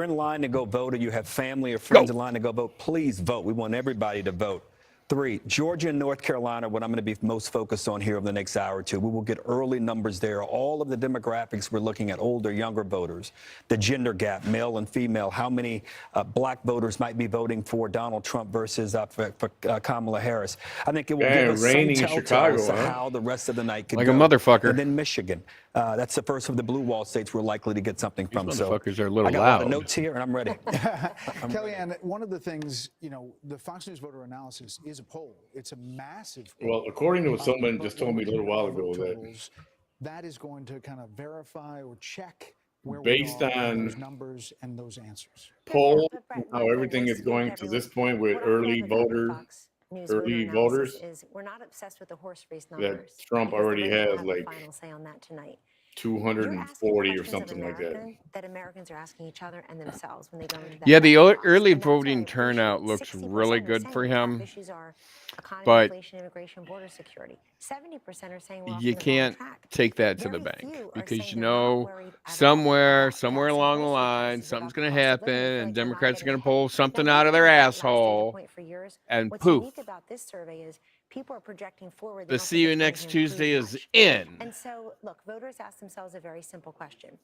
in line to go vote or you have family or Go. friends in line to go vote, please vote. We want everybody to vote. 3, Georgia and North Carolina, what I'm going to be most focused on here over the next hour or two. We will get early numbers there. All of the demographics we're looking at, older, younger voters, the gender gap, male and female, how many black voters might be voting for Donald Trump versus for Kamala Harris. I think it will give us some telltale as to how the rest of the night could like go. a motherfucker. And then Michigan. That's the first of the blue wall states we're likely to get something from. These So motherfuckers are a little I got loud. a lot of notes here, and I'm ready. Kellyanne, one of the things, you know, the Fox News voter analysis is a poll. It's a massive poll. Well, according to what someone just told me a little while ago, that is going to kind of verify or check where based we are on those numbers and those answers. Poll, how everything is going to this point with early voters, we're not obsessed with the horse race that numbers. Trump already has like Final say on that tonight. 240 or something like that. That Americans are asking each other and themselves when they go into that. Yeah, the early voting turnout looks really good for him. But inflation, immigration, border security. 70% are saying you can't take that to the bank because you know somewhere along the line something's going to happen and Democrats are going to pull something out of their asshole and poof. What's unique about this survey is people are projecting forward. The see you next Tuesday is in. And so, look, voters ask themselves a very simple question.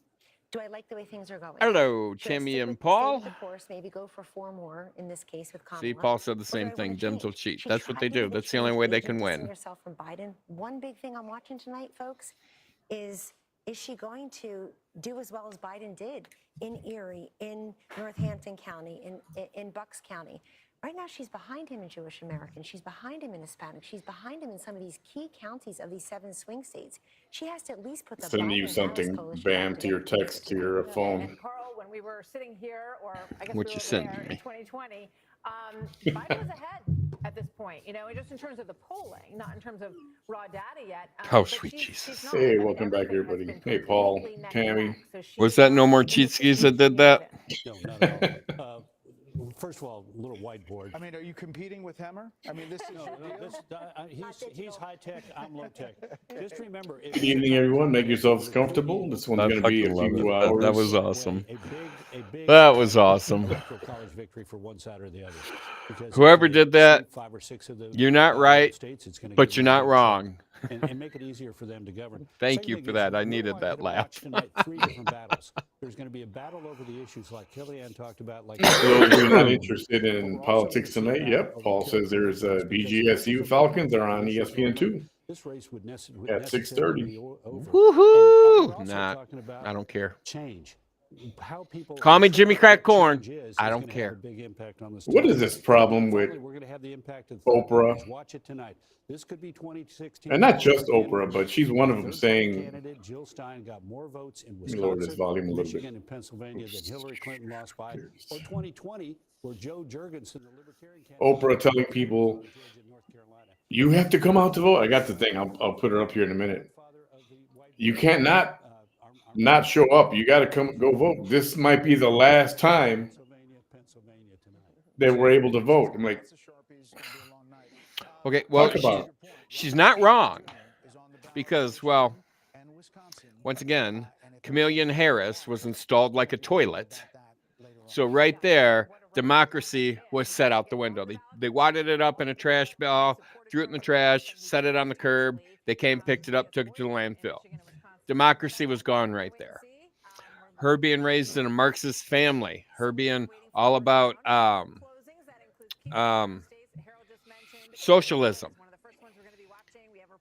Do I like the way things are going? Hello, Timmy and Paul. Of course, maybe go for 4 more in this case with Kamala. See, Paul said the same thing. Dems will cheat. That's what they do. That's the only way they can win. Yourself from Biden. One big thing I'm watching tonight, folks, is she going to do as well as Biden did in Erie, in Northampton County, in Bucks County? Right now, she's behind him in Jewish American. She's behind him in Hispanic. She's behind him in some of these key counties of these 7 swing states. She has to at least put the send you something, Bam, to your text, to your phone. And Carl, when we were sitting here, or I guess What we you were sent there me. in 2020, Biden was ahead at this point, you know, just in terms of the polling, not in terms of raw data yet. Oh, sweet Jesus. Hey, welcome back, everybody. Hey, Paul, Tammy. Was that No More Cheat Skis that did that? No, not at all. First of all, a little whiteboard. I mean, are you competing with Hemmer? I mean, this is He's high tech. I'm low tech. Just remember. Good evening, everyone. Make yourselves comfortable. This one's going to be a few hours. That was awesome. That was awesome. Electoral college victory for one side or the other. Because Whoever did that, 5 or 6 of the you're not right, states, it's gonna but give you're them not a wrong. and make it easier for them to govern. Thank Second you thing for is, that. I you're needed gonna that watch laugh. Tonight, 3 different battles. There's going to be a battle over the issues like Kellyanne talked about. Like So if you're not interested in politics tonight, yep, Paul says there's BGSU Falcons are on ESPN2 this race would at 6:30. Woohoo! Nah, I don't care. Change. How people Call me Jimmy Crack Corn. I don't gonna care. have a big impact on this What is this problem with Finally, we're going to have the impact of Oprah? Watch it tonight. This could be 2016. And not just Oprah, but she's one of them saying, Candidate Jill Stein got more votes in let me lower this Wisconsin, volume a little bit. Michigan, and Pennsylvania than Hillary Clinton lost by. Or 2020, where Joe Jurgensen, the Libertarian candidate, Oprah telling people, you have to come out to vote. I got the thing. I'll put it up here in a minute. You can't not show up. You got to come go vote. This might be the last time that we're able to vote. I'm like, Okay, well, talk about she's not wrong because, well, once again, Chameleon Harris was installed like a toilet. So right there, democracy was set out the window. They wadded it up in a trash ball, threw it in the trash, set it on the curb. They came, picked it up, took it to the landfill. Democracy was gone right there. Her being raised in a Marxist family, her being all about socialism.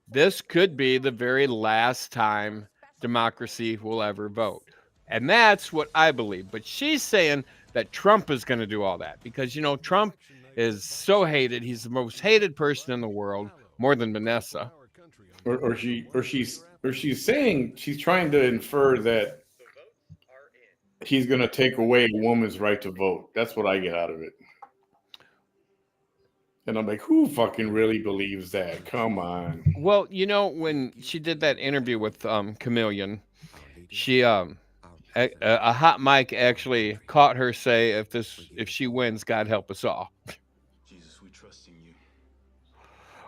This could be the very last time democracy will ever vote. And that's what I believe. But she's saying that Trump is going to do all that because, you know, Trump is so hated. He's the most hated person in the world, more than Vanessa. or she's saying, she's trying to infer that he's going to take away a woman's right to vote. That's what I get out of it. And I'm like, who fucking really believes that? Come on. Well, you know, when she did that interview with Chameleon, she a hot mic actually caught her say, if she wins, God help us all. Jesus, we trust in you.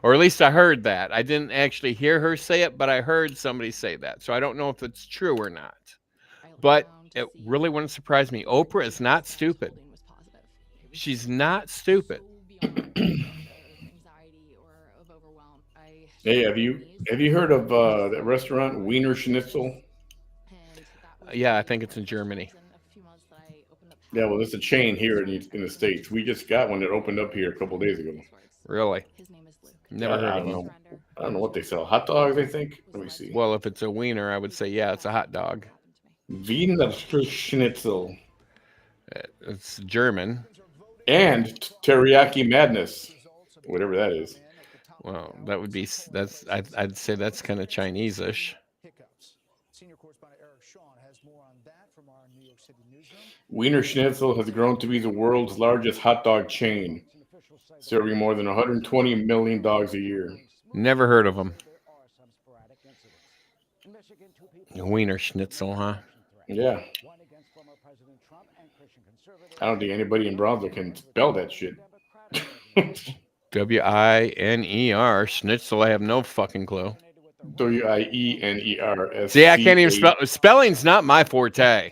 Or at least I heard that. I didn't actually hear her say it, but I heard somebody say that. So I don't know if it's true or not. But it really wouldn't surprise me. Oprah is not stupid. She's not stupid. Hey, have you heard of that restaurant Wiener Schnitzel? Yeah, I think it's in Germany. Yeah, well, it's a chain here in the States. We just got one that opened up here a couple days ago. Really? Never heard I of don't them. know. I don't know what they sell. Hot dogs, I think. Let me see. Well, if it's a wiener, I would say, yeah, it's a hot dog. Wiener Schnitzel It's German. and teriyaki madness, whatever that is. Well, that would be, I'd say that's kind of Chinese-ish. Hiccups. Senior correspondent Eric Shawn has more on that from our New York City newsroom. Wiener Schnitzel has grown to be the world's largest hot dog chain, serving more than 120 million dogs a year. Never heard of them. Wiener Schnitzel, huh? Yeah. I don't think anybody in Brownsville can spell that shit. Winer, Schnitzel, I have no fucking clue. Wiener. See, I can't even spell. Spelling's not my forte.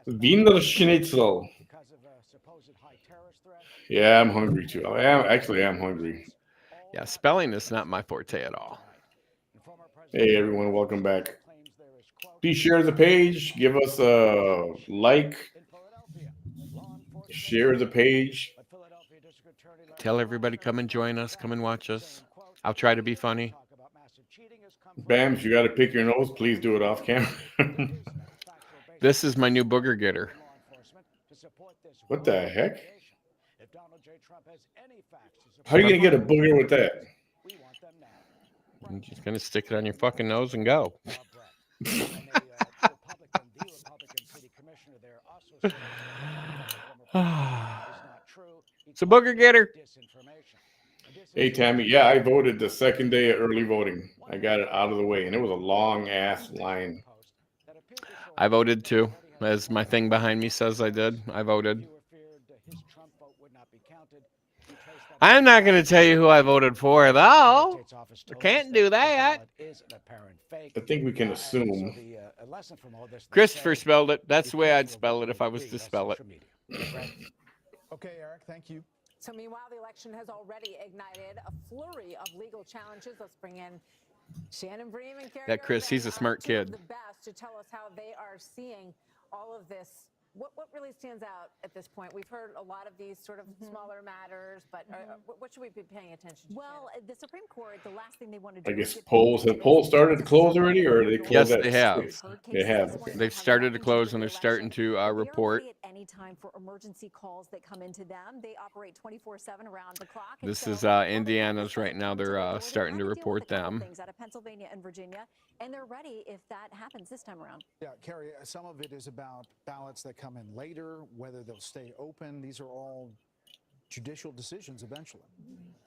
Wiener Schnitzel. Yeah, I'm hungry too. I am hungry. Yeah, spelling is not my forte at all. Hey everyone, welcome back. Please share the page. Give us a like. Share the page. Tell everybody, come and join us. Come and watch us. I'll try to be funny. Bam, if you got to pick your nose, please do it off camera. This is my new booger getter. What the heck? How are you going to get a booger with that? I'm just going to stick it on your fucking nose and go. It's a booger getter. Hey, Tammy. Yeah, I voted the second day of early voting. I got it out of the way, and it was a long-ass line. I voted too. As my thing behind me says I did. I voted. I'm not going to tell you who I voted for, though. I can't do that. I think we can assume. Christopher spelled it. That's the way I'd spell it if I was to spell it. Okay, Eric, thank you. So meanwhile, the election has already ignited a flurry of legal challenges. Let's bring in Shannon Bream and Carrie. That Chris, he's a smart two of kid. the best to tell us how they are seeing all of this. What really stands out at this point? We've heard a lot of these sort of smaller matters, but what should we be paying attention to? Well, the Supreme Court, the last thing they want to do I guess is get polls started to close already, or are they closed? Yes, at they have. 6? They have. They've started to close and they're starting to report. At any time for emergency calls that come into them. They operate 24/7 around the clock. This is Indiana's right now. They're starting to report them. Things out of Pennsylvania and Virginia, and they're ready if that happens this time around. Yeah, Carrie, some of it is about ballots that come in later, whether they'll stay open. These are all judicial decisions eventually.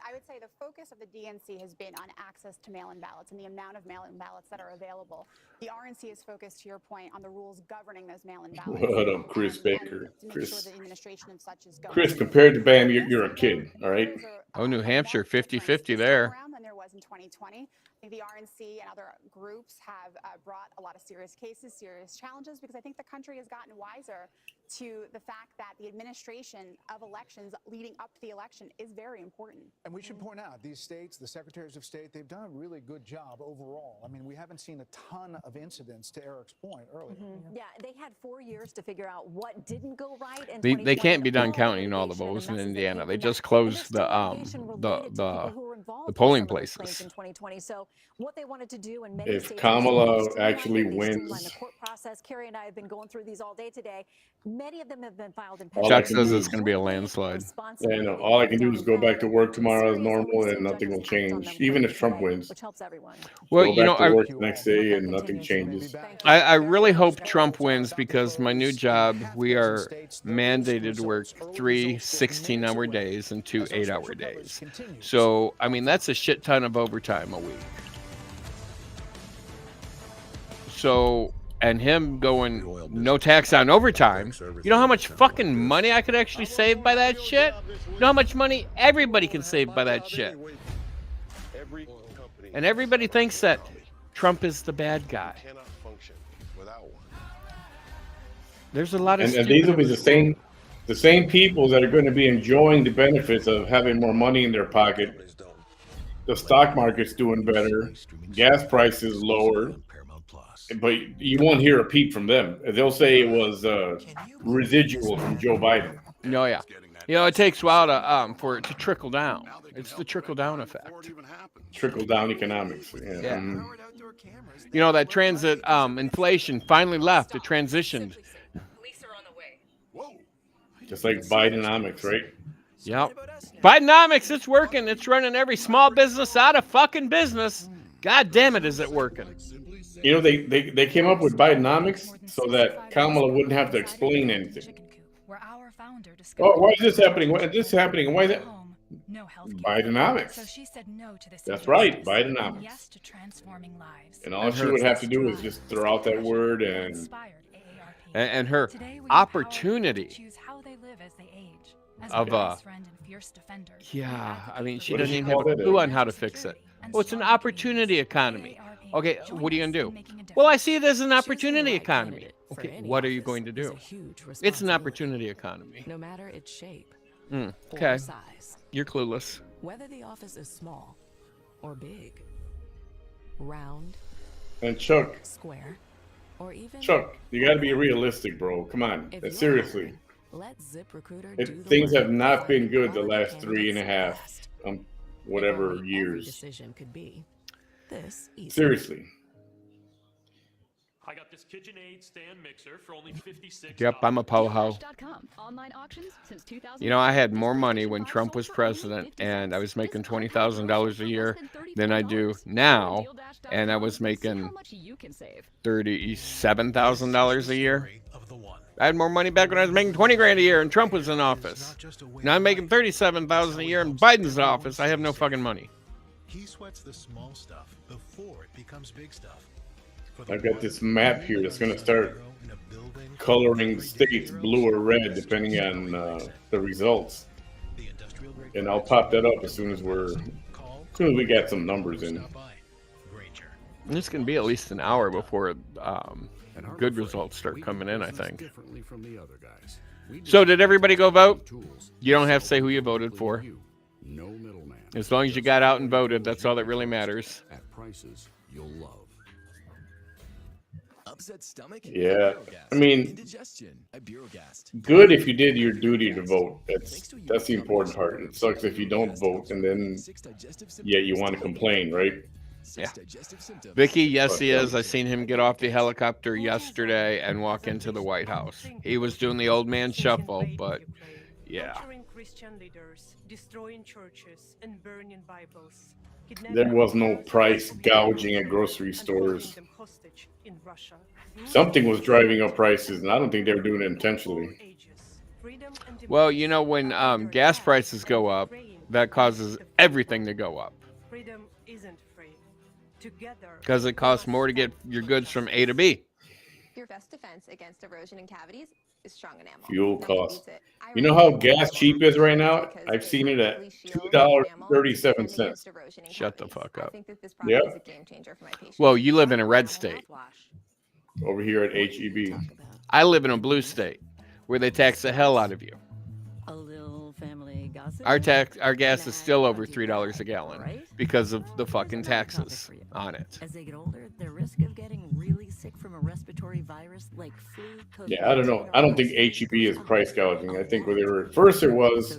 I would say the focus of the DNC has been on access to mail-in ballots and the amount of mail-in ballots that are available. The RNC is focused, to your point, on the rules governing those mail-in ballots. What up, Chris Baker? To make Chris. sure the administration and such is going. Chris, compared to Bam, you're a kid, all right? Oh, New Hampshire, 50-50 there. Than there was in 2020. I think the RNC and other groups have brought a lot of serious cases, serious challenges, because I think the country has gotten wiser to the fact that the administration of elections leading up to the election is very important. And we should point out, these states, the secretaries of state, they've done a really good job overall. I mean, we haven't seen a ton of incidents, to Eric's point earlier. Yeah, they had 4 years to figure out what didn't go right. In They can't be done 2020. counting all the votes in Indiana. They just closed the polling places. In 2020. So what they wanted to do, and If Kamala actually wins, the court process. Carrie and I have been going through these all day today. Many of them have been filed in. All I Chuck can says do it's going to be a landslide. I know. All I can do is go back to work tomorrow as normal, and nothing will change, even if Trump wins. Which helps everyone. Well, Go you know, back to work the next day, and nothing changes. I really hope Trump wins, because my new job, we are mandated to work 3 16-hour days and 2 8-hour days. So, I mean, that's a shit ton of overtime a week. So, and him going no tax on overtime, you know how much fucking money I could actually save by that shit? You know how much money everybody can save by that shit? And everybody thinks that Trump is the bad guy. There's a lot of And these will be stupid. the same people that are going to be enjoying the benefits of having more money in their pocket. The stock market's doing better, gas prices lower, but you won't hear a peep from them. They'll say it was residual from Joe Biden. No, yeah. You know, it takes a while to for it to trickle down. It's the trickle down effect. Trickle down economics. Yeah. Yeah. Mhm. You know, that transit inflation finally left. It transitioned. Just like Bidenomics, right? Yep. Bidenomics, it's working. It's running every small business out of fucking business. God damn it, is it working? You know, they came up with Bidenomics so that Kamala wouldn't have to explain anything. Oh, why is this happening? Why is this happening? Why is that? Bidenomics. That's right, Bidenomics. And all she would have to do is just throw out that word And her opportunity of yeah, I mean, she What does doesn't she even have call a that? clue on how to fix it. Well, it's an opportunity economy. Okay, what are you gonna do? Well, I see it as an opportunity economy. Okay, what are you going to do? It's an opportunity economy. No matter its shape Okay, or size, you're clueless. whether the office is small or big, round, and Chuck, square, or even you got to be realistic, bro. Come on, if you're seriously. hiring, let ZipRecruiter do the Things work have not been good the quality last 3.5, candidates fast. If whatever only every years. decision could be this easy. Seriously. I got this KitchenAid stand mixer for only $56. Yep, I'm a po-ho. Online auctions since 2000. You know, I had more money when Trump was president, and I was making $20,000 a year than I do now, and I was making $37,000 a year. I had more money back when I was making 20 grand a year and Trump was in office. Now I'm making 37,000 a year and Biden's in office. I have no fucking money. He sweats the small stuff before it becomes big stuff. I've got this map here that's going to start coloring states blue or red depending on the results. And I'll pop that up as soon as we got some numbers in. And it's going to be at least an hour before good results start coming in, I think. So did everybody go vote? You don't have to say who you voted for. As long as you got out and voted, that's all that really matters. At prices you'll love. Upset stomach? Yeah, I mean, good if you did your duty to vote. That's the important part. It sucks if you don't vote and then, yeah, you want to complain, right? Yeah. Vicky, yes, he is. I seen him get off the helicopter yesterday and walk into the White House. He was doing the old man shuffle, but yeah. There was no price gouging at grocery stores. Something was driving up prices, and I don't think they were doing it intentionally. Well, you know, when gas prices go up, that causes everything to go up. Because it costs more to get your goods from A to B. Your best defense against erosion and cavities is strong enamel. Fuel costs. You know how gas cheap is right now? I've seen it at $2.37. Shut the fuck up. Yeah. Well, you live in a red state. Over here at HEB. I live in a blue state where they tax the hell out of you. A little family gossip. Our gas is still over $3 a gallon because of the fucking taxes on it. As they get older, their risk of getting really sick from a respiratory virus like flu. Yeah, I don't know. I don't think HEB is price gouging. I think where they were first, there was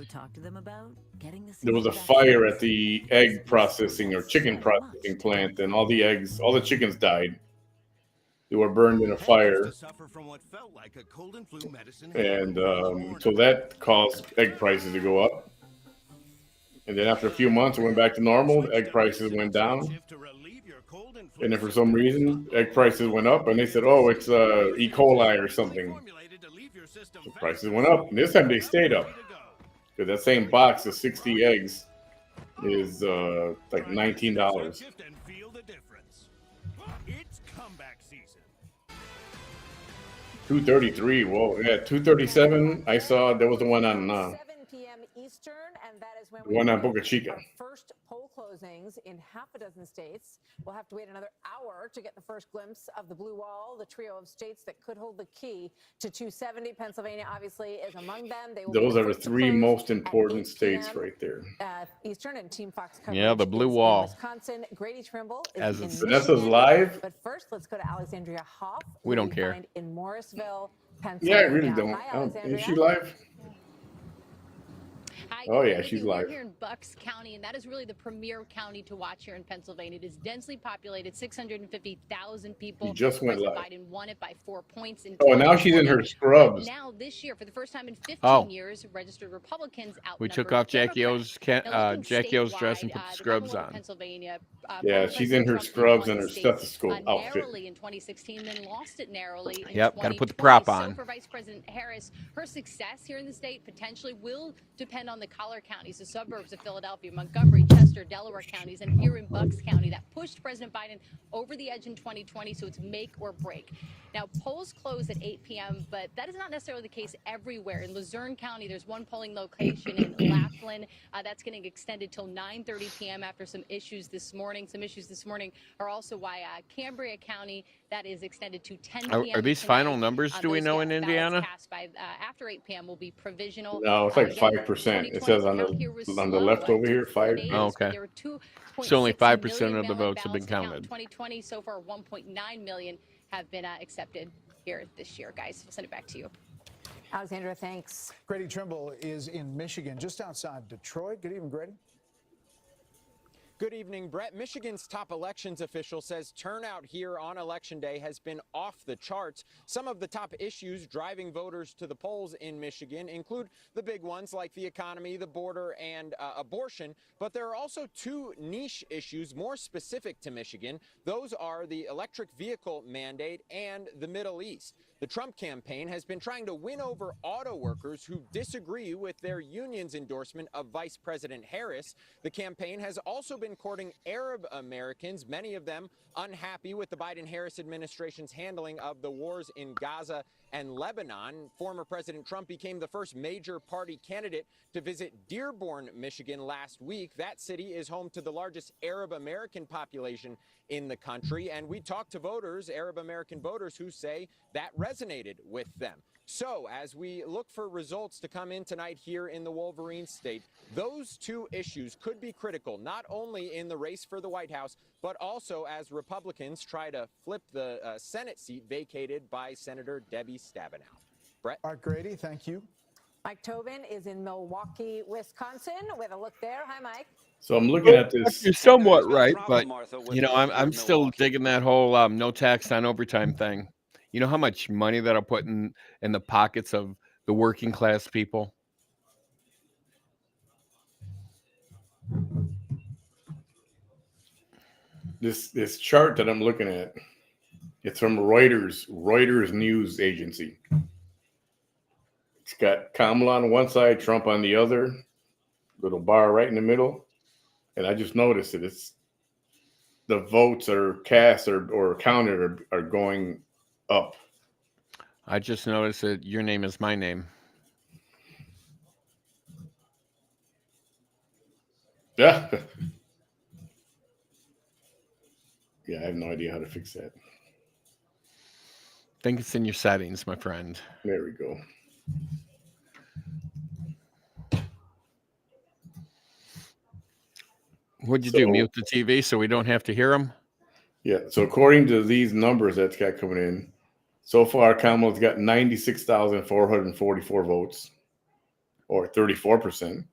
a fire at the egg processing or chicken processing plant, and all the chickens died. They were burned in a fire, and so that caused egg prices to go up. And then after a few months, it went back to normal. Egg prices went down, and then for some reason, egg prices went up. And they said, "Oh, it's E. coli or something." So prices went up, and this time they stayed up because that same box of 60 eggs is like $19. $2.33. Whoa, yeah, $2.37. I saw there was the one on Boca Chica. closings in half a dozen states. We'll have to wait another hour to get the first glimpse of the blue wall, the trio of states that could hold the key to 270. Pennsylvania, obviously, is among them. They will Those be are the first to three close most at important 8 states p.m. right there. Eastern, and Team Fox coverage Yeah, the blue is wall. in Wisconsin. Grady Trimble As is in it's- Vanessa's Michigan. live? But first, let's go to Alexandria Hoff. We don't who care. find in Morrisville, Yeah, I Pennsylvania. really don't. Hi, Is Alexandria. she live? Hi, Oh, good yeah, with she's you. We're live. here in Bucks County, and that is really the premier county to watch here in Pennsylvania. It is densely populated, 650,000 people. She just went President live. Biden won it by 4 points in Oh, now she's in 2020. her scrubs. Now, this year, for the first time in 15 Oh. years, registered Republicans outnumbered We took off Jackie Democrats. O's Now, looking Jackie O's dress and statewide, put the the scrubs Commonwealth of on. Pennsylvania, Yeah, former she's in President her Trump scrubs won and the her state, stethoscope outfit. narrowly in 2016, then lost it narrowly in Yep, gotta 2020. put the prop So on. for Vice President Harris, her success here in the state potentially will depend on the collar counties, the suburbs of Philadelphia, Montgomery, Chester, Delaware counties, and here in Bucks County that pushed President Biden over the edge in 2020. So it's make or break. Now, polls close at 8 p.m., but that is not necessarily the case everywhere. In Luzerne County, there's one polling location in Laughlin that's getting extended till 9:30 p.m. after some issues this morning. Some issues this morning are also why Cambria County, that is extended to 10 p.m. Are these tonight. final numbers, do we Those know, in ballots Indiana? cast by after 8 p.m. will be provisional. No, it's like Again, 5%. It 2020, says the on count here was the slow. left over It here, took 4 5. days, Oh, but okay. there were 2.6 So only 5% million of the mail-in votes have been ballots to count. counted. 2020, so far 1.9 million have been accepted here this year. Guys, we'll send it back to you. Alexandra, thanks. Grady Trimble is in Michigan, just outside Detroit. Good evening, Grady. Good evening, Brett. Michigan's top elections official says turnout here on Election Day has been off the charts. Some of the top issues driving voters to the polls in Michigan include the big ones like the economy, the border, and abortion. But there are also two niche issues more specific to Michigan. Those are the electric vehicle mandate and the Middle East. The Trump campaign has been trying to win over auto workers who disagree with their union's endorsement of Vice President Harris. The campaign has also been courting Arab Americans, many of them unhappy with the Biden-Harris administration's handling of the wars in Gaza and Lebanon. Former President Trump became the first major party candidate to visit Dearborn, Michigan last week. That city is home to the largest Arab American population in the country. And we talked to voters, Arab American voters, who say that resonated with them. So as we look for results to come in tonight here in the Wolverine state, those two issues could be critical, not only in the race for the White House, but also as Republicans try to flip the Senate seat vacated by Senator Debbie Stabenow. Brett? All right, Grady, thank you. Mike Tobin is in Milwaukee, Wisconsin, with a look there. Hi, Mike. So I'm looking at this. You're somewhat right, but you know, I'm still digging that whole no tax on overtime thing. You know how much money that'll put in the pockets of the working class people? This chart that I'm looking at, it's from Reuters news agency. It's got Kamala on one side, Trump on the other, little bar right in the middle. And I just noticed that it's the votes are cast or counted are going up. I just noticed that your name is my name. Yeah. Yeah, I have no idea how to fix that. I think it's in your settings, my friend. There we go. What'd you do? Mute the TV so we don't have to hear them? Yeah. So according to these numbers that's got coming in, so far Kamala's got 96,444 votes, or 34%,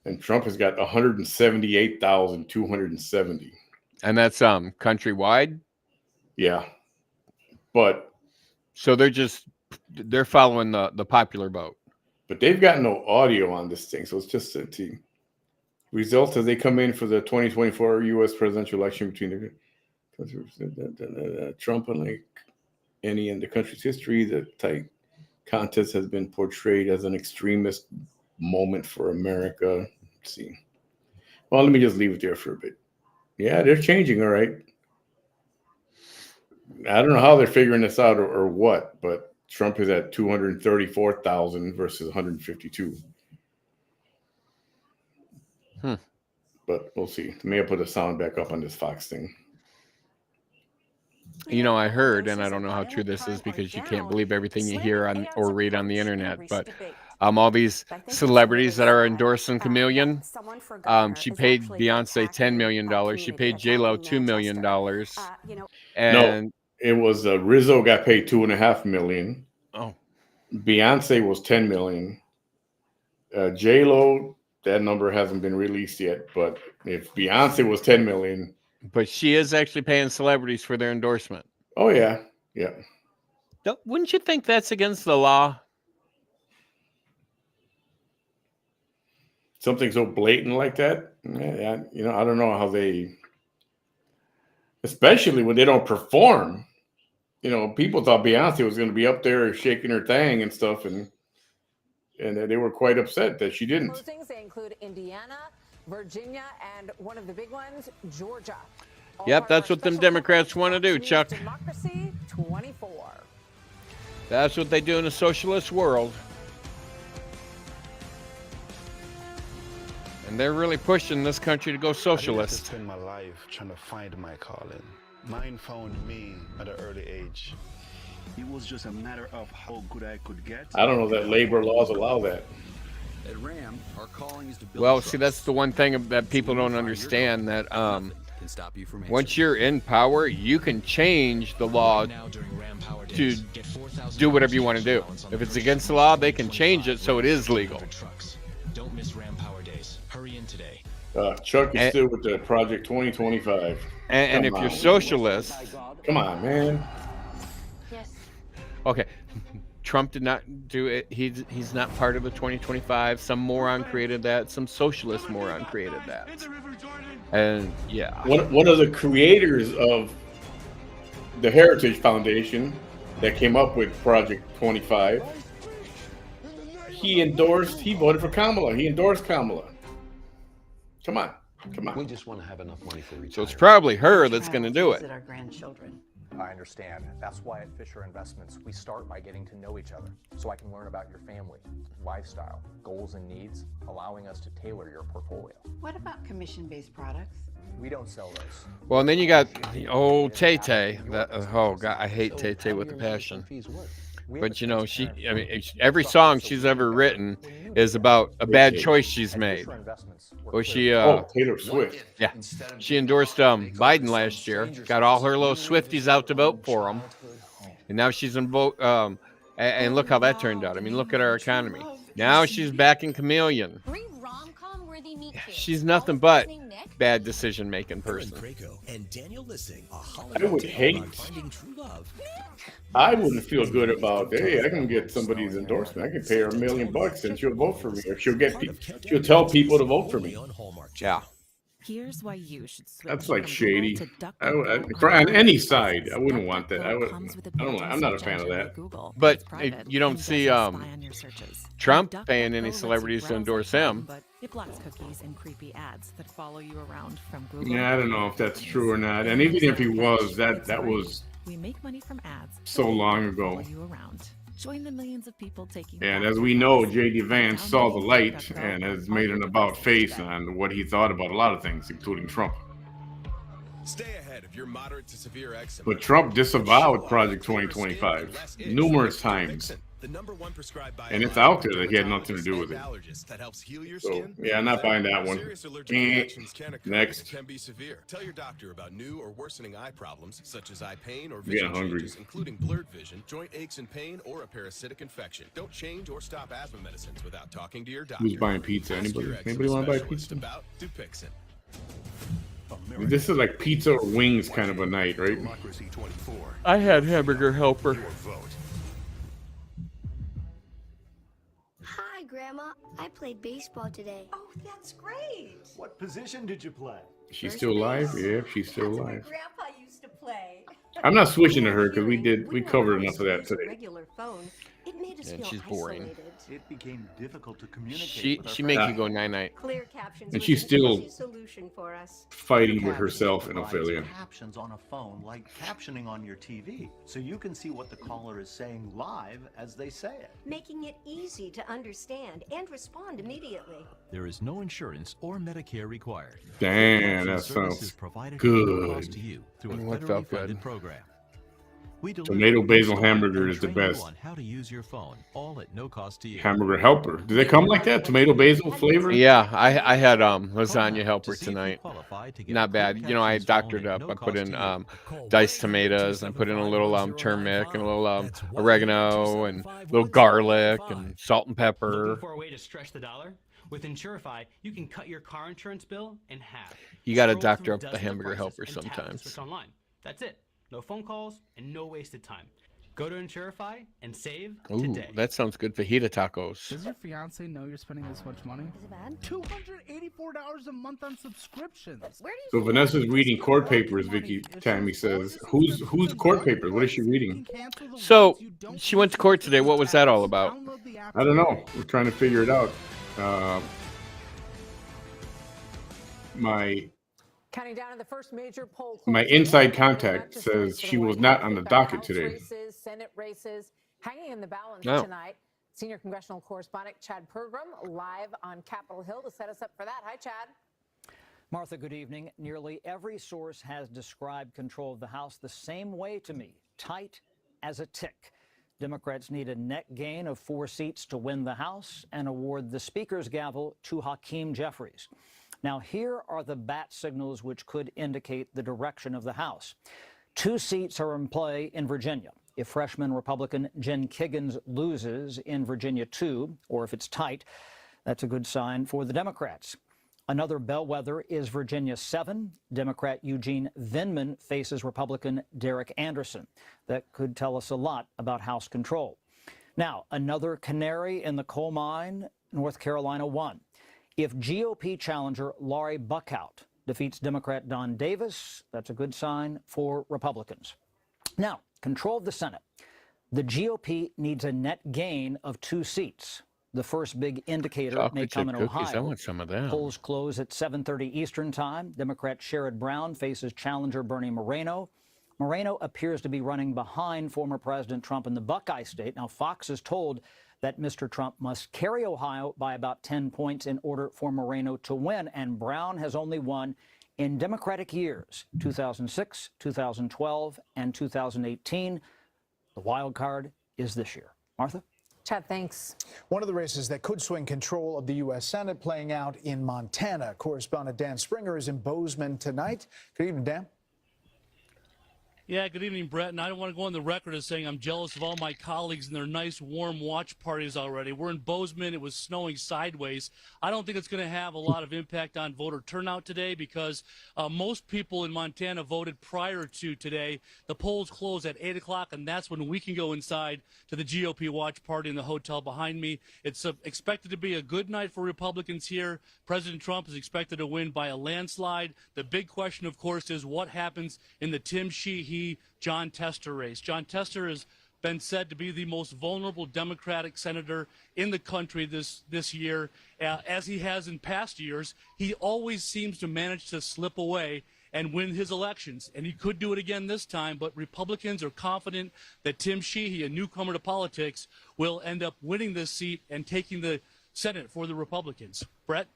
and Trump has got 178,270. And that's countrywide? Yeah. But so they're following the popular vote. But they've got no audio on this thing, so it's just a team. Results as they come in for the 2024 U.S. presidential election between the Trump, unlike any in the country's history, the tight contest has been portrayed as an extremist moment for America. Let's see. Well, let me just leave it there for a bit. Yeah, they're changing, all right. I don't know how they're figuring this out or what, but Trump is at 234,000 versus 152. But we'll see. May I put the sound back up on this Fox thing? You know, I heard, and I don't know how true this is because you can't believe everything you hear on or read on the internet, but all these celebrities that are endorsing Chameleon, she paid Beyonce $10 million. She paid J-Lo $2 million. And no, it was Rizzo got paid $2.5 million. Oh, Beyonce was $10 million. J-Lo, that number hasn't been released yet, but if Beyonce was $10 million. But she is actually paying celebrities for their endorsement. Oh, yeah. Yeah. Wouldn't you think that's against the law? Something so blatant like that? Yeah, you know, I don't know how they, especially when they don't perform. You know, people thought Beyonce was going to be up there shaking her thing and stuff, and they were quite upset that she didn't. Postings, they include Indiana, Virginia, and one of the big ones, Georgia. Yep, that's what them Democrats want to do, Chuck. Democracy 24. That's what they do in a socialist world. And they're really pushing this country to go socialist. I spend my life trying to find my calling. Mine found me at an early age. It was just a matter of how good I could get. I don't know that labor laws allow that. At RAM, our calling is to build Well, see, that's the one thing that people don't understand, that once you're in power, you can change the law to do whatever you want to do. If it's against the law, they can change it so it is legal. Don't miss Ram Power Days. Hurry in today. Chuck is still with the Project 2025. And if you're socialist... Come on, man. Okay, Trump did not do it. He's not part of the 2025. Some moron created that. Some socialist moron created that. And yeah. One of the creators of the Heritage Foundation that came up with Project 25, he voted for Kamala. He endorsed Kamala. Come on. We just want to have enough money for retirement. So it's probably her that's going to do it. Our grandchildren. I understand. That's why at Fisher Investments, we start by getting to know each other so I can learn about your family, lifestyle, goals and needs, allowing us to tailor your portfolio. What about commission-based products? We don't sell those. Well, and then you got the old Tay-Tay. Oh, God, I hate Tay-Tay with a passion. But, you know, every song she's ever written is about a bad choice she's made. Well, she, Taylor Swift. Yeah, she endorsed Biden last year. Got all her little Swifties out to vote for him, and now she's in vote. And look how that turned out. I mean, look at our economy. Now she's backing Chameleon. She's nothing but bad decision-making person. I would hate. I wouldn't feel good about, hey, I can get somebody's endorsement. I can pay her $1 million and she'll vote for me, or she'll tell people to vote for me. Yeah. Here's why you should switch. That's like shady. On any side, I wouldn't want that. I'm not a fan of that. But you don't see Trump paying any celebrities to endorse him. It blocks cookies and creepy ads that follow you around from Google. Yeah, I don't know if that's true or not. And even if he was, that was we make money from ads so long ago. Join the millions of people taking. And as we know, J.D. Vance saw the light and has made an about face on what he thought about a lot of things, including Trump. Stay ahead of your moderate to severe eczema. But Trump disavowed Project 2025 numerous times. And it's out there that he had nothing to do with it. So, yeah, I'm not buying that one. Next. Can be severe. Tell your doctor about new or worsening eye problems such as eye pain or Getting vision hungry. changes, including blurred vision, joint aches and pain, or a parasitic infection. Don't change or stop asthma medicines without talking to your doctor. Who's buying pizza? Ask Anybody? your eczema Anybody want to buy specialist pizza? about Dupixent. I mean, this is like pizza or wings kind of a night, right? I had hamburger helper. Hi, Grandma. I played baseball today. Oh, that's great. What position did you play? She's still alive? Yeah, she's still That's where alive. Grandpa used to play. I'm not switching to her because we covered enough of that today. Regular phone. It made a And feel she's boring. isolated. It became difficult to communicate. She with our she makes you friends. go night-night. Clear captions And was she's an still easy solution for us. fighting Clear with herself Captions in provides Ophelia. captions on a phone like captioning on your TV, so you can see what the caller is saying live as they say it. Making it easy to understand and respond immediately. There is no insurance or Medicare required. Damn, that Service sounds is provided at no cost good. to you through a What federally felt funded good? program. We deliver Tomato in basil store hamburger and is the train you best. on how to use your phone, all at no cost to you. Hamburger helper. Do they come like that? Tomato basil flavor? Yeah, I had lasagna helper tonight. Qualify to get Not bad. You know, I doctored up. I put in diced tomatoes, and I put in a little turmeric and a little oregano and a little garlic and salt and Looking pepper. for a way to stretch the dollar? With Insurify, you can cut your car insurance bill in half. You got to Scroll doctor through up the dozens of hamburger prices helper and tap to sometimes. switch online. That's it. No phone calls and no wasted time. Go to Insurify and save Ooh, today. that sounds good. Fajita tacos. Does your fiance know you're spending this much money? Is it bad? $284 a month on subscriptions. Where do So you Vanessa's reading court papers, Vicky Tammy says. Who's court papers? What is she reading? So she went to court today. What was that all about? I don't know. We're trying to figure it out. My Counting down to the first major poll. My inside contact says she was not on the docket today. Races, Senate races hanging in the balance No. tonight. Senior congressional correspondent Chad Pergram live on Capitol Hill to set us up for that. Hi, Chad. Martha, good evening. Nearly every source has described control of the House the same way to me, tight as a tick. Democrats need a net gain of 4 seats to win the House and award the Speaker's gavel to Hakeem Jeffries. Now, here are the bat signals which could indicate the direction of the House. 2 seats are in play in Virginia. If freshman Republican Jen Kiggins loses in Virginia 2, or if it's tight, that's a good sign for the Democrats. Another bellwether is Virginia 7. Democrat Eugene Vindman faces Republican Derek Anderson. That could tell us a lot about House control. Now, another canary in the coal mine, North Carolina 1. If GOP challenger Laurie Buckhout defeats Democrat Don Davis, that's a good sign for Republicans. Now, control of the Senate. The GOP needs a net gain of 2 seats. The first big indicator may Chocolate come chip in cookies. Ohio. I want some of them. Polls close at 7:30 Eastern Time. Democrat Sherrod Brown faces challenger Bernie Moreno. Moreno appears to be running behind former President Trump in the Buckeye State. Now, Fox is told that Mr. Trump must carry Ohio by about 10 points in order for Moreno to win. And Brown has only won in Democratic years, 2006, 2012, and 2018. The wild card is this year. Martha? Chad, thanks. One of the races that could swing control of the U.S. Senate playing out in Montana. Correspondent Dan Springer is in Bozeman tonight. Good evening, Dan. Yeah, good evening, Brett. And I don't want to go on the record as saying I'm jealous of all my colleagues and their nice, warm watch parties already. We're in Bozeman. It was snowing sideways. I don't think it's going to have a lot of impact on voter turnout today because most people in Montana voted prior to today. The polls close at 8 o'clock, and that's when we can go inside to the GOP watch party in the hotel behind me. It's expected to be a good night for Republicans here. President Trump is expected to win by a landslide. The big question, of course, is what happens in the Tim Sheehy-John Tester race. John Tester has been said to be the most vulnerable Democratic senator in the country this year. As he has in past years, he always seems to manage to slip away and win his elections. And he could do it again this time, but Republicans are confident that Tim Sheehy, a newcomer to politics, will end up winning this seat and taking the Senate for the Republicans. Brett?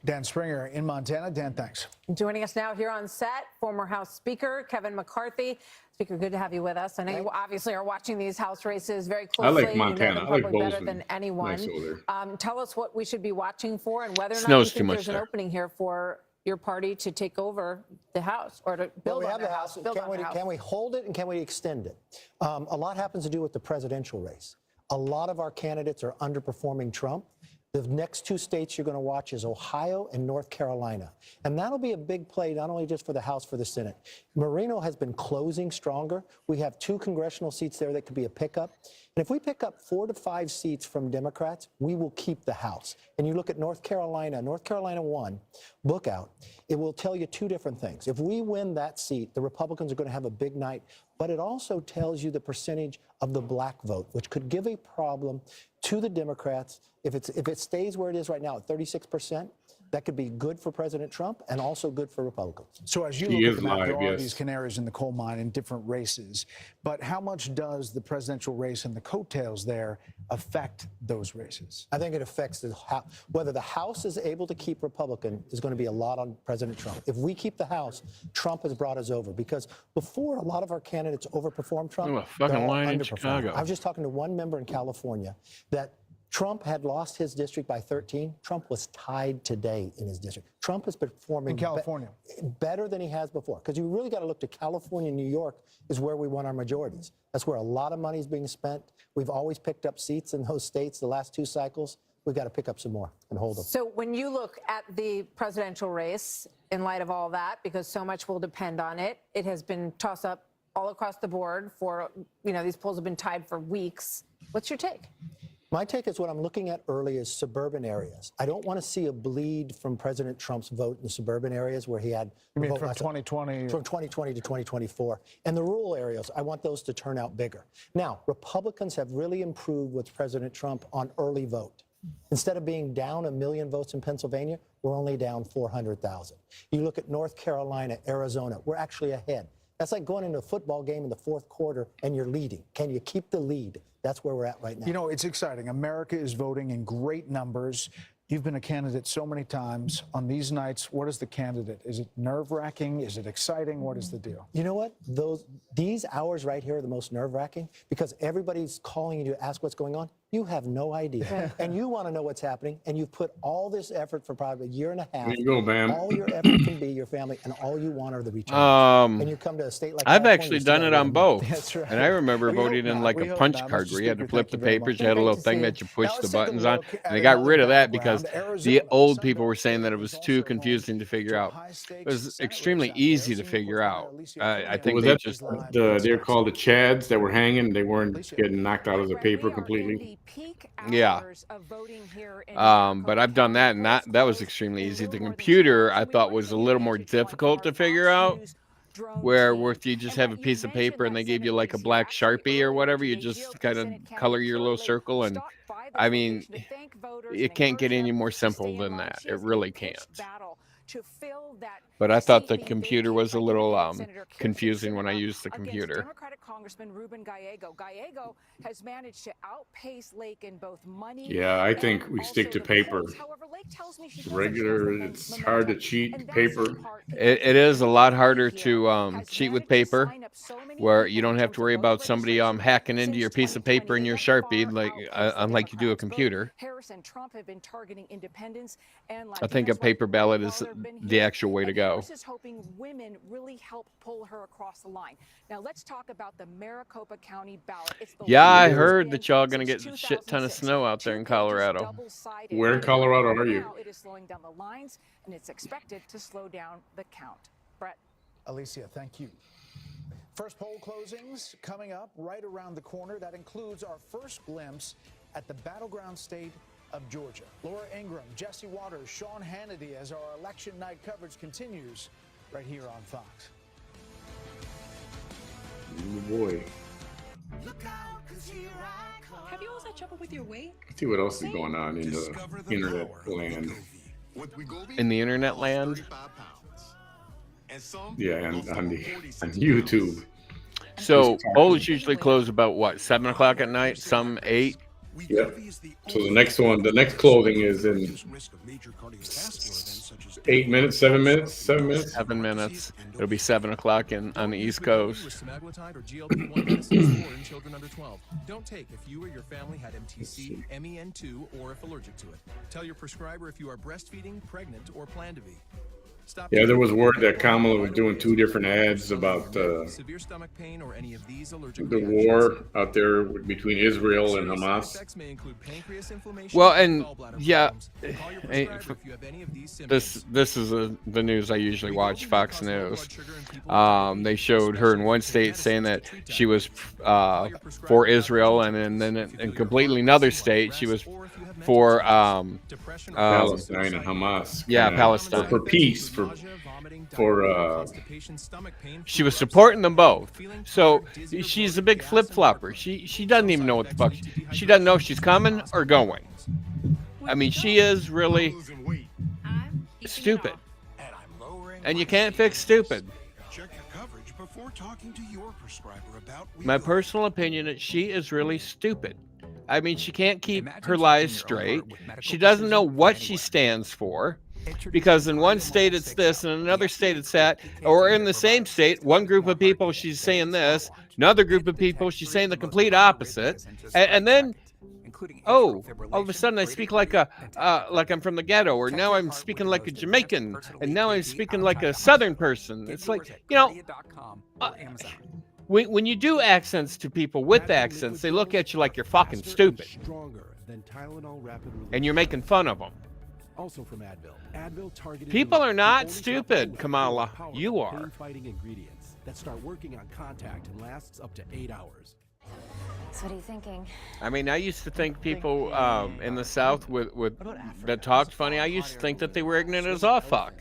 Dan Springer in Montana. Dan, thanks. Joining us now here on set, former House Speaker Kevin McCarthy. Speaker, good to have you with us. I know you obviously are watching these House races very closely. I like Montana. You know them I like probably better Bozeman. than anyone. Nice over there. Tell us what we should be watching for and whether or not Snows you too think much there's an there. opening here for your party to take over the House or to build we on have their the House. House. Build on their House. Can we hold it and can we extend it? A lot happens to do with the presidential race. A lot of our candidates are underperforming Trump. The next 2 states you're going to watch is Ohio and North Carolina. And that'll be a big play, not only just for the House, for the Senate. Moreno has been closing stronger. We have 2 congressional seats there that could be a pickup. And if we pick up 4 to 5 seats from Democrats, we will keep the House. And you look at North Carolina 1, book out, it will tell you 2 different things. If we win that seat, the Republicans are going to have a big night, but it also tells you the percentage of of the black vote, which could give a problem to the Democrats. If it stays where it is right now at 36%, that could be good for President Trump and also good for Republicans. So as you look at the map, there are these canaries in the coal mine in different races. But how much does the presidential race and the coattails there affect those races? I think it affects whether the House is able to keep Republican is going to be a lot on President Trump. If we keep the House, Trump has brought us over because before a lot of our candidates overperformed Trump. Oh, a fucking line in Chicago. I was just talking to one member in California that Trump had lost his district by 13. Trump was tied today in his district. Trump is performing in California better than he has before. Because you really got to look to California and New York is where we won our majorities. That's where a lot of money is being spent. We've always picked up seats in those states the last 2 cycles. We've got to pick up some more and hold them. So when you look at the presidential race, in light of all that, because so much will depend on it, it has been tossed up all across the board for, these polls have been tied for weeks. What's your take? My take is what I'm looking at early is suburban areas. I don't want to see a bleed from President Trump's vote in the suburban areas where he had from 2020 to 2024. And the rural areas, I want those to turn out bigger. Now, Republicans have really improved with President Trump on early vote. Instead of being down 1 million votes in Pennsylvania, we're only down 400,000. You look at North Carolina, Arizona, we're actually ahead. That's like going into a football game in the 4th quarter and you're leading. Can you keep the lead? That's where we're at right now. It's exciting. America is voting in great numbers. You've been a candidate so many times. On these nights, what is the candidate? Is it nerve-wracking? Is it exciting? What is the deal? You know what? These hours right here are the most nerve-wracking because everybody's calling you to ask what's going on. You have no idea. And you want to know what's happening. And you've put all this effort for probably a year and a half. There you go, Bam. All your effort can be your family, and all you want are the returns. And you come to a state like I've California, actually done it on both. That's right. And I remember voting in like a punch card where you had to flip the papers. You had a little thing that you pushed the buttons on. And they got rid of that because the old people were saying that it was too confusing to figure out. It was extremely easy to figure out. I think was they that just they're called the Chads that were hanging. They weren't getting knocked out of the paper completely. Yeah. But I've done that, and that was extremely easy. The computer I thought was a little more difficult to figure out. Where if you just have a piece of paper and they gave you like a black Sharpie or whatever, you just kind of color your little circle. And I mean, it can't get any more simple than that. It really can't. But I thought the computer was a little confusing when I used the computer. Democratic Congressman Ruben Gallego. Gallego has managed to outpace Lake in both money. Yeah, I think we stick to paper. Regular, it's hard to cheat paper. It is a lot harder to cheat with paper, where you don't have to worry about somebody hacking into your piece of paper and your Sharpie unlike you do a computer. Harris and Trump have been targeting independents and I think a paper ballot is the actual way to go. Harris is hoping women really help pull her across the line. Now let's talk about the Maricopa County ballot. Yeah, I heard that y'all gonna get a shit ton of snow out there in Colorado. Where in Colorado are you? It is slowing down the lines, and it's expected to slow down the count. Brett. Alicia, thank you. First poll closings coming up right around the corner. That includes our first glimpse at the battleground state of Georgia. Laura Ingram, Jesse Waters, Sean Hannity as our election night coverage continues right here on Fox. Oh boy. Have you always had trouble with your weight? Let's see what else is going on in the internet land. In the internet land? Yeah, and on YouTube. So polls usually close about what, 7 o'clock at night? Some 8. Yep. So the next clothing is in 8 minutes, 7 minutes, 7 minutes. 7 minutes. It'll be 7 o'clock on the East Coast. Don't take if you or your family had MTC, MEN2, or if allergic to it. Tell your prescriber if you are breastfeeding, pregnant, or plan to be. Yeah, there was word that Kamala was doing 2 different ads about severe stomach pain or any of these allergic the war out there between Israel and Hamas. Well, and yeah, this is the news I usually watch, Fox News. They showed her in one state saying that she was for Israel, and then in completely another state she was for Palestine and Hamas. Yeah, kinda, Palestine. for peace. For She was supporting them both. So she's a big flip flopper. She doesn't even know what the fuck. She doesn't know if she's coming or going. I mean, she is really stupid. And you can't fix stupid. Check your coverage before talking to your prescriber about My personal opinion is she is really stupid. I mean, she can't keep her lies straight. She doesn't know what she stands for. Because in one state it's this, and in another state it's that, or in the same state, one group of people she's saying this, another group of people she's saying the complete opposite, and then, oh, all of a sudden I speak like I'm from the ghetto, or now I'm speaking like a Jamaican, and now I'm speaking like a Southern person. It's like, you know, when you do accents to people with accents, they look at you like you're fucking stupid, and you're making fun of them. Also from Advil targeted People are not stupid, Kamala. You are. Fighting ingredients that start working on contact and lasts up to 8 hours. So what are you thinking? I mean, I used to think people in the South with that talked funny, I used to think that they were ignorant as all fuck.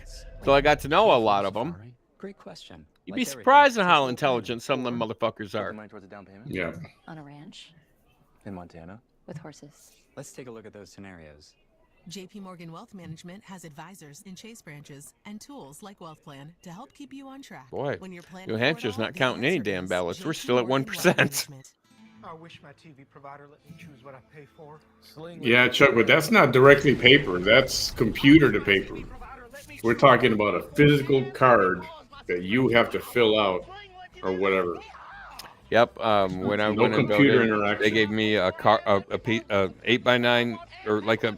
So I got to know a lot of them. Great question. You'd be surprised at how intelligent some of them motherfuckers are. Yeah. On a ranch In Montana. with horses. Let's take a look at those scenarios. JP Morgan Wealth Management has advisors in Chase branches and tools like Wealth Plan to help keep you on track. Boy, When you're planning New for it Hampshire's all, not the counting any answer damn is ballots. We're JP still at Morgan Wealth 1%. Management. I wish my TV provider let me choose what I pay for. Yeah, Chuck, but that's not directly paper. That's computer to paper. We're talking about a physical card that you have to fill out or whatever. Yep. When I No went and computer voted, interaction. they gave me a 8x9 or like a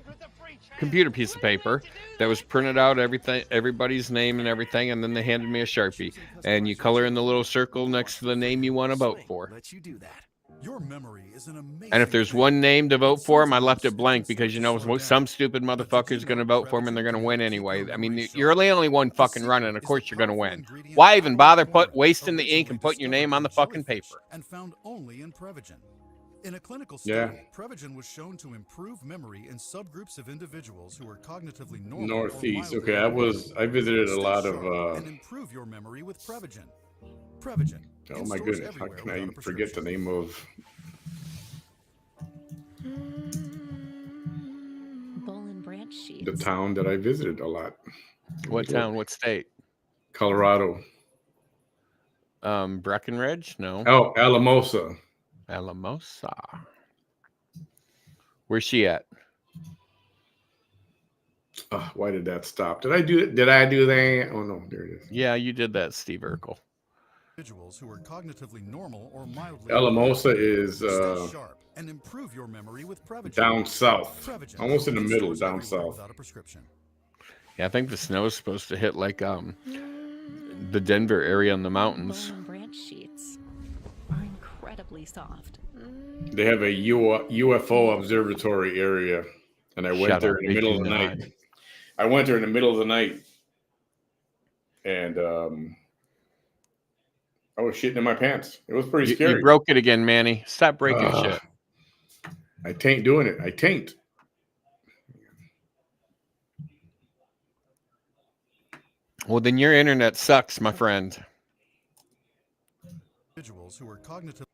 computer piece of paper that was printed out everybody's name and everything, and then they handed me a Sharpie, and you color in the little circle next to the name you want to vote for. Let you do that. Your memory is an amazing. And if there's one name to vote for him, I left it blank because you know some stupid motherfucker's going to vote for him and they're going to win anyway. I mean, you're the only one fucking running. Of course you're going to win. Why even bother wasting the ink and putting your name on the fucking paper? And found only in Prevagen. In a clinical study, Prevagen was shown to improve memory in subgroups of individuals who are cognitively normal. Northeast. Okay, I visited a lot of. And improve your memory with Prevagen. Prevagen. Oh my goodness! How can I even forget the name of Bowl and branch sheets. the town that I visited a lot? What town? What state? Colorado. Breckenridge? No. Oh, Alamosa. Alamosa. Where's she at? Why did that stop? Did I do that? Oh no, there it is. Yeah, you did that, Steve Urkel. Individuals who are cognitively normal or mildly. Alamosa is Stay sharp and improve your memory with Prevagen. down south, Prevagen. almost in the middle, Stores down everywhere south. without a prescription. Yeah, I think the snow's supposed to hit like the Denver area in the mountains. Bowl and branch sheets are incredibly soft. They have a UFO observatory area, and I went there in the middle of the night. I went there in the middle of the night, and I was shitting in my pants. It was pretty scary. You broke it again, Manny. Stop breaking shit. I tain't doing it. I tain't. Well, then your internet sucks, my friend. Individuals who are cognitively.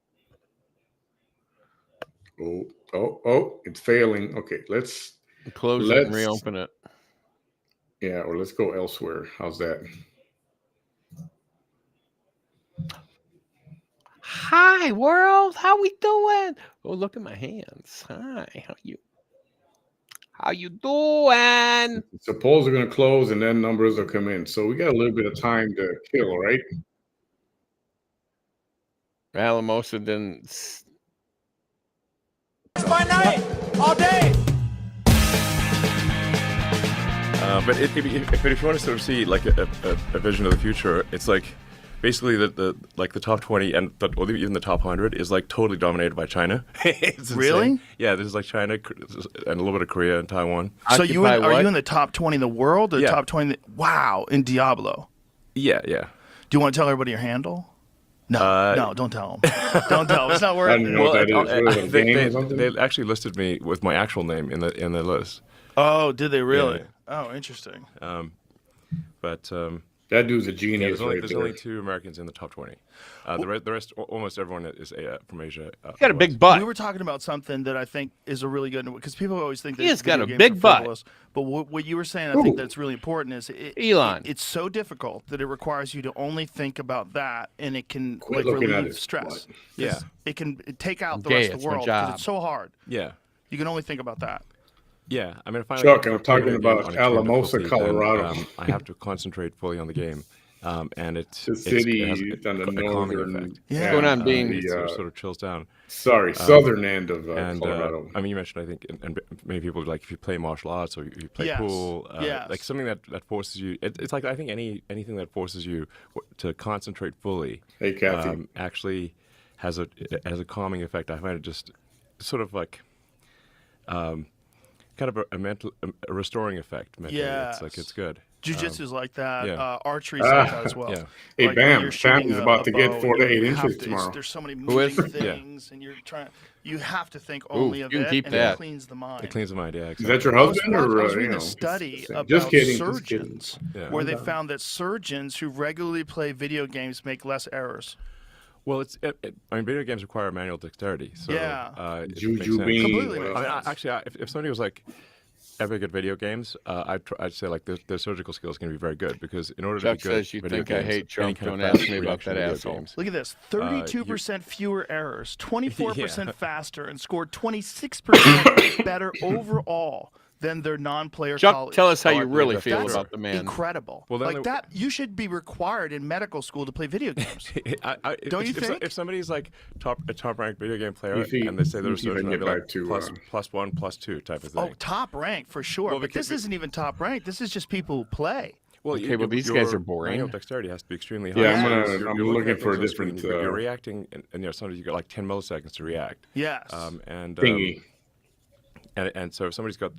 Oh, it's failing. Okay, let's close it and reopen it. Yeah, or let's go elsewhere. How's that? Hi, world. How we doing? Oh, look at my hands. Hi, how you doing? So polls are going to close, and then numbers will come in. So we got a little bit of time to kill, right? Alamosa didn't. By night, all day. But if you want to sort of see like a vision of the future, it's like basically the top 20 and or even the top 100 is like totally dominated by China. It's really? Yeah, there's like China and a little bit of Korea and Taiwan. So are you in the top 20 in the world? Or top 20? Wow, in Diablo. Yeah. Do you want to tell everybody your handle? No, don't tell him. Don't tell him. It's not I worth don't even know what that is. What is it, a game or they, something? they actually listed me with my actual name in the list. Oh, did they really? Yeah. Oh, interesting. But that dude's a genius. There's only 2 Americans in the top 20. The rest, almost everyone is from Asia. He's got a big butt. We were talking about something that I think is a really good, because people always think that He's got a video games big are butt. frivolous. But what you were saying, I think that's really important is Elon. it's so difficult that it requires you to only think about that, and it can Quit looking at relieve his stress. butt. Yeah, it can take out the gay, rest of it's the my world because job. it's so hard. Yeah. You can only think about that. Yeah, I mean, if I Chuck, I'm talking play a game about on extreme Alamosa, difficulty, then, Colorado. I have to concentrate fully on the game, and The city on the calming northern, effect. What's going on, Dean? It sort of chills down. Southern end of and, Colorado. I mean, you mentioned, I think, and many people, like, if you play martial arts or you play pool, like something that forces you, it's like, I think anything that forces you to concentrate fully, Hey, Kathy. actually has a calming effect. I find it just sort of like, kind of a restoring effect. Mentally. Yes. It's like, it's good. Jiu-jitsu's like that. Yeah. Archery's like that as well. Yeah. Hey, Like, Bam, when you're shooting Bam's a about to get bow, 4 to 8 you inches have to- tomorrow. There's so many Who is? moving Yeah. things, and you have to think only of you it, can keep and that. it cleans the mind. It cleans the mind, yeah. Is Exactly. that your I was husband watching- or I was you reading know? a study about just kidding, surgeons, Yeah. where they Calm down. found that surgeons who regularly play video games make less errors. Well, I mean, video games require manual dexterity. So, Yeah. it Juju makes sense. bean. Completely Well, makes I mean, sense. actually, if somebody was like epic at video games, I'd say like their surgical skills can be very good, because in order Chuck to be good says you at video think I games, hate any Trump. kind of Don't fast ask me about reaction that to video asshole. games. Look at this: 32% fewer errors, 24% Yeah. faster, and scored 26% better overall than their non-player Chuck, colleagues. tell us how Oh, you I really believe feel that's about the man. Incredible. Well, then like they- that, you should be required in medical school to play video games. Don't you if, think? If somebody's like a top-ranked video game player, You see- and they say they're a you see if I surgeon, can I'd be get like back to, plus 1, plus 2 type of thing. Oh, top rank for sure. Well, but because- this isn't even top rank. This is just people who play. Well, Okay, well, these guys are boring. Manual dexterity has to be extremely high. Yeah, So I'm you're looking at for a things on screen, different, You're reacting, and you know, sometimes you got like 10 milliseconds to react. Yes. Thingy. And so if somebody's got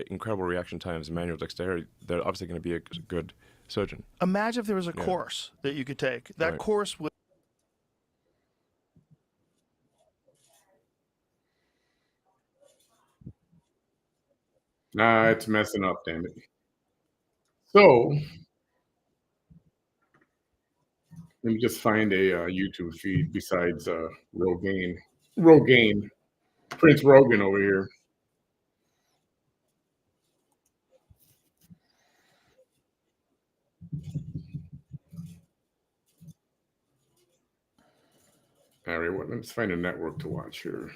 incredible reaction times and manual dexterity, they're obviously going to be a good surgeon. Imagine if there was a course that you could take. That Right. course would. Nah, it's messing up, damn it. So, let me just find a YouTube feed besides Rogaine. Prince Rogan over here. All right, well, let's find a network to watch here.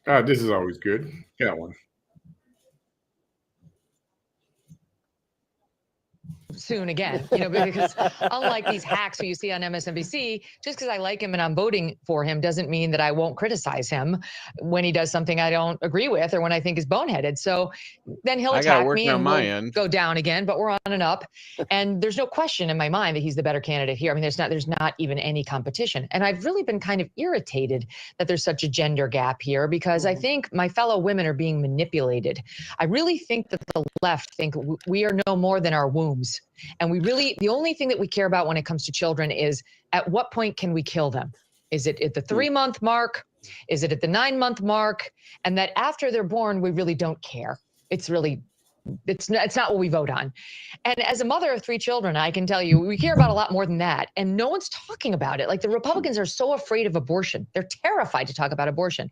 This is always good. That one. Soon again, you know, because unlike these hacks who you see on MSNBC, just because I like him and I'm voting for him doesn't mean that I won't criticize him when he does something I don't agree with or when I think is boneheaded. So then he'll attack me and we'll go down again, but we're on and up. And there's no question in my mind that he's the better candidate here. I mean, there's not even any competition. And I've really been kind of irritated that there's such a gender gap here, because I think my fellow women are being manipulated. I really think that the left think we are no more than our wombs. And the only thing that we care about when it comes to children is at what point can we kill them? Is it at the 3-month mark? Is it at the 9-month mark? And that after they're born, we really don't care. It's not what we vote on. And as a mother of 3 children, I can tell you, we care about a lot more than that. And no one's talking about it. Like, the Republicans are so afraid of abortion. They're terrified to talk about abortion,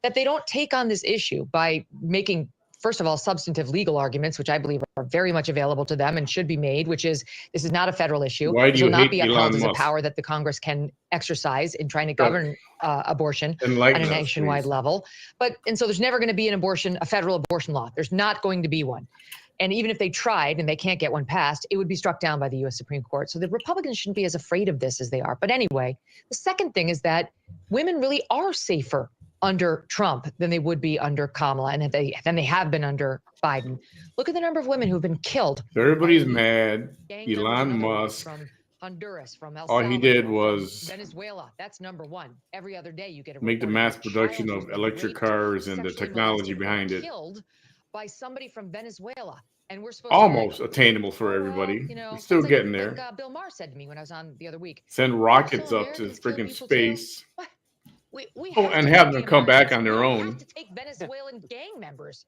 that they don't take on this issue by making, first of all, substantive legal arguments, which I believe are very much available to them and should be made, which is this is not a federal issue. Why do This you will not hate be upheld Elon as a Musk? power that the Congress can exercise in trying to govern abortion Enlighten on a us, nationwide please. level. And so there's never going to be a federal abortion law. There's not going to be one. And even if they tried and they can't get one passed, it would be struck down by the U.S. Supreme Court. So the Republicans shouldn't be as afraid of this as they are. But anyway, the second thing is that women really are safer under Trump than they would be under Kamala and than they have been under Biden. Look at the number of women who've been killed. So everybody's mad. Gang members Elon and other groups Musk. from Honduras, from El All he did Salvador, was from Venezuela. That's number one. Every other day you get a make the report mass of a production child of who's been electric raped, cars and the sexually technology molested, behind it. Killed by somebody from Venezuela. And we're supposed almost to attainable for everybody. you know, We're still it's getting like there. Bill Maher said to me when I was on the other week. Send "Oh, rockets so up to Americans kill freaking people too?" space. What? We Oh, have and to have take them the come back Americans. on their We own. have to take Venezuelan gang members.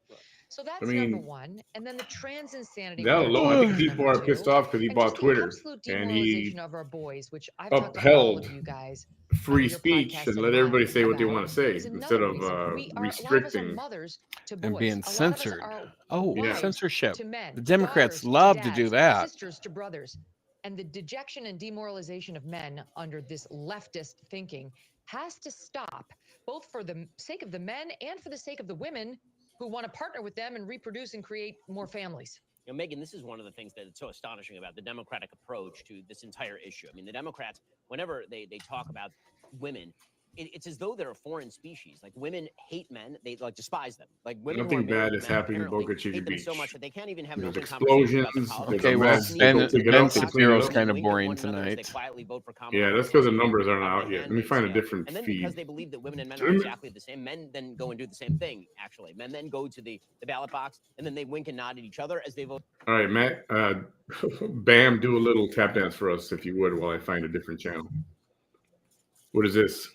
So I that's number mean, one. And then the trans insanity that rhetoric alone, I think is people number are pissed two. off because he And bought just the Twitter absolute and he demoralization of our boys, which I've talked to all of upheld you guys free on your speech podcast and and let everybody mine say what they about, want to say is instead another of reason. A lot of us are restricting. mothers to And boys. being A lot of us censored. are Oh, Yeah. wives censorship. to men, The Democrats daughters to love to do dads, that. sisters to brothers. And the dejection and demoralization of men under this leftist thinking has to stop, both for the sake of the men and for the sake of the women who want to partner with them and reproduce and create more families. You know, Megan, this is one of the things that's so astonishing about the Democratic approach to this entire issue. I mean, the Democrats, whenever they talk about women, it's as though they're a foreign species. Like, women hate men; they like despise them. Like, women who are Nothing married bad to is men happening in apparently Boca Chica hate them so Beach. much that they can't even have an There's open conversation about the explosions. politics. Okay, There's a well, mess. People pick it up and clean it Shapiro's up. kind of Wink at boring one another as they tonight. quietly vote for Kamala Yeah, that's Harris because the and numbers aren't The out yet. Let me Handmaid's find a Tale. different And then feed. because they believe that women and men are exactly the same, men then go and do the same thing. Actually, men then go to the ballot box and then they wink and nod at each other as they vote. All right, Matt. Bam, do a little tap dance for us if you would, while I find a different channel. What is this?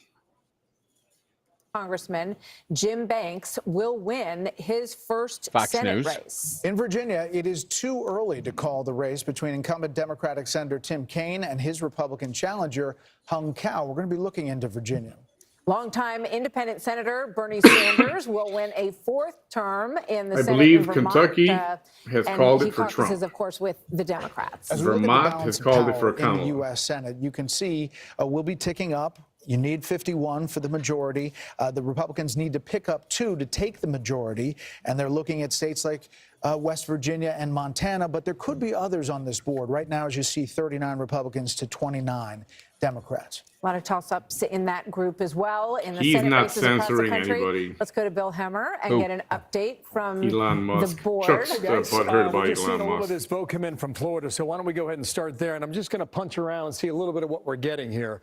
Congressman Jim Banks will win his first Fox Senate News. race. In Virginia, it is too early to call the race between incumbent Democratic Senator Tim Kaine and his Republican challenger, Hung Cao. We're going to be looking into Virginia. Longtime independent Senator Bernie Sanders will win a fourth term in the I Senate believe in Vermont. Kentucky has and called he it for caucuses, Trump. of course, with the Democrats. As we look at the Vermont balance has of called it for power in the Kamala. U.S. Senate, you can see we'll be ticking up. You need 51 for the majority. The Republicans need to pick up 2 to take the majority, and they're looking at states like West Virginia and Montana, but there could be others on this board. Right now, as you see, 39 Republicans to 29 Democrats. A lot of toss-ups in that group as well. In the He's Senate not races across the censoring country. anybody. Let's go to Bill Hemmer and get an update from Elon Musk. the board. Chuck's butthurt about We're just seeing Elon a little Musk. of this vote come in from Florida, so why don't we go ahead and start there? And I'm just going to punch around and see a little bit of what we're getting here.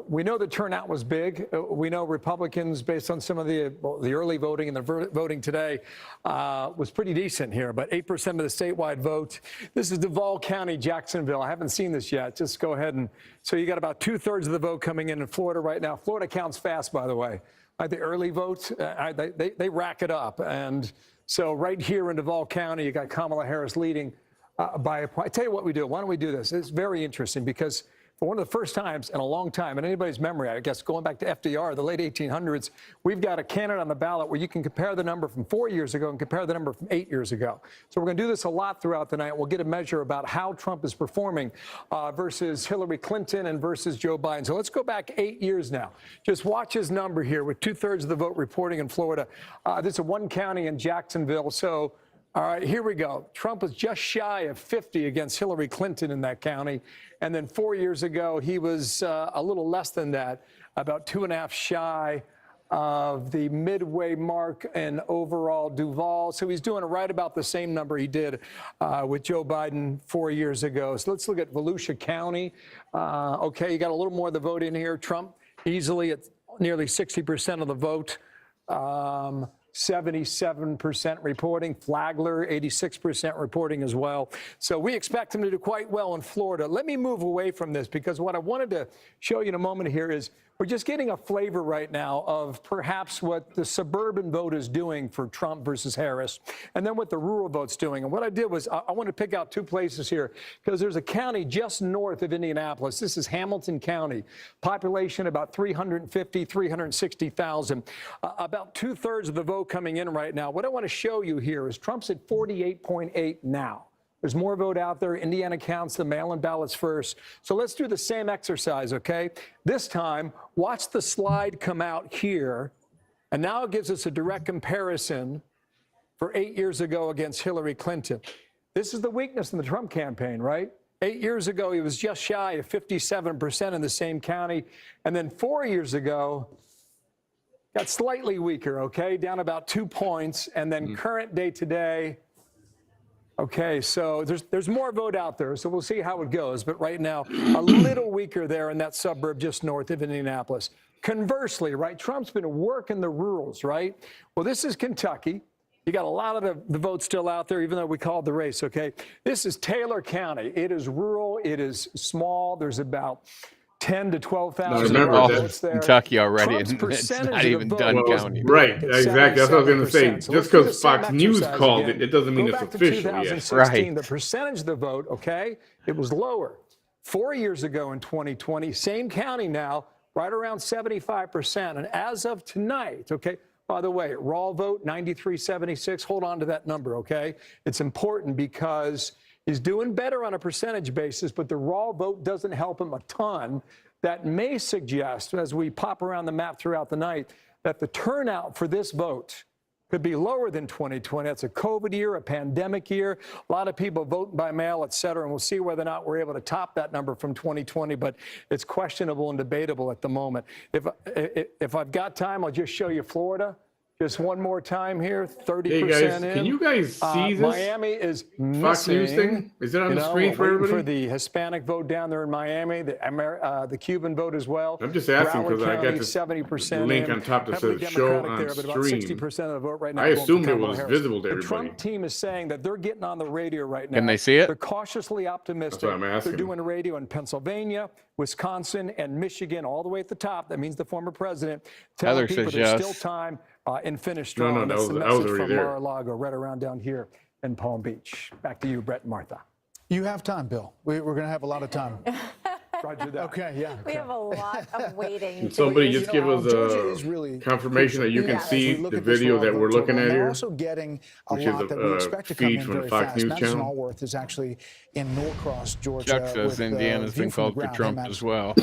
We know the turnout was big. We know Republicans, based on some of the early voting and the voting today, was pretty decent here. But 8% of the statewide vote. This is Duval County, Jacksonville. I haven't seen this yet. Just go ahead and so you got about 2/3 of the vote coming in Florida right now. Florida counts fast, by the way. The early votes, they rack it up. And so right here in Duval County, you got Kamala Harris leading by a point. I tell you what we do. Why don't we do this? It's very interesting because for one of the first times in a long time, in anybody's memory, I guess going back to FDR, the late 1800s, we've got a candidate on the ballot where you can compare the number from 4 years ago and compare the number from 8 years ago. So we're going to do this a lot throughout the night. We'll get a measure about how Trump is performing versus Hillary Clinton and versus Joe Biden. So let's go back 8 years now. Just watch his number here with 2/3 of the vote reporting in Florida. This is one county in Jacksonville. So all right, here we go. Trump was just shy of 50 against Hillary Clinton in that county. And then 4 years ago, he was a little less than that, about 2.5 shy of the midway mark in overall Duval. So he's doing right about the same number he did with Joe Biden 4 years ago. So let's look at Volusia County. Okay, you got a little more of the vote in here. Trump easily at nearly 60% of the vote. 77% reporting. Flagler, 86% reporting as well. So we expect him to do quite well in Florida. Let me move away from this because what I wanted to show you in a moment here is we're just getting a flavor right now of perhaps what the suburban vote is doing for Trump versus Harris, and then what the rural vote's doing. And what I did was I want to pick out 2 places here because there's a county just north of Indianapolis. This is Hamilton County. Population about 350, 360,000. About 2/3 of the vote coming in right now. What I want to show you here is Trump's at 48.8 now. There's more vote out there. Indiana counts the mail-in ballots first. So let's do the same exercise, okay? This time, watch the slide come out here. And now it gives us a direct comparison for 8 years ago against Hillary Clinton. This is the weakness in the Trump campaign, right? 8 years ago, he was just shy of 57% in the same county. And then 4 years ago, got slightly weaker, okay? Down about 2 points. And then current day today, okay, so there's more vote out there, so we'll see how it goes. But right now, a little weaker there in that suburb just north of Indianapolis. Conversely, right, Trump's been working the rurals, right? Well, this is Kentucky. You got a lot of the votes still out there, even though we called the race, okay? This is Taylor County. It is rural. It is small. There's about 10 to 12,000 votes there. Kentucky already, Trump's and it's percentage not of even the done vote is counting. Right, big at exactly. That's what I was going to say. 77%. So Just let's do the because same Fox News exercise called again. it doesn't mean Go it's back to official yet. 2016, the percentage of the vote, okay, it was lower. 4 years ago in 2020, same county now, right around 75%. And as of tonight, okay, by the way, raw vote, 93.76. Hold on to that number, okay? It's important because he's doing better on a percentage basis, but the raw vote doesn't help him a ton. That may suggest, as we pop around the map throughout the night, that the turnout for this vote could be lower than 2020. That's a COVID year, a pandemic year. A lot of people vote by mail, et cetera, and we'll see whether or not we're able to top that number from 2020, but it's questionable and debatable at the moment. If I've got time, I'll just show you Florida. Just one more time here, 30% Hey guys, in. can you guys see this? Miami is missing. Fox News thing? Is it on the screen for waiting everybody? for the Hispanic vote down there in Miami, the Cuban vote as well. I'm just asking Broward because I got County, this 70% link in. on top that Heavily says show Democratic on there, but about stream. 60% of the vote right now. I going for assumed it Kamala was Harris. visible to The everybody. Trump team is saying that they're getting on the radio right now. Can they see it? They're cautiously optimistic. That's what I'm asking. They're doing radio in Pennsylvania, Wisconsin, and Michigan, all the way at the top. That means the former president telling Heather people says there's yes. still time and finish No, strong. no, that That's was- the that was message already from there. Mar-a-Lago, right around down here in Palm Beach. Back to you, Brett and Martha. You have time, Bill. We're going to have a lot of time. Roger that. Okay, yeah. We have a lot of waiting. Can somebody just give us Georgia is a really confirmation that you can as see we look the at this video raw that vote we're total. looking And at they're here? also getting a Which is lot a, that we expect to come feed in from the very Fox fast. News Madison channel. Allworth is actually in Norcross, Georgia. Chuck says with, Indiana's view been from the called for ground. Hey, Trump Madison. as well.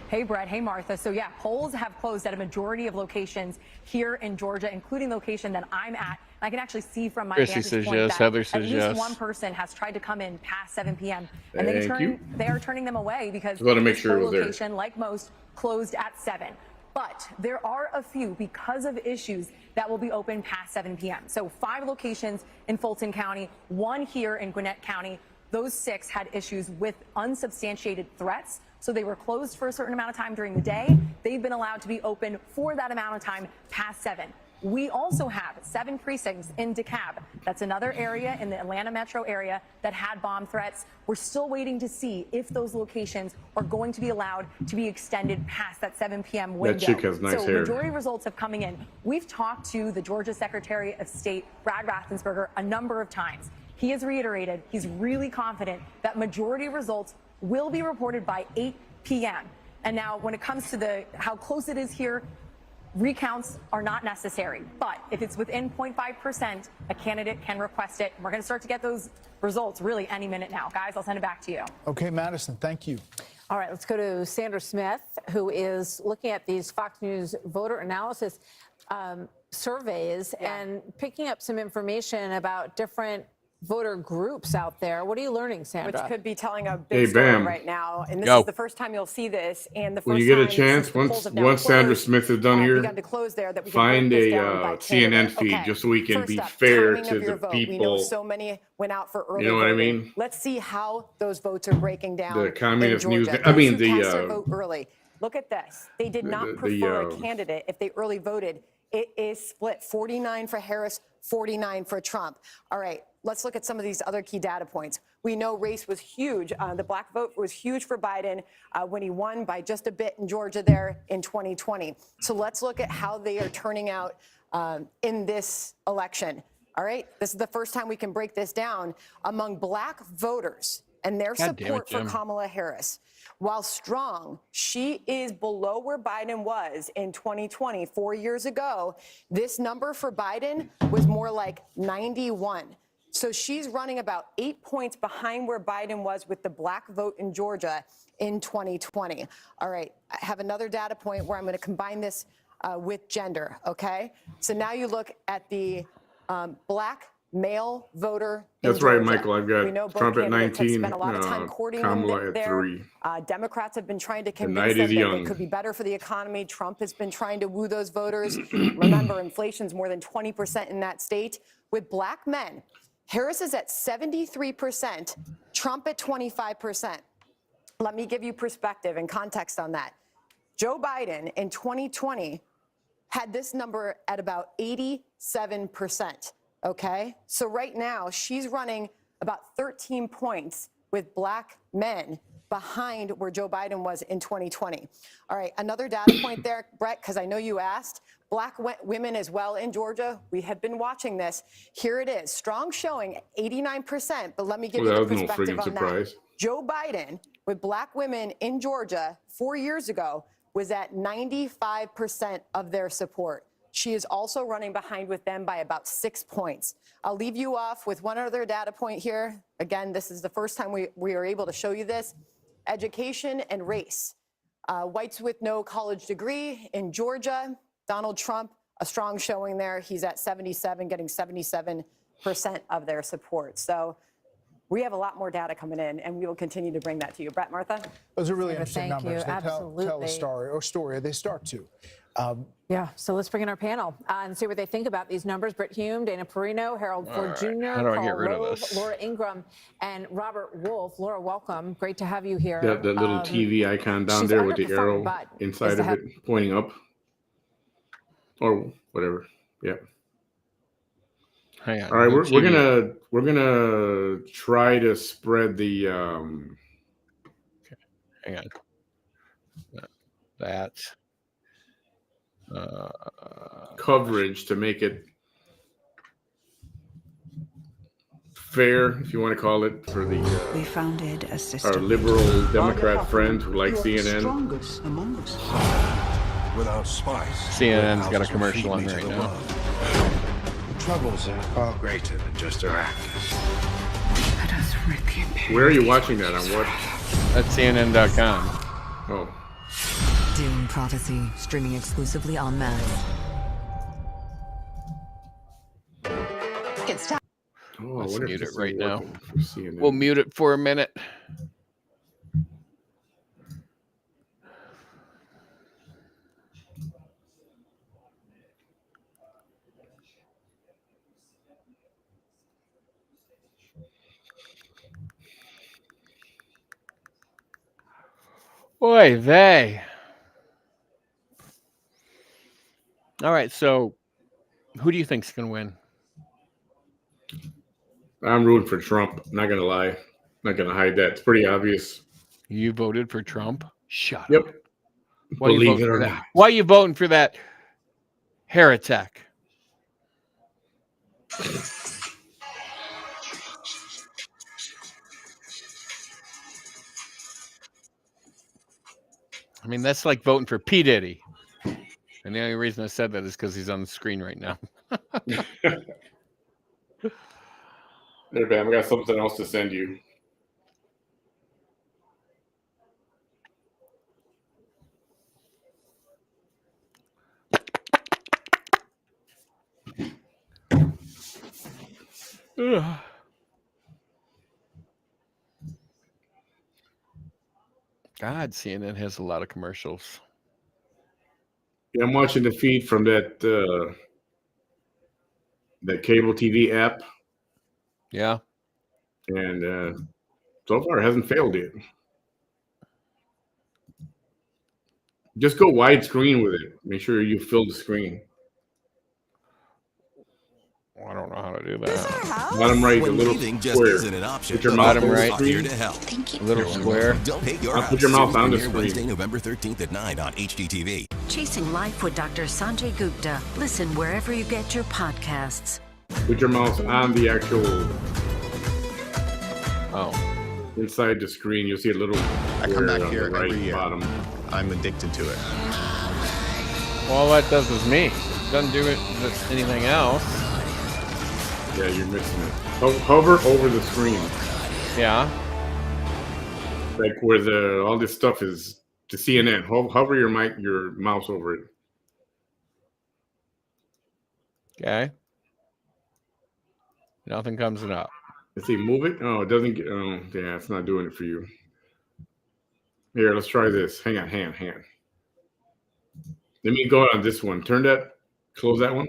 Hey, Brett. Hey, Martha. So, yeah, polls have closed at a majority of locations here in Georgia, including the location that I'm at. I can actually see from my Chrissy vantage says point yes. that Heather at says least yes. one person has tried to come in past 7 p.m. and Thank you. they are turning them away because Just wanna make this sure it poll was there. location, like most, closed at 7. But there are a few, because of issues, that will be open past 7 p.m. So 5 locations in Fulton County, 1 here in Gwinnett County. Those 6 had issues with unsubstantiated threats. So they were closed for a certain amount of time during the day. They've been allowed to be open for that amount of time past 7. We also have 7 precincts in DeKalb. That's another area in the Atlanta metro area that had bomb threats. We're still waiting to see if those locations are going to be allowed to be extended past that 7 p.m. window. That chick has nice so hair. majority results have coming in. We've talked to the Georgia Secretary of State, Brad Raffensperger, a number of times. He has reiterated he's really confident that majority results will be reported by 8 p.m. And now when it comes to how close it is here, recounts are not necessary. But if it's within 0.5%, a candidate can request it. We're going to start to get those results really any minute now. Guys, I'll send it back to you. Okay, Madison, thank you. All right, let's go to Sandra Smith, who is looking at these Fox News voter analysis surveys and picking up some information about different voter groups out there. What are you learning, Sandra? Which could be telling a Hey, big story Bam. right now. And this Go. is the first time you'll see this. And the first When you get a time chance, since the polls once have now once Sandra closed, Smith is done here, begun to close there, that we can find break this a down by CNN candidate. feed Okay. just so we can First be up, fair timing to of your the vote. people. We know so many went out for early You know what I voting. mean? Let's see how those votes are breaking down. The communist in news- Georgia. I mean, Those who the, cast their vote early. Look at this. They did not prefer a candidate if they early voted. It is split 49 for Harris, 49 for Trump. All right, let's look at some of these other key data points. We know race was huge. The black vote was huge for Biden when he won by just a bit in Georgia there in 2020. So let's look at how they are turning out in this election. All right, this is the first time we can break this down among black voters and their God damn it, support for Jim. Kamala Harris. While strong, she is below where Biden was in 2020, 4 years ago. This number for Biden was more like 91. So she's running about 8 points behind where Biden was with the black vote in Georgia in 2020. All right, I have another data point where I'm going to combine this with gender, okay? So now you look at the black male voter in That's right, Georgia. Michael. I've got We know both Trump at candidates have 19, spent a lot of time courting Kamala them at there. 3. Democrats have been trying to night convince them is that young. it could be better for the economy. Trump has been trying to woo those voters. Remember, inflation's more than 20% in that state. With black men, Harris is at 73%, Trump at 25%. Let me give you perspective and context on that. Joe Biden in 2020 had this number at about 87%. Okay, so right now she's running about 13 points with black men behind where Joe Biden was in 2020. All right, another data point there, Brett, because I know you asked. Black women as well in Georgia. We have been watching this. Here it is, strong showing, 89%. But let me give you the perspective on that. Joe Biden with black women in Georgia 4 years ago was at 95% of their support. She is also running behind with them by about 6 points. I'll leave you off with one other data point here. Again, this is the first time we are able to show you this. Education and race. Whites with no college degree in Georgia. Donald Trump, a strong showing there. He's at 77, getting 77% of their support. So we have a lot more data coming in, and we will continue to bring that to you. Brett, Martha? Those are really interesting numbers. They Absolutely. tell a story. They start to. Yeah, so let's bring in our panel and see what they think about these numbers. Britt Hume, Dana Perino, Harold Ford Jr., How do I Carl get rid of Rove, this? Laura Ingraham, and Robert Wolf. Laura, welcome. Great to have you here. That little TV icon down there with the arrow inside of it pointing up. Or whatever. Yeah. Hang on. All right, we're gonna try to spread the hang on. That coverage to make it fair, if you want to call it, for the we founded a system. our liberal Democrat friends who like CNN. Among us. Without spice, CNN's got a commercial on right now. The troubles are far greater than just Iraq. Let us rid the imperial. Where are you watching that? On what? That's CNN.com. Oh. Doom Prophecy, streaming exclusively on Max. It's time. Oh, I Let's wonder mute if it this right is now. working for CNN. We'll mute it for a minute. Oy vey. All right, so who do you think's going to win? I'm rooting for Trump. Not gonna lie. Not gonna hide that. It's pretty obvious. You voted for Trump? Shut Yep. up. Why you Believe voting it for or that? not. Why are you voting for that heretic? I mean, that's like voting for P. Diddy. And the only reason I said that is because he's on the screen right now. There, Bam, I got something else to send you. Ugh. God, CNN has a lot of commercials. Yeah, I'm watching the feed from that cable TV app. Yeah. And so far it hasn't failed yet. Just go widescreen with it. Make sure you fill the screen. I don't know how to do that. Bottom right, the When little leaving just square. isn't an option. Put your but mouth Bottom on the right. Fox here screen. to help. A little square. Don't hate your I'll house. put your mouth on the Premiere screen. Wednesday, November 13th at 9 on HGTV. Chasing Life with Dr. Sanjay Gupta. Listen wherever you get your podcasts. Put your mouse on the actual inside the screen. You'll see a little I come back on here the right every year. bottom. I'm addicted to it. Well, all that does is me. It doesn't do it with anything else. Yeah, you're missing it. Hover over the screen. Yeah. Like where all this stuff is to CNN. Hover your mouse over it. Okay. Nothing comes up. Let's see, move it. Oh, it doesn't get. Oh, yeah, it's not doing it for you. Here, let's try this. Hang on. Let me go on this one. Turn that. Close that one.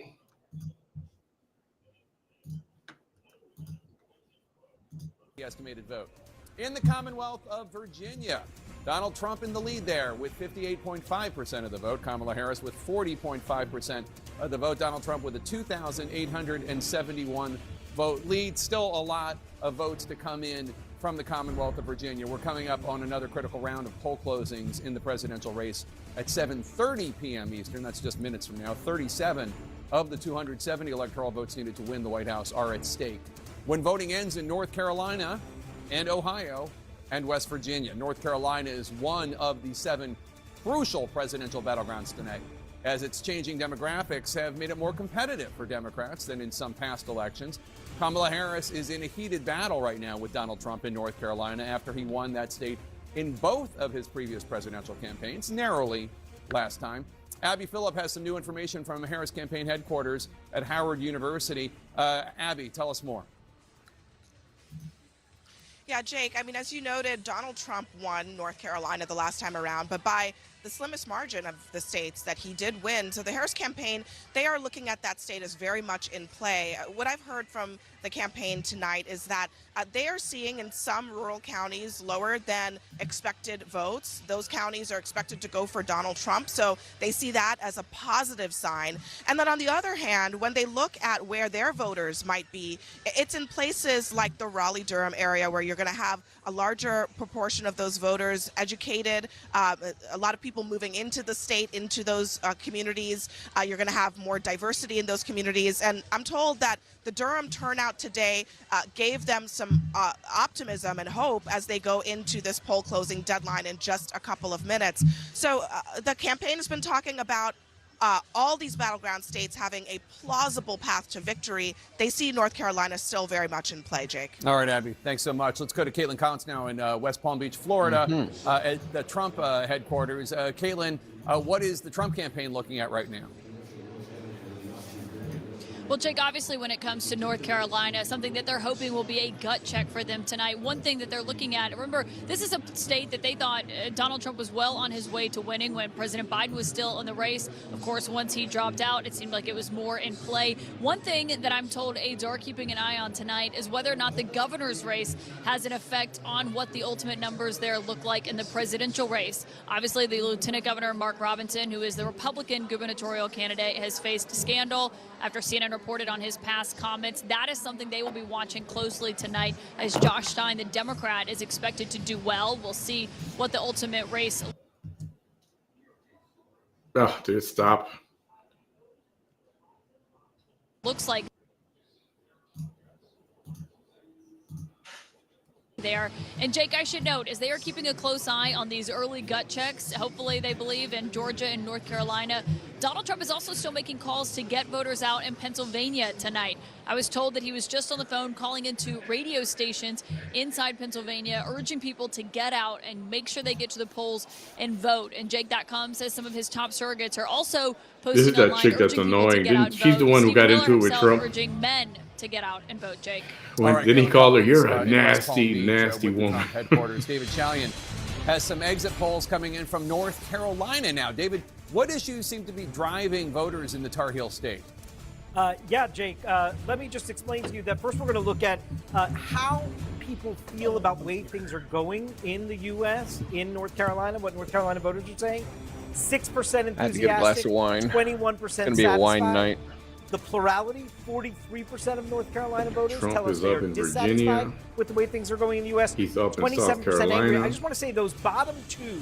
The estimated vote. In the Commonwealth of Virginia, Donald Trump in the lead there with 58.5% of the vote. Kamala Harris with 40.5% of the vote. Donald Trump with a 2,871 vote lead. Still a lot of votes to come in from the Commonwealth of Virginia. We're coming up on another critical round of poll closings in the presidential race at 7:30 p.m. Eastern. That's just minutes from now. 37 of the 270 electoral votes needed to win the White House are at stake. When voting ends in North Carolina and Ohio and West Virginia. North Carolina is one of the 7 crucial presidential battlegrounds tonight, as its changing demographics have made it more competitive for Democrats than in some past elections. Kamala Harris is in a heated battle right now with Donald Trump in North Carolina after he won that state in both of his previous presidential campaigns, narrowly last time. Abby Phillip has some new information from Harris campaign headquarters at Howard University. Abby, tell us more. Yeah, Jake, I mean, as you noted, Donald Trump won North Carolina the last time around, but by the slimmest margin of the states that he did win. So the Harris campaign, they are looking at that state as very much in play. What I've heard from the campaign tonight is that they are seeing in some rural counties lower than expected votes. Those counties are expected to go for Donald Trump, so they see that as a positive sign. And then on the other hand, when they look at where their voters might be, it's in places like the Raleigh-Durham area where you're going to have a larger proportion of those voters educated, a lot of people moving into the state, into those communities. You're going to have more diversity in those communities. And I'm told that the Durham turnout today gave them some optimism and hope as they go into this poll closing deadline in just a couple of minutes. So the campaign has been talking about all these battleground states having a plausible path to victory. They see North Carolina still very much in play, Jake. All right, Abby, thanks so much. Let's go to Caitlin Collins now in West Palm Beach, Florida, at the Trump headquarters. Caitlin, what is the Trump campaign looking at right now? Well, Jake, obviously when it comes to North Carolina, something that they're hoping will be a gut check for them tonight. One thing that they're looking at, remember, this is a state that they thought Donald Trump was well on his way to winning when President Biden was still in the race. Of course, once he dropped out, it seemed like it was more in play. One thing that I'm told aides are keeping an eye on tonight is whether or not the governor's race has an effect on what the ultimate numbers there look like in the presidential race. Obviously, the Lieutenant Governor, Mark Robinson, who is the Republican gubernatorial candidate, has faced scandal after CNN reported on his past comments. That is something they will be watching closely tonight, as Josh Stein, the Democrat, is expected to do well. We'll see what the ultimate race Dude, stop. looks like there. And Jake, I should note, as they are keeping a close eye on these early gut checks, hopefully they believe in Georgia and North Carolina, Donald Trump is also still making calls to get voters out in Pennsylvania tonight. I was told that he was just on the phone calling into radio stations inside Pennsylvania, urging people to get out and make sure they get to the polls and vote. And Jake.com says some of his top surrogates are also posting This is that online, chick that's urging people to annoying. get out and She's the vote. one who Steve got Miller into it with himself Trump. urging men to get out and vote, Jake. Then he called her, "You're a in West Palm nasty, Beach, nasty with the woman." Trump headquarters. David Chalian has some exit polls coming in from North Carolina now. David, what issues seem to be driving voters in the Tar Heel state? Yeah, Jake, let me just explain to you that first we're going to look at how people feel about the way things are going in the U.S., in North Carolina, what North Carolina voters are saying. 6% enthusiastic, I had to get a glass of wine. 21% It's going to be a wine night. The plurality, 43% of North Carolina voters Trump tell us is they up are in dissatisfied Virginia. with the way things are going in the U.S. He's up in South 27% angry. Carolina. I just want to say those bottom two,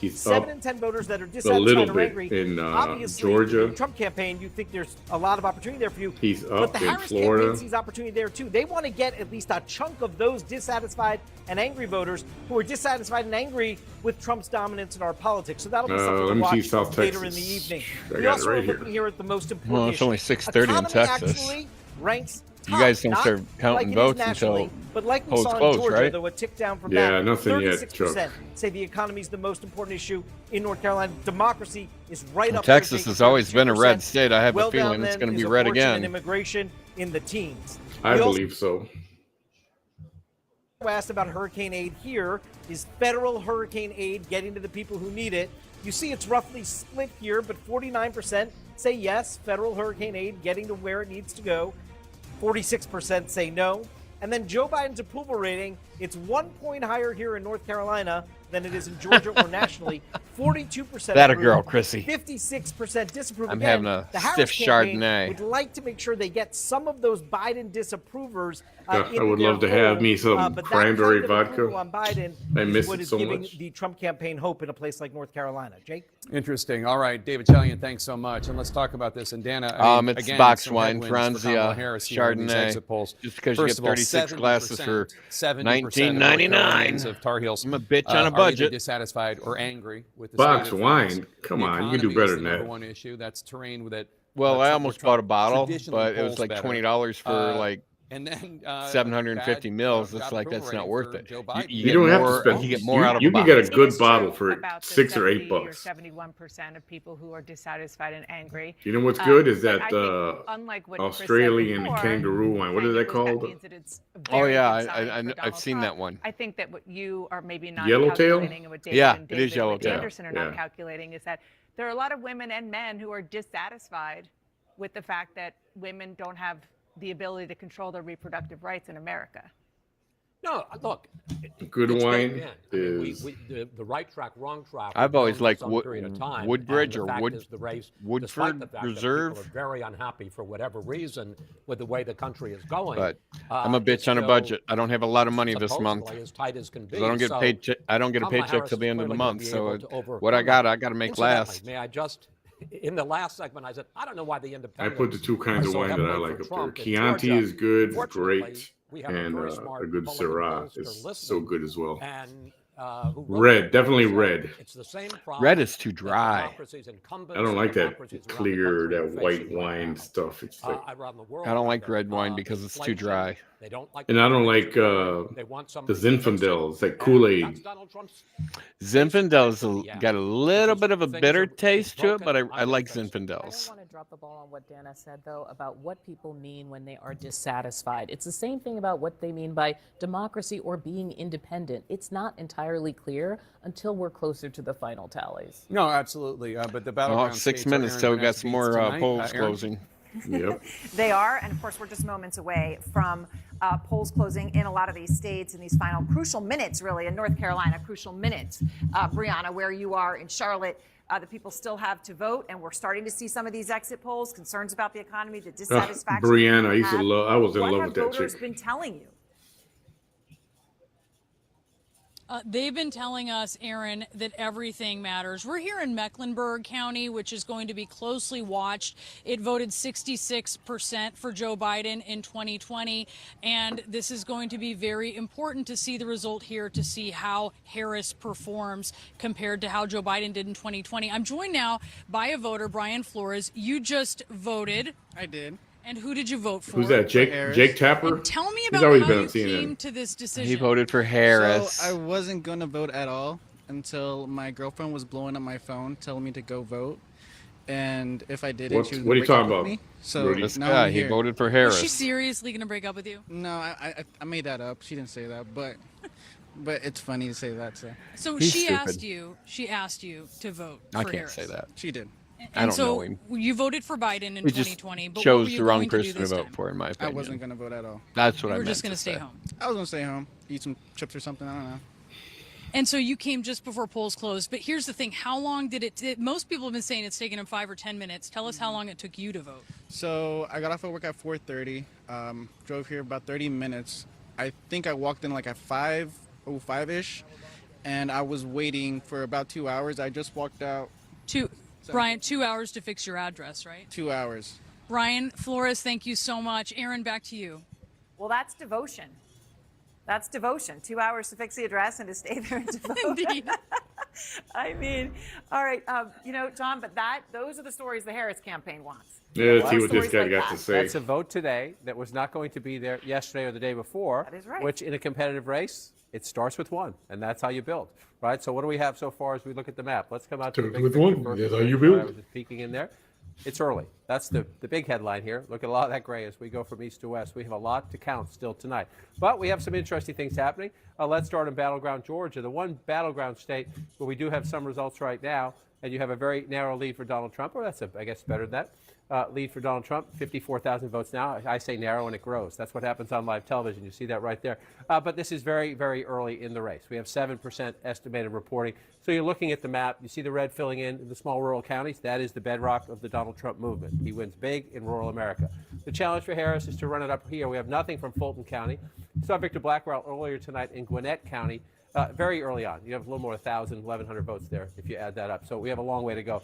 He's 7 up in 10 voters that are a dissatisfied little or bit angry. in Obviously, Georgia. in the Trump campaign, you think there's a lot of opportunity there for you. He's But up the in Harris Florida. campaign sees opportunity there too. They want to get at least a chunk of those dissatisfied and angry voters who are dissatisfied and angry with Trump's dominance in our politics. So that'll be something let to me watch see South later Texas. in the evening. I We got it also right are here. looking here at the most important Well, it's only issue. 6:30 in Economy Texas. actually ranks You top, guys don't not start counting like it is votes nationally, until but like we polls saw in close, Georgia, right? though a tick down from Yeah, that. nothing yet, 36% Chuck. say the economy is the most important issue in North Carolina. Democracy is right up Texas there. has always been a red state. I have Well a feeling down it's then going to is be red abortion again. and immigration in the teens. I We also believe so. asked about hurricane aid here. Is federal hurricane aid getting to the people who need it? You see it's roughly split here, but 49% say yes, federal hurricane aid getting to where it needs to go. 46% say no. And then Joe Biden's approval rating It's 1 point higher here in North Carolina than it is in Georgia or nationally. 42% That a approve, girl, Chrissy. 56% disapprove. I'm Again, having a the stiff Harris campaign Chardonnay. would like to make sure they get some of those Biden disapprovers. I would love to have me some but cranberry that kind of vodka. approval on Biden I is miss what it is so giving much. the Trump campaign hope in a place like North Carolina. Jake? Interesting. All right, David Chalian, thanks so much. And let's talk about this. And Dana, I mean, It's again, box some wine, headwinds for Kamala Franzia, Harris here in these Chardonnay. exit polls. Just because you First get of all, 36 glasses for 70% $19.99. of Tar Heels. I'm a bitch on a are either budget. dissatisfied or angry with the Box state of wine? things. Come The on, you can do economy better is than the that. number one issue. That's terrain with it. Well, I almost bought a bottle, traditionally but it was polls like better. $20 for like And then 750 mils. bad It's like that's approval not rating worth for it. Joe Biden. You don't have to spend. You get more out of you a can bottle. get a good It is bottle true for about the $6 or 70 $8 or bucks. 71% of people who are dissatisfied and angry. You know what's good is but that I think, unlike what Chris said Australian before, kangaroo wine. What is that called? means that it's a Oh very yeah, good sign for I've Donald seen Trump. that one. I think that what you are maybe not Yellowtail? calculating and what David Yeah, and it is David Yellowtail. Anderson are not calculating is that there are a lot of women and men who are dissatisfied with the fact that women don't have the ability to control their reproductive rights in America. No, look. Good it's wine baked in. I mean, is. the right track, wrong track. I've we've always known for liked some period of time, Woodbridge and or the fact Wood- is the race, Woodford despite the fact Reserve. That people are very unhappy for whatever reason with the way the country is going. But I'm a bitch on a budget. I don't have a lot of money this month. supposedly as tight as can be. 'Cause I don't get So paid. I don't get a Kamala paycheck Harris till the is end of the clearly gonna month. be So able to overcome what I got that. to make Incidentally, last. May I just, in the last segment, I said I don't know why the I independents. put the two kinds are of so wine that I heavily like for up there. Trump in Chianti Georgia. is good, Fortunately, great, we have and very a smart good political Syrah polls that is are so good as well. and who wrote Red, it. definitely So red. It's the same problem Red is too that dry. democracies, incumbents, I don't like that democracies around the clear, country are that white facing right wine now. stuff. It's like, Around the world, I don't like rather. red wine because it's too Inflation, dry. they don't like and the I don't price like they want the somebody to fix it. Zinfandels, that And Kool-Aid. that's Donald Trump's Zinfandel's Yeah. got a little bit of a Things bitter are taste to it, broken, but I I'm like gonna fix it. Zinfandels. I don't want to drop the ball on what Dana said, though, about what people mean when they are dissatisfied. It's the same thing about what they mean by democracy or being independent. It's not entirely clear until we're closer to the final tallies. No, absolutely. But the battleground 6 states are minutes Aaron till we got Burnett some more speaks tonight. polls Aaron? closing. Yep. They are, and of course, we're just moments away from polls closing in a lot of these states in these final crucial minutes, really, in North Carolina, crucial minutes. Brianna, where you are in Charlotte, the people still have to vote, and we're starting to see some of these exit polls, concerns about the economy, the dissatisfaction. Brianna, I used to have. love. I was in What love have with that voters chick. been telling you? They've been telling us, Aaron, that everything matters. We're here in Mecklenburg County, which is going to be closely watched. It voted 66% for Joe Biden in 2020, and this is going to be very important to see the result here, to see how Harris performs compared to how Joe Biden did in 2020. I'm joined now by a voter, Brian Flores. You just voted. I did. And who did you vote for? Who's that? Jake Tapper? And tell me He's about always how been you on CNN. came to this decision. He voted for Harris. So I wasn't going to vote at all until my girlfriend was blowing up my phone telling me to go vote. And if I didn't, she would What are you break up talking with about? me. So This now guy, I'm he here. voted for Was Harris. she seriously going to break up with you? No, I made that up. She didn't say that, but it's funny to say that. So He's she stupid. asked you to vote I for can't Harris. say that. She did. I don't so know him. You voted for Biden in We just 2020, but what chose were you the wrong going to do person to this vote time? for, in my I opinion. wasn't going to vote at all. That's what You I were meant just going to stay say. home. I was going to stay home, eat some chips or something. I don't know. And so you came just before polls closed. But here's the thing: how long did it? Most people have been saying it's taken them 5 or 10 minutes. Tell us how long it took you to vote. So I got off of work at 4:30. Drove here about 30 minutes. I think I walked in like at 5:05ish, and I was waiting for about 2 hours. I just walked out. Brian, 2 hours to fix your address, right? 2 hours. Brian Flores, thank you so much. Aaron, back to you. Well, that's devotion. That's devotion. 2 hours to fix the address and to stay there and to vote. Indeed. I mean, all right, John, but those are the stories the Harris campaign wants. Yeah, let's see what this Stories guy like got that. to say. That's a vote today that was not going to be there yesterday or the day before. That is right. Which, in a competitive race, it starts with one, and that's how you build, right? So what do we have so far as we look at the map? Let's come out to the Starts big with picture one. first. That's how you I build. was just peeking in there. It's early. That's the big headline here. Look at a lot of that gray as we go from east to west. We have a lot to count still tonight. But we have some interesting things happening. Let's start in battleground Georgia, the one battleground state where we do have some results right now. and you have a very narrow lead for Donald Trump, or that's, I guess, better than that. Lead for Donald Trump, 54,000 votes now. I say narrow and it grows. That's what happens on live television. You see that right there. But this is very, very early in the race. We have 7% estimated reporting. So you're looking at the map. You see the red filling in the small rural counties. That is the bedrock of the Donald Trump movement. He wins big in rural America. The challenge for Harris is to run it up here. We have nothing from Fulton County. You saw Victor Blackwell earlier tonight in Gwinnett County. Very early on. You have a little more 1,000, 1,100 votes there if you add that up. So we have a long way to go.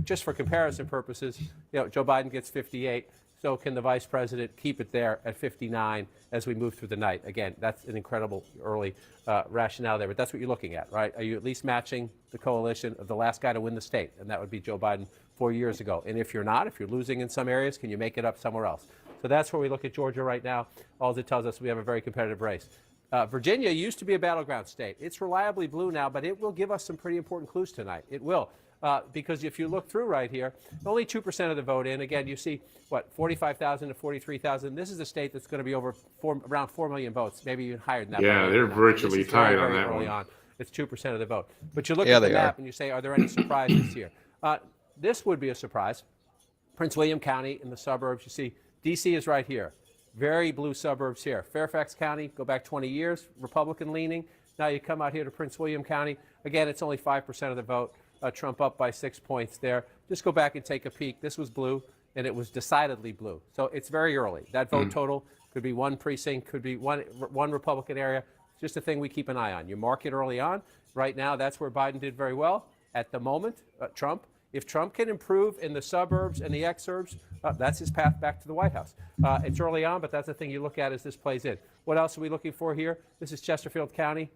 Just for comparison purposes, Joe Biden gets 58. So can the vice president keep it there at 59 as we move through the night? Again, that's an incredible early rationale there. But that's what you're looking at, right? Are you at least matching the coalition of the last guy to win the state? And that would be Joe Biden 4 years ago. And if you're not, if you're losing in some areas, can you make it up somewhere else? So that's where we look at Georgia right now. All it tells us we have a very competitive race. Virginia used to be a battleground state. It's reliably blue now, but it will give us some pretty important clues tonight. It will. Because if you look through right here, only 2% of the vote in. Again, you see, 45,000 to 43,000. This is a state that's going to be around 4 million votes, maybe even higher than that. Yeah, they're virtually tied on that one. It's 2% of the vote. But you look at the map and you say, are there any surprises here? This would be a surprise. Prince William County in the suburbs, you see, D.C. is right here. Very blue suburbs here. Fairfax County, go back 20 years, Republican leaning. Now you come out here to Prince William County. Again, it's only 5% of the vote. Trump up by 6 points there. Just go back and take a peek. This was blue, and it was decidedly blue. So it's very early. That vote total could be one precinct, could be one Republican area. It's just a thing we keep an eye on. You mark it early on. Right now, that's where Biden did very well. At the moment, Trump. If Trump can improve in the suburbs and the exurbs, that's his path back to the White House. It's early on, but that's the thing you look at as this plays in. What else are we looking for here? This is Chesterfield County.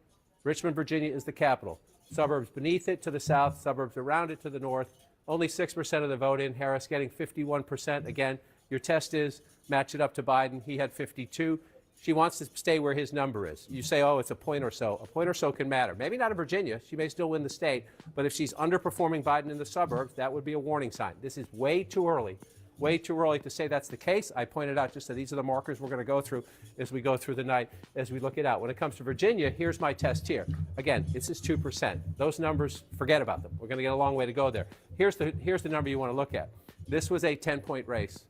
Richmond, Virginia is the capital. Suburbs beneath it to the south, suburbs around it to the north. Only 6% of the vote in. Harris getting 51%. Again, your test is match it up to Biden. He had 52. She wants to stay where his number is. You say, oh, it's a point or so. A point or so can matter. Maybe not in Virginia. She may still win the state. But if she's underperforming Biden in the suburbs, that would be a warning sign. This is way too early. Way too early to say that's the case. I pointed out just that these are the markers we're going to go through as we go through the night, as we look it out. When it comes to Virginia, here's my test here. Again, this is 2%. Those numbers, forget about them. We're going to get a long way to go there. Here's the number you want to look at. This was a 10-point race.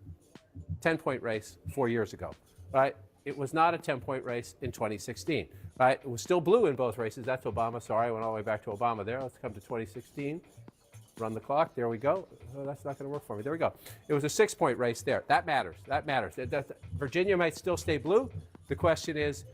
10-point race 4 years ago, right? It was not a 10-point race in 2016, right? It was still blue in both races. That's Obama. Sorry, I went all the way back to Obama there. Let's come to 2016. Run the clock. There we go. Oh, that's not going to work for me. There we go. It was a 6-point race there. That matters. That matters. Virginia might still stay blue. The question is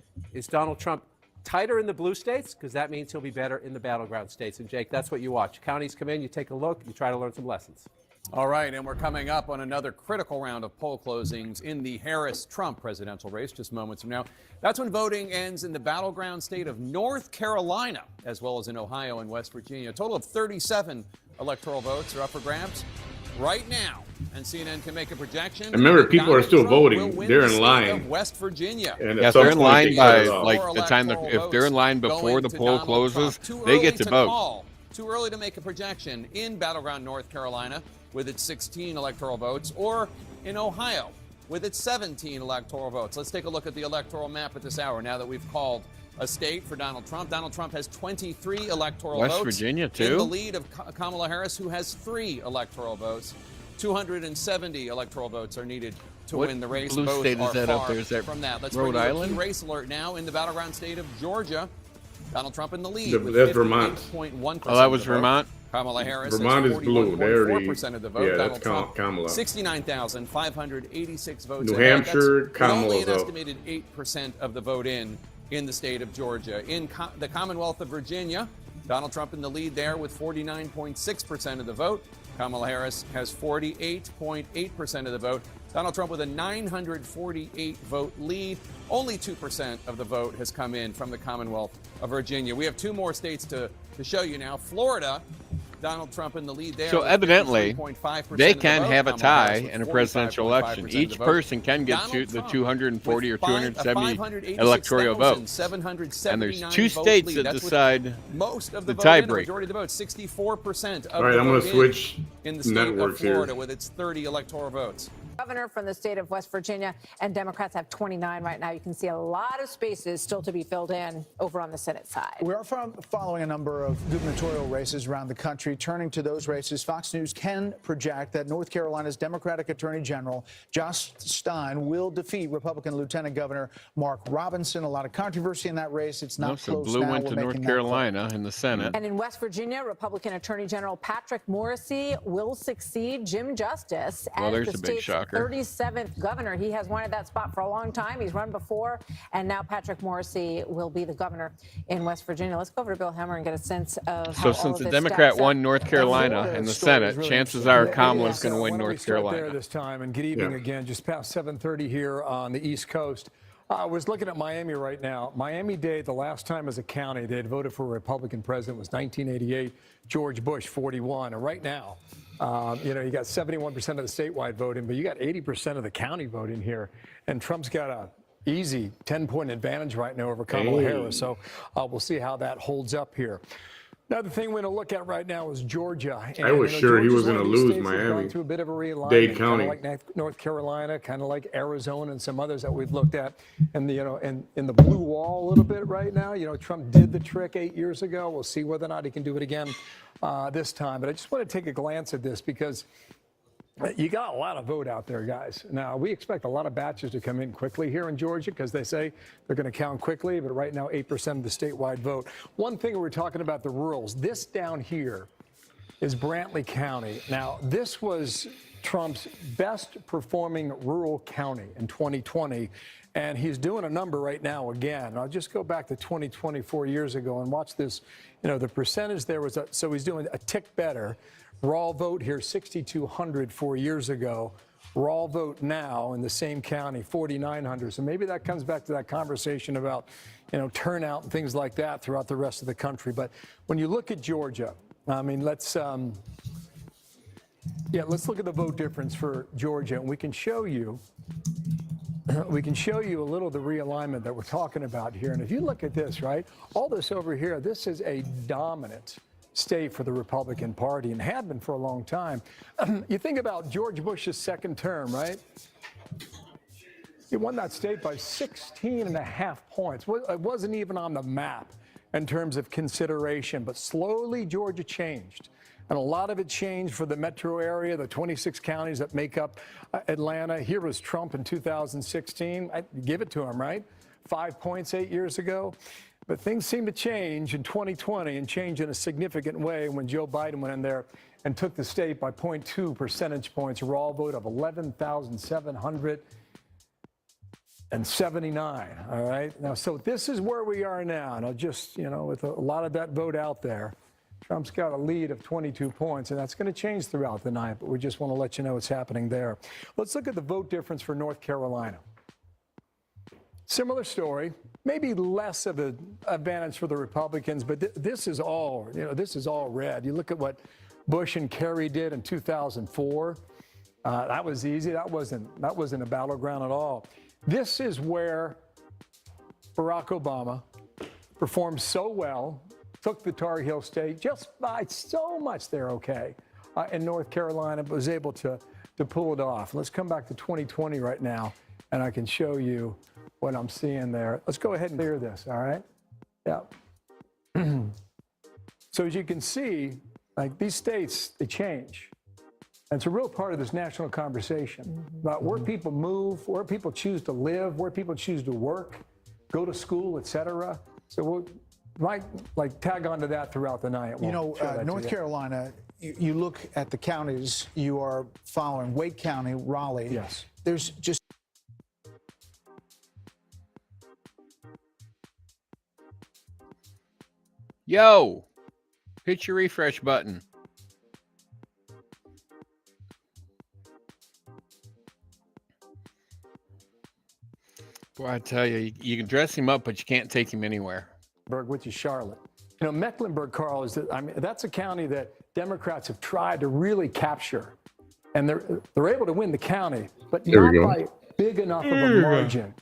Donald Trump tighter in the blue states? Because that means he'll be better in the battleground states. And, Jake, that's what you watch. Counties come in, you take a look, you try to learn some lessons. All right, and we're coming up on another critical round of poll closings in the Harris-Trump presidential race just moments from now. That's when voting ends in the battleground state of North Carolina, as well as in Ohio and West Virginia. A total of 37 electoral votes are up for grabs right now, and CNN can make a projection. Remember, people are still voting. They're in line. West Virginia. And yeah, they're in line by like the time if they're in line before the poll closes, they get to vote. Too early to make a projection in battleground North Carolina with its 16 electoral votes, or in Ohio with its 17 electoral votes. Let's take a look at the electoral map at this hour now that we've called a state for Donald Trump. Donald Trump has 23 electoral votes. West Virginia, too? In the lead of Kamala Harris, who has 3 electoral votes. 270 electoral votes are needed to win the race. Blue Both state are is that far up there? Is that from that. Let's Rhode bring you Island? a key race alert now in the battleground state of Georgia. Donald Trump in the lead. That's Vermont. 58.1%. Oh, that was Vermont? Kamala Harris Vermont has is blue. They already, 41.4% of the vote. yeah, Donald that's Trump, Kamala. 69,586 votes. New ahead. Hampshire, That's Kamala. only an estimated 8% of the vote in the state of Georgia. In the Commonwealth of Virginia, Donald Trump in the lead there with 49.6% of the vote. Kamala Harris has 48.8% of the vote. Donald Trump with a 948 vote lead. Only 2% of the vote has come in from the Commonwealth of Virginia. We have 2 more states to show you now. Florida, Donald Trump in the lead there. So evidently, they can have a tie in a presidential election. Each person can get to the 240 or 270 electoral votes. And there's 2 states that decide most of the tiebreaker. tiebreaker. Majority of the votes, 64% of All right, the I'm going vote to switch in the state of networks Florida here. with its 30 electoral votes. Governor from the state of West Virginia, and Democrats have 29 right now. You can see a lot of spaces still to be filled in over on the Senate side. We are following a number of gubernatorial races around the country. Turning to those races, Fox News can project that North Carolina's Democratic Attorney General Josh Stein will defeat Republican Lieutenant Governor Mark Robinson. A lot of controversy in that race. It's not So close Blue now. went We're to making North that Carolina in the Senate. And in West Virginia, Republican Attorney General Patrick Morrisey will succeed Jim Justice Well, as there's the a big state's shocker. 37th governor. He has wanted that spot for a long time. He's run before, and now Patrick Morrisey will be the governor in West Virginia. Let's go over to Bill Hemmer and get a sense of how So all since of the this Democrat stacks up. won North Carolina in the Senate, chances are Kamala's going to win Why don't we North start Carolina. there this time, and good evening again, just past 7:30 here on the East Coast. I was looking at Miami right now. Miami-Dade, the last time as a county they had voted for a Republican president was 1988, George Bush, 41. And right now, you know, you got 71% of the statewide voting, but you got 80% of the county voting here. And Trump's got a easy 10-point advantage right now over Kamala Harris. So we'll see how that holds up here. Another thing we're going to look at right now is Georgia. And, I was sure he was going to lose Miami. Going through a bit of a realignment, Dade County, kind of like North Carolina, kind of like Arizona, and some others that we've looked at. And the, you know, in the blue wall a little bit right now. You know, Trump did the trick 8 years ago. We'll see whether or not he can do it again this time. But I just want to take a glance at this because you got a lot of vote out there, guys. Now, we expect a lot of batches to come in quickly here in Georgia because they say they're going to count quickly, but right now 8% of the statewide vote. One thing we're talking about the rurals. This down here is Brantley County. Now, this was Trump's best performing rural county in 2020, and he's doing a number right now again. I'll just go back to 2020, 4 years ago, and watch this. You know, the percentage there was, so he's doing a tick better. Raw vote here, 6,200 4 years ago. Raw vote now in the same county, 4,900. So maybe that comes back to that conversation about, you know, turnout and things like that throughout the rest of the country. But when you look at Georgia, I mean, let's look at the vote difference for Georgia, and we can show you a little of the realignment that we're talking about here. And if you look at this, right, all this over here, this is a dominant state for the Republican Party and had been for a long time. You think about George Bush's second term, right? He won that state by 16.5 points. It wasn't even on the map in terms of consideration, but slowly Georgia changed. And a lot of it changed for the metro area, the 26 counties that make up Atlanta. Here was Trump in 2016. I give it to him, right? 5 points 8 years ago. But things seem to change in 2020 and change in a significant way when Joe Biden went in there and took the state by 0.2 percentage points, a raw vote of 11,779. All right. Now, so this is where we are now. And I'll just, you know, with a lot of that vote out there, Trump's got a lead of 22 points, and that's going to change throughout the night. But we just want to let you know what's happening there. Let's look at the vote difference for North Carolina. Similar story, maybe less of an advantage for the Republicans, but this is all, you know, this is all red. You look at what Bush and Kerry did in 2004. That was easy. That wasn't a battleground at all. This is where Barack Obama performed so well, took the Tar Heel state just by so much they're okay in North Carolina, but was able to pull it off. Let's come back to 2020 right now, and I can show you what I'm seeing there. Let's go ahead and clear this, all right? Yeah. So as you can see, like these states, they change. And it's a real part of this national conversation about where people move, where people choose to live, where people choose to work, go to school, et cetera. So we'll like tag on to that throughout the night. You know, North Carolina, you look at the counties you are following, Wake County, Raleigh. Yes. There's just Yo, hit your refresh button. Boy, I tell you, you can dress him up, but you can't take him anywhere. Which is Charlotte. You know, Mecklenburg, Carl, that's a county that Democrats have tried to really capture. And they're able to win the county, but not by big enough of a margin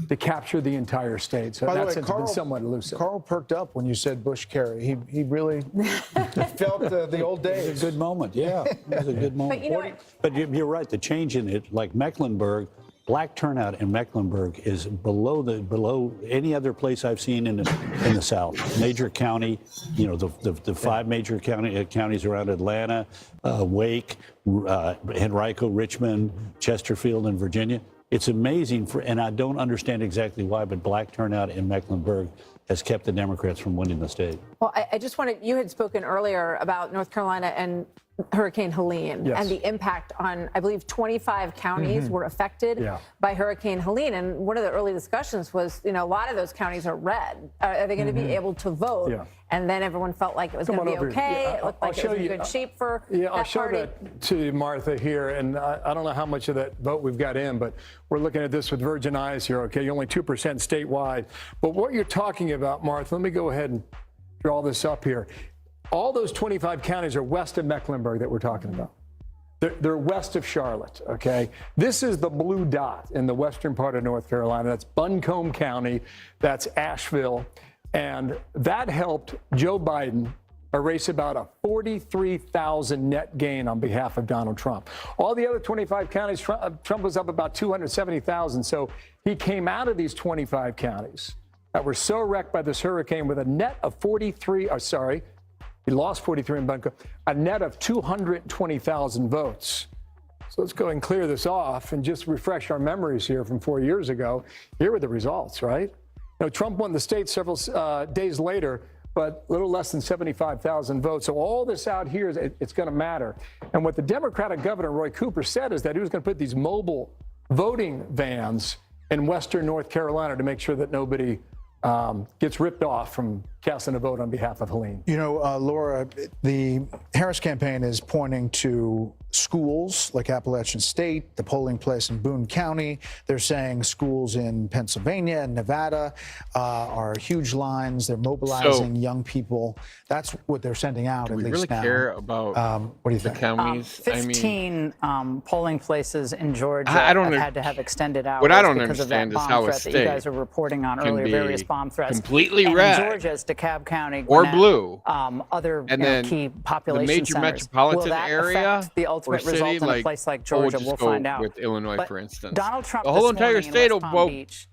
to capture the entire state. So By the in that way, sense, it's been somewhat elusive. Carl perked up when you said Bush-Kerry. He really felt the old days. It was a good moment, yeah. It was a good moment. But you know what? But you're right, the change in it, like Mecklenburg, black turnout in Mecklenburg is below any other place I've seen in the South. Major county, you know, the five major counties around Atlanta, Wake, Henrico, Richmond, Chesterfield, and Virginia. It's amazing, and I don't understand exactly why, but black turnout in Mecklenburg has kept the Democrats from winning the state. Well, I just wanted, you had spoken earlier about North Carolina and Hurricane Helene and the impact on, I believe, 25 counties were affected by Hurricane Helene. And one of the early discussions was, you know, a lot of those counties are red. Are they going to be able to vote? And then everyone felt like it was going to be okay. It looked like it was in good shape for I'll show that to Martha here. And I don't know how much of that vote we've got in, but we're looking at this with virgin eyes here, okay? You're only 2% statewide. But what you're talking about, Martha, let me go ahead and draw this up here. All those 25 counties are west of Mecklenburg that we're talking about. They're west of Charlotte, okay? This is the blue dot in the western part of North Carolina. That's Buncombe County. That's Asheville. And that helped Joe Biden erase about a 43,000 net gain on behalf of Donald Trump. All the other 25 counties, Trump was up about 270,000. So he came out of these 25 counties that were so wrecked by this hurricane with a net of he lost 43 in Buncombe, a net of 220,000 votes. So let's go and clear this off and just refresh our memories here from 4 years ago. Here were the results, right? Now, Trump won the state several days later, but a little less than 75,000 votes. So all this out here, it's going to matter. And what the Democratic governor, Roy Cooper, said is that he was going to put these mobile voting vans in western North Carolina to make sure that nobody gets ripped off from casting a vote on behalf of Helene. You know, Laura, the Harris campaign is pointing to schools like Appalachian State, the polling place in Boone County. They're saying schools in Pennsylvania and Nevada are huge lines. They're mobilizing young people. That's what they're sending out, do at we least really now. care about what do you the think? counties? 15 polling places in Georgia I don't have had to have extended hours what I don't because of that understand is bomb how a threat that you guys state are reporting on can earlier, be various bomb threats. completely and red Georgia's DeKalb County, or Gwinnett, blue, other and you know, then key the population major centers. metropolitan Will that area affect the or ultimate city, result in like, a place like we'll Georgia? just We'll go find out. with Illinois, But for instance. Donald Trump The whole this entire morning in state West will Palm vote Beach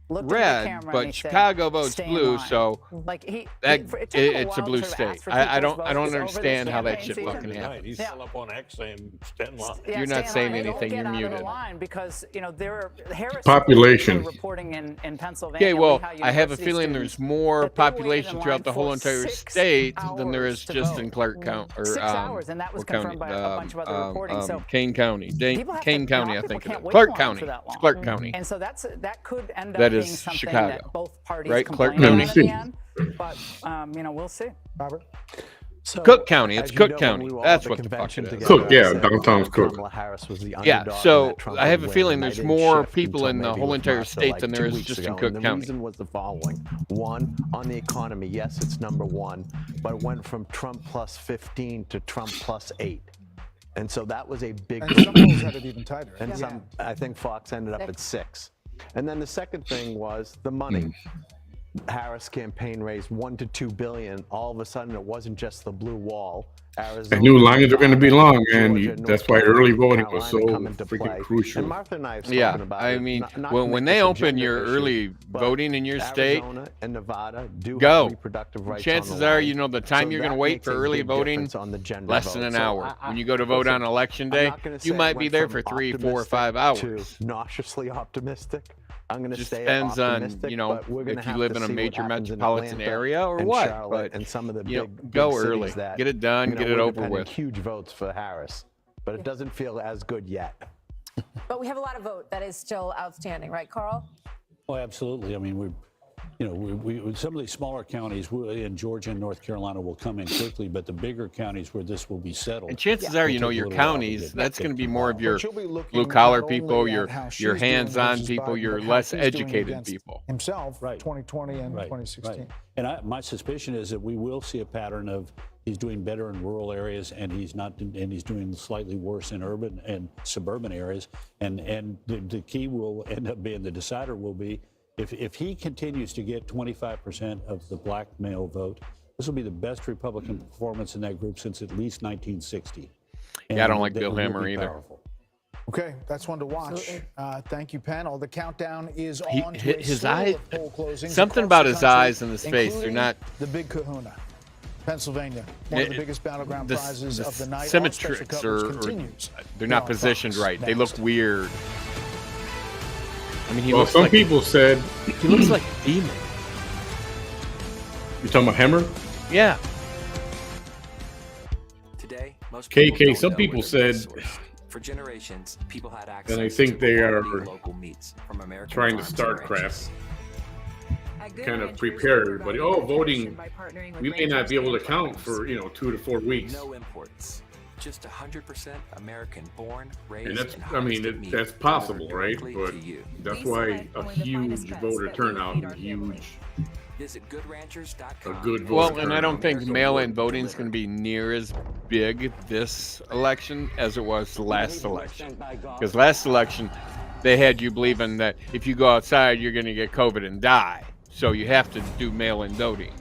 looked at the red, camera and but he said, Chicago votes "Stay in blue, line." so Like it's a blue state. I don't understand how that shit fucking happens. He's still up on X saying stand line. You're not saying anything. You're muted. Because you know there are Harris Population. reporting in Pennsylvania. Okay, well, Lehigh I have a University feeling students there's more that they waited population in throughout line the whole for entire 6 state than there hours is to just vote. in Clark County or 6 hours, and that was what county? confirmed by a bunch of other reporting. So Kane County, people have Kane to, County, a I lot of think people it can't is. wait Clark in line County. for that It's long. Clark County. And so that could end up That being is something Chicago. that both parties Right? Clark complain County. about in the end. But you know, we'll see. Robert. So, Cook County. It's as you Cook know, County. when we were all That's at what the fuck convention it is. together, Cook, yeah, I said downtown's Cook. Kamala Harris was the Yeah, underdog and so that Trump I have a would feeling win. there's I didn't more shift people until in the maybe whole with entire Martha, state like than there 2 is weeks just in ago. Cook And County. the reason was the following. One, on the economy, yes, it's number one, but it went from Trump plus 15 to Trump plus 8. And so that was a big And some polls had it even tighter. And some, I think Fox ended up at 6. And then the second thing was the money. Harris campaign raised $1 to $2 billion. All of a sudden, it wasn't just the blue wall. Arizona, I knew lines are going to be long, man. Georgia, That's North why early Carolina, voting was so come into freaking play. crucial. And Martha and I have spoken Yeah, about I it. mean, Not to when make they this a open gender your issue, early but voting in your state, Arizona and Nevada do go. have reproductive rights. Chances on the are, line. you know, the time So you're going to that wait makes for a early big voting, difference on the gender less vote. than an So hour. When you go to listen, vote on election I'm day, not gonna say you it might be went there from for 3, 4, or optimistic 5 hours. to nauseously optimistic. I'm going to Just stay depends on, optimistic, you know, but we're gonna if you have live to in a see what major happens in metropolitan Atlanta area or and what. Charlotte But and some of the you know, big go cities early, that, get it done, you know, get it we're over depending with. Huge votes for Harris, but it doesn't feel as good yet. But we have a lot of vote that is still outstanding, right, Carl? Oh, absolutely. I mean, we some of these smaller counties in Georgia and North Carolina will come in quickly, but the bigger counties where this will be settled. And chances are, you know, your counties, that's going to be more of your But you'll be looking blue collar not only people, at your how she's your doing hands-on versus people, Biden, your but how less he's doing educated against people. Himself, 2020 and 2016. And my suspicion is that we will see a pattern of He's doing better in rural areas, and he's doing slightly worse in urban and suburban areas. And the key will end up being, the decider will be, if he continues to get 25% of the black male vote, this will be the best Republican performance in that group since at least 1960. Yeah, I don't like Bill Hammer either. Powerful. Okay, that's one to watch. Thank you, panel. The countdown is on to His a slew eyes, of poll closings something across about the his country, eyes and his face, they're including not. the Big Kahuna, Pennsylvania, one of the biggest battleground prizes of the night. All special Symmetrics coverage continues they're not here on positioned Fox right. They next. look weird. I mean, he Well, looks some like, people said he looks like a demon. You talking about Hammer? Yeah. Today, most people KK. don't Some know people where their said, meat is sourced. For generations, people had access and I think to they quality are local meats from American trying to farms start and crap. ranches. Kind of prepare everybody. Oh, voting, we may not be able to count for 2 to 4 weeks. No imports. Just 100% American born, raised, And that's, and I mean, harvested meat that's possible, delivered right? directly But to you. that's why a huge voter turnout and huge, Visit goodranchers.com. a good voter Well, and I turnout. don't think mail-in voting is going to be near as big this election as it was the last election. Because last election, they had you believing that if you go outside, you're going to get COVID and die. So you have to do mail-in voting.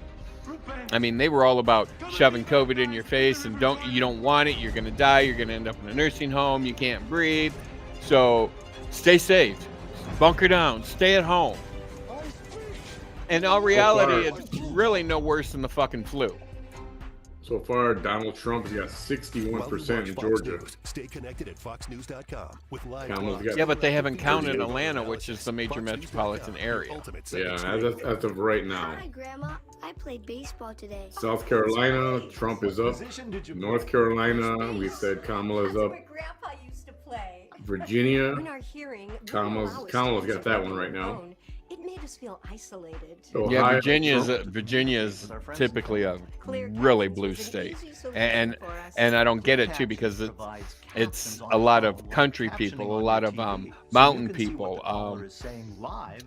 I mean, they were all about shoving COVID in your face and you don't want it, you're going to die, you're going to end up in a nursing home, you can't breathe. So stay safe, bunker down, stay at home. In all reality, it's really no worse than the fucking flu. So far, Donald Trump has got 61% in Georgia. Stay connected at foxnews.com with live Kamala's got Yeah, but they haven't counted 38. Atlanta, which is the major metropolitan area. Yeah, as of right now. Hi, Grandma. I played baseball today. South Carolina, Trump is up. North Carolina, we said Kamala's up. Grandpa used to play. Virginia, In our hearing, Kamala's got that one right now. It made us feel isolated. Yeah, Ohio, Virginia's typically a really blue state, and I don't get it too because it's a lot of country people, a lot of mountain people.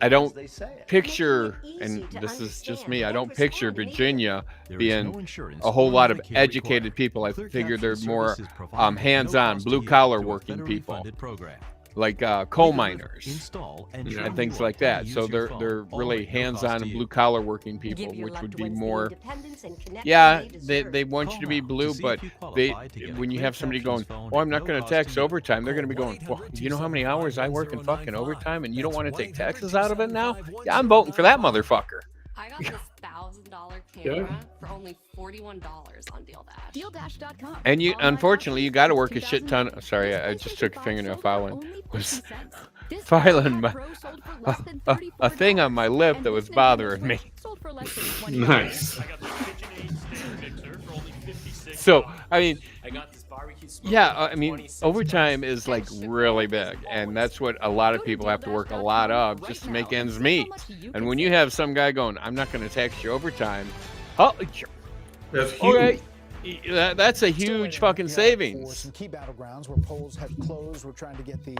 I don't picture, and this is just me, I don't picture Virginia being a whole lot of educated people. I figure they're more hands-on, blue-collar working people. Like coal miners and things like that. So they're really hands-on and blue-collar working people, which would be more. Yeah, they want you to be blue, but when you have somebody going, "Oh, I'm not going to tax overtime," they're going to be going, "Well, you know how many hours I work in fucking overtime, and you don't want to take taxes out of it now? Yeah, I'm voting for that motherfucker." I got this $1,000 camera for only $41 on DealDash. DealDash.com. And unfortunately, you got to work a shit ton. Sorry, I just took a fingernail filing. Was filing a thing on my lip that was bothering me. Nice. So, I mean, yeah, I mean, overtime is like really big, and that's what a lot of people have to work a lot of just to make ends meet. And when you have some guy going, "I'm not going to tax your overtime," that's huge. okay, that's a huge fucking savings. Some key battlegrounds where polls have closed. We're trying to get the.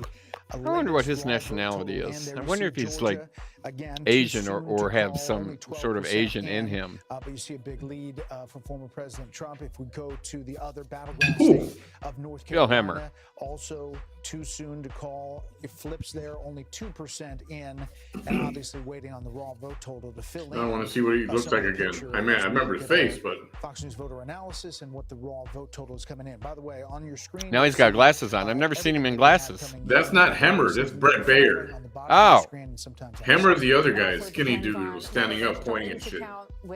I wonder what his nationality is. I wonder if he's like Asian or have some sort of Asian in him. But you see a big lead for former President Trump. If we go to the other battleground state of North Bill Carolina, Hammer. also too soon to call. It flips there, only 2% in, and obviously waiting on the raw vote total to fill in. I want to see what he looks like again. I remember his face, but Fox News voter analysis and what the raw vote total is coming in. By the way, on your screen Now he's got glasses on. I've never seen him in glasses. that's not Hammer. That's Brett Bayer. Oh. Hammer's the other guy, skinny dude who was standing up pointing at shit.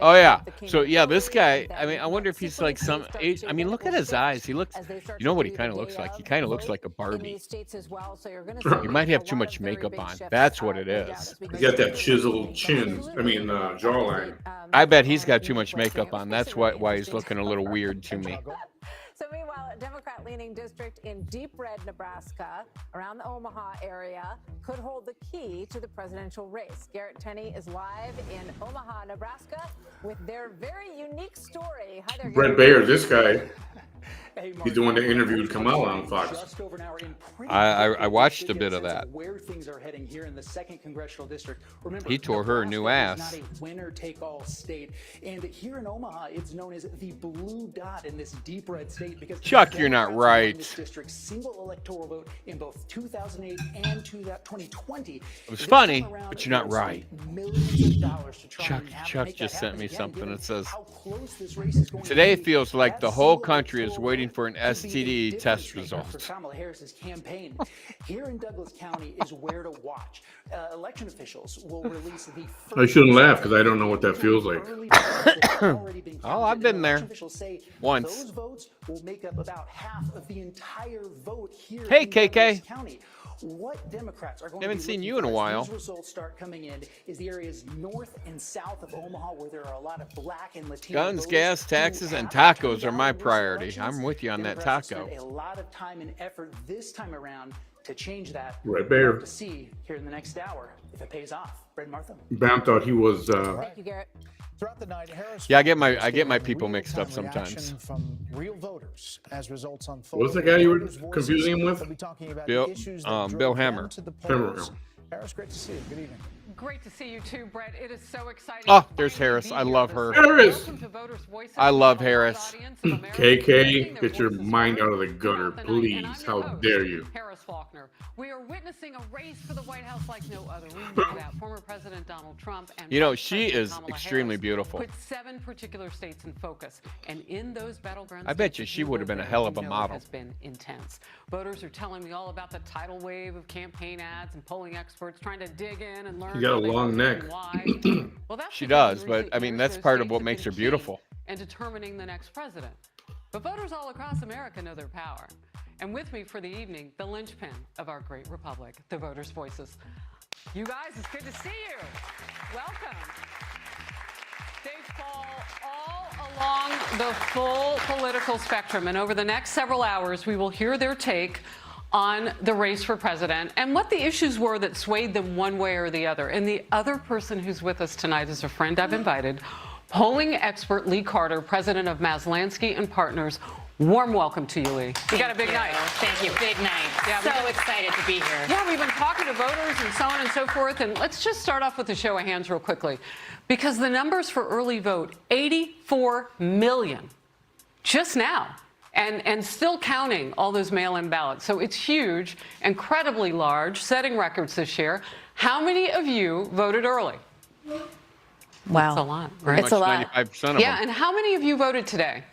Oh yeah. So yeah, this guy. I mean, I wonder if he's like some age. I mean, look at his eyes. He looks. You know what he kind of looks like? He kind of looks like a Barbie. He might have too much makeup on. That's what it is. He's got that chiseled chin. Jawline. I bet he's got too much makeup on. That's why he's looking a little weird to me. So meanwhile, a Democrat-leaning district in deep red Nebraska, around the Omaha area, could hold the key to the presidential race. Garrett Tenney is live in Omaha, Nebraska, with their very unique story. Hi there, Brett Bayer, this guy, He's the one that interviewed Kamala on Fox. I watched a bit of that. Where things are heading here in the 2nd Congressional District. Remember, He tore her a new ass. Not a winner-take-all state. And here in Omaha, it's known as the blue dot in this deep red state because Chuck, you're not Democrats won right. This district's single electoral vote in both 2008 and 2020. It was funny, but you're not right. Millions of dollars to try Chuck and just that sent me happen something again, that says, how close this race is going to today be. feels like the That whole single country is electoral waiting vote for an could be STD the test difference maker for result. Kamala Harris's campaign. Here in Douglas County is where to watch. Election officials will release the first. I shouldn't laugh because I don't know what that feels like. Oh, I've been there once. Those votes will make up about half of the entire vote here Hey, in KK. Douglas County. What Democrats are going Haven't to be seen looking you in a for as while. these results start coming in is the areas north and south of Omaha where there are a lot of black and Latino Guns, voters gas, who taxes, and haven't tacos come are my down in recent priority. elections. I'm with you on that Democrats have taco. spent a lot of time and effort this time around to change that. Right We'll there. have to see here in the next hour if it pays off. Brett and Martha. Bam thought he was. Thank you, Garrett. Throughout the night, Harris Yeah, I get my people mixed up real-time sometimes. reaction from real voters as results unfold. What's the guy you were Voters' voices. confusing him with? We'll be talking about Bill- the issues that Bill drove Hammer. them to the Hammer. polls. Harris, great to see you. Good evening. Great to see you too, Brett. It is so exciting. Oh, to there's finally Harris. be I here love this her. morning. Harris. Welcome to Voters' Voices I love from a large Harris. audience of Americans KK, getting their get your voices mind heard out of the gutter, throughout the night. And please. I'm How your host, dare you? Harris Faulkner. We are witnessing a race for the White House like no other. We know that former President Donald Trump and You know, Vice she President is Kamala extremely Harris beautiful. Put 7 particular states in focus, and in those battleground I bet states, you if she would have live been a there, hell you of a know it model. has been intense. Voters are telling me all about the tidal wave of campaign ads and polling experts trying to dig in and learn. You got how a they long voted neck. and why. Well, that's She because does, in but recent I mean years, that's those part of states what have makes her been key beautiful. in determining the next president. But voters all across America know their power. And with me for the evening, the linchpin of our great republic, the voters' voices. You guys, it's good to see you. Welcome. They fall all along the full political spectrum. And over the next several hours, we will hear their take on the race for president and what the issues were that swayed them one way or the other. And the other person who's with us tonight is a friend I've invited, polling expert Lee Carter, president of Maslansky and Partners. Warm welcome to you, Lee. You got a big night. Thank you. Big night. Yeah, so excited to be here. Yeah, we've been talking to voters and so on and so forth. And let's just start off with a show of hands real quickly. Because the numbers for early vote, 84 million just now. And still counting all those mail-in ballots. So it's huge, incredibly large, setting records this year. How many of you voted early? Wow. That's a lot. Pretty It's much a lot. 95% of Yeah, them. and how many of you voted today?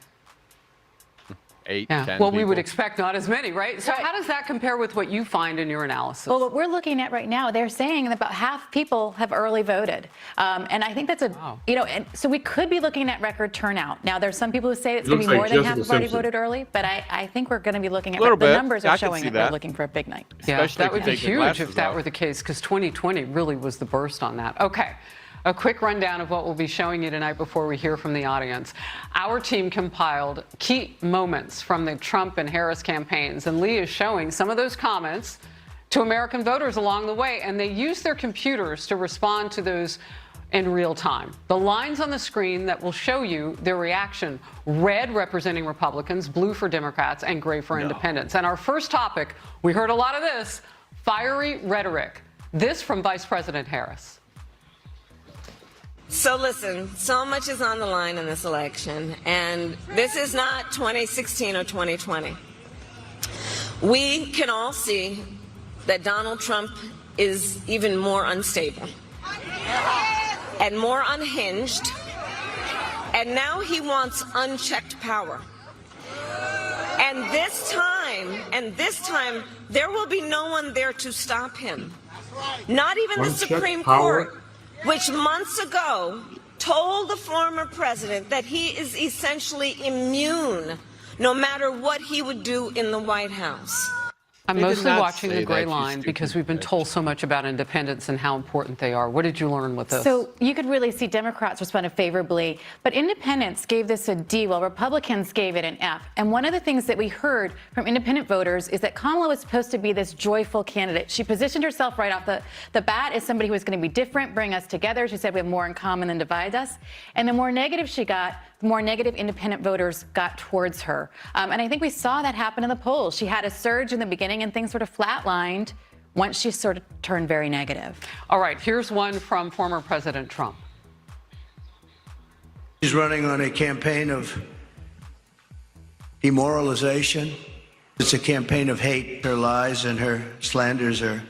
8, Yeah. 10 Well, we would people. expect not as many, right? So how does that compare with what you find in your analysis? Well, what we're looking at right now, they're saying that about half people have early voted. And I think that's and so we could be looking at record turnout. Now, there's some people who say it's going to be more than half have already voted early, but I think we're going to be looking at Little the bit. numbers I are can showing see that we're that. looking for a big night. Yeah, Especially that would if be you take your huge glasses if that off. were the case, because 2020 really was the burst on that. Okay. A quick rundown of what we'll be showing you tonight before we hear from the audience. Our team compiled key moments from the Trump and Harris campaigns, and Lee is showing some of those comments to American voters along the way, and they used their computers to respond to those in real time. The lines on the screen that will show you their reaction: red representing Republicans, blue for Democrats, and gray for independents. And our first topic, we heard a lot of this, fiery rhetoric. This from Vice President Harris. So listen, so much is on the line in this election, and this is not 2016 or 2020. We can all see that Donald Trump is even more unstable and more unhinged, and now he wants unchecked power. And this time, there will be no one there to stop him. Not even the Unchecked Supreme power? Court, which months ago told the former president that he is essentially immune no matter what he would do in the White House. I'm They did mostly not watching say the gray that, you line because stupid we've been bitch. told so much about independents and how important they are. What did you learn with this? So you could really see Democrats responded favorably, but independents gave this a D, while Republicans gave it an F. And one of the things that we heard from independent voters is that Kamala was supposed to be this joyful candidate. She positioned herself right off the bat as somebody who was going to be different, bring us together. She said we have more in common than divides us. And the more negative she got, the more negative independent voters got towards her. And I think we saw that happen in the polls. She had a surge in the beginning and things sort of flatlined once she sort of turned very negative. All right, here's one from former President Trump. She's running on a campaign of demoralization. It's a campaign of hate. Her lies and her slanders are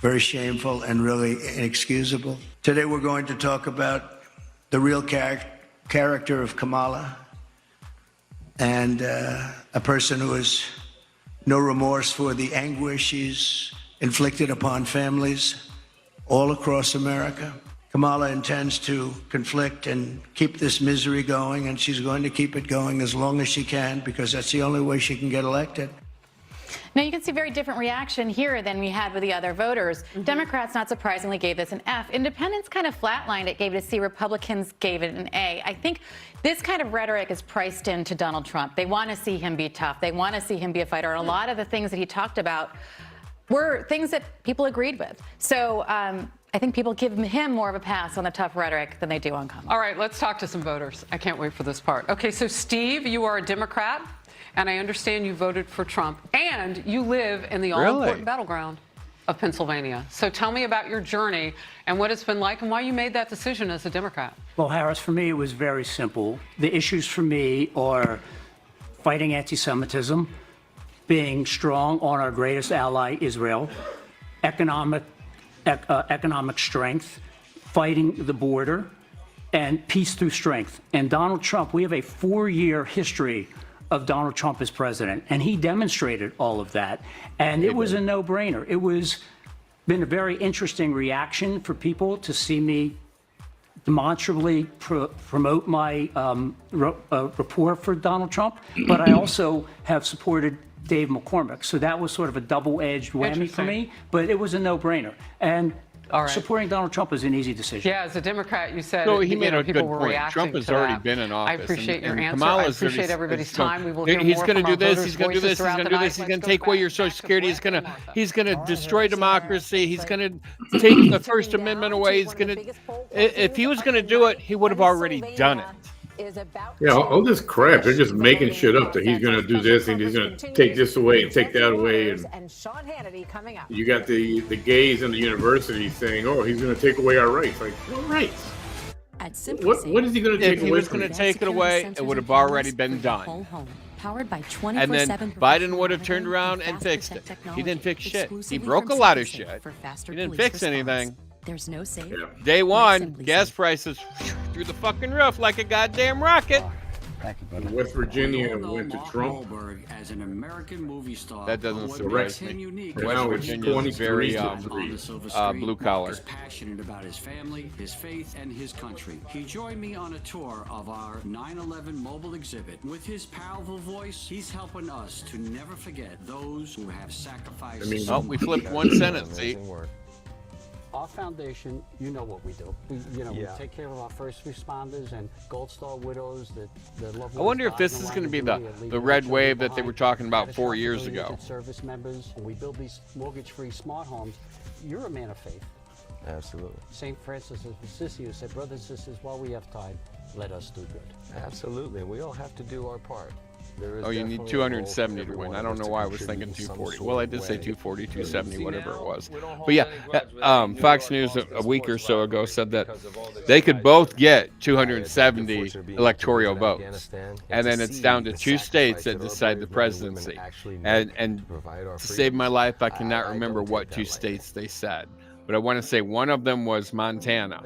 very shameful and really inexcusable. Today we're going to talk about the real character of Kamala, and a person who has no remorse for the anguish she's inflicted upon families all across America. Kamala intends to conflict and keep this misery going, and she's going to keep it going as long as she can, because that's the only way she can get elected. Now, you can see very different reaction here than we had with the other voters. Democrats, not surprisingly, gave this an F. Independents kind of flatlined it, gave it a C. Republicans gave it an A. I think this kind of rhetoric is priced into Donald Trump. They want to see him be tough. They want to see him be a fighter. And a lot of the things that he talked about were things that people agreed with. So I think people give him more of a pass on the tough rhetoric than they do on Kamala. All right, let's talk to some voters. I can't wait for this part. Okay, so Steve, you are a Democrat, and I understand you voted for Trump, and you live in the all-important battleground of Pennsylvania. So tell me about your journey and what it's been like and why you made that decision as a Democrat. Well, Harris, for me, it was very simple. The issues for me are fighting anti-Semitism, being strong on our greatest ally, Israel, economic strength, fighting the border, and peace through strength. And Donald Trump, we have a 4-year history of Donald Trump as president, and he demonstrated all of that. And it was a no-brainer. It was been a very interesting reaction for people to see me demonstrably promote my rapport for Donald Trump, but I also have supported Dave McCormick. So that was sort of a double-edged whammy for me, but it was a no-brainer. And supporting Donald Trump is an easy decision. Yeah, as a Democrat, you said So he made a people good were point. reacting Trump has to already that. been in office. I appreciate your and answer. Kamala's I appreciate everybody's time. We will hear he's more going to from do our this. He's going to do voters' this. He's voices going to do throughout this. the He's night. going to take away your Social Security. He's going to destroy democracy. He's going to take the First Amendment away. He's going to. If he was going to do it, he would have already done it. Yeah, all this crap. They're just making shit up that he's going to do this and he's going to take this away and take that away. And you got the gays in the university saying, "Oh, he's going to take away our rights." Like, what rights? What is he going to take away? If he was going to take it away, it would have already been done. Powered by And then Biden would have turned around and fixed it. He didn't fix shit. He broke a lot of shit. He didn't fix anything. There's no safe. Day one, gas prices through the fucking roof like a goddamn rocket. West Virginia went to Trump. As an American movie star, That doesn't surprise me. unique West Virginia is very blue collar. is passionate about his family, his faith, and his country. He joined me on a tour of our 9/11 mobile exhibit. With his powerful voice, he's helping us to never forget those who have sacrificed. We flipped one sentence. See? Our foundation, you know what we do. We take care of our first responders and Gold Star widows. The loved I wonder if ones this dying is around going to be community and the leaving red their wave children that they were behind. talking about 4 Catastrophic years ago. indigent service members. When we build these mortgage-free smart homes, you're a man of faith. Absolutely. St. Francis of Assisi who said, brothers and sisters, while we have time, let us do good. Absolutely. We all have to do our part. Oh, you need 270 to win. I don't know why I was thinking 240. Well, I did say 240, 270, whatever it was. But yeah, Fox News a week or so ago said that they could both get 270 electoral votes. And then it's down to 2 states that decide the presidency. And to save my life, I cannot remember what 2 states they said. But I want to say one of them was Montana.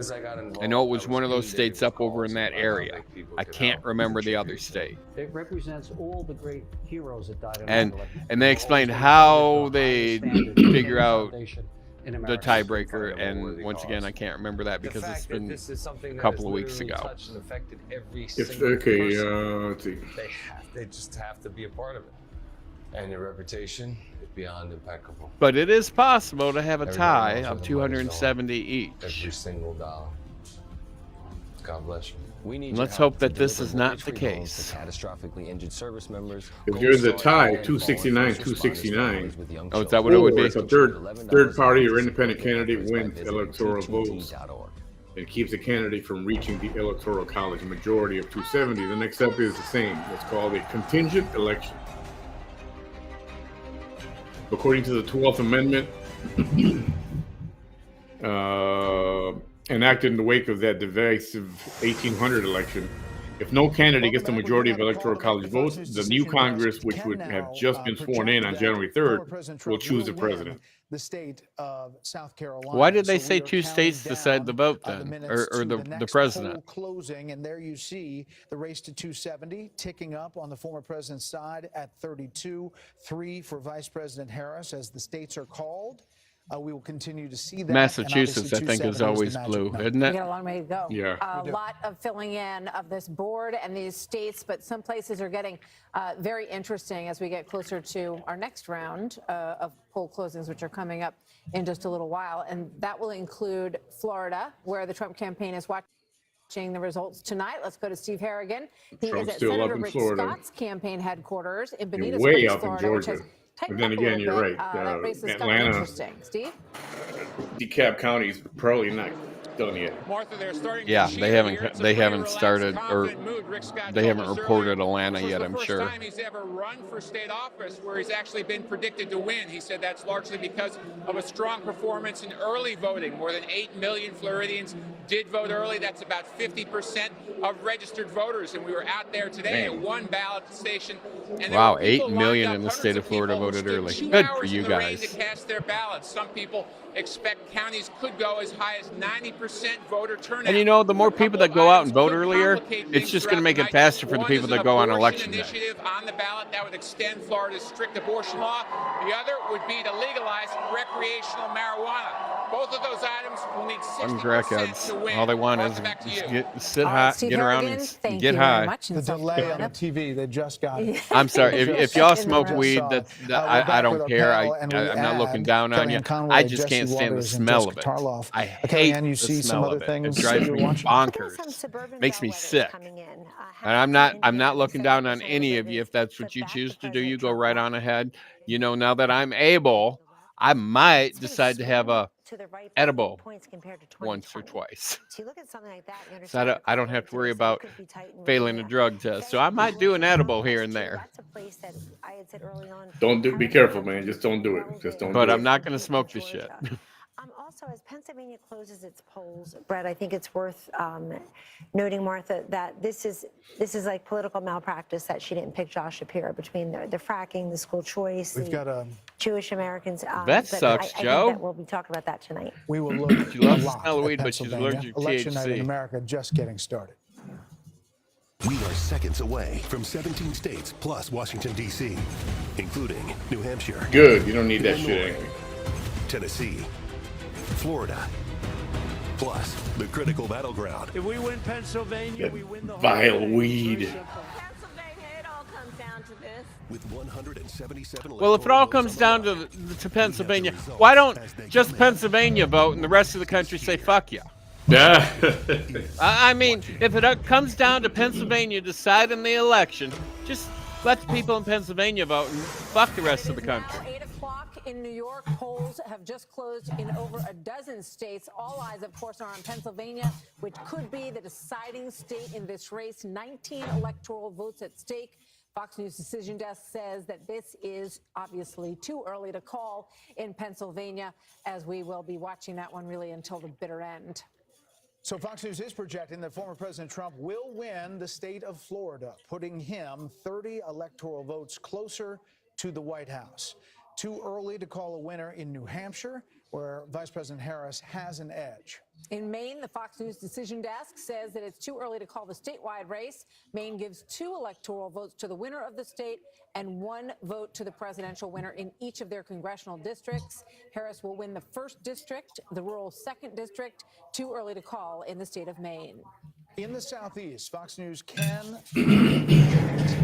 I know it was one of those states up over in that area. I can't remember the other state. It represents all the great heroes that died in And they explained how they figure out the tiebreaker. And once again, I can't remember that because it's been a couple of weeks ago. Let's see. They just have to be a part of it. And their reputation, beyond impeccable. But it is possible to have a Everybody tie knows where of the 270 each. Every single dollar. God bless you. We need Let's hope that this is not the case. Catastrophically injured service members. If you're in the tie, 269, 269. Oh, is that what it would be? If a third party or independent candidate wins electoral votes and keeps a candidate from reaching the Electoral College majority of 270, the next step is the same. It's called a contingent election. According to the 12th Amendment, enacted in the wake of that divisive 1800 election, if no candidate gets the majority of Electoral College votes, the new Congress, which would have just been sworn in on January 3rd, will choose the president. The state of South Carolina. Why did they say two states decide the vote then, or the president? Closing, and there you see the race to 270 ticking up on the former president's side at 32-3 for Vice President Harris as the states are called. We will continue to see that. Massachusetts, I think, is always blue, isn't it? We got a long way to go. Yeah. A lot of filling in of this board and these states, but some places are getting very interesting as we get closer to our next round of poll closings, which are coming up in just a little while. And that will include Florida, where the Trump campaign is watching the results tonight. Let's go to Steve Harrigan. He is at Senator Rick Scott's campaign headquarters in Benita Springs, Florida, which has but then again, you're right. That race is Atlanta, interesting. Steve? DeKalb County is probably not done yet. Martha, they're starting Yeah, to they haven't started, or they haven't reported Atlanta yet, I'm sure. First time he's ever run for state office where he's actually been predicted to win. He said that's largely because of a strong performance in early voting. More than 8 million Floridians did vote early. That's about 50% of registered voters. And we were out there today at one ballot station. And wow, 8 million in the state of Florida voted early. Good for you guys. To cast their ballots. Some people expect counties could go as high as 90% voter turnout. And you know, the more people that go out and vote earlier, it's just going to make it faster for the people that go on election day. Initiative on the ballot that would extend Florida's strict abortion law. The other would be to legalize recreational marijuana. Both of those items will need 60% to win. All they want is sit high, get around, and get high. The delay on the TV, they just got it. I'm sorry, if y'all smoke weed, I don't care. I'm not looking down on you. I just can't stand the smell of it. I hate the smell of it. It drives me bonkers. Makes me sick. And I'm not looking down on any of you. If that's what you choose to do, you go right on ahead. You know, now that I'm able, I might decide to have a edible once or twice. So I don't have to worry about failing a drug test. So I might do an edible here and there. Be careful, man. Just don't do it. Just don't. But I'm not going to smoke the shit. Also, as Pennsylvania closes its polls, Brett, I think it's worth noting, Martha, that this is like political malpractice that she didn't pick Josh Shapiro between the fracking, the school choice, Jewish Americans. That sucks, Joe. I think that we'll be talking about that tonight. We will look She loves a the lot smell of at weed, but she's allergic to Election night in THC. America just getting started. We are seconds away from 17 states plus Washington, D.C., including New Hampshire. Good. You don't need that shit. Tennessee. Florida. Plus, the critical battleground. If we win Pennsylvania, we win the whole vile thing. weed. Pennsylvania, it all comes down to this. With 177 Well, if it all comes down to Pennsylvania, why don't just Pennsylvania vote and the rest of the country say fuck you? Yeah. I mean, if it comes down to Pennsylvania deciding the election, just let the people in Pennsylvania vote and fuck the rest of the country. Now 8 o'clock in New York. Polls have just closed in over a dozen states. All eyes, of course, are on Pennsylvania, which could be the deciding state in this race. 19 electoral votes at stake. Fox News Decision Desk says that this is obviously too early to call in Pennsylvania, as we will be watching that one really until the bitter end. So Fox News is projecting that former President Trump will win the state of Florida, putting him 30 electoral votes closer to the White House. Too early to call a winner in New Hampshire, where Vice President Harris has an edge. In Maine, the Fox News Decision Desk says that it's too early to call the statewide race. Maine gives 2 electoral votes to the winner of the state and 1 vote to the presidential winner in each of their congressional districts. Harris will win the 1st district, the rural 2nd district. Too early to call in the state of Maine. In the Southeast, Fox News can predict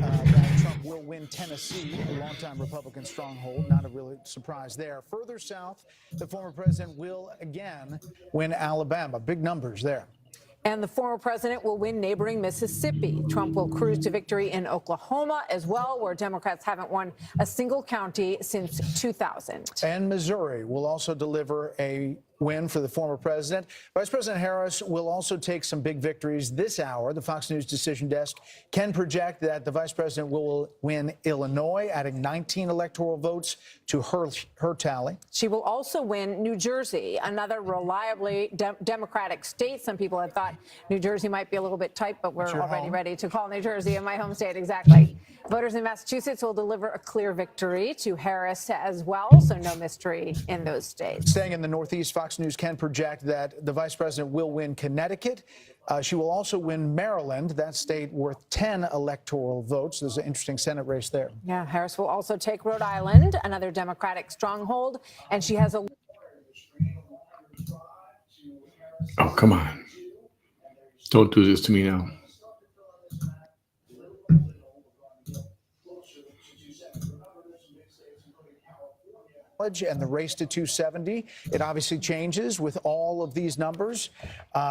that Trump will win Tennessee, a longtime Republican stronghold. Not a really surprise there. Further south, the former president will again win Alabama. Big numbers there. And the former president will win neighboring Mississippi. Trump will cruise to victory in Oklahoma as well, where Democrats haven't won a single county since 2000. And Missouri will also deliver a win for the former president. Vice President Harris will also take some big victories this hour. The Fox News Decision Desk can project that the vice president will win Illinois, adding 19 electoral votes to her tally. She will also win New Jersey, another reliably Democratic state. Some people had thought New Jersey might be a little bit tight, but we're already ready to call New Jersey in my home state. Exactly. Voters in Massachusetts will deliver a clear victory to Harris as well, so no mystery in those states. Staying in the Northeast, Fox News can project that the vice president will win Connecticut. She will also win Maryland, that state worth 10 electoral votes. There's an interesting Senate race there. Yeah, Harris will also take Rhode Island, another Democratic stronghold, and she has a... Oh, come on. Don't do this to me now. And the race to 270. It obviously changes with all of these numbers.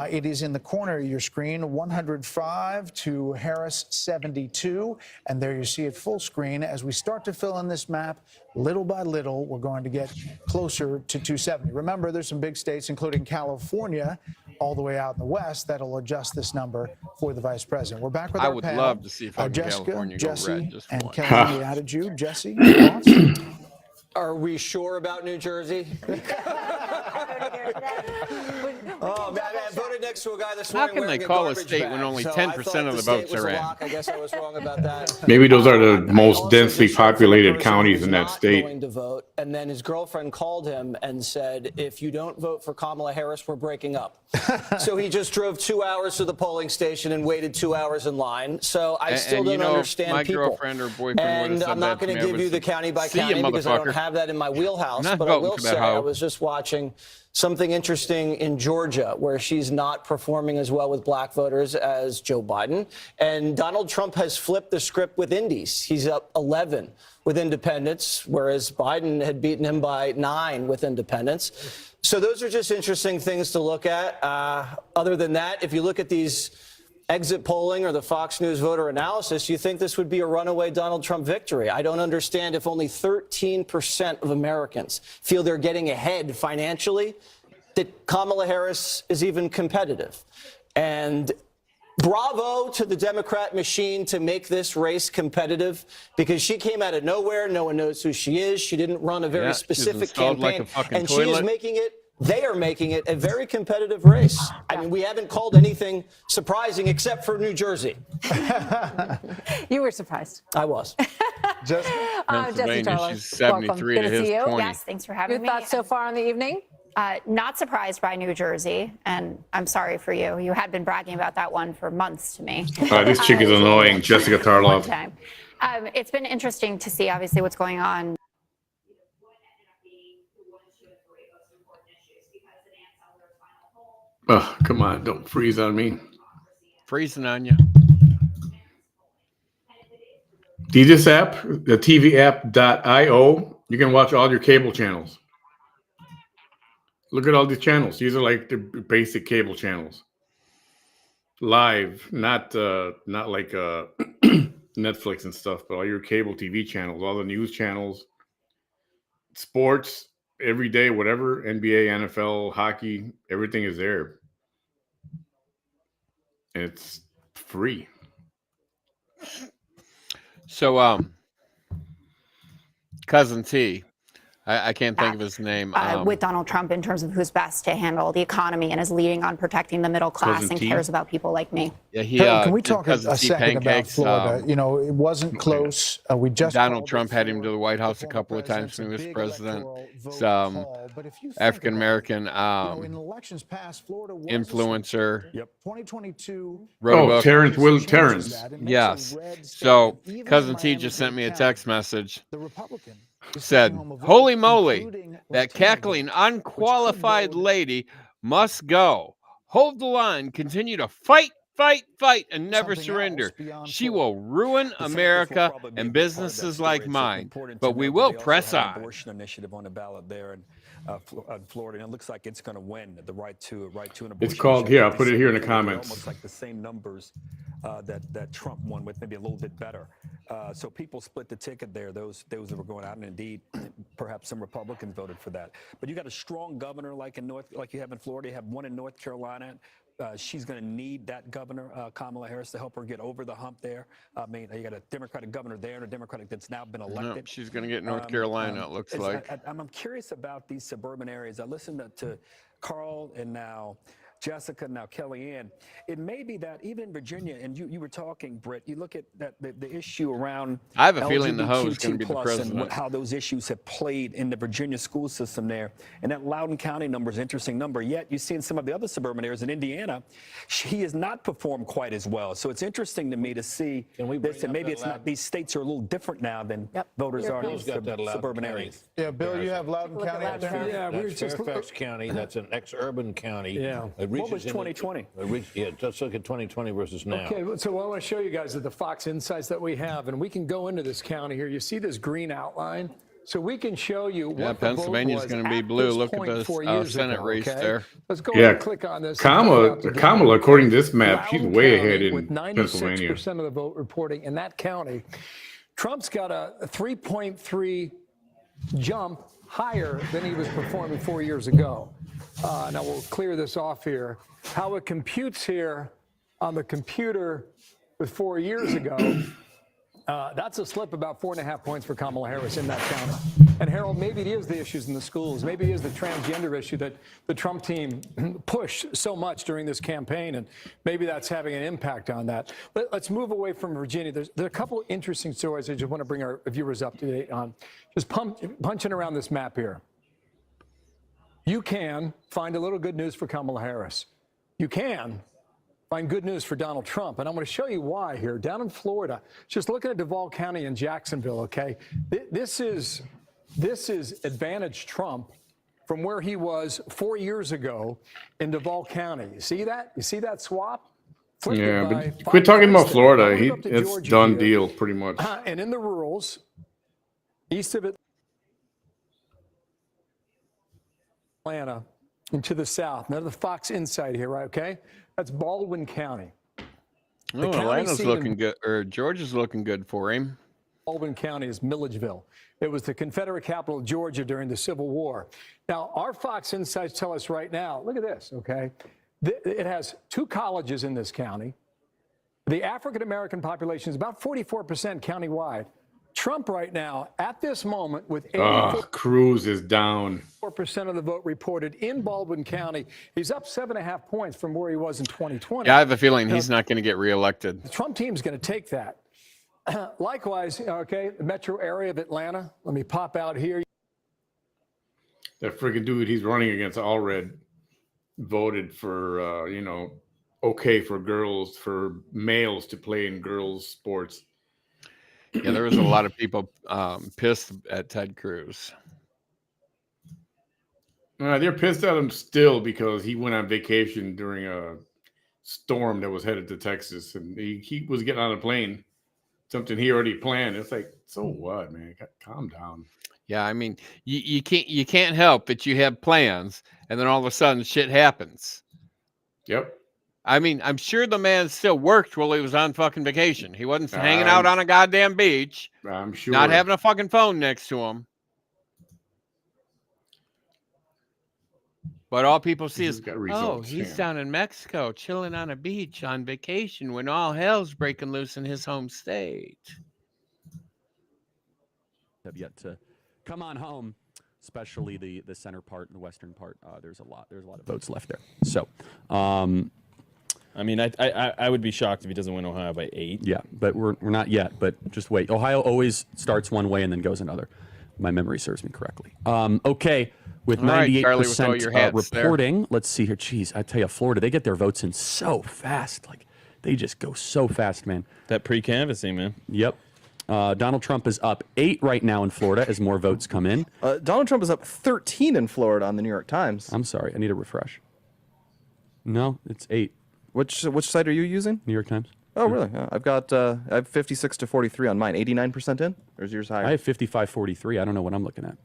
It is in the corner of your screen, 105 to Harris 72. And there you see it full screen. As we start to fill in this map, little by little, we're going to get closer to 270. Remember, there's some big states, including California, all the way out in the west, that'll adjust this number for the vice president. We're back with our panel. I would love to see if Jessica, California Jesse, go red just and once. Kelly, we added you. Jesse, thoughts? Are we sure about New Jersey? Oh, man, I voted next to a guy this morning. How can they call a state when only 10% of the votes are in? I guess I was wrong about that. Maybe those are the most densely populated counties in that state. Going to vote, and then his girlfriend called him and said, "If you don't vote for Kamala Harris, we're breaking up." So he just drove 2 hours to the polling station and waited 2 hours in line. So I still don't understand my people. Girlfriend or boyfriend and I'm not going to give you the county by county because I don't have that in my wheelhouse. But I will say I was just watching something interesting in Georgia, where she's not performing as well with black voters as Joe Biden. And Donald Trump has flipped the script with indies. He's up 11 with independents, whereas Biden had beaten him by 9 with independents. So those are just interesting things to look at. Other than that, if you look at these exit polling or the Fox News voter analysis, you think this would be a runaway Donald Trump victory. I don't understand if only 13% of Americans feel they're getting ahead financially, that Kamala Harris is even competitive. And bravo to the Democrat machine to make this race competitive, because she came out of nowhere. No one knows who she is. She didn't run a very specific campaign. And she is making it. They are making it a very competitive race. I mean, we haven't called anything surprising except for New Jersey. You were surprised. I was. Jesse Tarlow, she's 73 welcome. to his 20. Yes, thanks for having Your me. thoughts so far on the evening? Not surprised by New Jersey, and I'm sorry for you. You had been bragging about that one for months to me. This chick is annoying, Jessica Tarlow. It's been interesting to see, obviously, what's going on. Oh, come on, don't freeze on me. Freezing on you. this app, the TV app.io, you can watch all your cable channels. Look at all these channels. These are like the basic cable channels. Live, not like Netflix and stuff, but all your cable TV channels, all the news channels, sports, every day, whatever, NBA, NFL, hockey, everything is there. And it's free. So, Cousin T, I can't think of his name. With Donald Trump in terms of who's best to handle the economy and is leading on protecting the middle class and cares about people like me. Yeah, he. Can we talk a Cousin T second about pancakes, Florida? You know, it wasn't close. We just Donald Trump had him to the White House a couple of times when he was president. Some African American influencer. Yep. 2022. Wrote a book. Terrence Will Terrence. Yes. So Cousin T just sent me a text message. Said, "Holy moly, that cackling, unqualified lady must go. Hold the line. Continue to fight fight, fight, and never surrender. She will ruin America and businesses like mine, but we will press on. Abortion initiative on the ballot there in Florida, and it looks like it's going to win the right to an abortion. It's called, yeah, I'll put it here in the comments. Almost like the same numbers that Trump won with, maybe a little bit better. So people split the ticket there, those that were going out, and indeed, perhaps some Republicans voted for that. But you got a strong governor like you have in Florida. You have one in North Carolina. She's going to need that governor, Kamala Harris, to help her get over the hump there. I mean, you got a Democratic governor there and a Democratic that's now been elected. No, she's going to get North Carolina, it looks like. I'm curious about these suburban areas. I listened to Carl and now Jessica, now Kellyanne. It may be that even in Virginia, and you were talking, Britt, you look at the issue around I have a feeling the hoe is going to be the president. And how those issues have played in the Virginia school system there. And that Loudoun County number is an interesting number. Yet you see in some of the other suburban areas in Indiana, he has not performed quite as well. So it's interesting to me to see this, and maybe it's not, these states are a little different now than voters are in suburban areas. Yeah, Bill, you have Loudoun County up there? Yeah, that's Fairfax County. That's an ex-urban county. Yeah. What was 2020? Yeah, just look at 2020 versus now. Okay, so I want to show you guys the Fox insights that we have, and we can go into this county here. You see this green outline? So we can show you what Pennsylvania's going to be blue. Look at the Senate race there. Let's go ahead and click on this. Kamala, according to this map, she's way ahead in Pennsylvania. With 96% of the vote reporting in that county. Trump's got a 3.3 jump higher than he was performing 4 years ago. Now we'll clear this off here. How it computes here on the computer with 4 years ago, that's a slip about 4.5 points for Kamala Harris in that county. And Harold, maybe it is the issues in the schools. Maybe it is the transgender issue that the Trump team pushed so much during this campaign, and maybe that's having an impact on that. But let's move away from Virginia. There are a couple of interesting stories I just want to bring our viewers up to date on. Just punching around this map here. You can find a little good news for Kamala Harris. You can find good news for Donald Trump. And I'm going to show you why here. Down in Florida, just looking at Duval County and Jacksonville, okay? This is advantage Trump from where he was 4 years ago in Duval County. You see that? You see that swap? Yeah, but quit talking about Florida. It's done deal, pretty much. And in the rurals, east of Atlanta and to the south. Now the Fox Insight here, right? Okay, that's Baldwin County. Oh, Atlanta's looking good, or Georgia's looking good for him. Baldwin County is Milledgeville. It was the Confederate capital of Georgia during the Civil War. Now, our Fox Insights tell us right now, look at this, okay? It has 2 colleges in this county. The African-American population is about 44% countywide. Trump right now, at this moment, with 84% is down. 4% of the vote reported in Baldwin County. He's up 7.5 points from where he was in 2020. Yeah, I have a feeling he's not going to get reelected. The Trump team's going to take that. Likewise, okay, the metro area of Atlanta. Let me pop out here. That freaking dude he's running against, Allred, voted for, okay for girls, for males to play in girls' sports. Yeah, there was a lot of people pissed at Ted Cruz. They're pissed at him still because he went on vacation during a storm that was headed to Texas, and he was getting on a plane, something he already planned. It's like, so what, man? Calm down. Yeah, I mean, you can't help that you have plans, and then all of a sudden shit happens. Yep. I mean, I'm sure the man still worked while he was on fucking vacation. He wasn't hanging out on a goddamn beach. I'm sure. Not having a fucking phone next to him. But all people see is, he's down in Mexico chilling on a beach on vacation when all hell's breaking loose in his home state. Have yet to come on home, especially the center part and the western part. There's a lot of votes left there. So, I mean, I would be shocked if he doesn't win Ohio by 8. Yeah, but we're not yet. But just wait. Ohio always starts one way and then goes another. My memory serves me correctly. Okay, with 98% reporting. There. Let's see here. Jeez, I tell you, Florida, they get their votes in so fast. Like, they just go so fast, man. That pre-canvassing, man. Yep. Donald Trump is up 8 right now in Florida as more votes come in. Donald Trump is up 13 in Florida on the New York Times. I'm sorry. I need a refresh. No, it's 8. Which site are you using? New York Times. Oh, really? I've got I have 56 to 43 on mine. 89% in, or is yours higher? I have 55-43. I don't know what I'm looking at.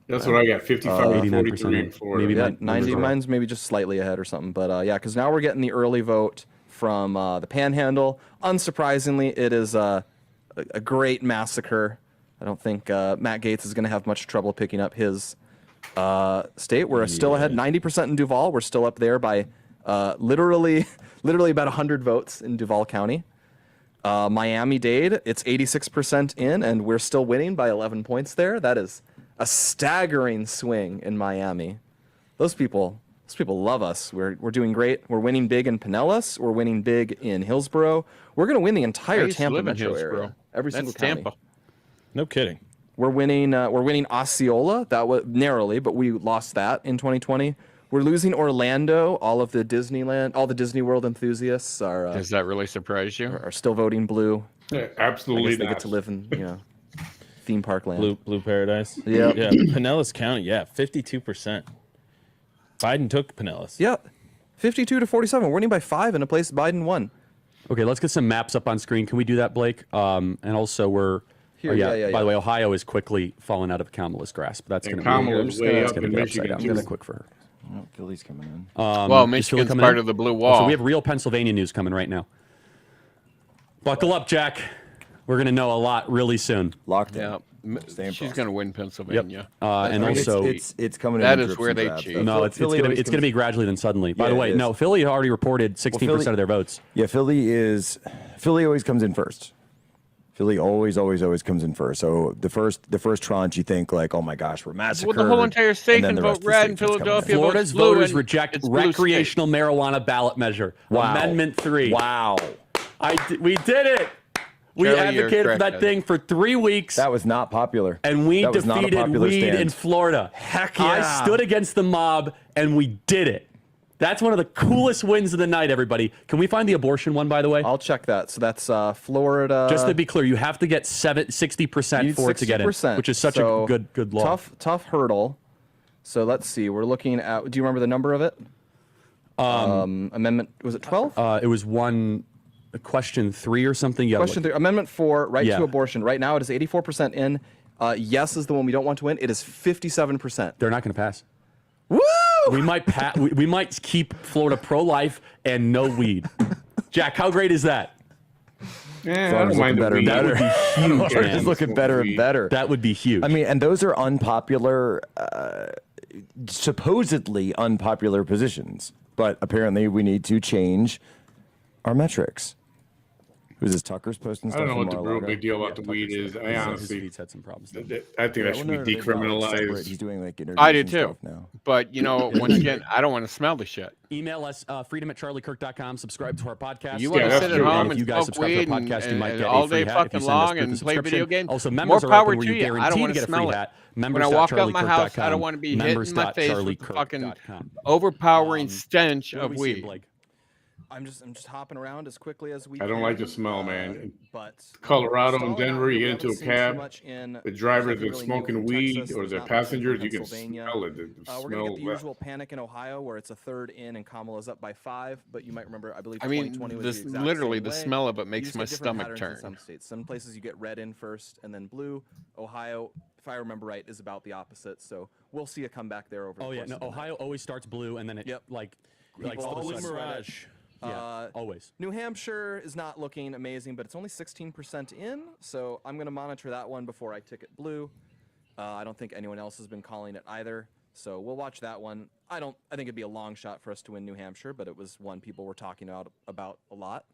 That's what I got. 55 43 in Florida. Maybe 90. Mine's maybe just slightly ahead or something. But yeah, because now we're getting the early vote from the Panhandle. Unsurprisingly, it is a great massacre. I don't think Matt Gaetz is going to have much trouble picking up his state. We're still ahead, 90% in Duval. We're still up there by literally about 100 votes in Duval County. Miami-Dade, it's 86% in, and we're still winning by 11 points there. That is a staggering swing in Miami. Those people love us. We're doing great. We're winning big in Pinellas. We're winning big in Hillsborough. We're going to win the entire Tampa metro area. Every single county. Tampa. No kidding. We're winning Osceola. That was narrowly, but we lost that in 2020. We're losing Orlando. All of the Disney World enthusiasts are. Does that really surprise you? Are still voting blue. Yeah, absolutely. I guess they get to live in theme park land. Blue paradise. Yeah. Yeah. Pinellas County. Yeah, 52%. Biden took Pinellas. Yeah, 52 to 47. We're winning by 5 in a place Biden won. Okay, let's get some maps up on screen. Can we do that, Blake? And also we're. Here, By the way, Ohio is quickly falling out of Kamala's grasp. That's going to be. Kamala's way up in Michigan. I'm going to quick for her. Oh, Philly's coming in. Well, Michigan's part of the blue wall. So we have real Pennsylvania news coming right now. Buckle up, Jack. We're going to know a lot really soon. Locked in. Yeah, she's going to win Pennsylvania. Yep. And also, it's coming. That is where they cheat. No, it's going to be gradually then suddenly. By the way, no, Philly already reported 16% of their votes. Yeah, Philly always comes in first. Philly always comes in first. So the first tranche, you think like, oh my gosh, we're massacred. Well, the whole entire state can vote red in Philadelphia. Florida's voters reject recreational marijuana ballot measure. Wow. Amendment 3. Wow. We did it. We advocated for that thing for 3 weeks. That was not popular. And we defeated weed in Florida. Heck yeah. I stood against the mob, and we did it. That's one of the coolest wins of the night, everybody. Can we find the abortion one, by the way? I'll check that. So that's Florida. Just to be clear, you have to get 60% for it to get in, which is such a good law. Tough hurdle. So let's see. We're looking at. Do you remember the number of it? Amendment, was it 12? It was question 3 or something. Yeah. Question 3. Amendment 4, right to abortion. Right now it is 84% in. Yes is the one we don't want to win. It is 57%. They're not going to pass. Woo! We might keep Florida pro-life and no weed. Jack, how great is that? Yeah, I don't mind better. That would be huge. Florida's looking better and better. That would be huge. I mean, and those are unpopular, supposedly unpopular positions, but apparently we need to change our metrics. Who's this? Tucker's posting stuff. I don't know what the Mar-a-Lago? real big deal about the weed is. I honestly, his had some problems. I think that should be decriminalized. He's doing like I do too. now. But once again, I don't want to smell the shit. Email us freedom@charliekirk.com. Subscribe to our podcast. You want to sit at home and you guys smoke subscribe to weed our podcast, you might get all a free day hat if you fucking send us long through and the play subscription. video games. Also, More members are power open where to you you. I don't guarantee want to to get a free smell it. hat. When I walk out my house, I don't want to be hit in my face with the fucking overpowering stench of weed. I'm just hopping around as quickly as we I don't like the smell, man. But Colorado and Denver, you get into a too cab, much in the driver's something been really smoking new in weed, Texas. or There's the not much in passengers, you can Pennsylvania. smell it. We're going to get the usual panic in Ohio, where it's a third in and Kamala's up by 5. But you might remember, I believe, 2020 was the exact literally same the way. smell of it You makes just my get different stomach patterns in turn. Some states, some places you get red in first and then blue. Ohio, if I remember right, is about the opposite. So we'll see a comeback there over. Oh yeah, no, Ohio always starts blue and then it like all of a sudden. Mirage. Yeah, always. New Hampshire is not looking amazing, but it's only 16% in, so I'm going to monitor that one before I ticket blue. I don't think anyone else has been calling it either, so we'll watch that one. I think it'd be a long shot for us to win New Hampshire, but it was one people were talking about a lot.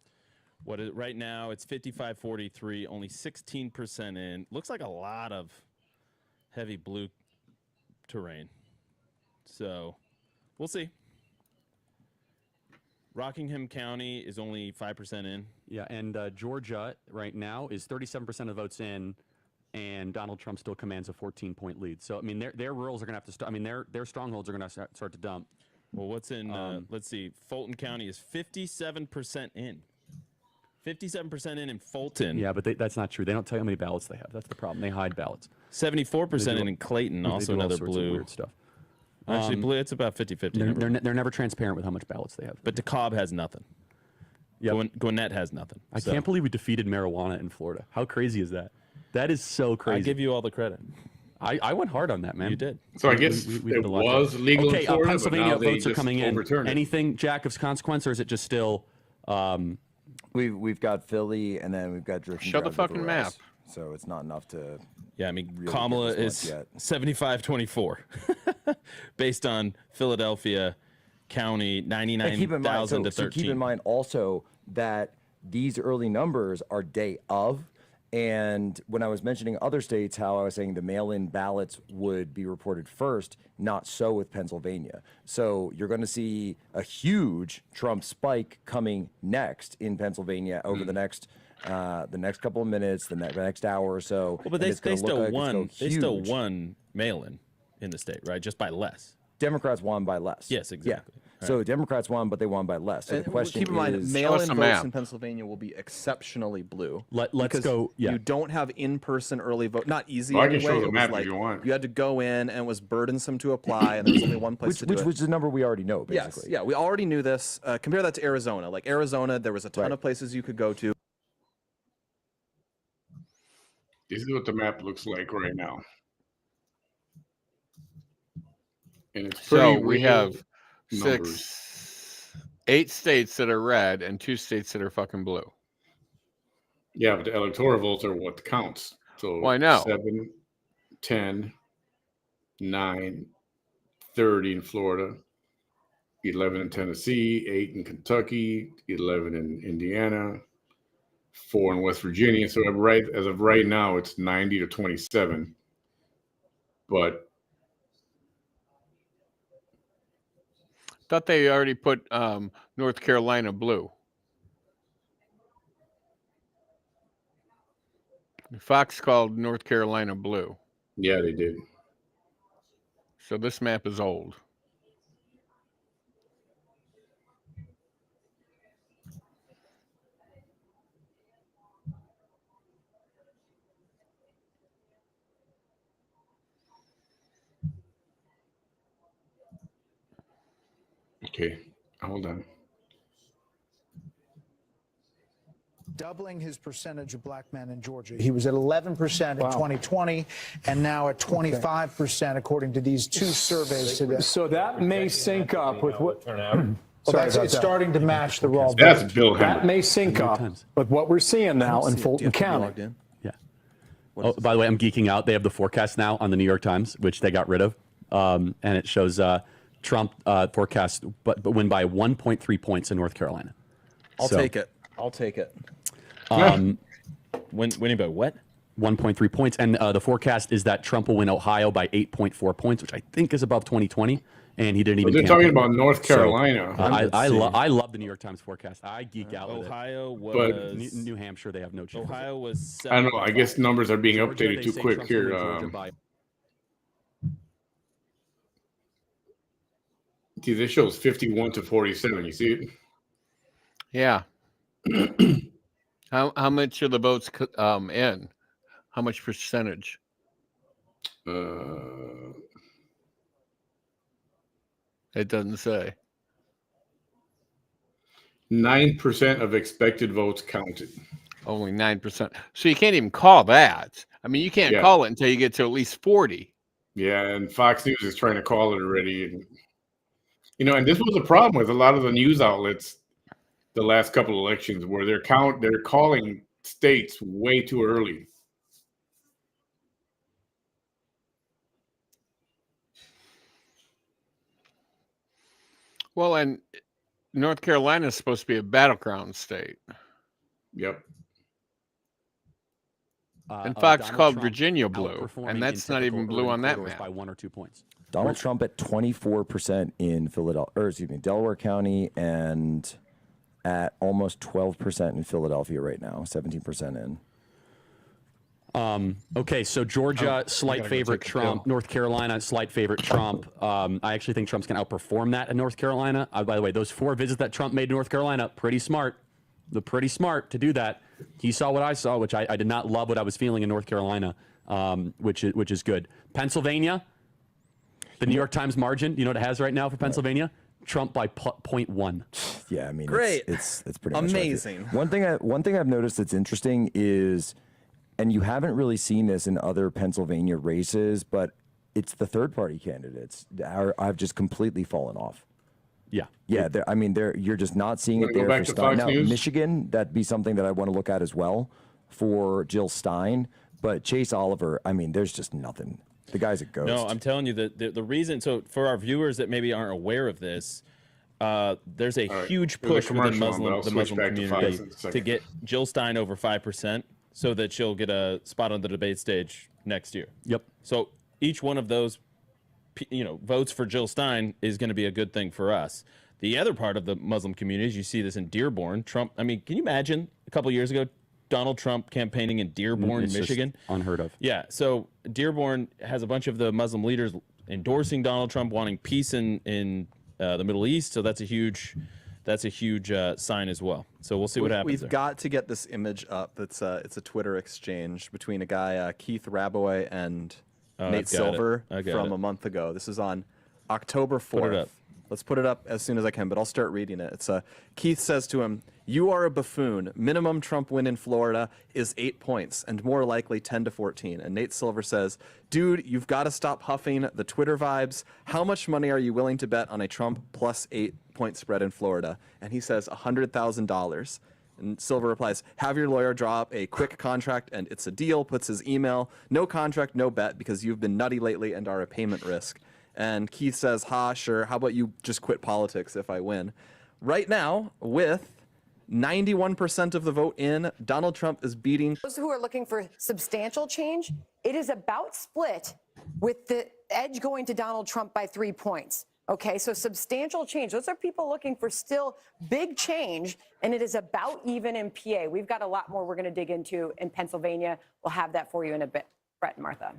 Right now it's 55-43, only 16% in. Looks like a lot of heavy blue terrain. So we'll see. Rockingham County is only 5% in. Yeah, and Georgia right now is 37% of votes in, and Donald Trump still commands a 14-point lead. So I mean, their rurals are going to have to start. I mean, their strongholds are going to start to dump. Well, what's in? Let's see. Fulton County is 57% in. 57% in Fulton. Yeah, but that's not true. They don't tell you how many ballots they have. That's the problem. They hide ballots. 74% in Clayton, also another blue. Weird stuff. Actually, it's about 50-50. They're never transparent with how much ballots they have. But DeKalb has nothing. Yep. Gwinnett has nothing. I can't believe we defeated marijuana in Florida. How crazy is that? That is so crazy. I give you all the credit. I went hard on that, man. You did. So I guess it was legal okay, in Florida, Pennsylvania but now votes are coming in. overturned it. Anything, Jack, of consequence, or is it just still... We've got Philly, and then we've got drift and Show the drive fucking everywhere map. else. So it's not enough to. Yeah, I mean, really Kamala give us is much yet. 75-24, based on Philadelphia County, And keep in mind, 99,000 to so 13. keep in mind also that these early numbers are day of. And when I was mentioning other states, how I was saying the mail-in ballots would be reported first, not so with Pennsylvania. So you're going to see a huge Trump spike coming next in Pennsylvania over the next couple of minutes, the next hour or so. Well, but they still won. They still won mail-in the state, right? Just by less. Democrats won by less. Yes, exactly. Yeah. So Democrats won, but they won by less. So the question keep in mind, is, mail-in votes in Pennsylvania will be exceptionally blue. Let's go. Yeah. You don't have in-person early vote. Not easy. Well, I can anyway. show the It was map if like you want. You had to go in, and it was burdensome to apply, and there was only one place to do it. which is a number we already know, basically. Yes. Yeah, we already knew this. Compare that to Arizona. Like Arizona, there was a ton of places you could go to. This is what the map looks like right now. And it's So pretty we real have numbers. 8 states that are red and 2 states that are fucking blue. Yeah, but the electoral votes are what counts. So Well, I know. 7, 10, 9, 30 in Florida, 11 in Tennessee, 8 in Kentucky, 11 in Indiana, 4 in West Virginia. So as of right now, it's 90 to 27. But Thought they already put North Carolina blue. Fox called North Carolina blue. Yeah, they did. So this map is old. Okay, hold on. Doubling his percentage of black men in Georgia. He was at 11% in 2020 and now at 25%, according to these 2 surveys today. So that may sync up with what. Well, it's starting to match the raw vote. That's Bill Henry. That may sync up with what we're seeing now in Fulton County. Yeah. Oh, by the way, I'm geeking out. They have the forecast now on the New York Times, which they got rid of, and it shows Trump forecast, but win by 1.3 points in North Carolina. I'll take it. I'll take it. Winning by what? 1.3 points, and the forecast is that Trump will win Ohio by 8.4 points, which I think is above 2020. And he didn't even. They're talking about North Carolina. So, I love the New York Times forecast. I geek out with it. Ohio was. But New Hampshire, they have no chance. Ohio was. I don't know. I guess numbers are being Georgia, updated they too say quick Trump's gonna here. win Georgia by- See, this shows 51 to 47. You see it? Yeah. How much of the votes in? How much percentage? It doesn't say. 9% of expected votes counted. Only 9%. So you can't even call that. I mean, you can't Yeah. call it until you get to at least 40. Yeah, and Fox News is trying to call it already. And, and this was a problem with a lot of the news outlets the last couple of elections where they're calling states way too early. Well, and North Carolina is supposed to be a battleground state. Yep. And Fox Donald called Trump Virginia blue, outperforming and that's in not even typical blue urban on that corridors map. by 1 or 2 points. Donald Trump at 24% in Delaware County, and at almost 12% in Philadelphia right now, 17% in. Okay, so Georgia, slight favorite Trump. North Carolina, slight favorite Trump. I actually think Trump's going to outperform that in North Carolina. By the way, those 4 visits that Trump made to North Carolina, pretty smart. They're pretty smart to do that. He saw what I saw, which I did not love what I was feeling in North Carolina, which is good. Pennsylvania. The New York Times margin, you know what it has right now for Pennsylvania? Trump by 0.1. Yeah, I mean, Great. It's pretty much amazing. One thing I've noticed that's interesting is, and you haven't really seen this in other Pennsylvania races, but it's the third party candidates I've just completely fallen off. Yeah. Yeah, I mean, you're just not seeing it Go there back for to Stein. Fox Now, News? Michigan, that'd be something that I want to look at as well for Jill Stein. But Chase Oliver, I mean, there's just nothing. The guy's a ghost. No, I'm telling you that the reason. So for our viewers that maybe aren't aware of this, there's a huge push within the Muslim community to get Jill Stein over 5% so that she'll get a spot on the debate stage next year. Yep. So each one of those, votes for Jill Stein is going to be a good thing for us. The other part of the Muslim communities, you see this in Dearborn. Trump. I mean, can you imagine a couple years ago, Donald Trump campaigning in Dearborn, It's just Michigan? unheard of. Yeah. So Dearborn has a bunch of the Muslim leaders endorsing Donald Trump, wanting peace in the Middle East. So that's a huge sign as well. So we'll see what happens. We've there. got to get this image up. It's a Twitter exchange between a guy, Keith Raboy, and Nate Silver from a month ago. This is on October 4th. Put it up. Let's put it up as soon as I can, but I'll start reading it. It's Keith says to him, "You are a buffoon. Minimum Trump win in Florida is 8 points, and more likely 10 to 14." And Nate Silver says, "Dude, you've got to stop huffing the Twitter vibes. How much money are you willing to bet on a Trump plus 8-point spread in Florida?" And he says $100,000. And Silver replies, "Have your lawyer draw up a quick contract and it's a deal," puts his email, "No contract, no bet, because you've been nutty lately and are a payment risk." And Keith says, "Ha, sure. How about you just quit politics if I win?" Right now, with 91% of the vote in, Donald Trump is beating. Those who are looking for substantial change, it is about split, with the edge going to Donald Trump by 3 points. Okay, so substantial change. Those are people looking for still big change, and it is about even in PA. We've got a lot more we're going to dig into in Pennsylvania. We'll have that for you in a bit. Brett and Martha.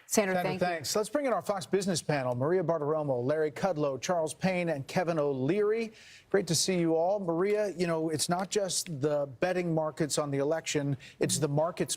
Sandra, thanks. Let's bring in our Fox Business panel. Maria Bartiromo, Larry Kudlow, Charles Payne, and Kevin O'Leary. Great to see you all. Maria, it's not just the betting markets on the election, it's the markets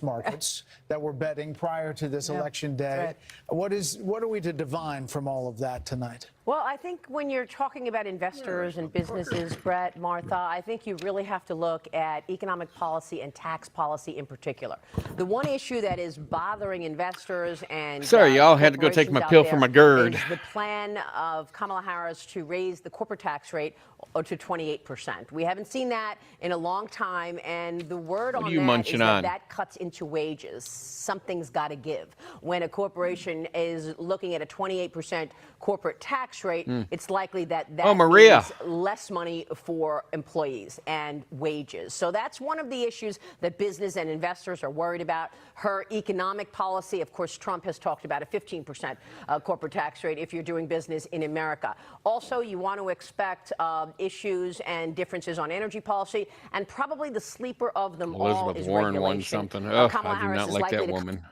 that we're betting prior to this election day. Right. What are we to divine from all of that tonight? Well, I think when you're talking about investors and businesses, Brett, Martha, I think you really have to look at economic policy and tax policy in particular. The one issue that is bothering investors and sorry, y'all had to go take my pill for my GERD. Is the plan of Kamala Harris to raise the corporate tax rate to 28%. We haven't seen that in a long time, and the word on that is that cuts into wages. Something's got to give. When a corporation is looking at a 28% corporate tax rate, it's likely that means less money for employees and wages. So that's one of the issues that business and investors are worried about. Her economic policy, of course, Trump has talked about a 15% corporate tax rate if you're doing business in America. Also, you want to expect issues and differences on energy policy, and probably the sleeper of them all is Elizabeth Warren won regulation. something. Oh, Kamala I do Harris not is like likely that to woman.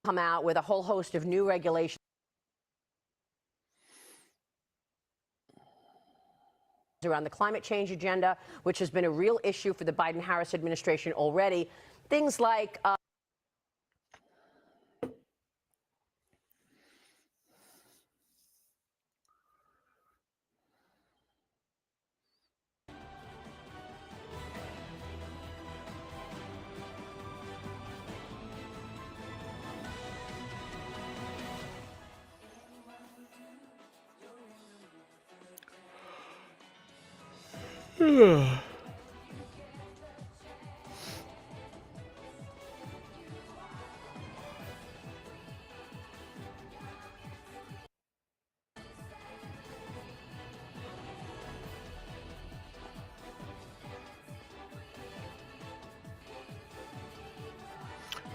come out with a whole host of new regulations around the climate change agenda, which has been a real issue for the Biden-Harris administration already. Things like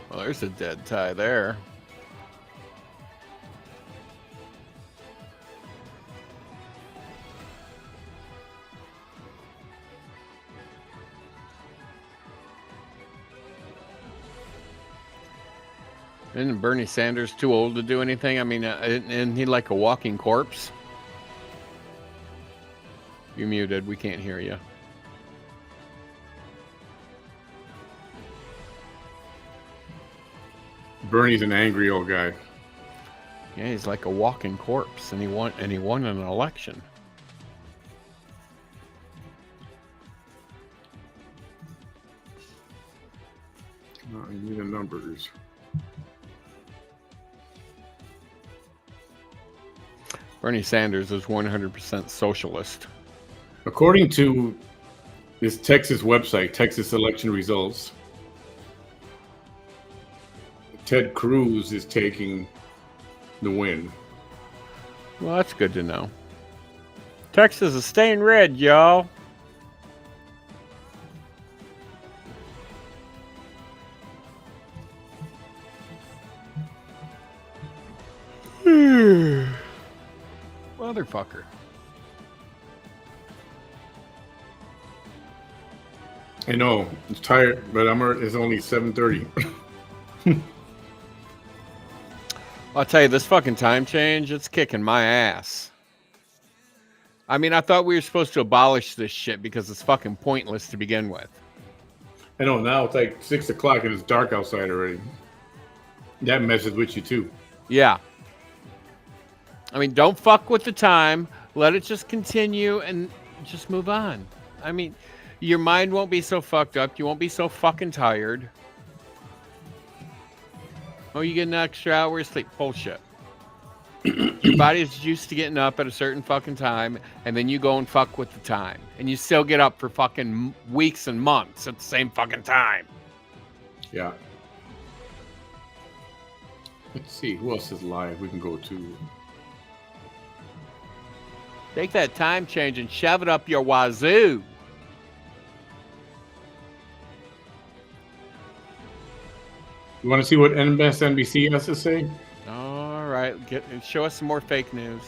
Well, there's a dead tie there. Isn't Bernie Sanders too old to do anything? I mean, isn't he like a walking corpse? You're muted. We can't hear you. Bernie's an angry old guy. Yeah, he's like a walking corpse, and he won an election. I need the numbers. Bernie Sanders is 100% socialist. According to this Texas website, Texas election results, Ted Cruz is taking the win. Well, that's good to know. Texas is staying red, y'all. Motherfucker. I know, I'm tired, but it's only 7:30. I'll tell you, this fucking time change, it's kicking my ass. I mean, I thought we were supposed to abolish this shit because it's fucking pointless to begin with. I know, now it's like 6 o'clock and it's dark outside already. That messes with you too. Yeah. I mean, don't fuck with the time. Let it just continue and just move on. I mean, your mind won't be so fucked up. You won't be so fucking tired. Oh, you get an extra hour of sleep. Bullshit. Your body's used to getting up at a certain fucking time, and then you go and fuck with the time. And you still get up for fucking weeks and months at the same fucking time. Yeah. Let's see, who else is live we can go to? Take that time change and shove it up your wazoo. You want to see what MSNBC has to say? All right, show us some more fake news.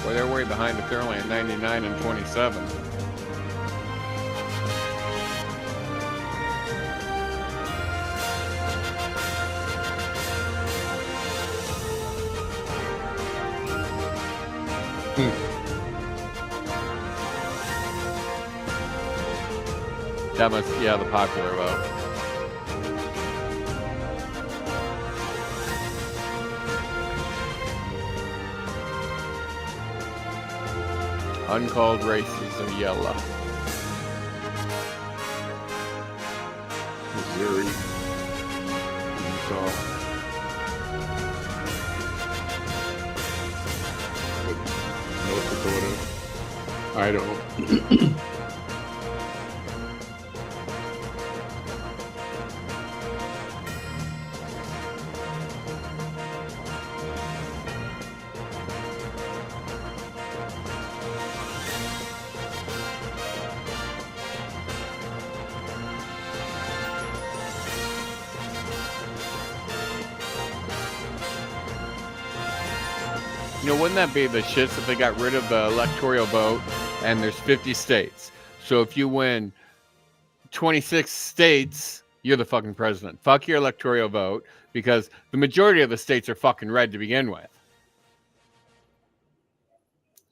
Well, they're way behind if they're only at 99 and 27. That must, yeah, the popular vote. Uncalled races are yellow. Missouri. Utah. North Dakota. Idaho. You know, wouldn't that be the shits if they got rid of the electoral vote and there's 50 states? So if you win 26 states, you're the fucking president. Fuck your electoral vote because the majority of the states are fucking red to begin with.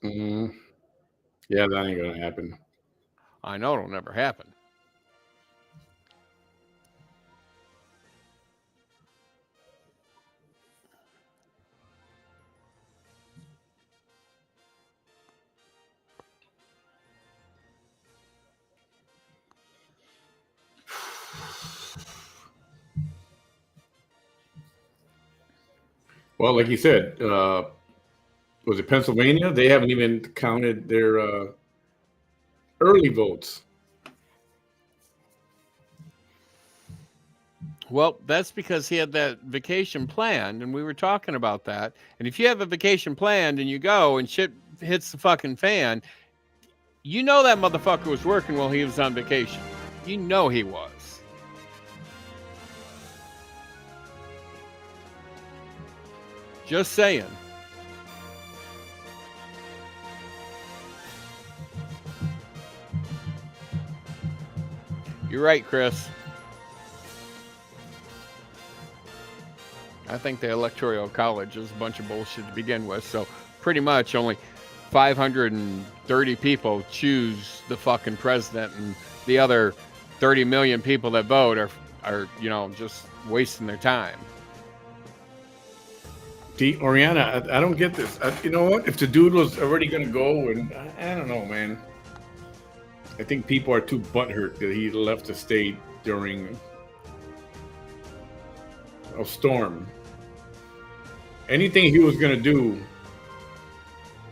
Yeah, that ain't gonna happen. I know it'll never happen. Well, like you said, was it Pennsylvania? They haven't even counted their early votes. Well, that's because he had that vacation planned, and we were talking about that. And if you have a vacation planned and you go and shit hits the fucking fan, you know that motherfucker was working while he was on vacation. You know he was. Just saying. You're right, Chris. I think the Electoral College is a bunch of bullshit to begin with. So pretty much only 530 people choose the fucking president, and the other 30 million people that vote are just wasting their time. Oriana, I don't get this. You know what? If the dude was already going to go, and I don't know, man. I think people are too butthurt that he left the state during a storm. Anything he was going to do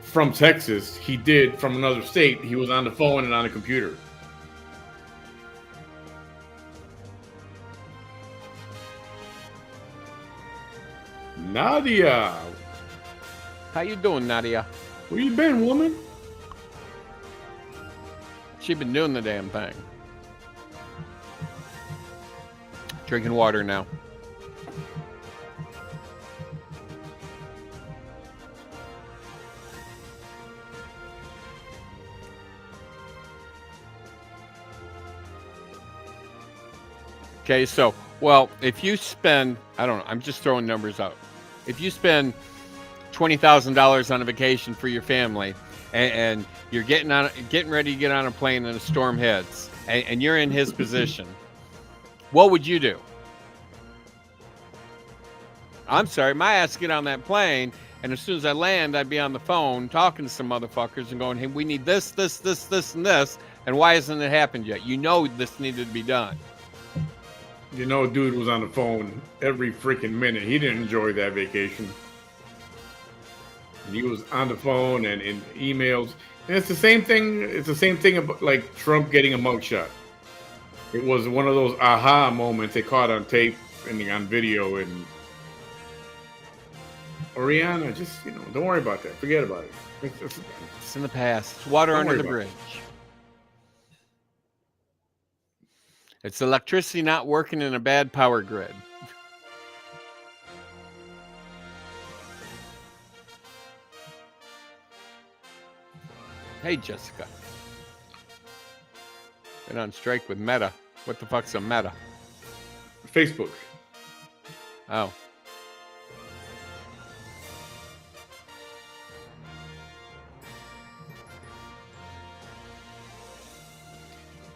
from Texas, he did from another state. He was on the phone and on the computer. Nadia. How you doing, Nadia? Where you been, woman? She been doing the damn thing. Drinking water now. Okay, so, well, if you spend, I don't know, I'm just throwing numbers out. If you spend $20,000 on a vacation for your family, and you're getting ready to get on a plane and a storm hits, and you're in his position, what would you do? I'm sorry, my ass get on that plane, and as soon as I land, I'd be on the phone talking to some motherfuckers and going, hey, we need this, this, this, this, and this, and why hasn't it happened yet? You know this needed to be done. You know, dude was on the phone every freaking minute. He didn't enjoy that vacation. He was on the phone and in emails. And it's the same thing. It's the same thing about like Trump getting a mugshot. It was one of those aha moments they caught on tape and on video. And Oriana, just, don't worry about that. Forget about it. It's in the past. It's water under the bridge. It's electricity not working in a bad power grid. Hey, Jessica. Been on strike with Meta. What the fuck's a Meta? Facebook. Oh.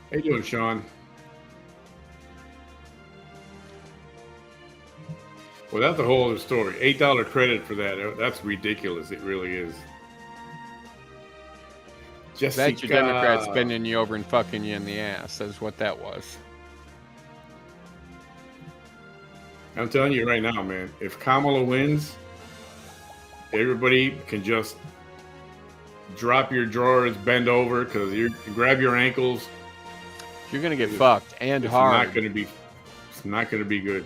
How you doing, Sean? Well, that's a whole other story. $8 credit for that. That's ridiculous. It really is. Jessica. Bet your Democrats bending you over and fucking you in the ass. That's what that was. I'm telling you right now, man. If Kamala wins, everybody can just drop your drawers, bend over, because you grab your ankles. You're gonna get fucked and hard. It's not gonna be good.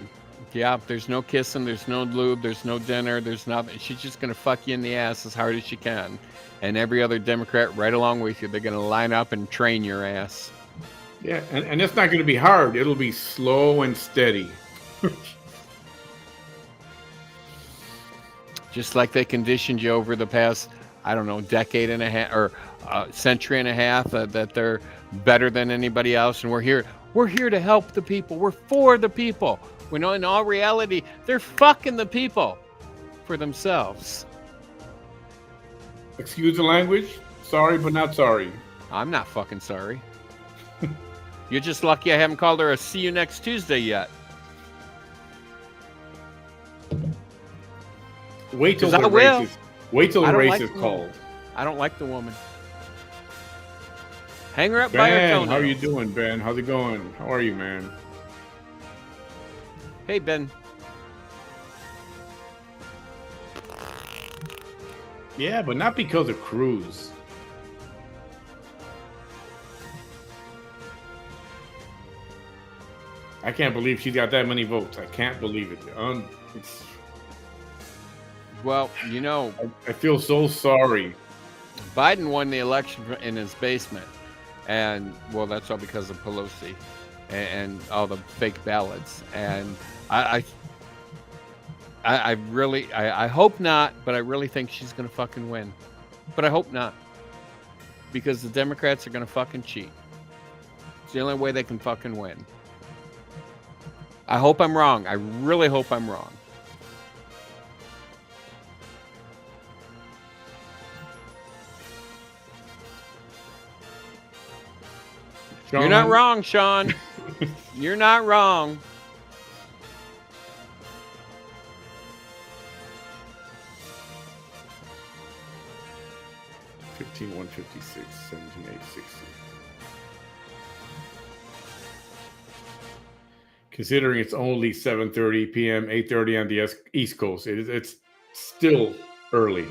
Yeah, there's no kissing, there's no lube, there's no dinner, there's nothing. She's just going to fuck you in the ass as hard as she can. And every other Democrat right along with you, they're going to line up and train your ass. Yeah, and it's not going to be hard. It'll be slow and steady. Just like they conditioned you over the past, I don't know, decade and a half or century and a half that they're better than anybody else. And we're here to help the people. We're for the people. When in all reality, they're fucking the people for themselves. Excuse the language. Sorry, but not sorry. I'm not fucking sorry. You're just lucky I haven't called her a see you next Tuesday yet. Wait till the race is called. I don't like the woman. Hang her up Ben, by her toenails. How are you doing, Ben? How's it going? How are you, man? Hey, Ben. Yeah, but not because of Cruz. I can't believe she got that many votes. I can't believe it. Well, I feel so sorry. Biden won the election in his basement. And, well, that's all because of Pelosi and all the fake ballots. And I hope not, but I really think she's going to fucking win. But I hope not. Because the Democrats are going to fucking cheat. It's the only way they can fucking win. I hope I'm wrong. I really hope I'm wrong. You're not wrong, Sean. You're not wrong. $15,156, $17,860. Considering it's only 7:30 p.m., 8:30 on the East Coast, it's still early.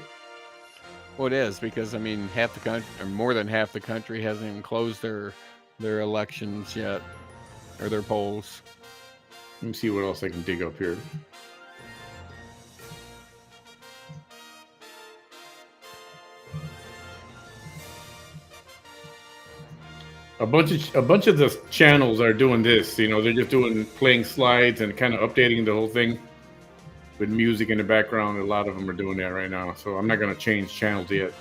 Well, it is because I mean, half the country, or more than half the country, hasn't even closed their elections yet, or their polls. Let me see what else I can dig up here. A bunch of the channels are doing this. You know, they're just playing slides and kind of updating the whole thing with music in the background. A lot of them are doing that right now. So I'm not going to change channels yet.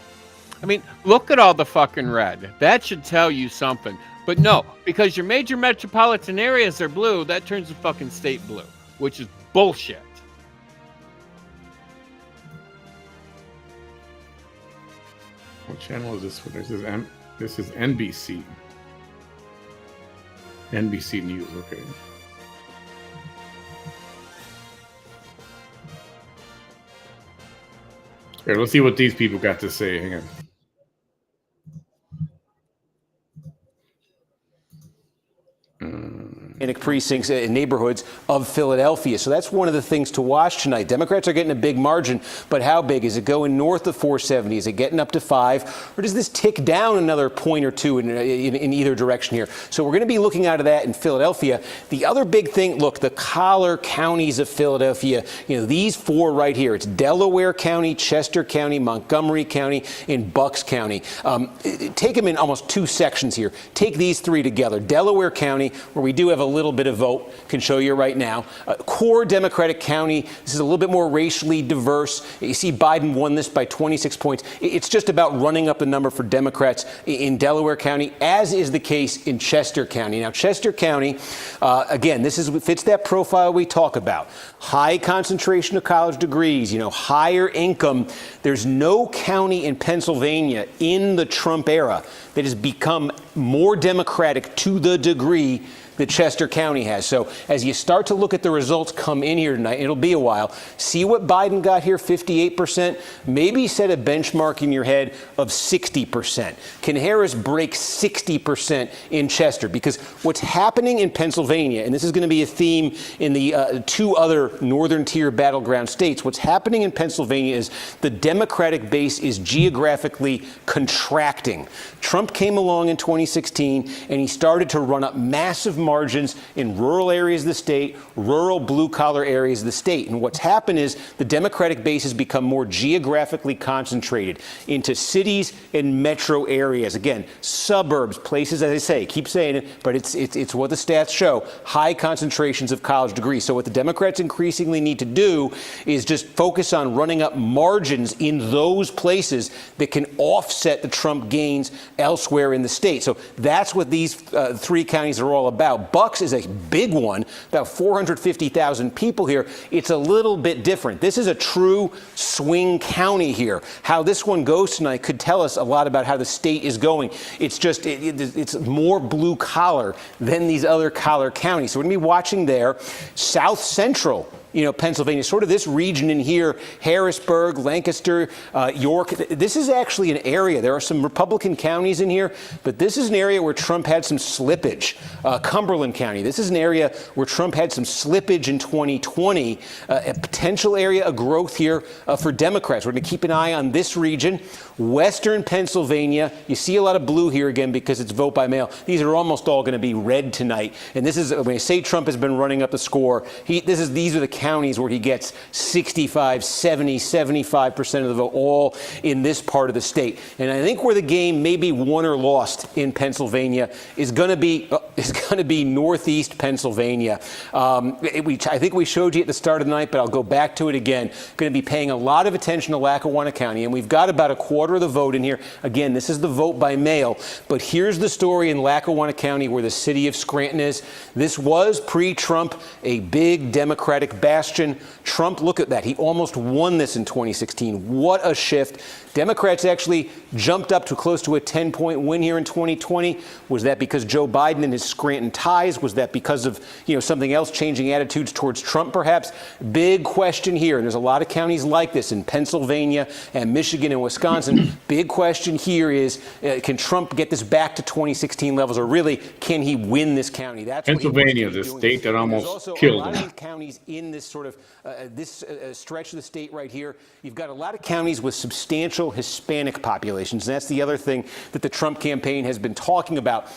I mean, look at all the fucking red. That should tell you something. But no, because your major metropolitan areas are blue, that turns the fucking state blue, which is bullshit. What channel is this one? This is NBC. NBC News, okay. Here, let's see what these people got to say. Hang on. Precincts and neighborhoods of Philadelphia. So that's one of the things to watch tonight. Democrats are getting a big margin, but how big? Is it going north of 470? Is it getting up to 5? Or does this tick down another point or two in either direction here? So we're going to be looking out of that in Philadelphia. The other big thing, look, the collar counties of Philadelphia, you know, these four right here. It's Delaware County, Chester County, Montgomery County, and Bucks County. Take them in almost two sections here. Take these three together. Delaware County, where we do have a little bit of vote, can show you right now. Core Democratic County, this is a little bit more racially diverse. You see Biden won this by 26 points. It's just about running up the number for Democrats in Delaware County, as is the case in Chester County. Now, Chester County, again, this fits that profile we talk about. High concentration of college degrees, you know, higher income. There's no county in Pennsylvania in the Trump era that has become more Democratic to the degree that Chester County has. So as you start to look at the results come in here tonight, it'll be a while. See what Biden got here, 58%. Maybe set a benchmark in your head of 60%. Can Harris break 60% in Chester? Because what's happening in Pennsylvania, and this is going to be a theme in the two other northern tier battleground states, what's happening in Pennsylvania is the Democratic base is geographically contracting. Trump came along in 2016 and he started to run up massive margins in rural areas of the state, rural blue-collar areas of the state. And what's happened is the Democratic base has become more geographically concentrated into cities and metro areas. Again, suburbs, places, as I say, keep saying it, but it's what the stats show, high concentrations of college degrees. So what the Democrats increasingly need to do is just focus on running up margins in those places that can offset the Trump gains elsewhere in the state. So that's what these three counties are all about. Bucks is a big one, about 450,000 people here. It's a little bit different. This is a true swing county here. How this one goes tonight could tell us a lot about how the state is going. It's just, it's more blue collar than these other collar counties. So we're going to be watching there. South Central, you know, Pennsylvania, sort of this region in here, Harrisburg, Lancaster, York. This is actually an area. There are some Republican counties in here, but this is an area where Trump had some slippage. Cumberland County, this is an area where Trump had some slippage in 2020, a potential area of growth here for Democrats. We're going to keep an eye on this region. Western Pennsylvania, you see a lot of blue here again because it's vote by mail. These are almost all going to be red tonight. And this is, when I say Trump has been running up the score, these are the counties where he gets 65, 70, 75% of the vote, all in this part of the state. And I think where the game may be won or lost in Pennsylvania is going to be northeast Pennsylvania. I think we showed you at the start of the night, but I'll go back to it again. Going to be paying a lot of attention to Lackawanna County, and we've got about a quarter of the vote in here. Again, this is the vote by mail, but here's the story in Lackawanna County where the city of Scranton is. This was pre-Trump a big Democratic bastion. Trump, look at that. He almost won this in 2016. What a shift. Democrats actually jumped up to close to a 10-point win here in 2020. Was that because Joe Biden and his Scranton ties? Was that because of, something else, changing attitudes towards Trump, perhaps? Big question here. And there's a lot of counties like this in Pennsylvania and Michigan and Wisconsin. Big question here is, can Trump get this back to 2016 levels, or really, can he win this county? That's Pennsylvania, the state that almost killed him. A lot of counties in this sort of stretch of the state right here. You've got a lot of counties with substantial Hispanic populations. And that's the other thing that the Trump campaign has been talking about.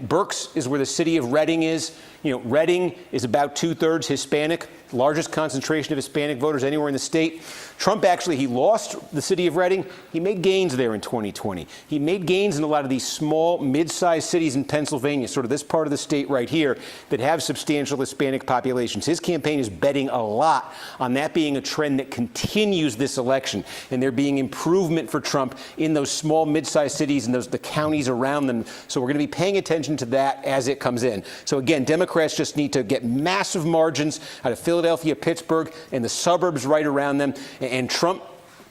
Berks is where the city of Reading is. Reading is about 2/3 Hispanic, largest concentration of Hispanic voters anywhere in the state. Trump actually, he lost the city of Reading. He made gains there in 2020. He made gains in a lot of these small, mid-sized cities in Pennsylvania, sort of this part of the state right here, that have substantial Hispanic populations. His campaign is betting a lot on that being a trend that continues this election, and there being improvement for Trump in those small, mid-sized cities and the counties around them. So we're going to be paying attention to that as it comes in. So again, Democrats just need to get massive margins out of Philadelphia, Pittsburgh, and the suburbs right around them. And Trump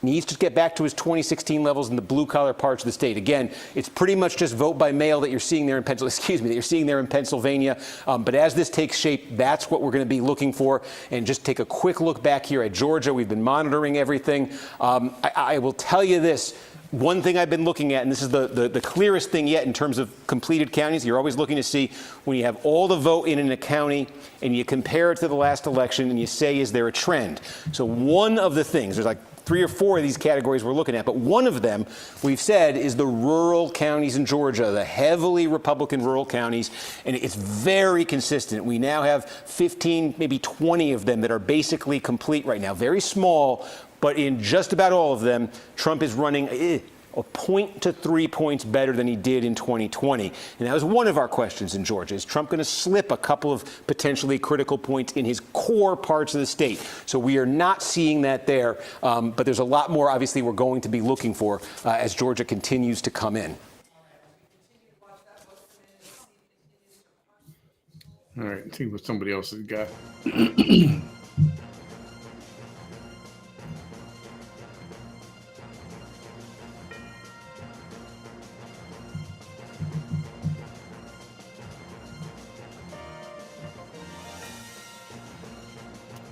needs to get back to his 2016 levels in the blue-collar parts of the state. Again, it's pretty much just vote by mail that you're seeing there in Pennsylvania. But as this takes shape, that's what we're going to be looking for. And just take a quick look back here at Georgia. We've been monitoring everything. I will tell you this. One thing I've been looking at, and this is the clearest thing yet in terms of completed counties, you're always looking to see when you have all the vote in a county and you compare it to the last election and you say, is there a trend? So one of the things, there's like 3 or 4 of these categories we're looking at, but one of them we've said is the rural counties in Georgia, the heavily Republican rural counties, and it's very consistent. We now have 15, maybe 20 of them that are basically complete right now. Very small, but in just about all of them, Trump is running a point to 3 points better than he did in 2020. And that was one of our questions in Georgia. Is Trump going to slip a couple of potentially critical points in his core parts of the state? So we are not seeing that there. But there's a lot more, obviously, we're going to be looking for as Georgia continues to come in. All right, let's see what somebody else has got.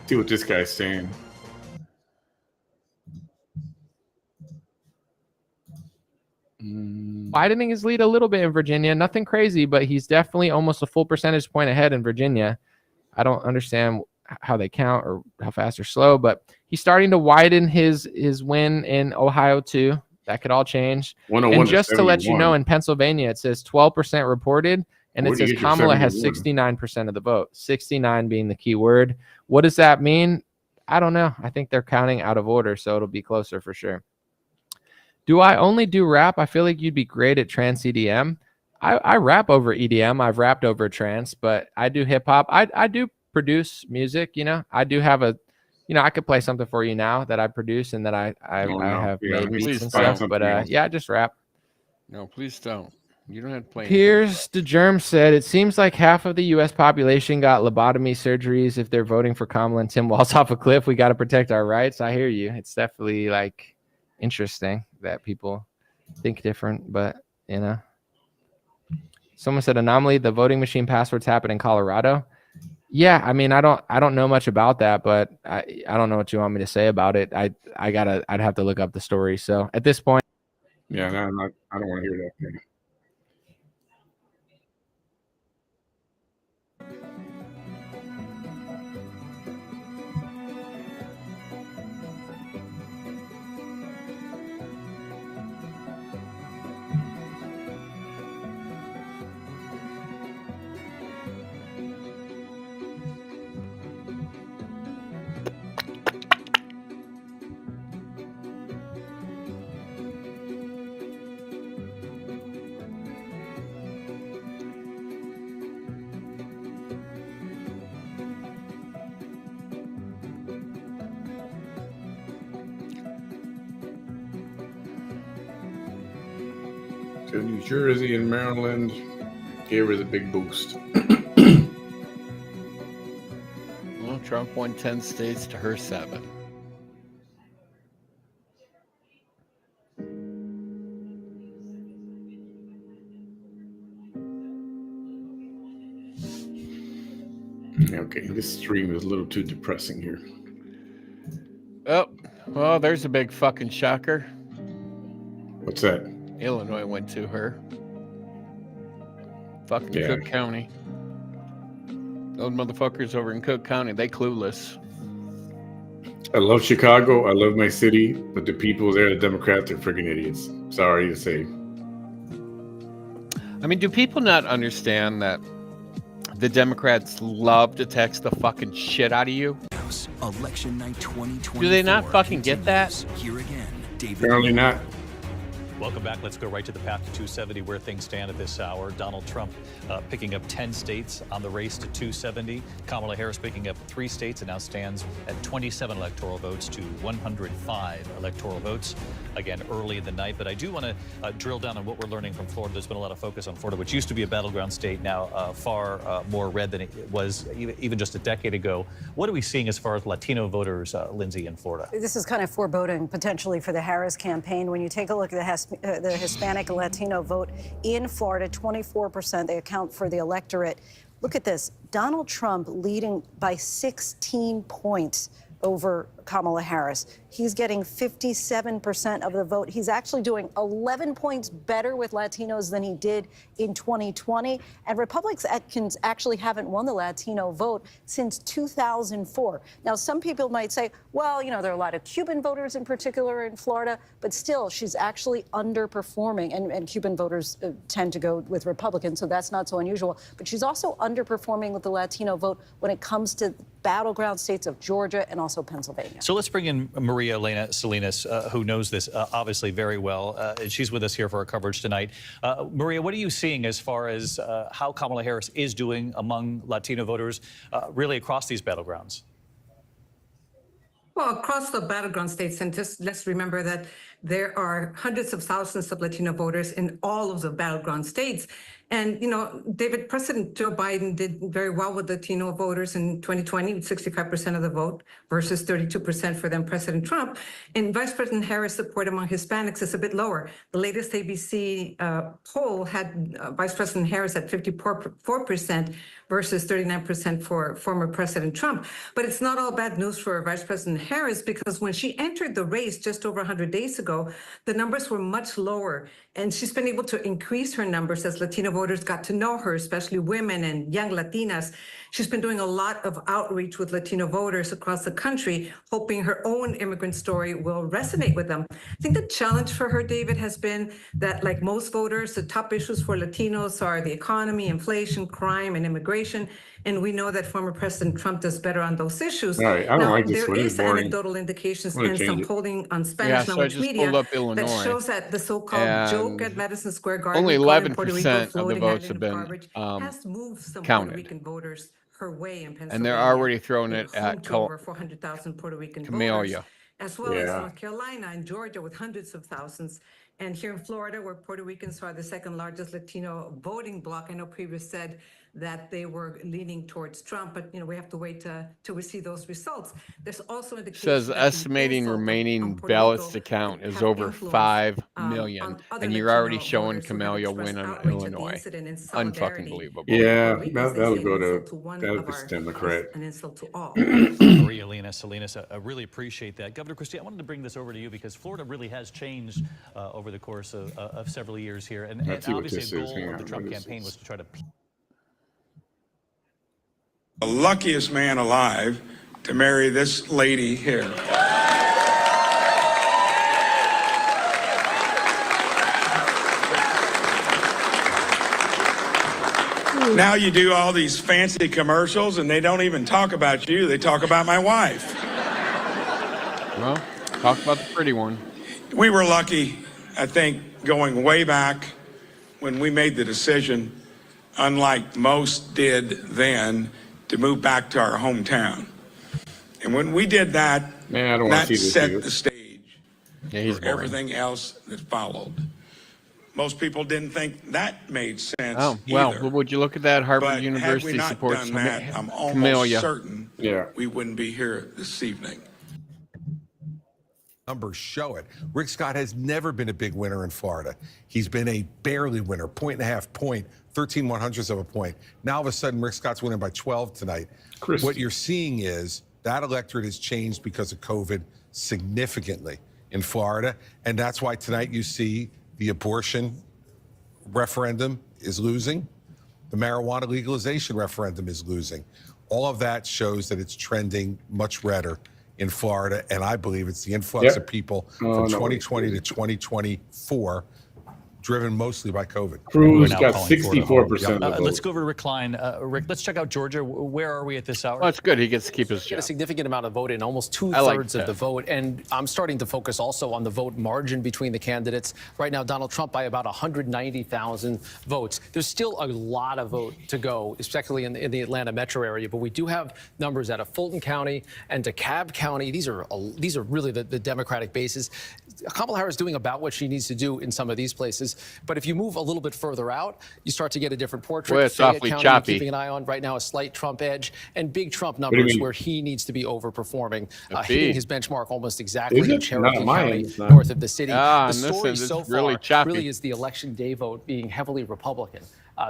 See what this guy's saying. Widening his lead a little bit in Virginia. Nothing crazy, but he's definitely almost a full percentage point ahead in Virginia. I don't understand how they count or how fast or slow, but he's starting to widen his win in Ohio too. That could all change. And just to let you know, in Pennsylvania, it says 12% reported, and it says Kamala has 69% of the vote, 69 being the key word. What does that mean? I don't know. I think they're counting out of order, so it'll be closer for sure. Do I only do rap? I feel like you'd be great at trance EDM. I rap over EDM. I've rapped over trance, but I do hip hop. I do produce music. I do have a, I could play something for you now that I produce and that I have made beats and stuff. But yeah, I just rap. No, please don't. You don't have to play. Piers DeGerm said, it seems like half of the U.S. population got lobotomy surgeries. If they're voting for Kamala and Tim Walz off a cliff, we got to protect our rights. I hear you. It's definitely like interesting that people think different, but someone said anomaly, the voting machine passwords happened in Colorado. Yeah, I mean, I don't know much about that, but I don't know what you want me to say about it. I'd have to look up the story. So at this point, yeah, no, I don't want to hear that thing. So New Jersey and Maryland gave her the big boost. Well, Trump won 10 states to her 7. Okay, this stream is a little too depressing here. Oh, well, there's a big fucking shocker. What's that? Illinois went to her. Fucking Cook County. Those motherfuckers over in Cook County, they clueless. I love Chicago. I love my city, but the people there, the Democrats, are freaking idiots. Sorry to say. I mean, do people not understand that the Democrats love to text the fucking shit out of you? Election night 2024. Do they not fucking get that? Here again, David. Apparently not. Welcome back. Let's go right to the path to 270, where things stand at this hour. Donald Trump picking up 10 states on the race to 270. Kamala Harris picking up 3 states and now stands at 27 electoral votes to 105 electoral votes. Again, early in the night. But I do want to drill down on what we're learning from Florida. There's been a lot of focus on Florida, which used to be a battleground state, now far more red than it was even just a decade ago. What are we seeing as far as Latino voters, Lindsay, in Florida? This is kind of foreboding potentially for the Harris campaign. When you take a look at the Hispanic and Latino vote in Florida, 24%, they account for the electorate. Look at this. Donald Trump leading by 16 points over Kamala Harris. He's getting 57% of the vote. He's actually doing 11 points better with Latinos than he did in 2020. And Republicans actually haven't won the Latino vote since 2004. Now, some people might say, well, you know, there are a lot of Cuban voters in particular in Florida, but still, she's actually underperforming. And Cuban voters tend to go with Republicans, so that's not so unusual. But she's also underperforming with the Latino vote when it comes to battleground states of Georgia and also Pennsylvania. So let's bring in Maria Elena Salinas, who knows this obviously very well. She's with us here for our coverage tonight. Maria, what are you seeing as far as how Kamala Harris is doing among Latino voters really across these battlegrounds? Well, across the battleground states, and just let's remember that there are hundreds of thousands of Latino voters in all of the battleground states. And, you know, President Joe Biden did very well with Latino voters in 2020, with 65% of the vote versus 32% for then President Trump. And Vice President Harris' support among Hispanics is a bit lower. The latest ABC poll had Vice President Harris at 54% versus 39% for former President Trump. But it's not all bad news for Vice President Harris, because when she entered the race just over 100 days ago, the numbers were much lower. And she's been able to increase her numbers as Latino voters got to know her, especially women and young Latinas. She's been doing a lot of outreach with Latino voters across the country, hoping her own immigrant story will resonate with them. I think the challenge for her, David, has been that, like most voters, the top issues for Latinos are the economy, inflation, crime, and immigration. And we know that former President Trump does better on those issues. All right, I don't like this there one. is It's boring. anecdotal indications I'm gonna and change some it. polling on Spanish language media that shows that the so-called joke at Madison Square Garden, only calling Puerto Rico 11% of the floating votes island have of been garbage, has moved some counted. Puerto Rican voters her way in Pennsylvania. And they're already throwing it at over 400,000 Puerto Rican voters, Camellia. as well as Yeah. North Carolina and Georgia with hundreds of thousands. And here in Florida, where Puerto Ricans are the second largest Latino voting bloc, I know previous said that they were leaning towards Trump, but, you know, we have to wait till we see those results. There's also indications Says that the estimating insult remaining Puerto ballots Rico to count is have over influence, 5 million, other and you're Latino already showing voters who have Camellia expressed win in outrage at the Illinois. incident in Unfucking solidarity. believable. Yeah, Ricans that'll say go an insult to one that'll of just our- Democrat. an insult to all. Maria Elena Salinas, I really appreciate that. Governor Christie, I wanted to bring this over to you because Florida really has changed over the course of several years here. And Let's see what obviously this a is. goal Hang of on, the Trump what is campaign this? was to try to The luckiest man alive to marry this lady here. Now you do all these fancy commercials and they don't even talk about you, they talk about my wife. Well, talk about the pretty one. We were lucky, I think, going way back when we made the decision, unlike most did then, to move back to our hometown. And when we did that, Man, I don't want that to see this set dude. the stage he's for boring. everything else that followed. Most people didn't think that made sense Oh, well, either. would you look at that? Harvard But had we University not supports done that, I'm almost Camellia. certain we wouldn't be here this evening. Numbers show it. Rick Scott has never been a big winner in Florida. He's been a barely winner, 1.5 point, 13/100ths of a point. Now, all of a sudden, Rick Scott's winning by 12 tonight. What you're seeing is that electorate has changed because of COVID significantly in Florida. And that's why tonight you see the abortion referendum is losing. The marijuana legalization referendum is losing. All of that shows that it's trending much redder in Florida, and I believe it's the influx of people from 2020 to 2024, driven mostly by COVID. Cruz got 64% of the vote. Let's go over to Rick Klein. Rick, let's check out Georgia. Where are we at this hour? Well, that's good. He gets to keep his job. A significant amount of vote in, almost two-thirds of the vote. And I'm starting to focus also on the vote margin between the candidates. Right now, Donald Trump by about 190,000 votes. There's still a lot of vote to go, especially in the Atlanta metro area. But we do have numbers out of Fulton County and DeKalb County. These are really the Democratic bases. Kamala Harris is doing about what she needs to do in some of these places. But if you move a little bit further out, you start to get a different portrait. Well, it's awfully choppy. Keeping an eye on right now a slight Trump edge and big Trump numbers where he needs to be overperforming, hitting his benchmark almost exactly in Cherokee County, north of the city. The story so far really is the election day vote being heavily Republican.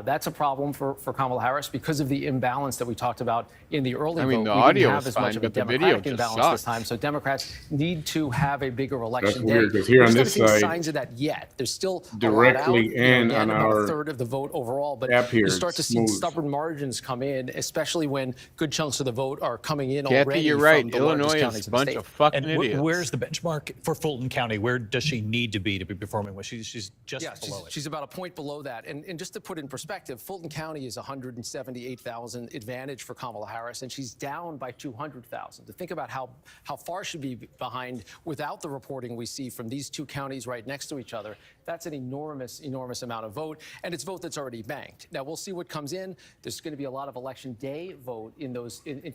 That's a problem for Kamala Harris because of the imbalance that we talked about in the early vote. The we audio didn't have was as much fine, of a but the video Democratic just imbalance sucked. this time. So Democrats need to have a bigger election day. Weird, 'cause here on We're this still seeing side, signs of that yet. There's still directly a lot out, and again, on about our a third of the vote overall, but app here, you start to it's see smooth. stubborn margins come in, especially when good chunks of the vote are coming in Kathy, already. you're right. From the largest Illinois counties is a in the bunch state. of fucking And idiots. where's the benchmark for Fulton County? Where does she need to be performing well? She's just below it. She's about a point below that. And just to put in perspective, Fulton County is 178,000 advantage for Kamala Harris, and she's down by 200,000. To think about how far she'd be behind without the reporting we see from these two counties right next to each other, that's an enormous amount of vote, and it's vote that's already banked. Now, we'll see what comes in. There's going to be a lot of election day vote in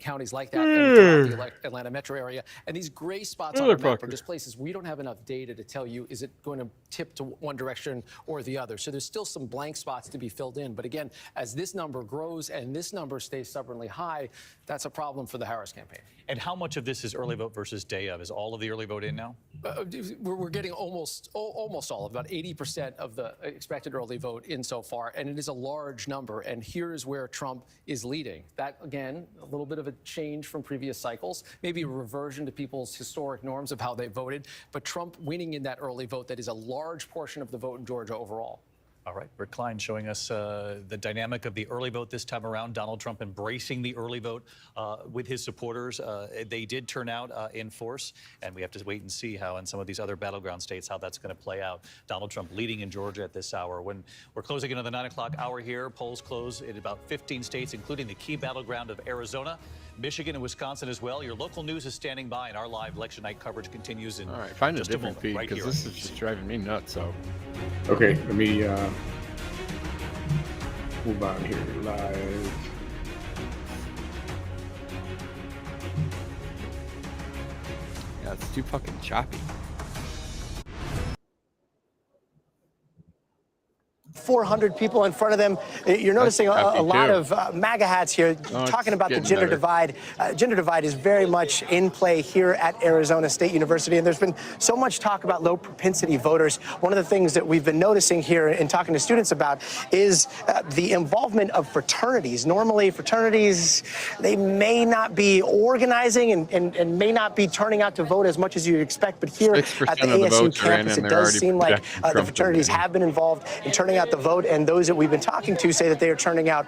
counties like that and throughout the Atlanta metro area. And these gray spots on the map are just places we don't have enough data to tell you, is it going to tip to one direction or the other? So there's still some blank spots to be filled in. But again, as this number grows and this number stays stubbornly high, that's a problem for the Harris campaign. And how much of this is early vote versus day of? Is all of the early vote in now? We're getting almost all of about 80% of the expected early vote in so far, and it is a large number. And here's where Trump is leading. That, again, a little bit of a change from previous cycles, maybe a reversion to people's historic norms of how they voted, but Trump winning in that early vote that is a large portion of the vote in Georgia overall. All right, Rick Klein showing us the dynamic of the early vote this time around. Donald Trump embracing the early vote with his supporters. They did turn out in force, and we have to wait and see how in some of these other battleground states how that's going to play out. Donald Trump leading in Georgia at this hour. When we're closing into the 9 o'clock hour here, polls close in about 15 states, including the key battleground of Arizona, Michigan, and Wisconsin as well. Your local news is standing by, and our live election night coverage continues in All right, find a just different moment, feed right because here. this is just driving me nuts. So, Okay, let me move on here live. yeah, it's too fucking choppy. 400 people in front of them. You're noticing a lot of MAGA hats here talking about the gender divide. Gender divide is very much in play here at Arizona State University, and there's been so much talk about low propensity voters. One of the things that we've been noticing here and talking to students about is the involvement of fraternities. Normally, fraternities, they may not be organizing and may not be turning out to vote as much as you'd expect, but here at the ASU campus, it does seem like the fraternities have been involved in turning out the vote, and those that we've been talking to say that they are turning out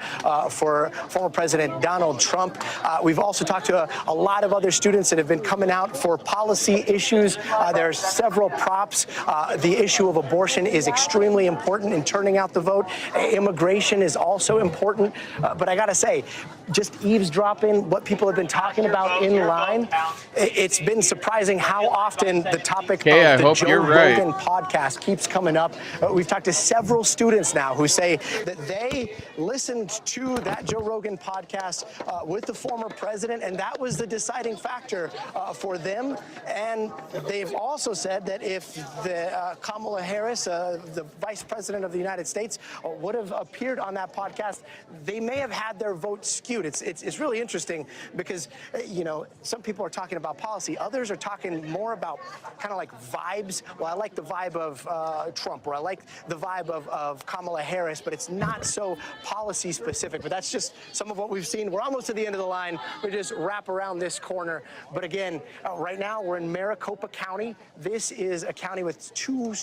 for former President Donald Trump. We've also talked to a lot of other students that have been coming out for policy issues. There are several props. The issue of abortion is extremely important in turning out the vote. Immigration is also important. But I got to say, just eavesdropping what people have been talking about in line, it's been surprising how often the topic of the Joe Rogan podcast keeps coming up. We've talked to several students students now who say that they listened to that Joe Rogan podcast with the former president, and that was the deciding factor for them. And they've also said that if the Kamala Harris, the vice president of the United States, would have appeared on that podcast, they may have had their vote skewed. It's really interesting because, you know, some people are talking about policy. Others are talking more about kind of like vibes. Well, I like the vibe of Trump, or I like the vibe of Kamala Harris, but it's not so policy specific. But that's just some of what we've seen. We're almost to the end of the line. We just wrap around this corner. But again, right now we're in Maricopa County. This is a county with 2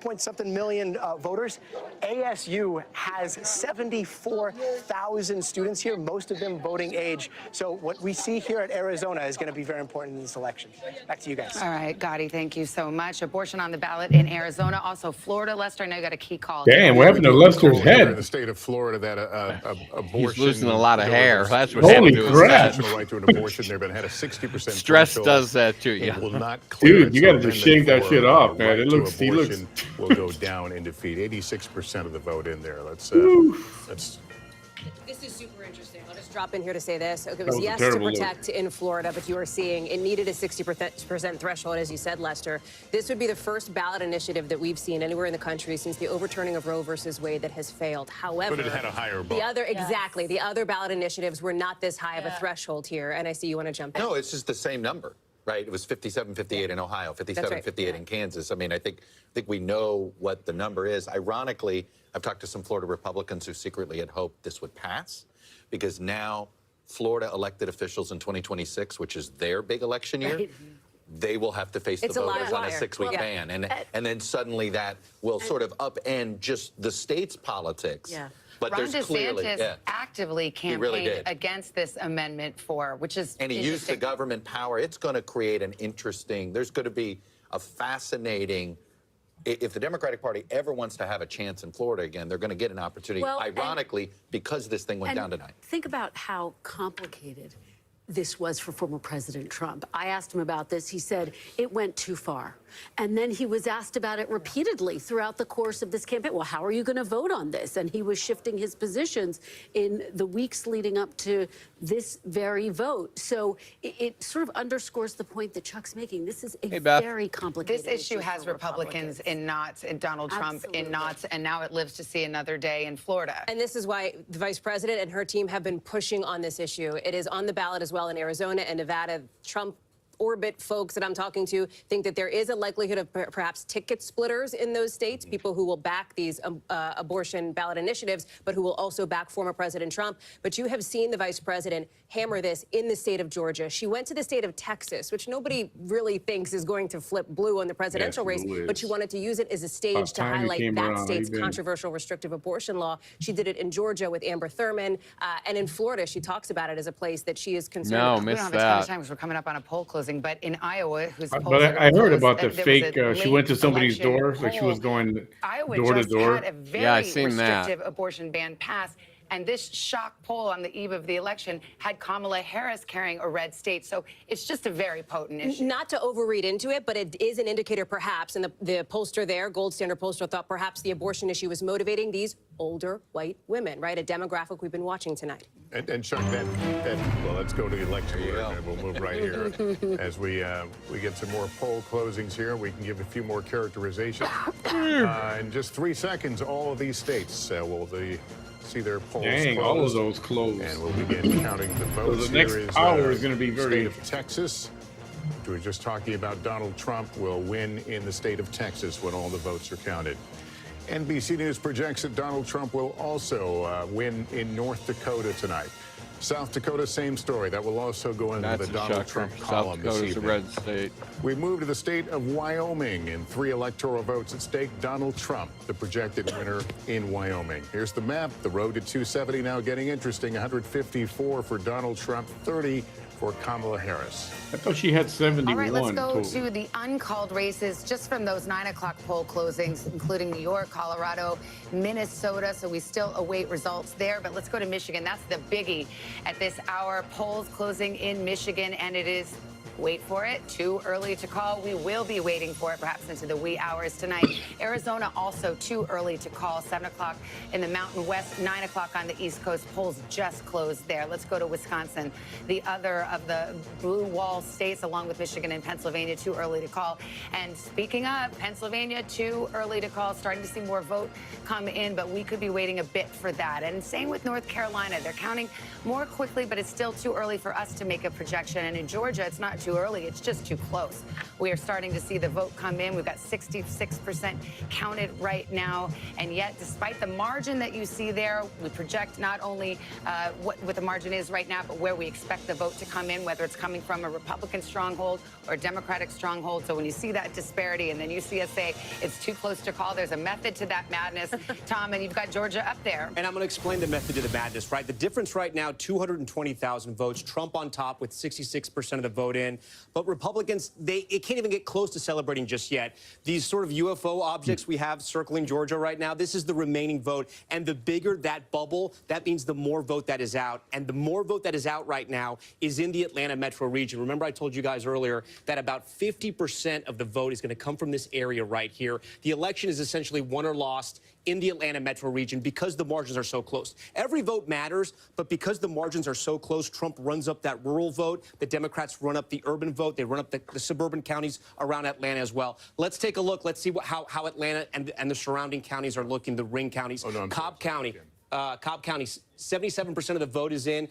point something million voters. ASU has 74,000 students here, most of them voting age. So what we see here at Arizona is going to be very important in this election. Back to you guys. All right, Gotti, thank you so much. Abortion on the ballot in Arizona, also Florida. Lester, I know you got a key call. Damn, what happened to Lester's head? In the state of Florida, that abortion. He's losing a lot of hair. That's what Holy happened to crap. his head. Right to an abortion. They've been had a 60% Stress threshold. does that to you. It will not clear Dude, it, you so got to just shave that amendment shit for off, man. right It to looks, he looks. abortion will go down in defeat. 86% of the vote in there. Let's This is super interesting. I'll just drop in here to say this. Okay, it That was was a yes to terrible look. protect in Florida, but you are seeing it needed a 60% threshold, as you said, Lester. This would be the first ballot initiative that we've seen anywhere in the country since the overturning of Roe versus Wade that has failed. However, But it had a higher bar. Exactly. The other ballot initiatives were not this high of a threshold here. And I see you want to jump in. No, it's just the same number, right? It was 57, 58 in Ohio, 57, right. 58 in Kansas. I mean, I think we know what the number is. Ironically, I've talked to some Florida Republicans who secretly had hoped this would pass, because now Florida elected officials in 2026, which is their big election year, they will have to face the It's a live voters on a wire. 6-week Well, ban. And then suddenly that will sort of upend just the state's politics. Yeah. But Ron there's clearly, DeSantis actively He really campaigned did. against this amendment which is And he used the interesting. government power. It's going to create an interesting, there's going to be a fascinating, if the Democratic Party ever wants to have a chance in Florida again, they're going to get an opportunity, Well, ironically, because this thing went and down tonight. Think about how complicated this was for former President Trump. I asked him about this. He said it went too far. And then he was asked about it repeatedly throughout the course of this campaign. Well, how are you going to vote on this? And he was shifting his positions in the weeks leading up to this very vote. So it sort of underscores the point that Chuck's making. This is a very complicated This issue has Republicans in knots, and Donald Trump in knots, and now it lives to see another day in Florida. And this is why the vice president and her team have been pushing on this issue. It is on the ballot as well in Arizona and Nevada. Trump orbit folks that I'm talking to think that there is a likelihood of perhaps ticket splitters in those states, people who will back these abortion ballot initiatives, but who will also back former President Trump. But you have seen the vice president hammer this in the state of Georgia. She went to the state of Texas, which nobody really thinks is going to flip blue on the presidential race, but she wanted to use it as a stage to highlight that state's controversial restrictive abortion law. She did it in Georgia with Amber Thurman, and in Florida, she talks about it as a place that she is concerned about. We don't have a ton of time because we're coming up on a poll closing, but in Iowa, whose polls But are I heard closed, about the there was fake. a She went to late somebody's election door, like she was poll. going Iowa door to just door. had a very Yeah, I seen that. restrictive abortion ban pass. And this shock poll on the eve of the election had Kamala Harris carrying a red state. So it's just a very potent issue. Not to overread into it, but it is an indicator perhaps, and the pollster there, Gold Standard pollster, thought perhaps the abortion issue was motivating these older white women, right? A demographic we've been watching tonight. And Chuck, well, let's go to the election and we'll move right here as we get some more poll closings here. We can give a few more characterizations. In just 3 seconds, all of these states will see their polls Dang, closed. all of those closed. And we'll begin counting the votes. So the next Here is, hour is going to be very. State of Texas. We were just talking about Donald Trump will win in the state of Texas when all the votes are counted. NBC News projects that Donald Trump will also win in North Dakota tonight. South Dakota, same story. That will also go into That's the a Donald shocker. Trump South column this Dakota's a evening. red state. We move to the state of Wyoming. In 3 electoral votes at stake, Donald Trump, the projected winner in Wyoming. Here's the map. The road to 270 now getting interesting. 154 for Donald Trump, 30 for Kamala Harris. I thought she had 71. All right, let's go total. to the uncalled races just from those 9 o'clock poll closings, including New York, Colorado, Minnesota. So we still await results there. But let's go to Michigan. That's the biggie at this hour. Polls closing in Michigan, and it is Wait for it. Too early to call. We will be waiting for it perhaps into the wee hours tonight. Arizona also too early to call. 7 o'clock in the Mountain West, 9 o'clock on the East Coast. Polls just closed there. Let's go to Wisconsin, the other of the blue wall states, along with Michigan and Pennsylvania, too early to call. And speaking of Pennsylvania, too early to call. Starting to see more vote come in, but we could be waiting a bit for that. And same with North Carolina. They're counting more quickly, but it's still too early for us to make a projection. And in Georgia, it's not too early. It's just too close. We are starting to see the vote come in. We've got 66% counted right now. And yet, despite the margin that you see there, we project not only what the margin is right now, but where we expect the vote to come in, whether it's coming from a Republican stronghold or a Democratic stronghold. So when you see that disparity and then you see us say it's too close to call, there's a method to that madness, Tom, and you've got Georgia up there. And I'm going to explain the method to the madness, right? The difference right now, 220,000 votes. Trump on top with 66% of the vote in. But Republicans, it can't even get close to celebrating just yet. These sort of UFO objects we have circling Georgia right now, this is the remaining vote. And the bigger that bubble, that means the more vote that is out. And the more vote that is out right now is in the Atlanta metro region. Remember, I told you guys earlier that about 50% of the vote is going to come from this area right here. The election is essentially won or lost in the Atlanta metro region because the margins are so close. Every vote matters, but because the margins are so close, Trump runs up that rural vote. The Democrats run up the urban vote. They run up the suburban counties around Atlanta as well. Let's take a look. Let's see how Atlanta and the surrounding counties are looking, the ring counties. Cobb County, 77% of the vote is in.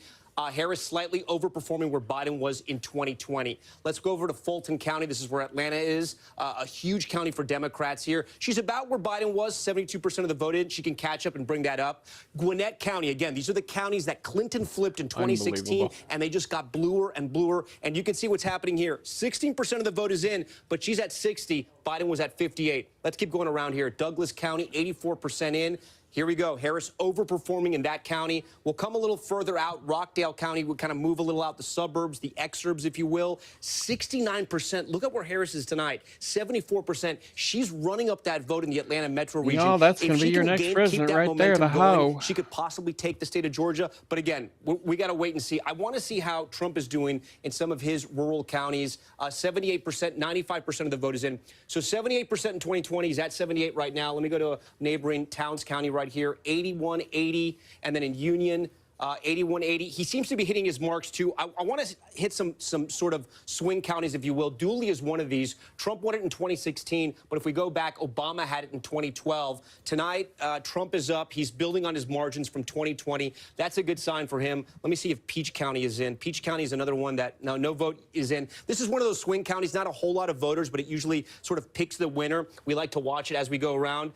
Harris slightly overperforming where Biden was in 2020. Let's go over to Fulton County. This is where Atlanta is, a huge county for Democrats here. She's about where Biden was, 72% of the vote in. She can catch up and bring that up. Gwinnett County, again, these are the counties that Clinton flipped in 2016, and they just got bluer and bluer. And you can see what's happening here. 16% of the vote is in, but she's at 60. Biden was at 58. Let's keep going around here. Douglas County, 84% in. Here we go. Harris overperforming in that county. We'll come a little further out. Rockdale County will kind of move a little out the suburbs, the exurbs, if you will. 69%. Look at where Harris is tonight. 74%. She's running up that vote in the Atlanta metro region. No, that's going to be your next president right there, the hoe. She could possibly take the state of Georgia. But again, we got to wait and see. I want to see how Trump is doing in some of his rural counties. 78%, 95% of the vote is in. So 78% in 2020. He's at 78 right now. Let me go to neighboring Towns County right here, 81-80, and then in Union, 81-80. He seems to be hitting his marks, too. I want to hit some sort of swing counties, if you will. Dooley is one of these. Trump won it in 2016, but if we go back, Obama had it in 2012. Tonight, Trump is up. He's building on his margins from 2020. That's a good sign for him. Let me see if Peach County is in. Peach County is another one that no vote is in. This is one of those swing counties, not a whole lot of voters, but it usually sort of picks the winner. We like to watch it as we go around.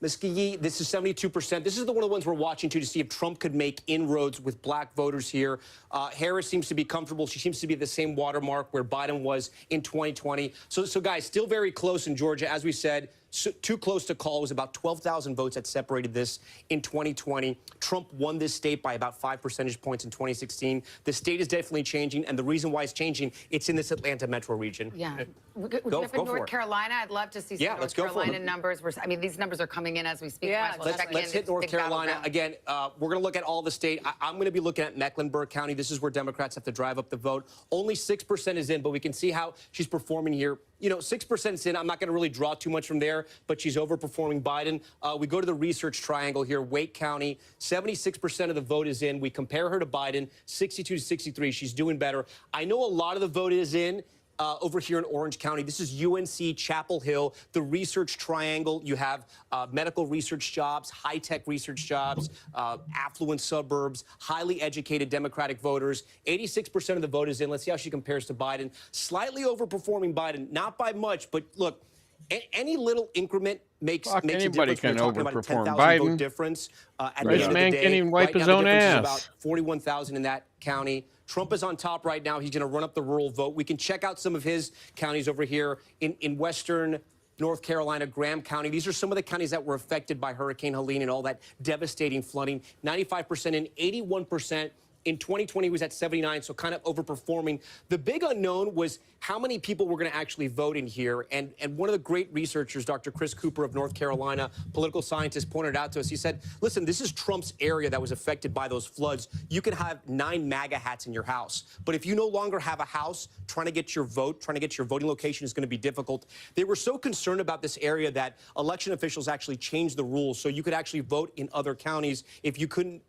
Muskogee, this is 72%. This is one of the ones we're watching to see if Trump could make inroads with black voters here. Harris seems to be comfortable. She seems to be at the same watermark where Biden was in 2020. So guys, still very close in Georgia. As we said, too close to call. It was about 12,000 votes that separated this in 2020. Trump won this state by about 5 percentage points in 2016. The state is definitely changing, and the reason why it's changing, it's in this Atlanta metro region. Yeah. We could have in North Carolina. I'd love to see some North Carolina numbers. I mean, these numbers are coming in as we speak. Yeah, let's hit North Carolina. Again, we're going to look at all the state. I'm going to be looking at Mecklenburg County. This is where Democrats have to drive up the vote. Only 6% is in, but we can see how she's performing here. You know, 6% is in. I'm not going to really draw too much from there, but she's overperforming Biden. We go to the research triangle here. Wake County, 76% of the vote is in. We compare her to Biden, 62 to 63. She's doing better. I know a lot of the vote is in. Over here in Orange County. This is UNC Chapel Hill, the research triangle. You have medical research jobs, high-tech research jobs, affluent suburbs, highly educated Democratic voters. 86% of the vote is in. Let's see how she compares to Biden. Slightly overperforming Biden, not by much, but look, any little increment makes a difference. Can overperform Biden. Biden. Vote difference at the This end of the man day. can't even wipe Right his now, own the difference is ass. about 41,000 in that county. Trump is on top right now. He's going to run up the rural vote. We can check out some of his counties over here in western North Carolina, Graham County. These are some of the counties that were affected by Hurricane Helene and all that devastating flooding. 95% in, 81% In 2020, he was at 79, so kind of overperforming. The big unknown was how many people were going to actually vote in here. And one of the great researchers, Dr. Chris Cooper of North Carolina, political scientist, pointed out to us, he said, listen, this is Trump's area that was affected by those floods. You can have 9 MAGA hats in your house. But if you no longer have a house, trying to get your vote, trying to get your voting location is going to be difficult. They were so concerned about this area that election officials actually changed the rules so you could actually vote in other counties if you couldn't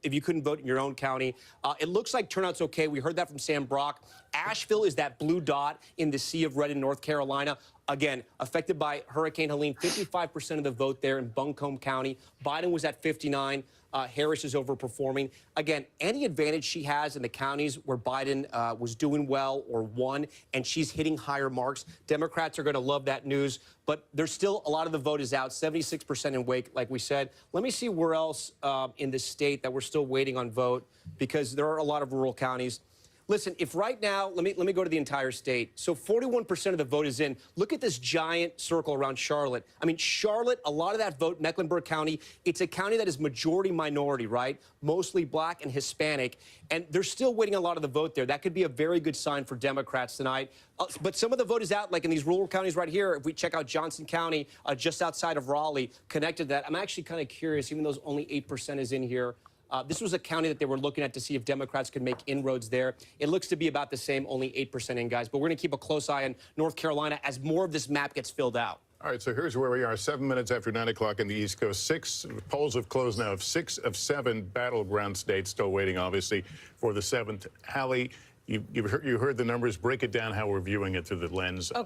vote in your own county. It looks like turnout's okay. We heard that from Sam Brock. Asheville is that blue dot in the sea of red in North Carolina. Again, affected by Hurricane Helene, 55% of the vote there in Buncombe County. Biden was at 59. Harris is overperforming. Again, any advantage she has in the counties where Biden was doing well or won, and she's hitting higher marks, Democrats are going to love that news. But there's still a lot of the vote is out, 76% in Wake, like we said. Let me see where else in the state that we're still waiting on vote, because there are a lot of rural counties. Listen, if right now, let me go to the entire state. So 41% of the vote is in. Look at this giant circle around Charlotte. I mean, Charlotte, a lot of that vote, Mecklenburg County, it's a county that is majority minority, right? Mostly black and Hispanic. And they're still waiting a lot of the vote there. That could be a very good sign for Democrats tonight. But some of the vote is out, like in these rural counties right here. If we check out Johnson County, just outside of Raleigh, connected to that, I'm actually kind of curious, even though only 8% is in here. This was a county that they were looking at to see if Democrats could make inroads there. It looks to be about the same, only 8% in, guys. But we're going to keep a close eye on North Carolina as more of this map gets filled out. All right, so here's where we are, 7 minutes after 9 o'clock in the East Coast. 6 polls have closed now of 6 of 7 battleground states, still waiting, obviously, for the 7th. Hallie, you heard the numbers. Break it down how we're viewing it through the lens of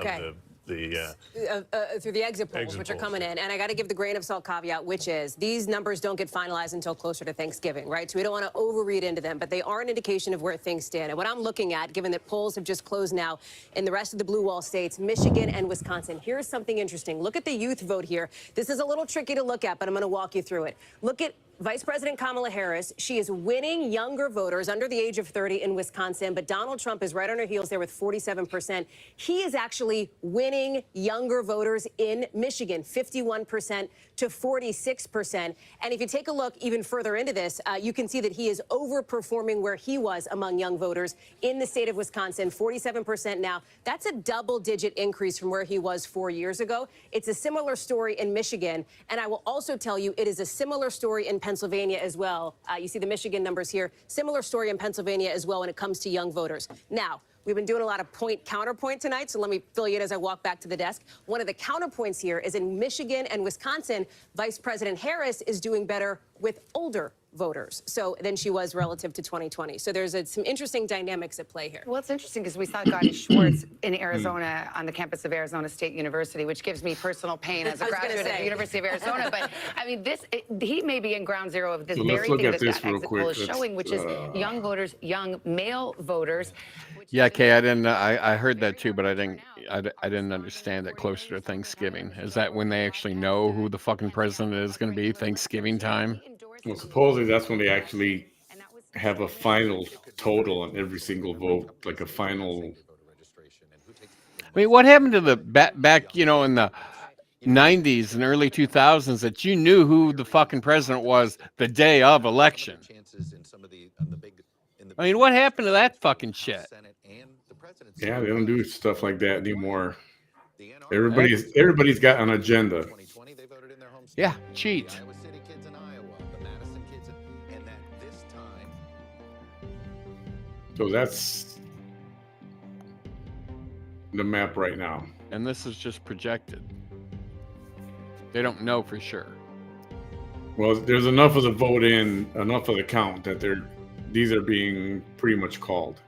through the exit polls, which are coming in. And I got to give the grain of salt caveat, which is these numbers don't get finalized until closer to Thanksgiving, right? So we don't want to overread into them, but they are an indication of where things stand. And what I'm looking at, given that polls have just closed now in the rest of the blue wall states, Michigan and Wisconsin, here's something interesting. Look at the youth vote here. This is a little tricky to look at, but I'm going to walk you through it. Look at Vice President Kamala Harris. She is winning younger voters under the age of 30 in Wisconsin, but Donald Trump is right on her heels there with 47%. He is actually winning younger voters in Michigan, 51% to 46%. And if you take a look even further into this, you can see that he is overperforming where he was among young voters in the state of Wisconsin, 47% now. That's a double-digit increase from where he was 4 years ago. It's a similar story in Michigan, and I will also tell you it is a similar story in Pennsylvania as well. You see the Michigan numbers here. Similar story in Pennsylvania as well when it comes to young voters. Now, we've been doing a lot of counterpoint tonight, so let me fill you in as I walk back to the desk. One of the counterpoints here is in Michigan and Wisconsin, Vice President Harris is doing better with older voters than she was relative to 2020. So there's some interesting dynamics at play here. Well, it's interesting because we saw Gotti Schwartz in Arizona on the campus of Arizona State University, which gives me personal pain as a graduate of the University of Arizona. But I mean, he may be in ground zero of this very thing that exit poll is showing, which is young voters, young male voters. Yeah, Kay, I heard that too, but I didn't understand it closer to Thanksgiving. Is that when they actually know who the fucking president is going to be, Thanksgiving time? Well, supposedly that's when they actually have a final total on every single vote, like a final. I mean, what happened to the back, in the 90s and early 2000s that you knew who the fucking president was the day of election? I mean, what happened to that fucking shit? Yeah, they don't do stuff like that anymore. Everybody's got an agenda. Yeah, cheat. So that's the map right now. And this is just projected. They don't know for sure. Well, there's enough of the vote in, enough of the count that these are being pretty much called.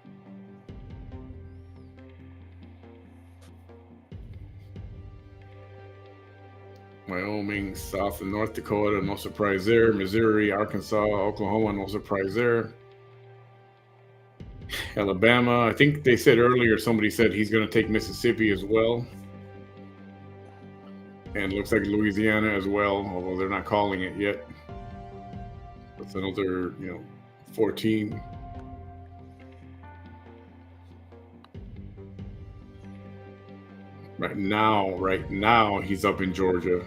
Wyoming, South and North Dakota, no surprise there. Missouri, Arkansas, Oklahoma, no surprise there. Alabama, I think they said earlier, somebody said he's going to take Mississippi as well. And it looks like Louisiana as well, although they're not calling it yet. That's another, 14. Right now, he's up in Georgia.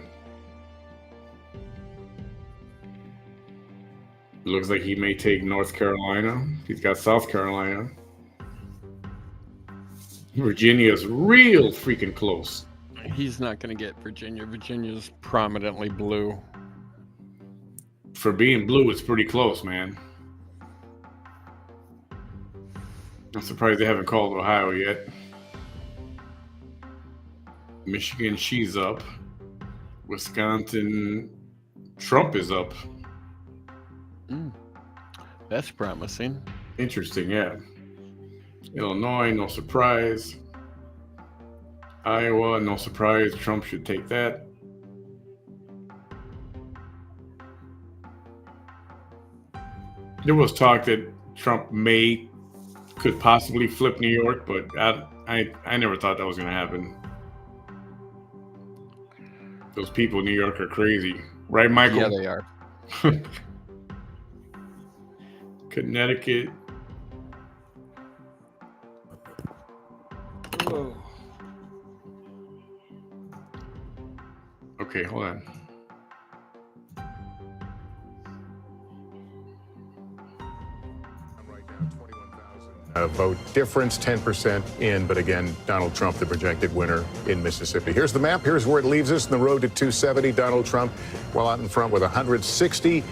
Looks like he may take North Carolina. He's got South Carolina. Virginia's real freaking close. He's not going to get Virginia. Virginia's prominently blue. For being blue, it's pretty close, man. I'm surprised they haven't called Ohio yet. Michigan, she's up. Wisconsin, Trump is up. That's promising. Interesting, yeah. Illinois, no surprise. Iowa, no surprise. Trump should take that. There was talk that Trump could possibly flip New York, but I never thought that was going to happen. Those people in New York are crazy. Right, Michael? Yeah, they are. Connecticut. Whoa. Okay, hold on. Vote difference, 10% in, but again, Donald Trump, the projected winner in Mississippi. Here's the map. Here's where it leaves us in the road to 270. Donald Trump, well out in front with 160.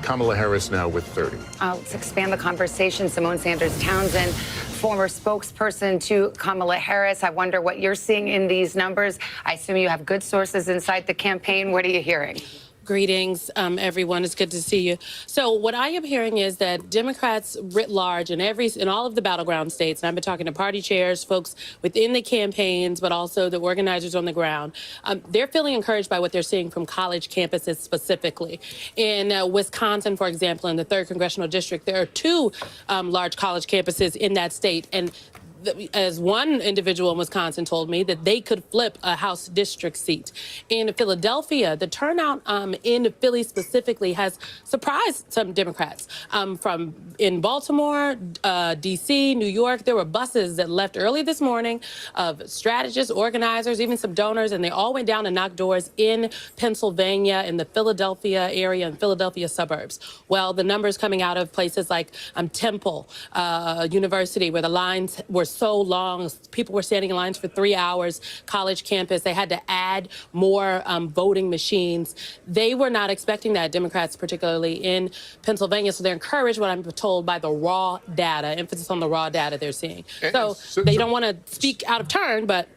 Kamala Harris now with 30. Let's expand the conversation. Simone Sanders Townsend, former spokesperson to Kamala Harris. I wonder what you're seeing in these numbers. I assume you have good sources inside the campaign. What are you hearing? Greetings, everyone. It's good to see you. So what I am hearing is that Democrats writ large in all of the battleground states, and I've been talking to party chairs, folks within the campaigns, but also the organizers on the ground, they're feeling encouraged by what they're seeing from college campuses specifically. In Wisconsin, for example, in the 3rd Congressional District, there are 2 large college campuses in that state. And as one individual in Wisconsin told me, that they could flip a House district seat. In Philadelphia, the turnout in Philly specifically has surprised some Democrats. From in Baltimore, D.C., New York, there were buses that left early this morning of strategists, organizers, even some donors, and they all went down and knocked doors in Pennsylvania, in the Philadelphia area and Philadelphia suburbs. Well, the numbers coming out of places like Temple University, where the lines were so long, people were standing in lines for 3 hours, college campus, they had to add more voting machines. They were not expecting that, Democrats particularly in Pennsylvania, so they're encouraged, what I'm told, by the raw data, emphasis on the raw data they're seeing. So they don't want to speak out of turn, but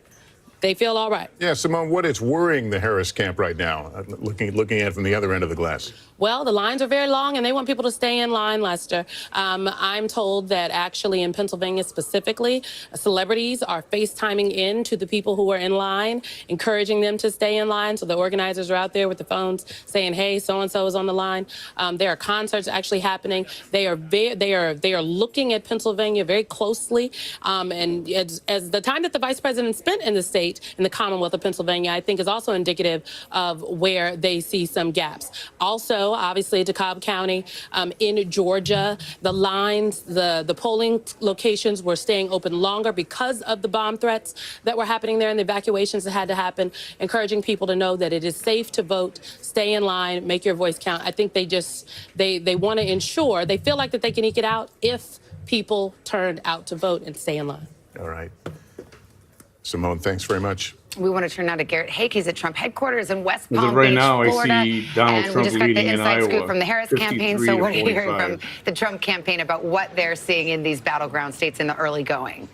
they feel all right. Yeah, Simone, what is worrying the Harris camp right now, looking at it from the other end of the glass? Well, the lines are very long, and they want people to stay in line, Lester. I'm told that actually in Pennsylvania specifically, celebrities are FaceTiming in to the people who are in line, encouraging them to stay in line. So the organizers are out there with the phones saying, hey, so-and-so is on the line. There are concerts actually happening. They are looking at Pennsylvania very closely. And as the time that the vice president spent in the state, in the Commonwealth of Pennsylvania, I think is also indicative of where they see some gaps. Also, obviously, DeKalb County, in Georgia, the lines, the polling locations were staying open longer because of the bomb threats that were happening there and the evacuations that had to happen, encouraging people to know that it is safe to vote, stay in line, make your voice count. I think they want to ensure, they feel like that they can eke it out if people turned out to vote and stay in line. All right. Simone, thanks very much. We want to turn now to Garrett Hake. He's at Trump headquarters in West Palm right Beach, now, Florida. I see Donald and Trump we just got the leading in inside scoop Iowa, from the Harris campaign. 53 So to what are you hearing 45. from the Trump campaign about what they're seeing in these battleground states in the early going?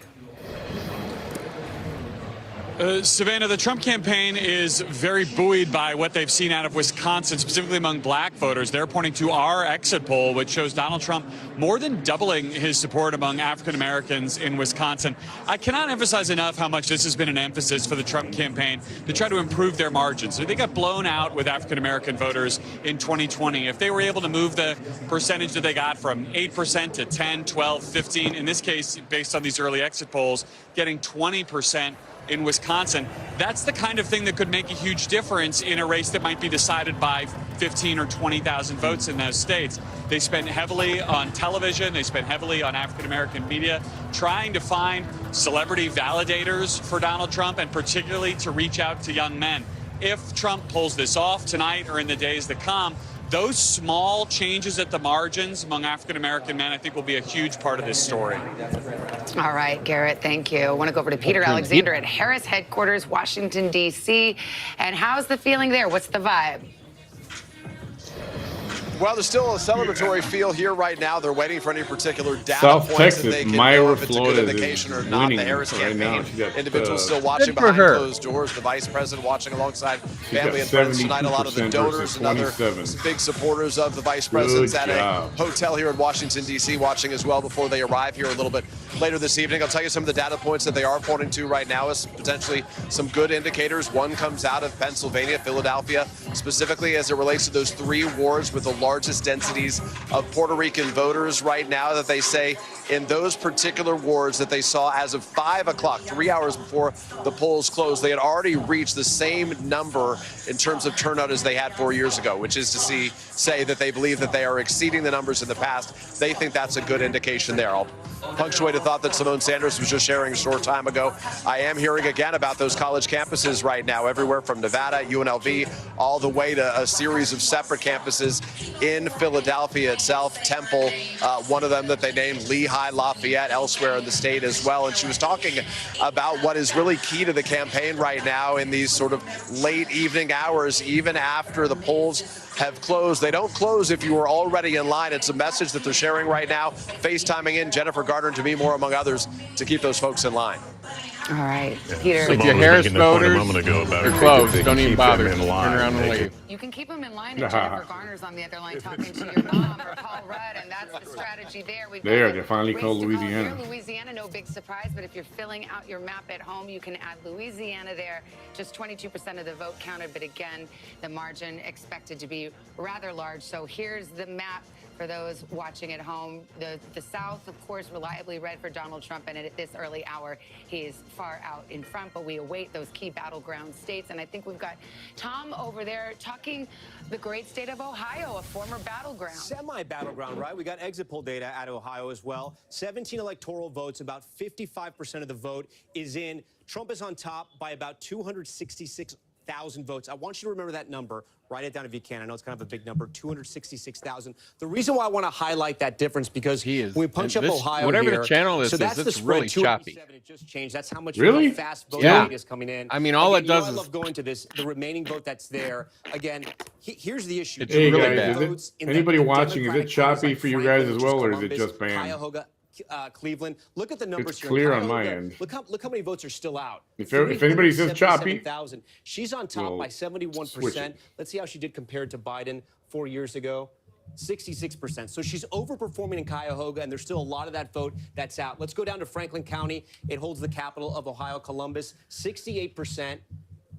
Savannah, the Trump campaign is very buoyed by what they've seen out of Wisconsin, specifically among black voters. They're pointing to our exit poll, which shows Donald Trump more than doubling his support among African Americans in Wisconsin. I cannot emphasize enough how much this has been an emphasis for the Trump campaign to try to improve their margins. They got blown out with African American voters in 2020. If they were able to move the percentage that they got from 8% to 10, 12, 15, in this case, based on these early exit polls, getting 20% in Wisconsin, that's the kind of thing that could make a huge difference in a race that might be decided by 15 or 20,000 votes in those states. They spent heavily on television, they spent heavily on African-American media, trying to find celebrity validators for Donald Trump, and particularly to reach out to young men. If Trump pulls this off tonight or in the days that come, those small changes at the margins among African-American men, I think, will be a huge part of this story. All right, Garrett, thank you. I want to go over to Peter Alexander at Harris headquarters, Washington, D.C. And how's the feeling there? What's the vibe? Well, there's still a celebratory feel here right now. They're waiting for any particular data South points Texas, that they can Myra know if it's a Flores good is indication or not. winning The Harris right now. campaign, She got, individuals still watching Good for behind her. closed doors. The vice president watching alongside She's family got and friends tonight. A lot of the 72% donors versus and other 27. big supporters of the vice president's Good at job. a hotel here in Washington, D.C. watching as well before they arrive here a little bit later this evening. I'll tell you some of the data points that they are pointing to right now as potentially some good indicators. One comes out of Pennsylvania, Philadelphia, specifically as it relates to those 3 wards with the largest densities of Puerto Rican voters right now, that they say in those particular wards that they saw as of 5 o'clock, 3 hours before the polls closed, they had already reached the same number in terms of turnout as they had 4 years ago, which is to say that they believe that they are exceeding the numbers in the past. They think that's a good indication there. I'll punctuate a thought that Simone Sanders was just sharing a short time ago. I am hearing again about those college campuses right now, everywhere from Nevada, UNLV, all the way to a series of separate campuses in Philadelphia itself, Temple, one of them that they named Lehigh, Lafayette, elsewhere in the state as well. And she was talking about what is really key to the campaign right now in these sort of late evening hours, even after the polls have closed. They don't close if you were already in line. It's a message that they're sharing right now, FaceTiming in Jennifer Gardner and to me, more among others, to keep those folks in line. All right, Peter. If your Harris voters are closed, don't even bother. Turn around and leave. You can keep them in line, and Jennifer Garner's on the other line talking to your mom or Paul Rudd, and that's the strategy there. They finally called Louisiana. Louisiana, no big surprise, but if you're filling out your map at home, you can add Louisiana there. Just 22% of the vote counted, but again, the margin expected to be rather large. So here's the map for those watching at home. The South, of course, reliably red for Donald Trump, and at this early hour, he is far out in front, but we await those key battleground states. And I think we've got Tom over there talking the great state of Ohio, a former battleground. Semi-battleground, right? We got exit poll data out of Ohio as well. 17 electoral votes, about 55% of the vote is in. Trump is on top by about 266,000 votes. I want you to remember that number. Write it down if you can. I know it's kind of a big number, 266,000. The reason why I want to highlight that difference, because when we punch up Ohio whatever here, the channel is, so that's the it's spread, really choppy. It just changed. That's how much Really? how fast voting data is coming in. I mean, all Again, it does I is love going to this. The remaining vote that's there. Again, here's the issue. It's Hey really guys, bad. is it, anybody watching, is it choppy for you guys as well, or is it just banned? Cuyahoga, Cleveland. Look at the numbers It's here. clear on Cuyahoga, my end. Look how many votes are still out. If anybody says choppy, 377,000. She's on top we'll by switch 71%. it. Let's see how she did compared to Biden 4 years ago. 66%. So she's overperforming in Cuyahoga, and there's still a lot of that vote that's out. Let's go down to Franklin County. It holds the capital of Ohio, Columbus. 68%.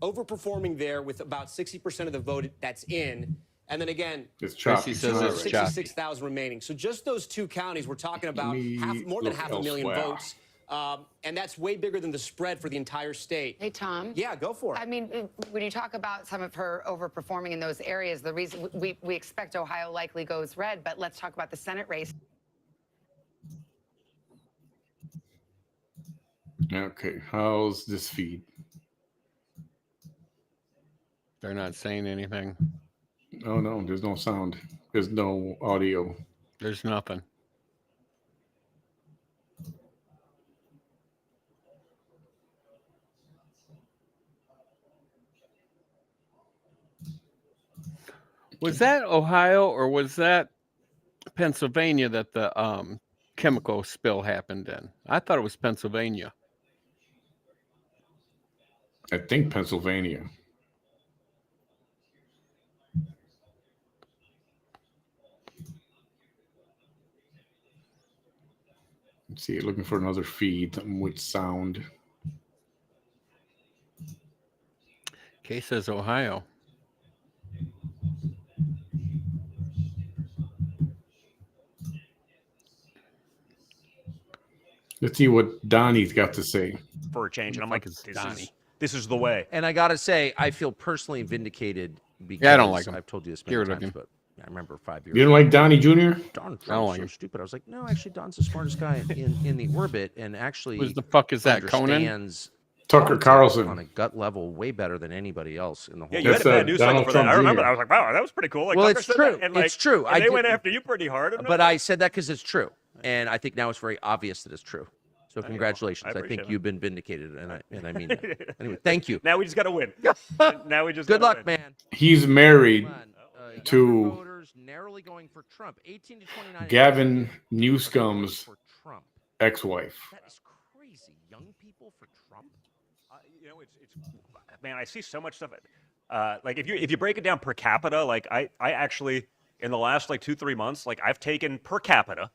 Overperforming there with about 60% of the vote that's in. And then again, it's choppy. Says it's 66,000 remaining. So just those 2 counties, we're talking about more than half a million votes. And that's way bigger than the spread for the entire state. Hey, Tom. Yeah, go for it. I mean, when you talk about some of her overperforming in those areas, the reason we expect Ohio likely goes red, but let's talk about the Senate race. Okay, how's this feed? They're not saying anything. Oh no, there's no sound. There's no audio. There's nothing. Was that Ohio or was that Pennsylvania that the chemical spill happened in? I thought it was Pennsylvania. I think Pennsylvania. Let's see, looking for another feed, something with sound. Kay says Ohio. Let's see what Donnie's got to say. For a change, and I'm like, Donnie. this is the way. And I gotta say, I feel personally vindicated because Yeah, I don't like him. I've told you this Get many rid of times, him. but I remember 5 years You don't ago, like Donnie Jr.? Don I don't Trump's like so him. stupid. I was like, no, actually, Don's the smartest guy in the orbit, and actually, Who the fuck is that, Conan? understands Tucker Carlson on a gut level way better than anybody else in the whole. Yeah, you had a bad news cycle for that. I remember. I was like, wow, that was pretty cool. Like, well, Tucker it's said true. that, and, like, It's true. And they went after you pretty hard. But I said that because it's true, and I think now it's very obvious that it's true. So congratulations. I think you've been vindicated, and I mean that. Anyway, thank you. Now we just got to win. Now we just good luck, win. man. He's married to voters narrowly going for Trump. 18 to 29. Gavin Newsom's ex-wife. That is crazy. Young people for Trump. You know, it's man, I see so much stuff. Like if you break it down per capita, like I actually in the last like 2-3 months, like I've taken per capita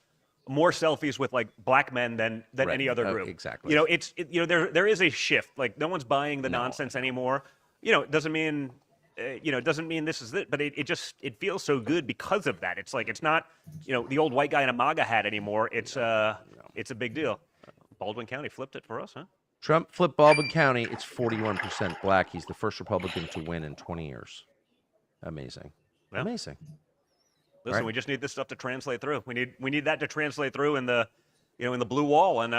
more selfies with like black men than Right. any other group. Exactly. You know, there is a shift. Like no one's buying the nonsense anymore. You know, it doesn't mean it doesn't mean this is it, but it feels so good because of that. It's like it's not, you know, the old white guy in a MAGA hat anymore. It's a big deal. Baldwin County flipped it for us, huh? Trump flipped Baldwin County. It's 41% black. He's the first Republican to win in 20 years. Amazing. Yeah. Amazing. Listen, Right. we just need this stuff to translate through. We need that to translate through in the, you know, in the blue wall and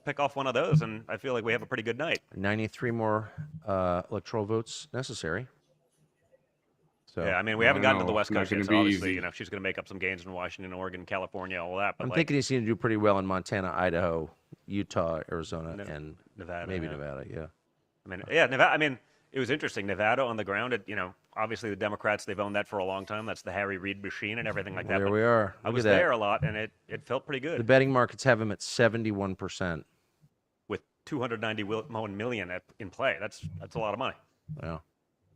pick off one of those. And I feel like we have a pretty good night. 93 more electoral votes necessary. So Yeah, I mean, we haven't gotten to the know. West It's not Coast yet, gonna so be obviously, easy. you know, she's going to make up some gains in Washington, Oregon, California, all that. But I'm like, thinking he's going to do pretty well in Montana, Idaho, Utah, Arizona, and Nevada, maybe yeah. Nevada. Yeah. I mean, yeah, Nevada. I mean, it was interesting. Nevada on the ground. You know, obviously the Democrats, they've owned that for a long time. That's the Harry Reid machine and everything like that. There But we are. I Look was at that. there a lot, and it felt pretty good. The betting markets have him at 71%. With 291 million in play. That's a lot of money. Yeah. A lot of It's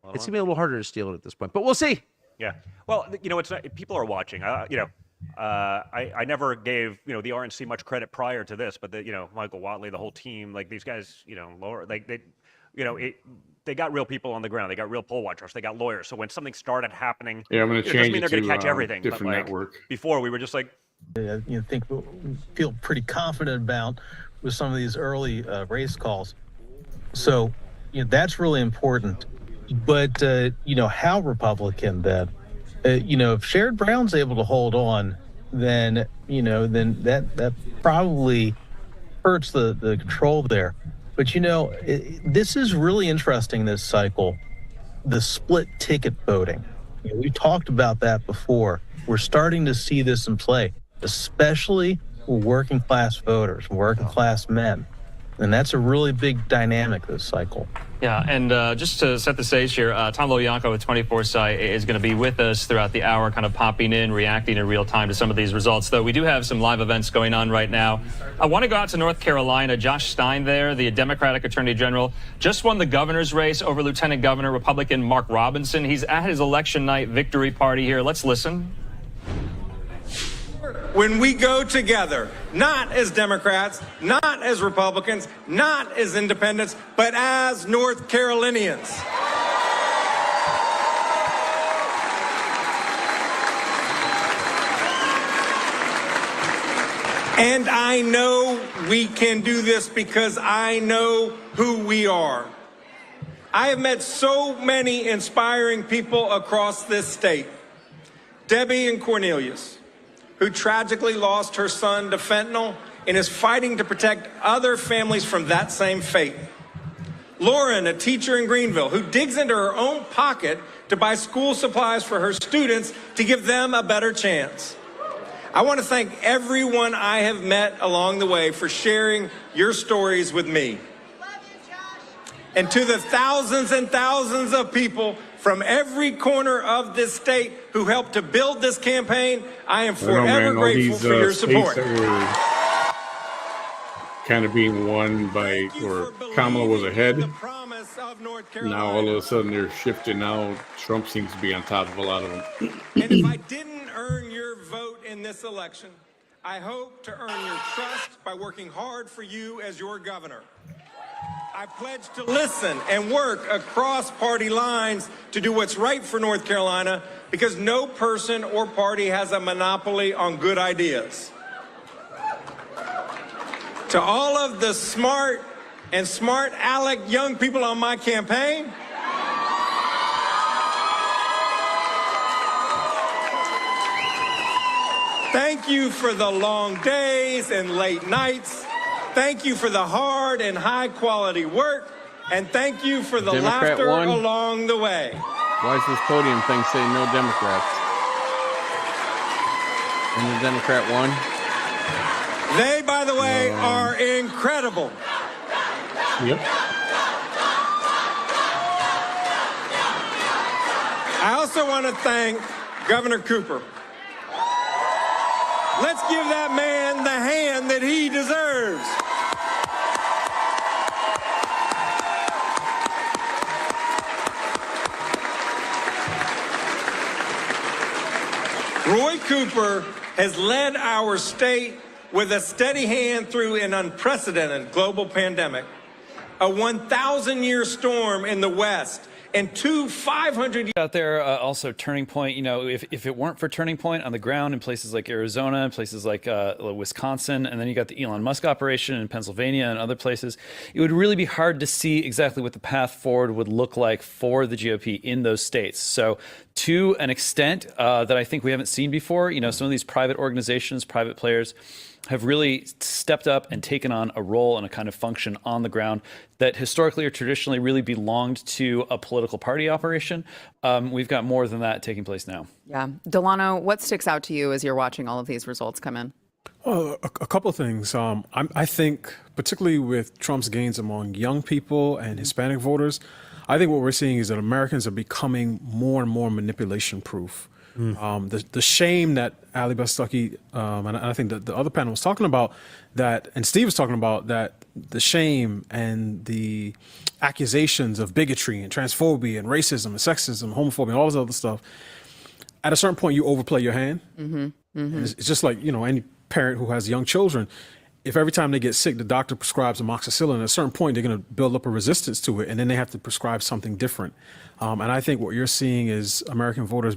money. going to be a little harder to steal it at this point, but we'll see. Yeah. Well, you know, it's not, people are watching. You know, I never gave, you know, the RNC much credit prior to this, but you know, Michael Watley, the whole team, like these guys, you know, you know, they got real people on the ground. They got real poll watchers. They got lawyers. So when something started happening, Yeah, I'm going to it change doesn't mean it they're going to to catch everything. But different like network. before, we were just like, feel pretty confident about with some of these early race calls. So, you know, that's really important. But, you know, how Republican then? You know, if Sherrod Brown's able to hold on, then, you know, then that probably hurts the control there. But, you know, this is really interesting, this cycle, the split ticket voting. You know, we talked about that before. We're starting to see this in play, especially working class voters, working class men. And that's a really big dynamic this cycle. Yeah, and just to set the stage here, Tom Loyanko with 24 is going to be with us throughout the hour, kind of popping in, reacting in real time to some of these results. Though we do have some live events going on right now. I want to go out to North Carolina. Josh Stein there, the Democratic Attorney General, just won the governor's race over Lieutenant Governor Republican Mark Robinson. He's at his election night victory party here. Let's listen. When we go together, not as Democrats, not as Republicans, not as independents, but as North Carolinians. And I know we can do this because I know who we are. I have met so many inspiring people across this state. Debbie and Cornelius, who tragically lost her son to fentanyl and is fighting to protect other families from that same fate. Lauren, a teacher in Greenville, who digs into her own pocket to buy school supplies for her students to give them a better chance. I want to thank everyone I have met along the way for sharing your stories with me. And to the thousands and thousands of people from every corner of this state who helped to build this campaign, I am forever grateful for your support. Kind of being won by, or Kamala was ahead. Now all of a sudden they're shifting. Now Trump seems to be on top of a lot of them. And if I didn't earn your vote in this election, I hope to earn your trust by working hard for you as your governor. I pledge to listen and work across party lines to do what's right for North Carolina, because no person or party has a monopoly on good ideas. To all of the smart and smart aleck young people on my campaign, thank you for the long days and late nights. Thank you for the hard and high quality work, and thank you for the Democrat laughter won? along the way. Why is this podium thing saying no Democrats? And the Democrat won? They, by the way, are incredible. Yep. I also want to thank Governor Cooper. Let's give that man the hand that he deserves. Roy Cooper has led our state with a steady hand through an unprecedented global pandemic, a 1,000-year storm in the West, and 2 500 out there. Also, Turning Point, if it weren't for Turning Point on the ground in places like Arizona and places like Wisconsin, and then you got the Elon Musk operation in Pennsylvania and other places, it would really be hard to see exactly what the path forward would look like for the GOP in those states. So to an extent that I think we haven't seen before, some of these private organizations, private players have really stepped up and taken on a role and a kind of function on the ground that historically or traditionally really belonged to a political party operation. We've got more than that taking place now. Yeah. Delano, what sticks out to you as you're watching all of these results come in? Well, a couple of things. I think, particularly with Trump's gains among young people and Hispanic voters, I think what we're seeing is that Americans are becoming more and more manipulation proof. The shame that Ali Bastucky and I think that the other panel was talking about that, and Steve was talking about that, the shame and the accusations of bigotry and transphobia and racism and sexism, homophobia, and all this other stuff. At a certain point, you overplay your hand. And it's just like, any parent who has young children. If every time they get sick, the doctor prescribes amoxicillin, at a certain point, they're going to build up a resistance to it, and then they have to prescribe something different. And I think what you're seeing is American voters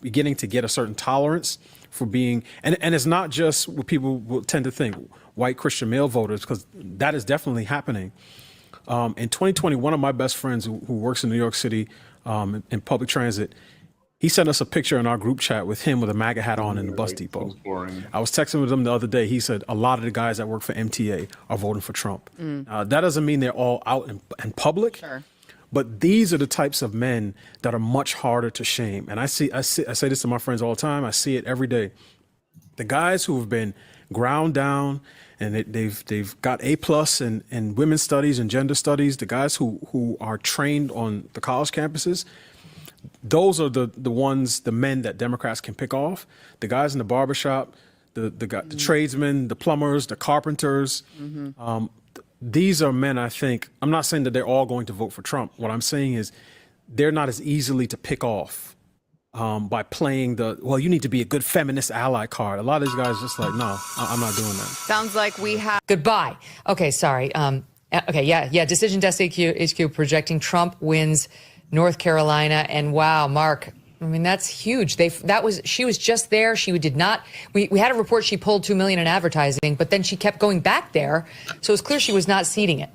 beginning to get a certain tolerance for being, and it's not just what people will tend to think, white Christian male voters, because that is definitely happening. In 2020, one of my best friends who works in New York City in public transit, he sent us a picture in our group chat with him with a MAGA hat on in the bus depot. I was texting with him the other day. He said a lot of the guys that work for MTA are voting for Trump. That doesn't mean they're all out in public. Sure. But these are the types of men that are much harder to shame. And I say this to my friends all the time. I see it every day. The guys who have been ground down and they've got A+ in women's studies and gender studies, the guys who are trained on the college campuses, those are the ones, the men that Democrats can pick off. The guys in the barbershop, the tradesmen, the plumbers, the carpenters. These are men, I think, I'm not saying that they're all going to vote for Trump. What I'm saying is they're not as easily to pick off by playing you need to be a good feminist ally card. A lot of these guys are just like, no, I'm not doing that. Sounds like we have... Goodbye. Okay, sorry. Decision Desk HQ projecting Trump wins North Carolina. And wow, Mark, I mean, that's huge. She was just there. She did not, we had a report she pulled $2 million in advertising, but then she kept going back there. So it's clear she was not seeding it.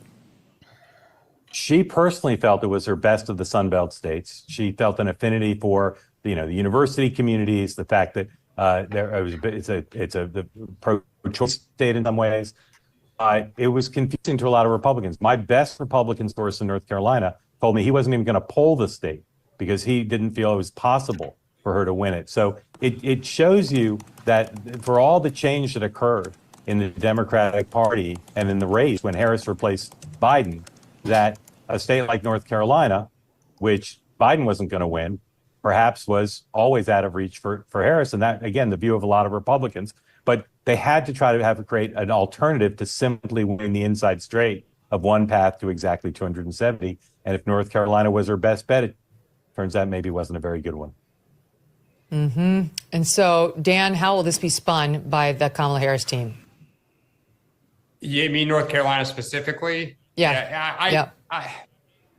She personally felt it was her best of the Sun Belt states. She felt an affinity for, the university communities, the fact that it's a pro-choice state in some ways. It was confusing to a lot of Republicans. My best Republican source in North Carolina told me he wasn't even going to poll the state because he didn't feel it was possible for her to win it. So it shows you that for all the change that occurred in the Democratic Party and in the race when Harris replaced Biden, that a state like North Carolina, which Biden wasn't going to win, perhaps was always out of reach for Harris. And that, again, the view of a lot of Republicans. But they had to try to create an alternative to simply win the inside straight of one path to exactly 270. And if North Carolina was her best bet, it turns out maybe wasn't a very good one. And so, Dan, how will this be spun by the Kamala Harris team? You mean North Carolina specifically? Yeah.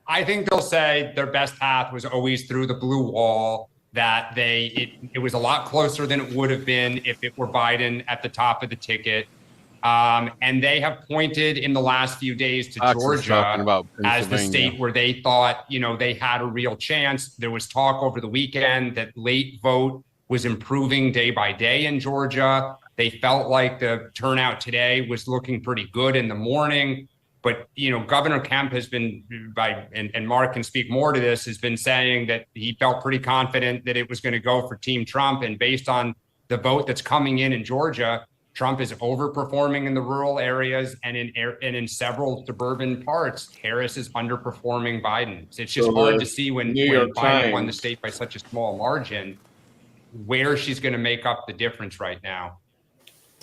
I think they'll say their best path was always through the blue wall, that it was a lot closer than it would have been if it were Biden at the top of the ticket. And they have pointed in the last few days to Georgia as the state where they thought, they had a real chance. There was talk over the weekend that late vote was improving day by day in Georgia. They felt like the turnout today was looking pretty good in the morning. But, Governor Kemp has been, and Mark can speak more to this, has been saying that he felt pretty confident that it was going to go for Team Trump. And based on the vote that's coming in Georgia, Trump is overperforming in the rural areas, and in several suburban parts, Harris is underperforming Biden. It's just hard to see when Biden won the state by such a small margin, where she's going to make up the difference right now.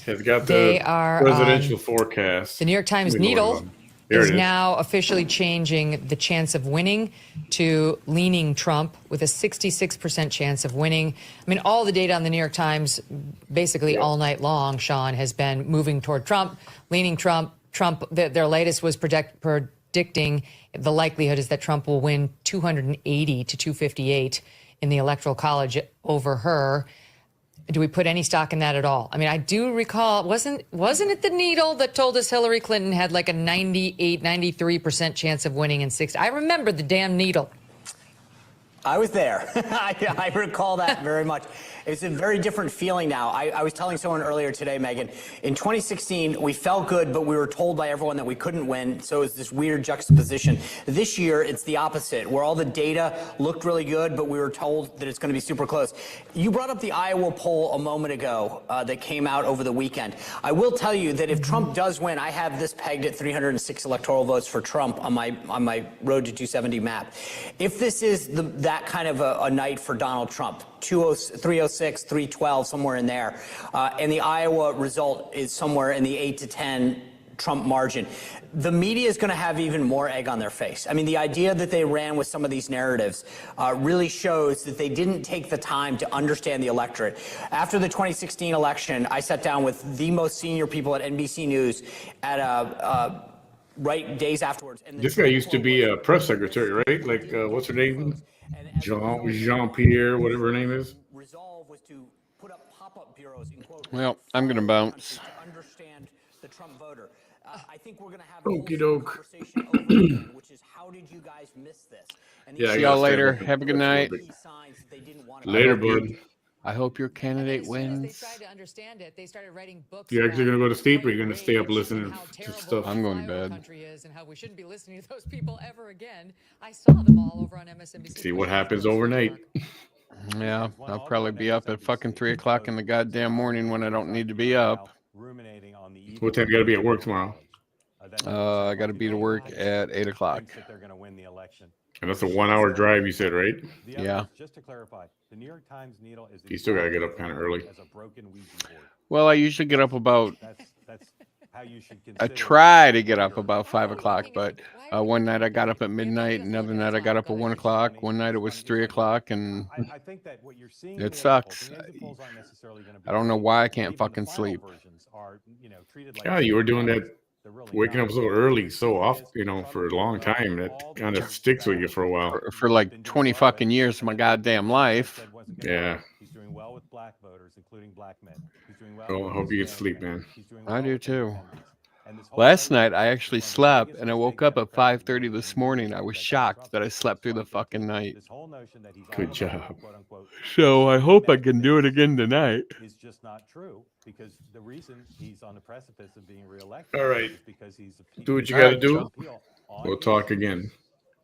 Has got They the are, presidential forecast. The New York Times needle is now officially changing the chance of winning to leaning Trump, with a 66% chance of winning. I mean, all the data on the New York Times basically all night long, Sean, has been moving toward Trump, leaning Trump. Their latest was predicting the likelihood is that Trump will win 280 to 258 in the Electoral College over her. Do we put any stock in that at all? I mean, I do recall, wasn't it the needle that told us Hillary Clinton had like a 98, 93% chance of winning in 6? I remember the damn needle. I was there. I recall that very much. It's a very different feeling now. I was telling someone earlier today, Megan, in 2016, we felt good, but we were told by everyone that we couldn't win. So it was this weird juxtaposition. This year, it's the opposite, where all the data looked really good, but we were told that it's going to be super close. You brought up the Iowa poll a moment ago that came out over the weekend. I will tell you that if Trump does win, I have this pegged at 306 electoral votes for Trump on my road to 270 map. If this is that kind of a night for Donald Trump, 306, 312, somewhere in there. And the Iowa result is somewhere in the 8 to 10 Trump margin. The media is going to have even more egg on their face. I mean, the idea that they ran with some of these narratives really shows that they didn't take the time to understand the electorate. After the 2016 election, I sat down with the most senior people at NBC News at right days afterwards. And this guy used to be a press secretary, right? Like, what's her name? Jean-Pierre, whatever her name is. Well, I'm going to bounce. I think we're going to have a Okie doke. conversation over again, which is how did you guys miss this? Yeah, see y'all later. Have a good night. Later, bud. I hope your candidate wins. They tried to understand it. They started writing books. You actually gonna go to sleep, or you gonna stay up listening to stuff? I'm going to bed. Country is and how we shouldn't be listening to those people ever again. I saw them all over on MSNBC. See what happens overnight. Yeah, I'll probably be up at fucking 3 o'clock in the goddamn morning when I don't need to be up. What time you gotta be at work tomorrow? I got to be to work at 8 o'clock. And that's a 1 hour drive, you said, right? Yeah. Just to clarify, the New York Times needle is. You still gotta get up kind of early. Well, I usually get up about. That's how you should I try to get up about 5 o'clock, but one night I got up at midnight. Another night I got up at 1 o'clock. One night it was 3 o'clock, and I think that what you're seeing it sucks. I don't know why I can't fucking sleep. Yeah, you were doing that, waking up so early, so often, for a long time. That kind of sticks with you for a while. For like 20 fucking years of my goddamn life. Yeah. He's doing well with black voters, including black men. He's doing well. Well, I hope you get sleep, man. I do too. Last night I actually slept, and I woke up at 5:30 this morning. I was shocked that I slept through the fucking night. Good job. So I hope I can do it again tonight. Is just not true, because the reason he's on the precipice of being reelected All right. is because he's Do what you gotta do. We'll talk again.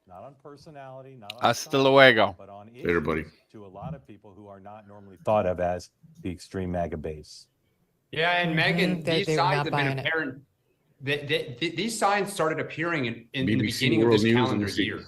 not on personality, not on Hasta luego. but on Later, buddy. issues to a lot of people who are not normally thought of as the extreme MAGA base. Yeah, and Megan, these they were signs not have buying been it. apparent. These signs started appearing in the BBC beginning of World this News calendar and see. year.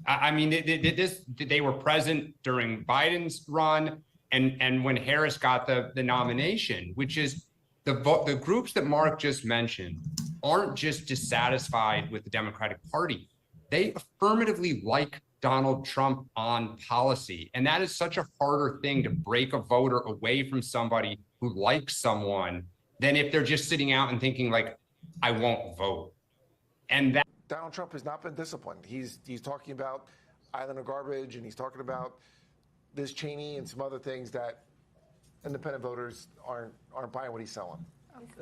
I mean, they were present during Biden's run and when Harris got the nomination, which is the groups that Mark just mentioned aren't just dissatisfied with the Democratic Party. They affirmatively like Donald Trump on policy. And that is such a harder thing to break a voter away from somebody who likes someone than if they're just sitting out and thinking like, I won't vote. And that Donald Trump has not been disciplined. He's talking about island of garbage, and he's talking about this Cheney and some other things that independent voters aren't buying what he's selling.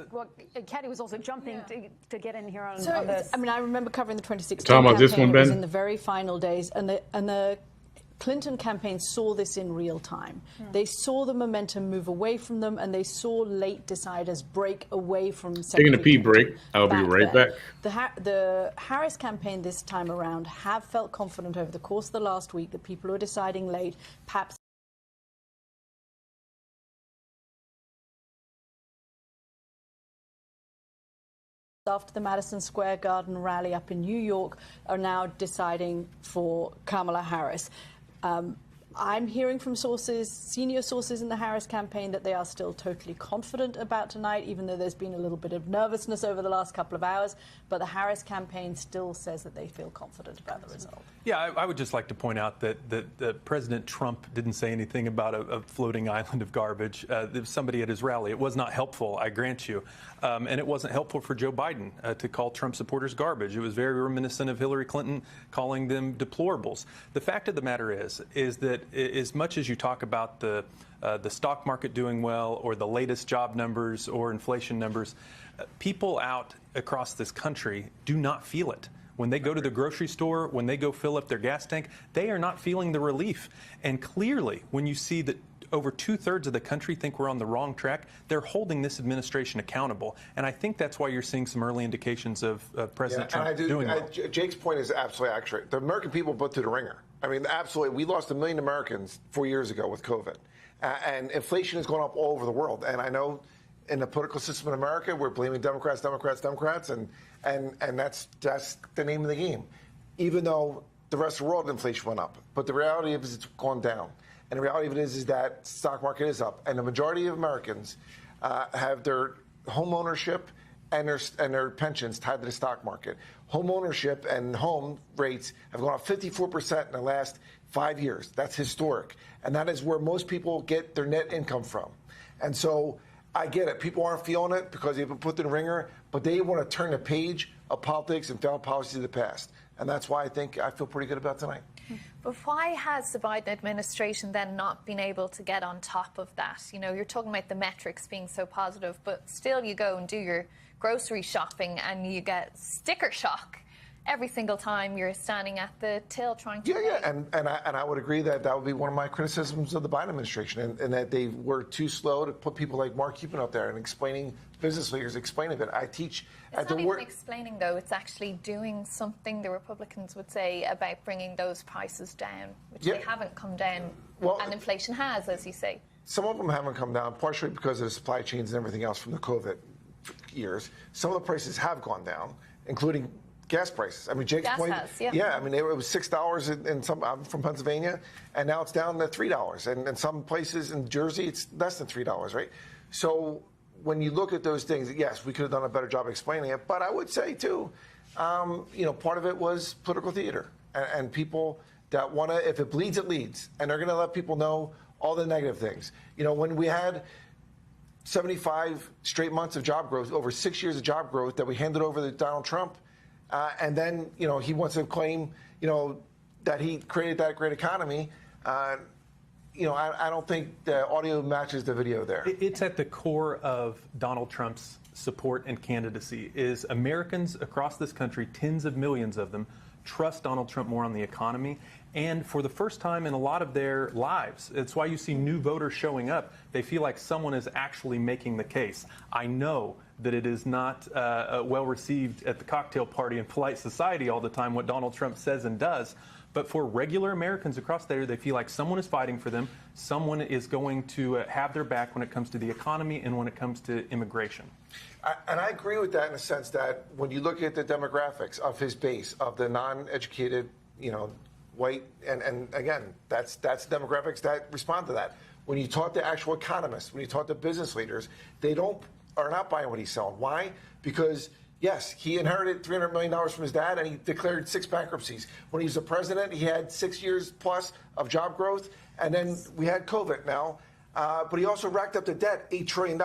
Well, Katie was also jumping to get in here on, So, this. I mean, I remember covering the 2016 Talking about this campaign. one, It was Ben? in the very final days, and the Clinton campaign saw this in real time. They saw the momentum move away from them, and they saw late deciders break away from Taking a pee break. I'll be right back. The Harris campaign this time around have felt confident over the course of the last week that people who are deciding late, perhaps after the Madison Square Garden rally up in New York, are now deciding for Kamala Harris. I'm hearing from sources, senior sources in the Harris campaign, that they are still totally confident about tonight, even though there's been a little bit of nervousness over the last couple of hours. But the Harris campaign still says that they feel confident about the result. Yeah, I would just like to point out that President Trump didn't say anything about a floating island of garbage. There was somebody at his rally. It was not helpful, I grant you. And it wasn't helpful for Joe Biden to call Trump supporters garbage. It was very reminiscent of Hillary Clinton calling them deplorables. The fact of the matter is that as much as you talk about the stock market doing well, or the latest job numbers or inflation numbers, people out across this country do not feel it. When they go to the grocery store, when they go fill up their gas tank, they are not feeling the relief. And clearly, when you see that over 2/3 of the country think we're on the wrong track, they're holding this administration accountable. And I think that's why you're seeing some early indications of President Trump doing well. Jake's point is absolutely accurate. The American people put through the ringer. I mean, absolutely. We lost 1 million Americans 4 years ago with COVID. And inflation has gone up all over the world. And I know in the political system in America, we're blaming Democrats, and that's the name of the game. Even though the rest of the world inflation went up. But the reality is it's gone down. And the reality of it is that stock market is up. And the majority of Americans have their home ownership and their pensions tied to the stock market. Home ownership and home rates have gone up 54% in the last 5 years. That's historic. And that is where most people get their net income from. And so I get it. People aren't feeling it because they've been put in the ringer, but they want to turn the page of politics and failed policies of the past. And that's why I think I feel pretty good about tonight. But why has the Biden administration then not been able to get on top of that? You know, you're talking about the metrics being so positive, but still you go and do your grocery shopping and you get sticker shock every single time you're standing at the till trying to pay. And I would agree that would be one of my criticisms of the Biden administration, and that they were too slow to put people like Mark Cuban out there and explaining, business leaders explaining it. I teach it's not even explaining, though. It's actually doing something, the Republicans would say, about bringing those prices down, which they haven't come down, and inflation has, as you say. Some of them haven't come down, partially because of the supply chains and everything else from the COVID years. Some of the prices have gone down, including gas prices. I mean, Jake's point. I mean, it was $6 in some. I'm from Pennsylvania, and now it's down to $3. And in some places in Jersey, it's less than $3, right? So when you look at those things, yes, we could have done a better job explaining it. But I would say too, part of it was political theater and people that want to. If it bleeds, it leads, and they're going to let people know all the negative things. You know, when we had 75 straight months of job growth, over 6 years of job growth that we handed over to Donald Trump. And then, he wants to claim, that he created that great economy. I don't think the audio matches the video there. It's at the core of Donald Trump's support and candidacy is Americans across this country, tens of millions of them, trust Donald Trump more on the economy. And for the first time in a lot of their lives, it's why you see new voters showing up. They feel like someone is actually making the case. I know that it is not well received at the cocktail party in polite society all the time what Donald Trump says and does. But for regular Americans across there, they feel like someone is fighting for them. Someone is going to have their back when it comes to the economy and when it comes to immigration. And I agree with that in the sense that when you look at the demographics of his base, of the non-educated, white, and again, that's demographics that respond to that. When you talk to actual economists, when you talk to business leaders, they are not buying what he's selling. Why? Because yes, he inherited $300 million from his dad, and he declared 6 bankruptcies. When he was the president, he had 6 years plus of job growth, and then we had COVID now. But he also racked up the debt, $8 trillion.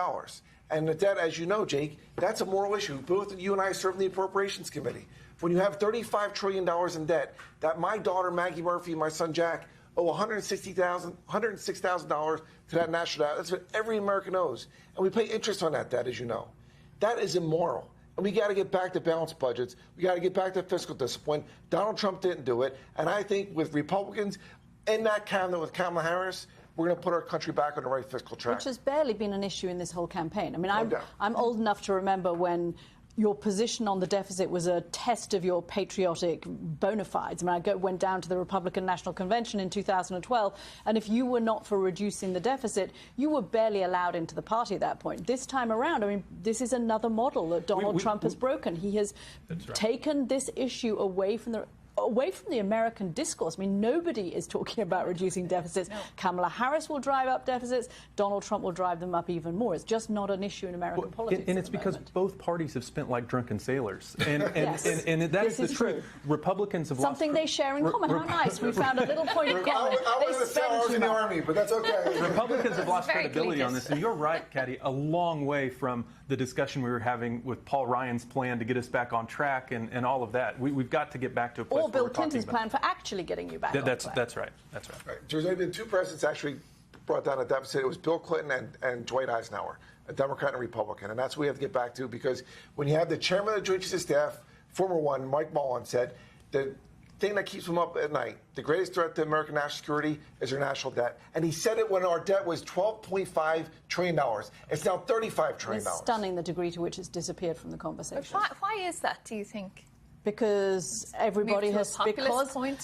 And the debt, as you know, Jake, that's a moral issue. Both you and I serve in the Appropriations Committee. When you have $35 trillion in debt, that my daughter Maggie Murphy and my son Jack owe $106,000 to that national debt. That's what every American owes. And we pay interest on that debt, as you know. That is immoral. And we got to get back to balanced budgets. We got to get back to fiscal discipline. Donald Trump didn't do it. And I think with Republicans, in that cabinet with Kamala Harris, we're going to put our country back on the right fiscal track. Which has barely been an issue in this whole campaign. I mean, No doubt. I'm old enough to remember when your position on the deficit was a test of your patriotic bona fides. I mean, went down to the Republican National Convention in 2012, and if you were not for reducing the deficit, you were barely allowed into the party at that point. This time around, I mean, this is another model that Donald Trump has broken. He has taken this issue away from the American discourse. I mean, nobody is talking about reducing deficits. No. Kamala Harris will drive up deficits. Donald Trump will drive them up even more. It's just not an issue in American politics. And it's because both parties have spent like drunken sailors. And that is the truth. True. Republicans have Something they share in common. How nice. We found a little point of common. I was in the Army, but that's okay. Republicans have lost credibility on this. And you're right, Caddy, a long way from the discussion we were having with Paul Ryan's plan to get us back on track and all of that. We've got to get back to a place or Bill Clinton's plan for actually getting you back on track. That's right. There's only been two presidents actually brought down a deficit. It was Bill Clinton and Dwight Eisenhower, a Democrat and a Republican. And that's what we have to get back to, because when you have the chairman of the Joint Chiefs of Staff, former one, Mike Mullen, said the thing that keeps him up at night, the greatest threat to American national security is our national debt. And he said it when our debt was $12.5 trillion. It's now $35 trillion. It's stunning the degree to which it's disappeared from the conversation. Why is that, do you think? Because everybody has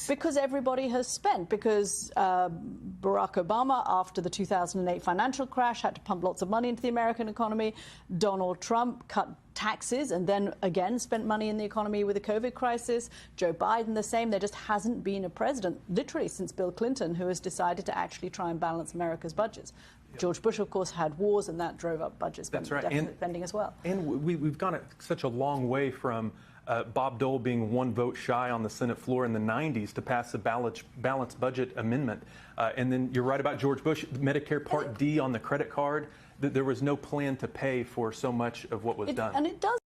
because everybody has spent. Because Barack Obama, after the 2008 financial crash, had to pump lots of money into the American economy. Donald Trump cut taxes and then again spent money in the economy with the COVID crisis. Joe Biden the same. There just hasn't been a president, literally since Bill Clinton, who has decided to actually try and balance America's budgets. George Bush, of course, had wars, and that drove up budget spending as well. And we've gone such a long way from Bob Dole being one vote shy on the Senate floor in the 90s to pass the balanced budget amendment. And then you're right about George Bush, Medicare Part D on the credit card. There was no plan to pay for so much of what was done. And it does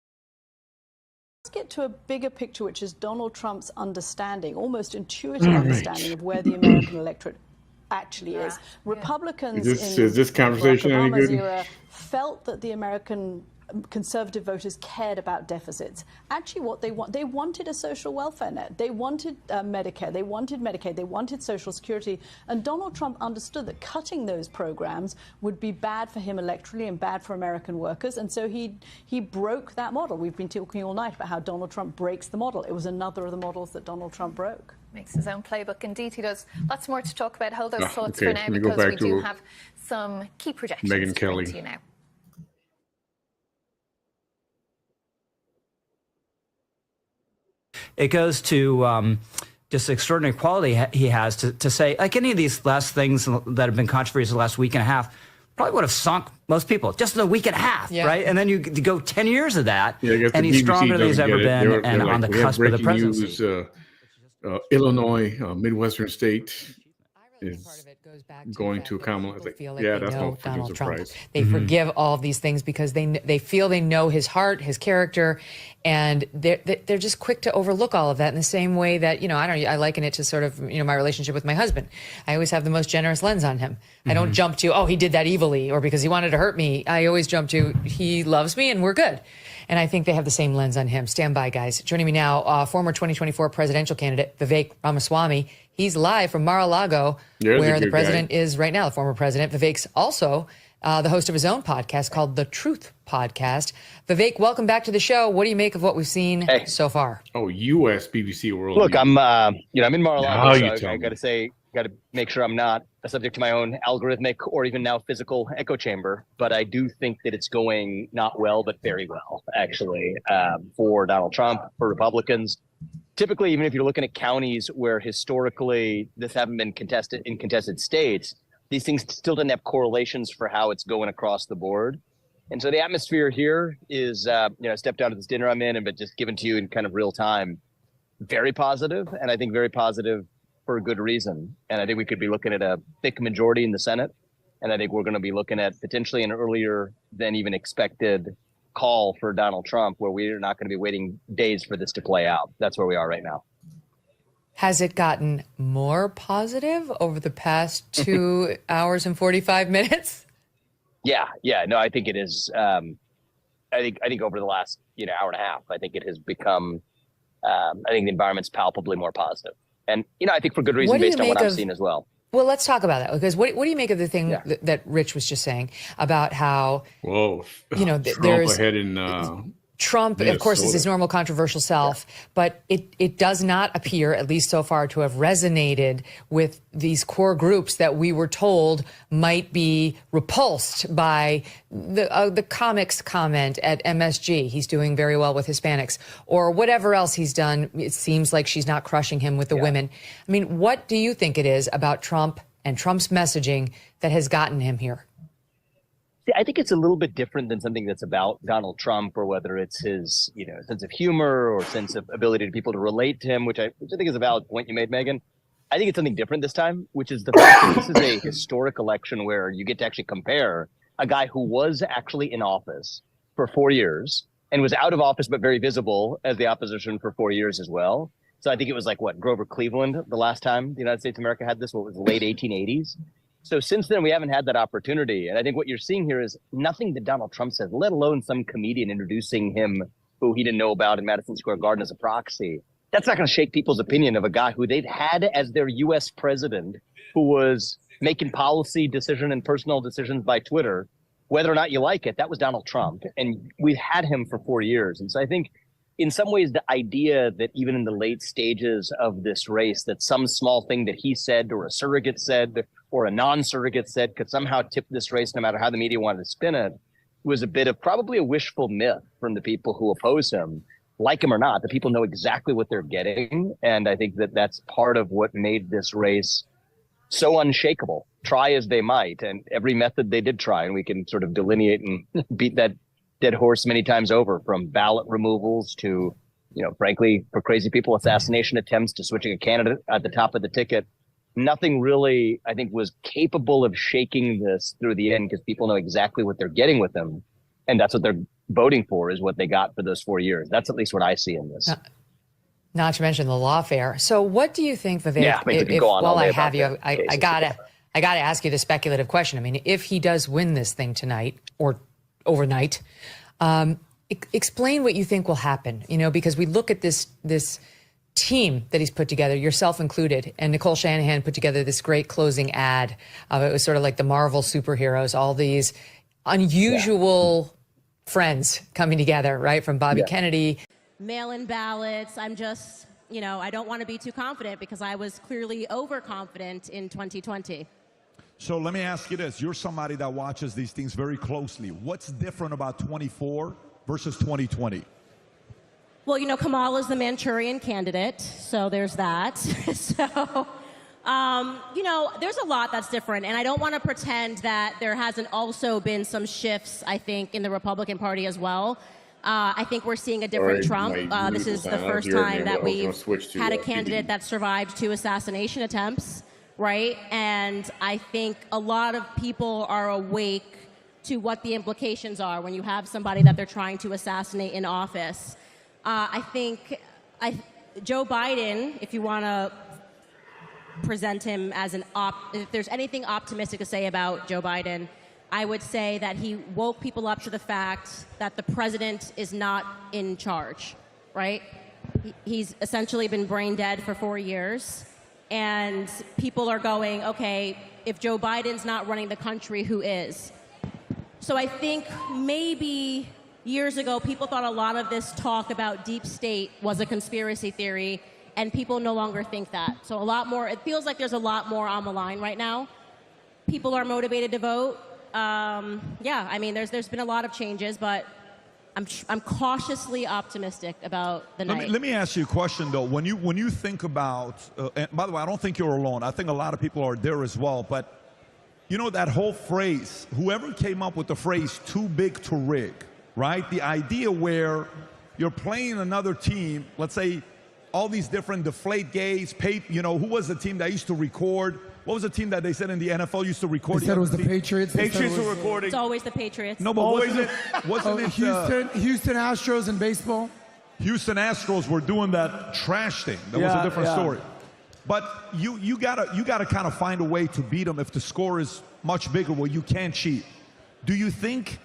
get to a bigger picture, which is Donald Trump's understanding, almost intuitive understanding of where the American electorate actually is. Republicans is this conversation Barack any Obama's good? era felt that the American conservative voters cared about deficits. Actually, what they wanted a social welfare net. They wanted Medicare. They wanted Medicaid. They wanted Social Security. And Donald Trump understood that cutting those programs would be bad for him electorally and bad for American workers. And so he broke that model. We've been talking all night about how Donald Trump breaks the model. It was another of the models that Donald Trump broke. Makes his own playbook. Indeed, he does. Lots more to talk about. Hold those thoughts okay. for now, Let me go because back we to do have some key projections Megyn to Kelly. bring to you now. It goes to just the extraordinary quality he has to say, like any of these last things that have been controversial the last week and a half, probably would have sunk most people just in a week and a half, right? And then you go 10 years of that, and he's stronger than he's ever been and on the cusp of the presidency. News, Illinois, Midwestern state, is going to Kamala. That's no Donald Trump. surprise. They forgive all of these things because they feel they know his heart, his character, and they're just quick to overlook all of that in the same way that, I liken it to sort of, my relationship with my husband. I always have the most generous lens on him. I don't jump to, oh, he did that evilly or because he wanted to hurt me. I always jump to, he loves me and we're good. And I think they have the same lens on him. Stand by, guys. Joining me now, former 2024 presidential candidate Vivek Ramaswamy. He's live from Mar-a-Lago, where the president is right now, the former president. Vivek's also the host of his own podcast called The Truth Podcast. Vivek, welcome back to the show. What do you make of what we've seen so far? Oh, U.S. BBC World. Look, I'm in Mar-a-Lago, so I got to make sure I'm not subject to my own algorithmic or even now physical echo chamber. But I do think that it's going not well, but very well, actually, for Donald Trump, for Republicans. Typically, even if you're looking at counties where historically this haven't been contested states, these things still didn't have correlations for how it's going across the board. And so the atmosphere here is, I stepped out of this dinner I'm in, but just given to you in kind of real time, very positive, and I think very positive for a good reason. And I think we could be looking at a thick majority in the Senate, and I think we're going to be looking at potentially an earlier than even expected call for Donald Trump, where we're not going to be waiting days for this to play out. That's where we are right now. Has it gotten more positive over the past 2 hours and 45 minutes? Yeah. No, I think it is. I think over the last hour and a half, I think it has become. I think the environment's palpably more positive, And, I think for good reason based on what I've seen as well. Well, let's talk about that, because what do you make of the thing that Rich was just saying about how, Trump there's ahead in Trump, Minnesota. of course, is his normal controversial self, but it does not appear, at least so far, to have resonated with these core groups that we were told might be repulsed by the comics comment at MSG. He's doing very well with Hispanics, or whatever else he's done. It seems like she's not crushing him with the women. I mean, what do you think it is about Trump and Trump's messaging that has gotten him here? I think it's a little bit different than something that's about Donald Trump, or whether it's his, sense of humor or sense of ability to people to relate to him, which I think is a valid point you made, Megan. I think it's something different this time, which is the fact that this is a historic election where you get to actually compare a guy who was actually in office for 4 years and was out of office but very visible as the opposition for 4 years as well. So I think it was like, Grover Cleveland the last time the United States of America had this, what was the late 1880s. So since then, we haven't had that opportunity. And I think what you're seeing here is nothing that Donald Trump says, let alone some comedian introducing him who he didn't know about in Madison Square Garden as a proxy. That's not going to shake people's opinion of a guy who they've had as their U.S. president, who was making policy decision and personal decisions by Twitter. Whether or not you like it, that was Donald Trump. And we've had him for 4 years. And so I think in some ways, the idea that even in the late stages of this race, that some small thing that he said or a surrogate said or a non-surrogate said could somehow tip this race, no matter how the media wanted to spin it, was a bit of probably a wishful myth from the people who oppose him. Like him or not, the people know exactly what they're getting. And I think that that's part of what made this race so unshakable, try as they might. And every method they did try, and we can sort of delineate and beat that dead horse many times over, from ballot removals to, frankly, for crazy people, assassination attempts, to switching a candidate at the top of the ticket. Nothing really, I think, was capable of shaking this through the end, because people know exactly what they're getting with them. And that's what they're voting for, is what they got for those 4 years. That's at least what I see in this. Not to mention the lawfare. So what do you think, Vivek, Yeah, we could go on all while day I have about you, that I gotta ask you the speculative question. I mean, if he does win this thing tonight or overnight, explain what you think will happen, because we look at this team that he's put together, yourself included, and Nicole Shanahan put together this great closing ad. It was sort of like the Marvel superheroes, all these unusual friends coming together, right? From Bobby Kennedy. Mail-in ballots. I'm just, I don't want to be too confident, because I was clearly overconfident in 2020. So let me ask you this. You're somebody that watches these things very closely. What's different about 24 versus 2020? Well, Kamala's the Manchurian candidate, so there's that. So, there's a lot that's different, and I don't want to pretend that there hasn't also been some shifts, I think, in the Republican Party as well. I think we're seeing a different Trump. This is the first time that we've had a candidate that survived 2 assassination attempts, right? And I think a lot of people are awake to what the implications are when you have somebody that they're trying to assassinate in office. I think Joe Biden, if you want to present him as if there's anything optimistic to say about Joe Biden, I would say that he woke people up to the fact that the president is not in charge, right? He's essentially been brain dead for 4 years, and people are going, okay, if Joe Biden's not running the country, who is? So I think maybe years ago, people thought a lot of this talk about deep state was a conspiracy theory, and people no longer think that. So a lot more, it feels like there's a lot more on the line right now. People are motivated to vote. There's been a lot of changes, but I'm cautiously optimistic about the night. Let me ask you a question, though. When you think about, and by the way, I don't think you're alone. I think a lot of people are there as well. But that whole phrase, whoever came up with the phrase "too big to rig," right? The idea where you're playing another team, let's say all these different deflate gates, who was the team that used to record? What was the team that they said in the NFL used to record? They said it was the Patriots. Patriots were recording. It's always the Patriots. No, but wasn't it Houston Astros in baseball? Houston Astros were doing that trash thing. That was a different story. But you gotta kind of find a way to beat them if the score is much bigger where you can't cheat. Do you think,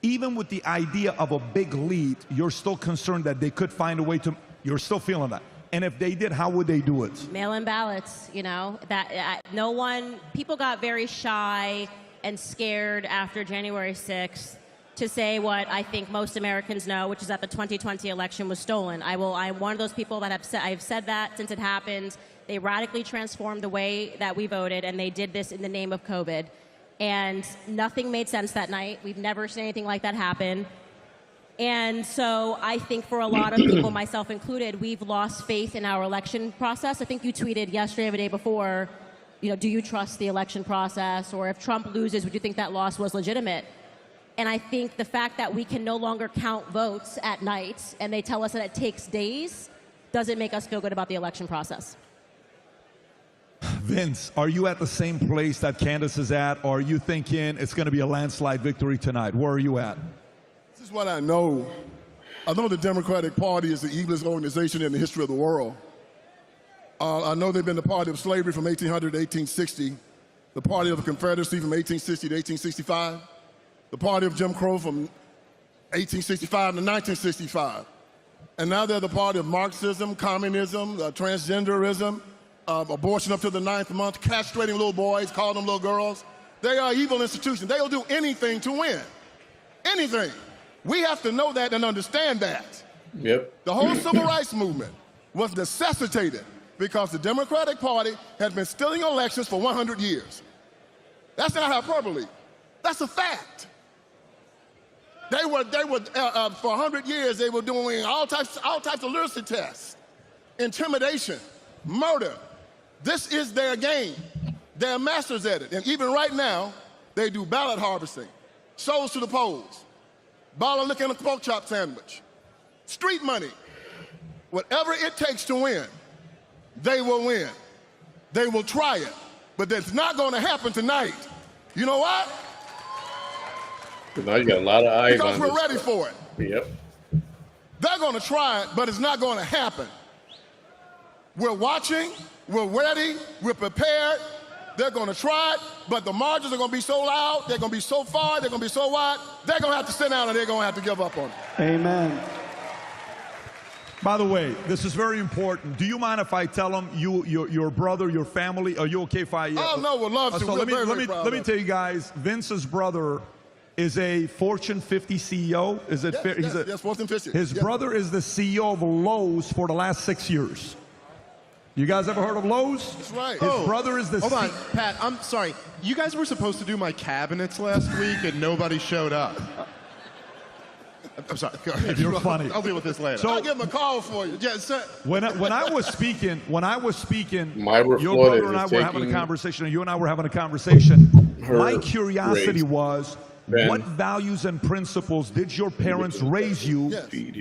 even with the idea of a big lead, you're still concerned that they could find a way to? You're still feeling that? And if they did, how would they do it? Mail-in ballots, you know, people got very shy and scared after January 6th to say what I think most Americans know, which is that the 2020 election was stolen. I'm one of those people that I've said that since it happened. They radically transformed the way that we voted, and they did this in the name of COVID. And nothing made sense that night. We've never seen anything like that happen. And so I think for a lot of people, myself included, we've lost faith in our election process. I think you tweeted yesterday or the day before, you know, do you trust the election process? Or if Trump loses, would you think that loss was legitimate? And I think the fact that we can no longer count votes at night and they tell us that it takes days doesn't make us feel good about the election process. Vince, are you at the same place that Candace is at, or are you thinking it's going to be a landslide victory tonight? Where are you at? This is what I know. I know the Democratic Party is the evilest organization in the history of the world. I know they've been the party of slavery from 1800 to 1860, the party of the Confederacy from 1860 to 1865, the party of Jim Crow from 1865 to 1965. And now they're the party of Marxism, communism, transgenderism, abortion up to the 9th month, castrating little boys, calling them little girls. They are evil institutions. They'll do anything to win. Anything. We have to know that and understand that. Yep. The whole civil rights movement was necessitated because the Democratic Party had been stealing elections for 100 years. That's not hyperbole. That's a fact. They were for 100 years, they were doing all types of literacy tests, intimidation, murder. This is their game. They're masters at it. And even right now, they do ballot harvesting, souls to the polls, bottle of liquor and a pork chop sandwich, street money. Whatever it takes to win, they will win. They will try it. But that's not going to happen tonight. You know what? Now you got a lot of eyes because on we're this ready stuff. for it. Yep. They're going to try it, but it's not going to happen. We're watching, we're ready, we're prepared. They're going to try it, but the margins are going to be so loud, they're going to be so far, they're going to be so wide, they're going to have to sit down and they're going to have to give up on it. Amen. By the way, this is very important. Do you mind if I tell them your brother, your family? Are you okay if I? Oh no, would love to. So We're let me tell you guys. Vince's brother is a Fortune 50 CEO. Is it fair? Yes, Fortune 50. His brother is the CEO of Lowe's for the last 6 years. You guys ever heard of Lowe's? That's right. His brother is the Hold on, Pat, I'm sorry. You guys were supposed to do my cabinets last week and nobody showed up. I'm sorry. You're funny. I'll deal with this later. So I'll give him a call for you. Yeah, sir. When I was speaking, Myra your Flores brother and I is were having a taking conversation, and you and I were having a conversation. her My curiosity race. was, Ben. what values and principles did your parents raise you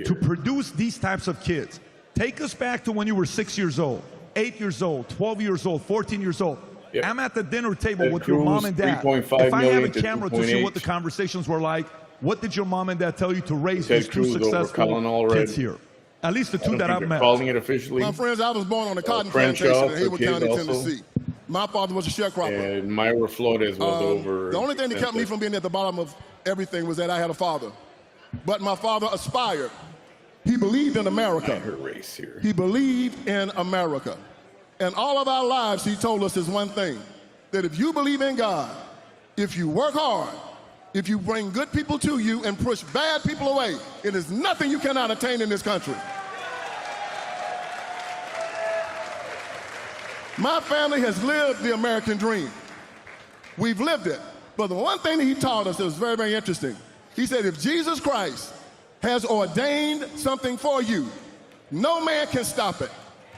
to produce these types of kids? Take us back to when you were 6 years old, 8 years old, 12 years old, 14 years old. Yep. I'm at the dinner table Ted with your mom and dad. 3.5 If I have a million to camera to see what the 2.8. conversations were like, what did your mom and dad tell you to raise Ted these two Cruz over successful Colin already. kids here? At least the I two don't that think I've they're met. calling it officially. My friends, I was born on a cotton Crenshaw plantation in for Haywood kids County, also. Tennessee. My father was a sharecropper. And Myra Flores was over. The only thing that kept me from being at the bottom of everything was that I had a father. But my father aspired. He believed in America. Her race here. He believed in America. And all of our lives, he told us is one thing, that if you believe in God, if you work hard, if you bring good people to you and push bad people away, it is nothing you cannot attain in this country. My family has lived the American dream. We've lived it. But the one thing that he taught us that was very, very interesting, he said, if Jesus Christ has ordained something for you, no man can stop it.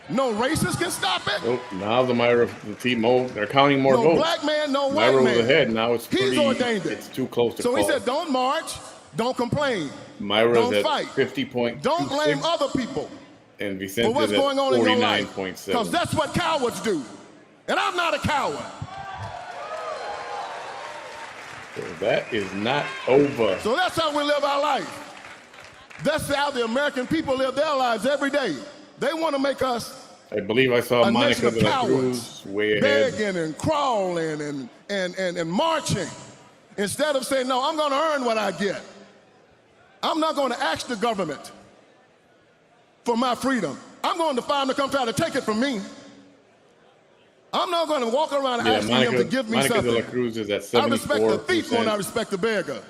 No racist can stop it. Nope. Now the team, they're counting more votes. No black man, no white Myra man. was ahead. Now it's He's ordained it. It's too close to So call. he said, don't march, don't complain, Myra's don't at fight. 50.26. Don't blame other people And for Vicente's what's at going on in your life. 49.7. Because that's what cowards do. And I'm not a coward. So that is not over. So that's how we live our life. That's how the American people live their lives every day. They want to make us I believe I saw a Monica nation of de la cowards, Cruz way ahead. begging and crawling and marching, instead of saying, no, I'm going to earn what I get. I'm not going to ask the government for my freedom. I'm going to find them to come try to take it from me. I'm not going to walk around asking them to give me Monica something. de la Cruz is at 74%. I respect the thief more than I respect the beggar.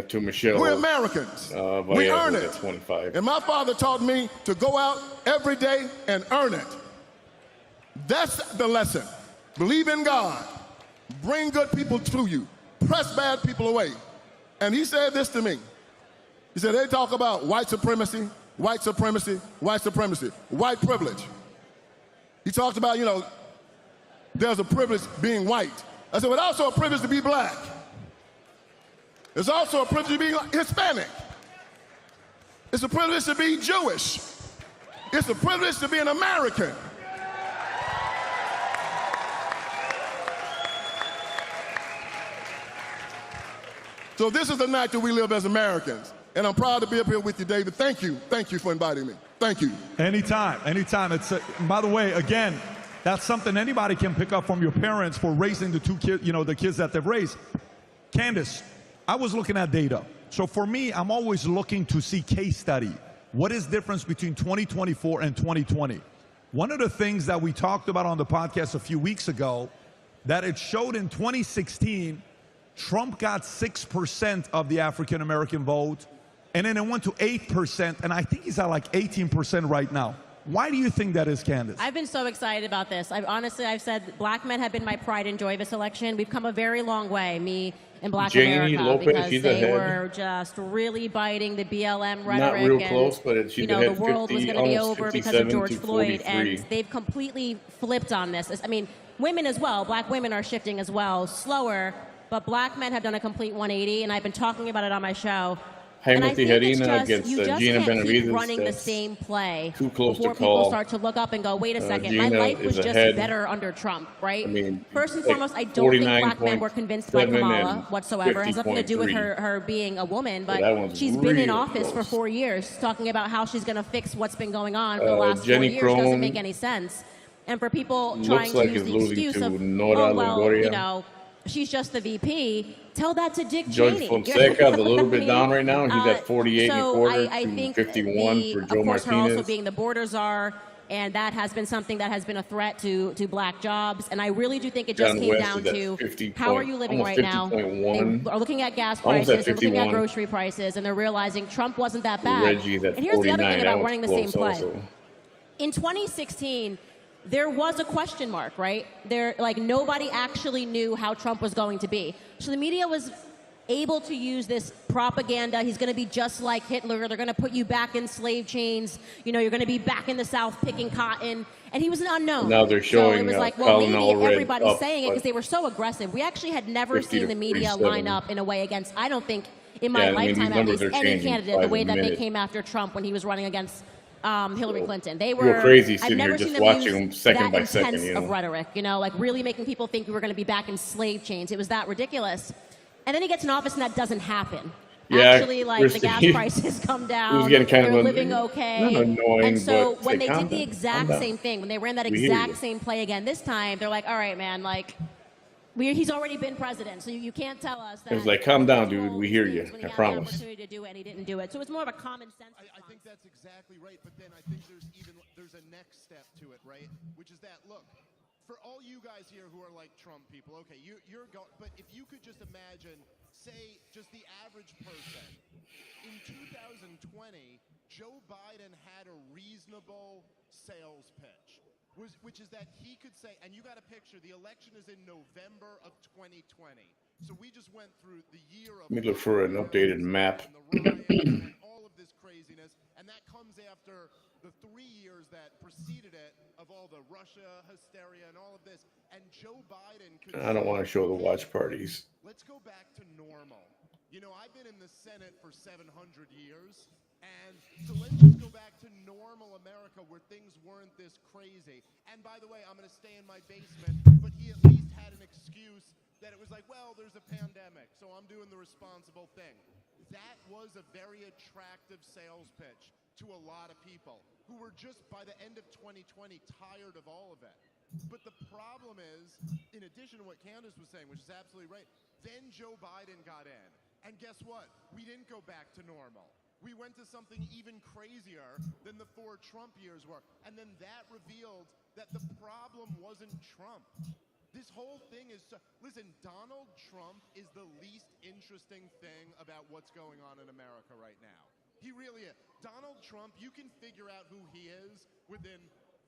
To Michelle. We're Americans. We earn it. 25. And my father taught me to go out every day and earn it. That's the lesson. Believe in God. Bring good people to you. Press bad people away. And he said this to me. He said, they talk about white supremacy, white supremacy, white supremacy, white privilege. He talked about, you know, there's a privilege being white. I said, but also a privilege to be black. There's also a privilege to be Hispanic. It's a privilege to be Jewish. It's a privilege to be an American. So this is the night that we live as Americans. And I'm proud to be up here with you, David. Thank you. Thank you for inviting me. Thank you. Anytime, anytime. By the way, again, that's something anybody can pick up from your parents for raising the two kids, you know, the kids that they've raised. Candace, I was looking at data. So for me, I'm always looking to see case study. What is the difference between 2024 and 2020? One of the things that we talked about on the podcast a few weeks ago, that it showed in 2016, Trump got 6% of the African-American vote, and then it went to 8%, and I think he's at like 18% right now. Why do you think that is, Candace? I've been so excited about this. I've said black men have been my pride and joy this election. We've come a very long way, me and Black Janie America, Lopez, because she's they ahead. were just really biting the BLM rhetoric. Not real and, close, but she's ahead. the world 50, was going to be almost over because of 57 George to Floyd, 43. and they've completely flipped on this. I mean, women as well, black women are shifting as well, slower, but black men have done a complete 180, and I've been talking about it on my show. And I think it's just, you just Gina can't keep Benavidez, running the same play too close before to people call. start to look up and go, wait a second, my Gina life was is just ahead. better under Trump, right? I mean, First and like foremost, I don't think black men were 49.7 convinced by Kamala and whatsoever. It has nothing to do with 50.3. her being a woman, that but one's she's been in real office for close. 4 years talking about how she's going to fix what's been going on for the last 4 Jenny years. Doesn't Crone make any sense. And for people looks trying like to use it's the losing excuse to of, Nora oh, well, Longoria. you know, she's just the VP. Tell that to Dick Judge Cheney. Fonseca is a little bit I mean, down right now. He's at 48 and a so quarter I to think 51 for Joe of course, her also Martinez. being the border czar, and that has been something that has been a threat to black jobs. And I really do think it just John came West down is at to 50 how are you living almost right now? 50.1. They are looking at gas Almost at prices, they're looking at 51. grocery prices, and they're realizing Trump wasn't that bad. Reggie's at And here's the other 49. thing That about was running the same close play. also. In 2016, there was a question mark, right? Nobody actually knew how Trump was going to be. So the media was able to use this propaganda. He's going to be just like Hitler. They're going to put you back in slave chains. You know, you're going to be back in the South picking cotton. And he was an unknown. Now they're showing So it was like, well, Colin maybe Allred everybody's up, saying it but because they were so aggressive. We actually had never 50 seen to the media 47. line up in a way against, I don't think, in my Yeah, I mean, these lifetime at numbers least, are any changing candidate, by the the way that they minute. came after Trump when he was running against Hillary Clinton. They You were go crazy I've sitting never here just seen them watching use them second that by intense second, you know. of rhetoric, you know, like really making people think we were going to be back in slave chains. It was that ridiculous. And then he gets in office and that doesn't happen. Yeah, Actually, like the gas prices come down. getting kind They're of living okay. not annoying, And so but when say, they calm did the down, exact calm down. same thing, when they ran that We hear exact you. same play again this time, they're like, all right, man, like he's already been president, so you can't tell us that. It's like, calm down, dude. We hear you. When he I had the promise. opportunity to do it, and he didn't do it. So it's more of a common sense. I think that's exactly right, but then I think there's a next step to it, right? Which is that, look, for all you guys here who are like Trump people, okay, you're going, but if you could just imagine, say, just the average person, in 2020, Joe Biden had a reasonable sales pitch, which is that he could say, and you got a picture, the election is in November of 2020. So we just went through the year of Let me look for an updated map. and all of this craziness, and that comes after the 3 years that preceded it of all the Russia hysteria and all of this. And Joe Biden could I don't want to show the watch parties. let's go back to normal. You know, I've been in the Senate for 700 years, and so let's just go back to normal America where things weren't this crazy. And by the way, I'm going to stay in my basement, but he at least had an excuse that it was like, well, there's a pandemic, so I'm doing the responsible thing. That was a very attractive sales pitch to a lot of people who were just, by the end of 2020, tired of all of it. But the problem is, in addition to what Candace was saying, which is absolutely right, then Joe Biden got in. And guess what? We didn't go back to normal. We went to something even crazier than the 4 Trump years were. And then that revealed that the problem wasn't Trump. This whole thing is, listen, Donald Trump is the least interesting thing about what's going on in America right now. He really is. Donald Trump, you can figure out who he is within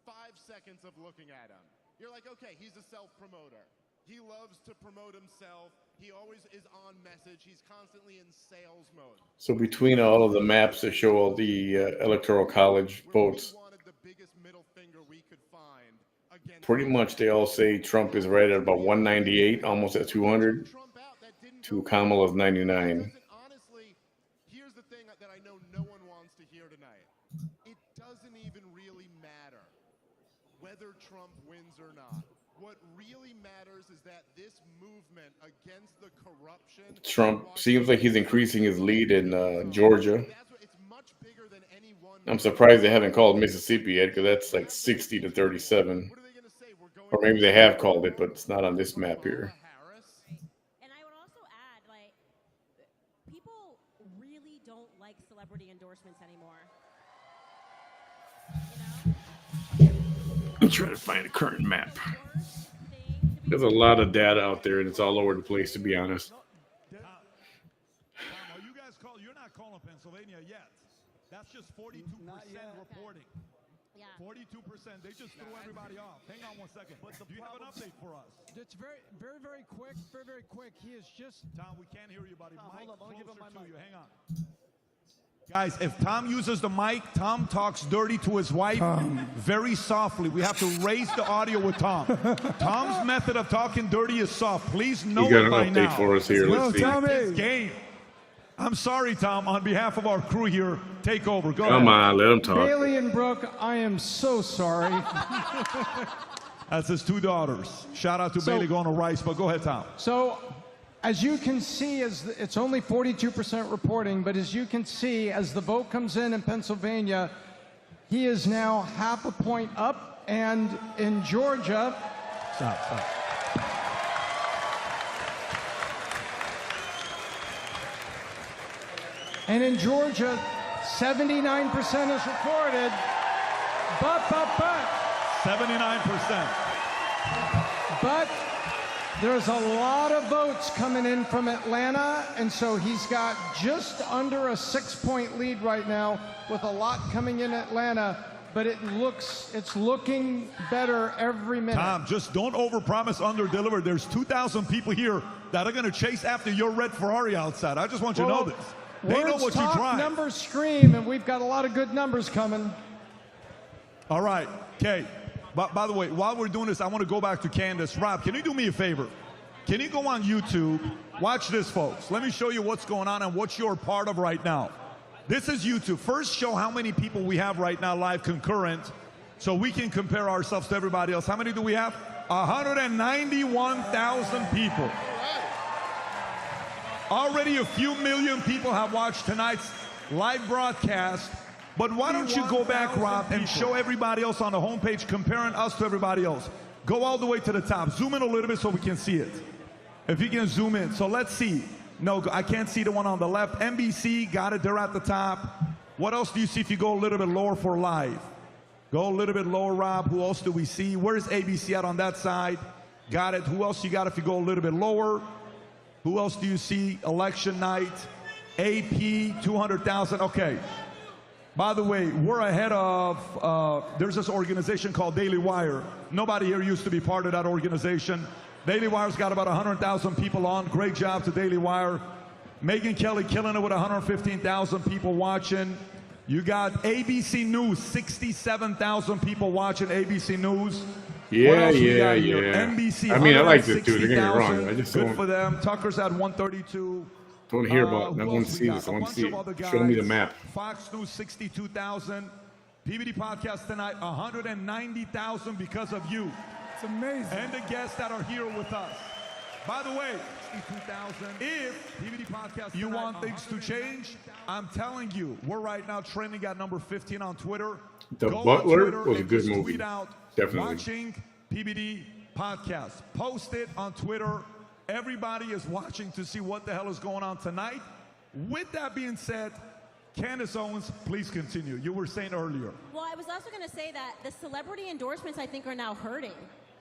5 seconds of looking at him. You're like, okay, he's a self-promoter. He loves to promote himself. He always is on message. He's constantly in sales mode. So between all of the maps that show all the Electoral College votes, pretty much they all say Trump is right at about 198, almost at 200, to Kamala's 99. Honestly, here's the thing that I know no one wants to hear tonight. It doesn't even really matter whether Trump wins or not. What really matters is that this movement against the corruption. Trump seems like he's increasing his lead in Georgia. I'm surprised they haven't called Mississippi yet, because that's like 60 to 37. Or maybe they have called it, but it's not on this map here. And I would also add, like, people really don't like celebrity endorsements anymore. I'm trying to find a current map. There's a lot of data out there, and it's all over the place, to be honest. Tom, are you guys you're not calling Pennsylvania yet. That's just 42% reporting. 42%. They just threw everybody off. Hang on one second. Do you have an update for us? It's very quick. Very quick. He is just. Tom, we can't hear you, buddy. Mike, closer to you. Hang on. Guys, if Tom uses the mic, Tom talks dirty to his wife very softly. We have to raise the audio with Tom. Tom's method of talking dirty is soft. Please know it by now. You got an update for us here. Let's see. It's game. I'm sorry, Tom. On behalf of our crew here, take over. Go ahead. Come on, let him talk. Bailey and Brooke, I am so sorry. That's his 2 daughters. Shout out to Bailey going to Rice, but go ahead, Tom. So, as you can see, it's only 42% reporting, but as you can see, as the vote comes in Pennsylvania, he is now half a point up, and in Georgia... Stop. And in Georgia, 79% is recorded, but 79%. But there's a lot of votes coming in from Atlanta, and so he's got just under a 6-point lead right now, with a lot coming in Atlanta. But it's looking better every minute. Tom, just don't overpromise, underdeliver. There's 2,000 people here that are going to chase after your red Ferrari outside. I just want you to know this. They know what you drive. Numbers scream, and we've got a lot of good numbers coming. All right, okay. But by the way, while we're doing this, I want to go back to Candace. Rob, can you do me a favor? Can you go on YouTube? Watch this, folks. Let me show you what's going on and what you're part of right now. This is YouTube. First, show how many people we have right now live concurrent, so we can compare ourselves to everybody else. How many do we have? 191,000 people. Already a few million people have watched tonight's live broadcast. But why don't you go back, Rob, and show everybody else on the homepage, comparing us to everybody else. Go all the way to the top. Zoom in a little bit so we can see it. If you can zoom in. So let's see. No, I can't see the one on the left. NBC, got it. They're at the top. What else do you see if you go a little bit lower for live? Go a little bit lower, Rob. Who else do we see? Where's ABC at on that side? Got it. Who else you got if you go a little bit lower? Who else do you see? Election night. AP, 200,000. Okay. By the way, we're ahead of, there's this organization called Daily Wire. Nobody here used to be part of that organization. Daily Wire's got about 100,000 people on. Great job to Daily Wire. Megyn Kelly killing it with 115,000 people watching. You got ABC News, 67,000 people watching ABC News. Yeah. NBC, I mean, I like this dude. Don't get me wrong. I just good for them. Tucker's at 132. Don't hear about it. I want to see this. I want to see it. Show me the map. Fox News, 62,000. PBD Podcast tonight, 190,000 because of you. It's amazing. And the guests that are here with us. By the way, 62,000. If PBD Podcast you want things to change, I'm telling you, we're right now trending at number 15 on Twitter. The Butler was a good movie. Definitely. Watching PBD Podcast. Post it on Twitter. Everybody is watching to see what the hell is going on tonight. With that being said, Candace Owens, please continue. You were saying earlier. Well, I was also going to say that the celebrity endorsements, I think, are now hurting.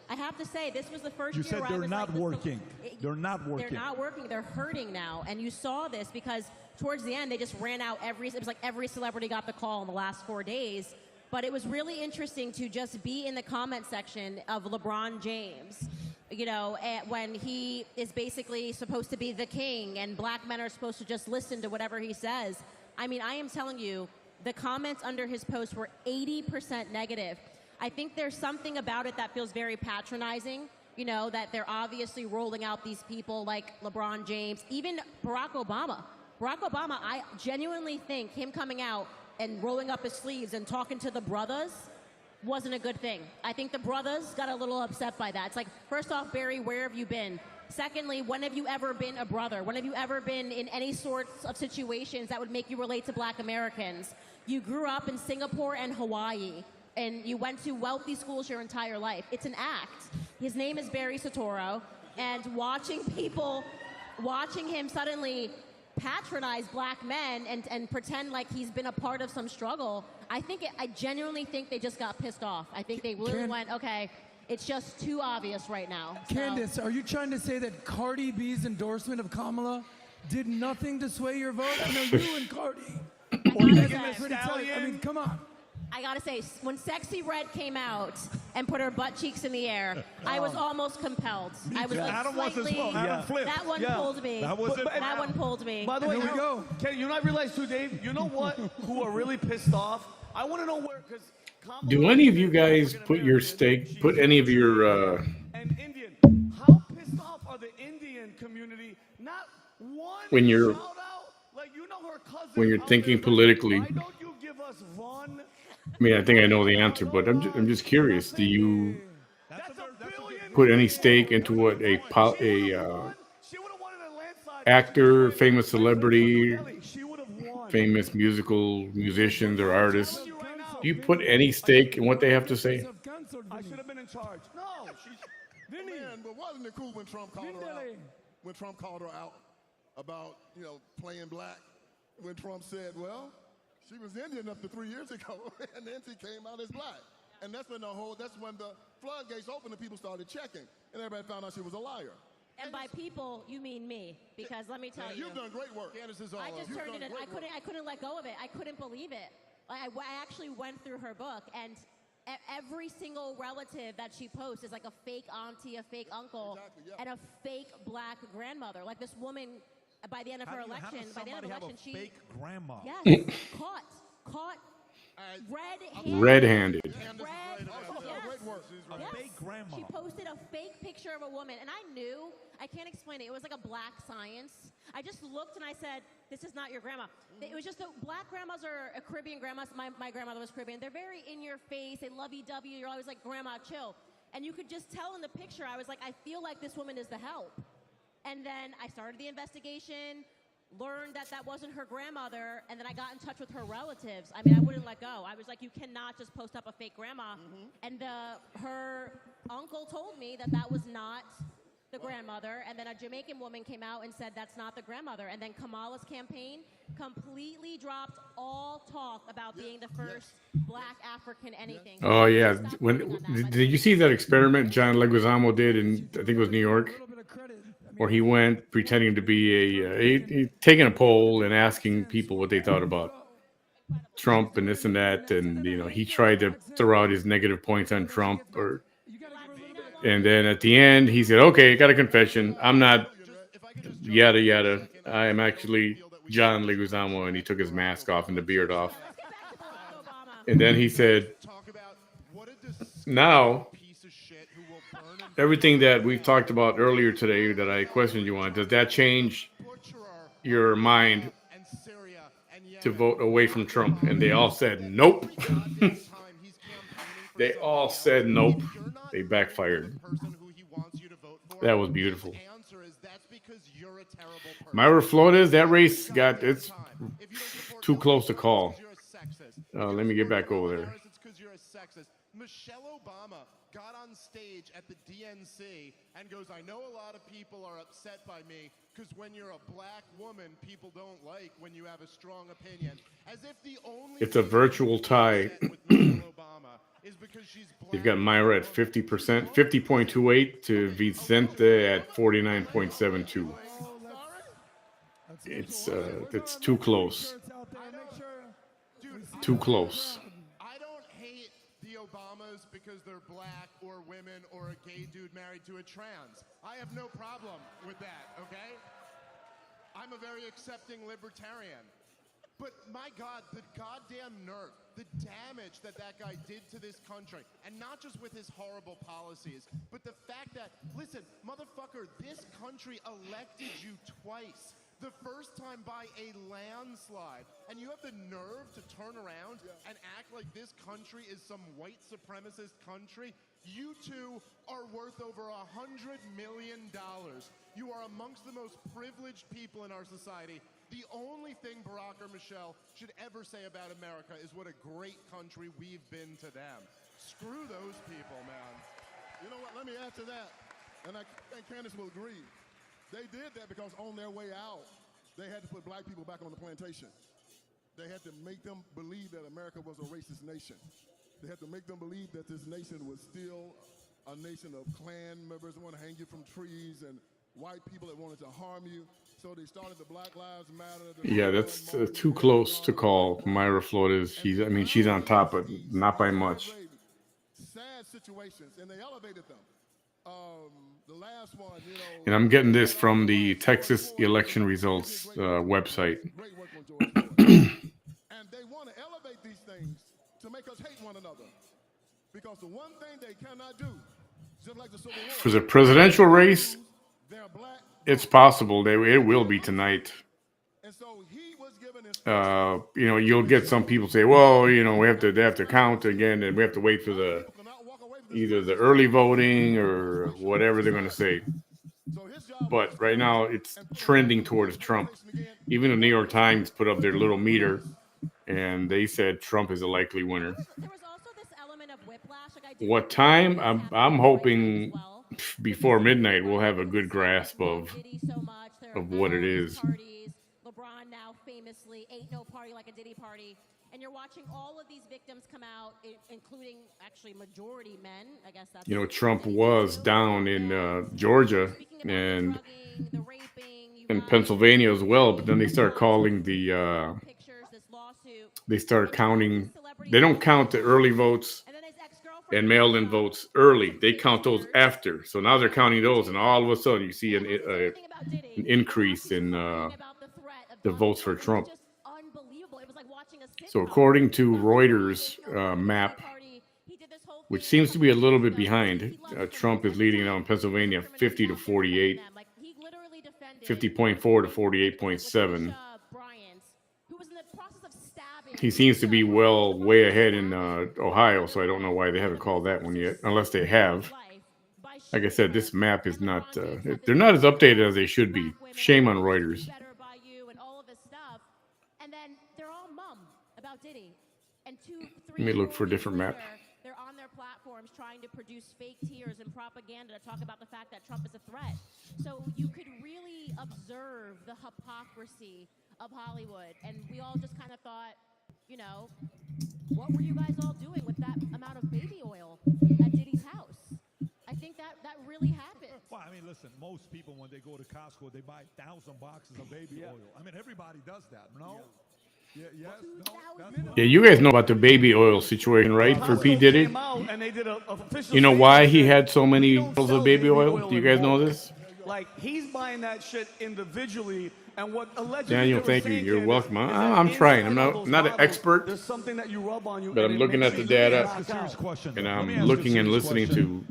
I have to say, this was the first You year said where I they're was not like, working. They're not working. They're not working. They're hurting now. And you saw this because towards the end, they just ran out it was like every celebrity got the call in the last 4 days. But it was really interesting to just be in the comment section of LeBron James, you know, when he is basically supposed to be the king and black men are supposed to just listen to whatever he says. I mean, I am telling you, the comments under his post were 80% negative. I think there's something about it that feels very patronizing, you know, that they're obviously rolling out these people like LeBron James, even Barack Obama. Barack Obama, I genuinely think him coming out and rolling up his sleeves and talking to the brothers wasn't a good thing. I think the brothers got a little upset by that. It's like, first off, Barry, where have you been? Secondly, when have you ever been a brother? When have you ever been in any sorts of situations that would make you relate to black Americans? You grew up in Singapore and Hawaii, and you went to wealthy schools your entire life. It's an act. His name is Barry Soetoro, and watching him suddenly patronize black men and pretend like he's been a part of some struggle, I genuinely think they just got pissed off. I think they really went, okay, it's just too obvious right now. Candace, are you trying to say that Cardi B's endorsement of Kamala did nothing to sway your vote? I know you and Cardi. I mean, come on. I gotta say, when Sexy Red came out and put her butt cheeks in the air, I was almost compelled. I was like, Adam wants to smoke. Adam flipped. that one pulled me. That was it. That one pulled me. By the way, Here we go. You know, I realize too, Dave, you know what? Who are really pissed off? I want to know where, because Do any of you guys put any of your and Indian, how pissed off are the Indian community? Not one when you're shout out, like, you know, her cousin when you're out thinking there, politically? why don't you give us one? I mean, I think I know the answer, but I'm just curious. Do you put any stake into what a actor, famous celebrity, famous musicians or artists? Do you put any stake in what they have to say? I should have been in charge. No, Man, but wasn't it cool when Trump called her out? When Trump called her out about, you know, playing black? When Trump said, well, she was Indian up to 3 years ago, and then she came out as black. And that's when the floodgates opened and people started checking, and everybody found out she was a liar. And by people, you mean me, because let me tell you, You've done great work. I just turned it in. I couldn't let go of it. I couldn't believe it. I actually went through her book, and every single relative that she posts is like a fake auntie, a fake uncle, and a fake black grandmother. Like this woman, by the end of her election, she fake grandma. Yes, caught Red-handed. Fake grandma. She posted a fake picture of a woman, and I knew, I can't explain it. It was like a black science. I just looked and I said, this is not your grandma. It was just the black grandmas are Caribbean grandmas. My grandmother was Caribbean. They're very in your face. They lovey-dovey. You're always like, grandma, chill. And you could just tell in the picture, I was like, I feel like this woman is the help. And then I started the investigation, learned that that wasn't her grandmother, and then I got in touch with her relatives. I mean, I wouldn't let go. I was like, you cannot just post up a fake grandma. And her uncle told me that that was not the grandmother, and then a Jamaican woman came out and said that's not the grandmother. And then Kamala's campaign completely dropped all talk about being the first black African anything. Oh yeah, did you see that experiment John Leguizamo did in, I think it was New York, where he went pretending to be taking a poll and asking people what they thought about Trump and this and that, and you know, he tried to throw out his negative points on Trump, and then at the end he said, okay, I got a confession, I'm not yada yada, I am actually John Leguizamo, and he took his mask off and the beard off, and then he said, now everything that we've talked about earlier today that I questioned you on, does that change your mind to vote away from Trump? And they all said nope. They all said nope. They backfired. That was beautiful. Myra Flores, that race it's too close to call. Let me get back over there. Michelle Obama got on on stage at the DNC and goes, I know a lot of people are upset by me because when you're a black woman, people don't like when you have a strong opinion. As if the only It's a virtual tie. You've got Myra at 50%, 50.28 to Vicente at 49.72. It's too close. Too close. I don't hate the Obamas because they're black or women or a gay dude married to a trans. I have no problem with that, okay? I'm a very accepting libertarian. But my God, the goddamn nerve, the damage that that guy did to this country, and not just with his horrible policies, but the fact that, listen, motherfucker, this country elected you twice. The first time by a landslide, and you have the nerve to turn around and act like this country is some white supremacist country. You two are worth over $100 million. You are amongst the most privileged people in our society. The only thing Barack or Michelle should ever say about America is what a great country we've been to them. Screw those people, man. You know what? Let me add to that. And I think Candace will agree. They did that because on their way out, they had to put black people back on the plantation. They had to make them believe that America was a racist nation. They had to make them believe that this nation was still a nation of Klan members that want to hang you from trees and white people that wanted to harm you. So they started the Black Lives Matter. Yeah, that's too close to call Myra Flores. She's on top, but not by much. Sad situations, and they elevated them. The last one, you know. And I'm getting this from the Texas election results website. And they want to elevate these things to make us hate one another. Because the one thing they cannot do, just like the Civil War. For the presidential race, it's possible it will be tonight. And so he was given his you'll get some people say, well, they have to count again, and we have to wait for either the early voting or whatever they're going to say. But right now, it's trending towards Trump. Even the New York Times put up their little meter, and they said Trump is a likely winner. What time? I'm hoping before midnight we'll have a good grasp of what it is. LeBron now famously ain't no party like a Diddy party. And you're watching all of these victims come out, including actually majority men. I guess that's Trump was down in Georgia and in Pennsylvania as well, but then they start calling they start counting. They don't count the early votes and mail-in votes early. They count those after. So now they're counting those, and all of a sudden you see an increase in the votes for Trump. So according to Reuters map, which seems to be a little bit behind, Trump is leading now in Pennsylvania 50 to 48, 50.4 to 48.7. He seems to be way ahead in Ohio, so I don't know why they haven't called that one yet, unless they have. Like I said, this map is not, they're not as updated as they should be. Shame on Reuters. Let me look for a different map. They're on their platforms trying to produce fake tears and propaganda to talk about the fact that Trump is a threat. So you could really observe the hypocrisy of Hollywood. And we all just kind of thought, what were you guys all doing with that amount of baby oil at Diddy's house? I think that really happened. Well, listen, most people, when they go to Costco, they buy 1,000 boxes of baby oil. Everybody does that, no? Yeah, yes, no, yeah, you guys know about the baby oil situation, right? For P. Diddy. You know why he had so many bottles of baby oil? Do you guys know this? Like, he's buying that shit individually, and what allegedly Daniel, thank you. You're welcome. I'm trying. I'm not an expert, there's something that you rub on you, but I'm looking at the data, and I'm looking and listening to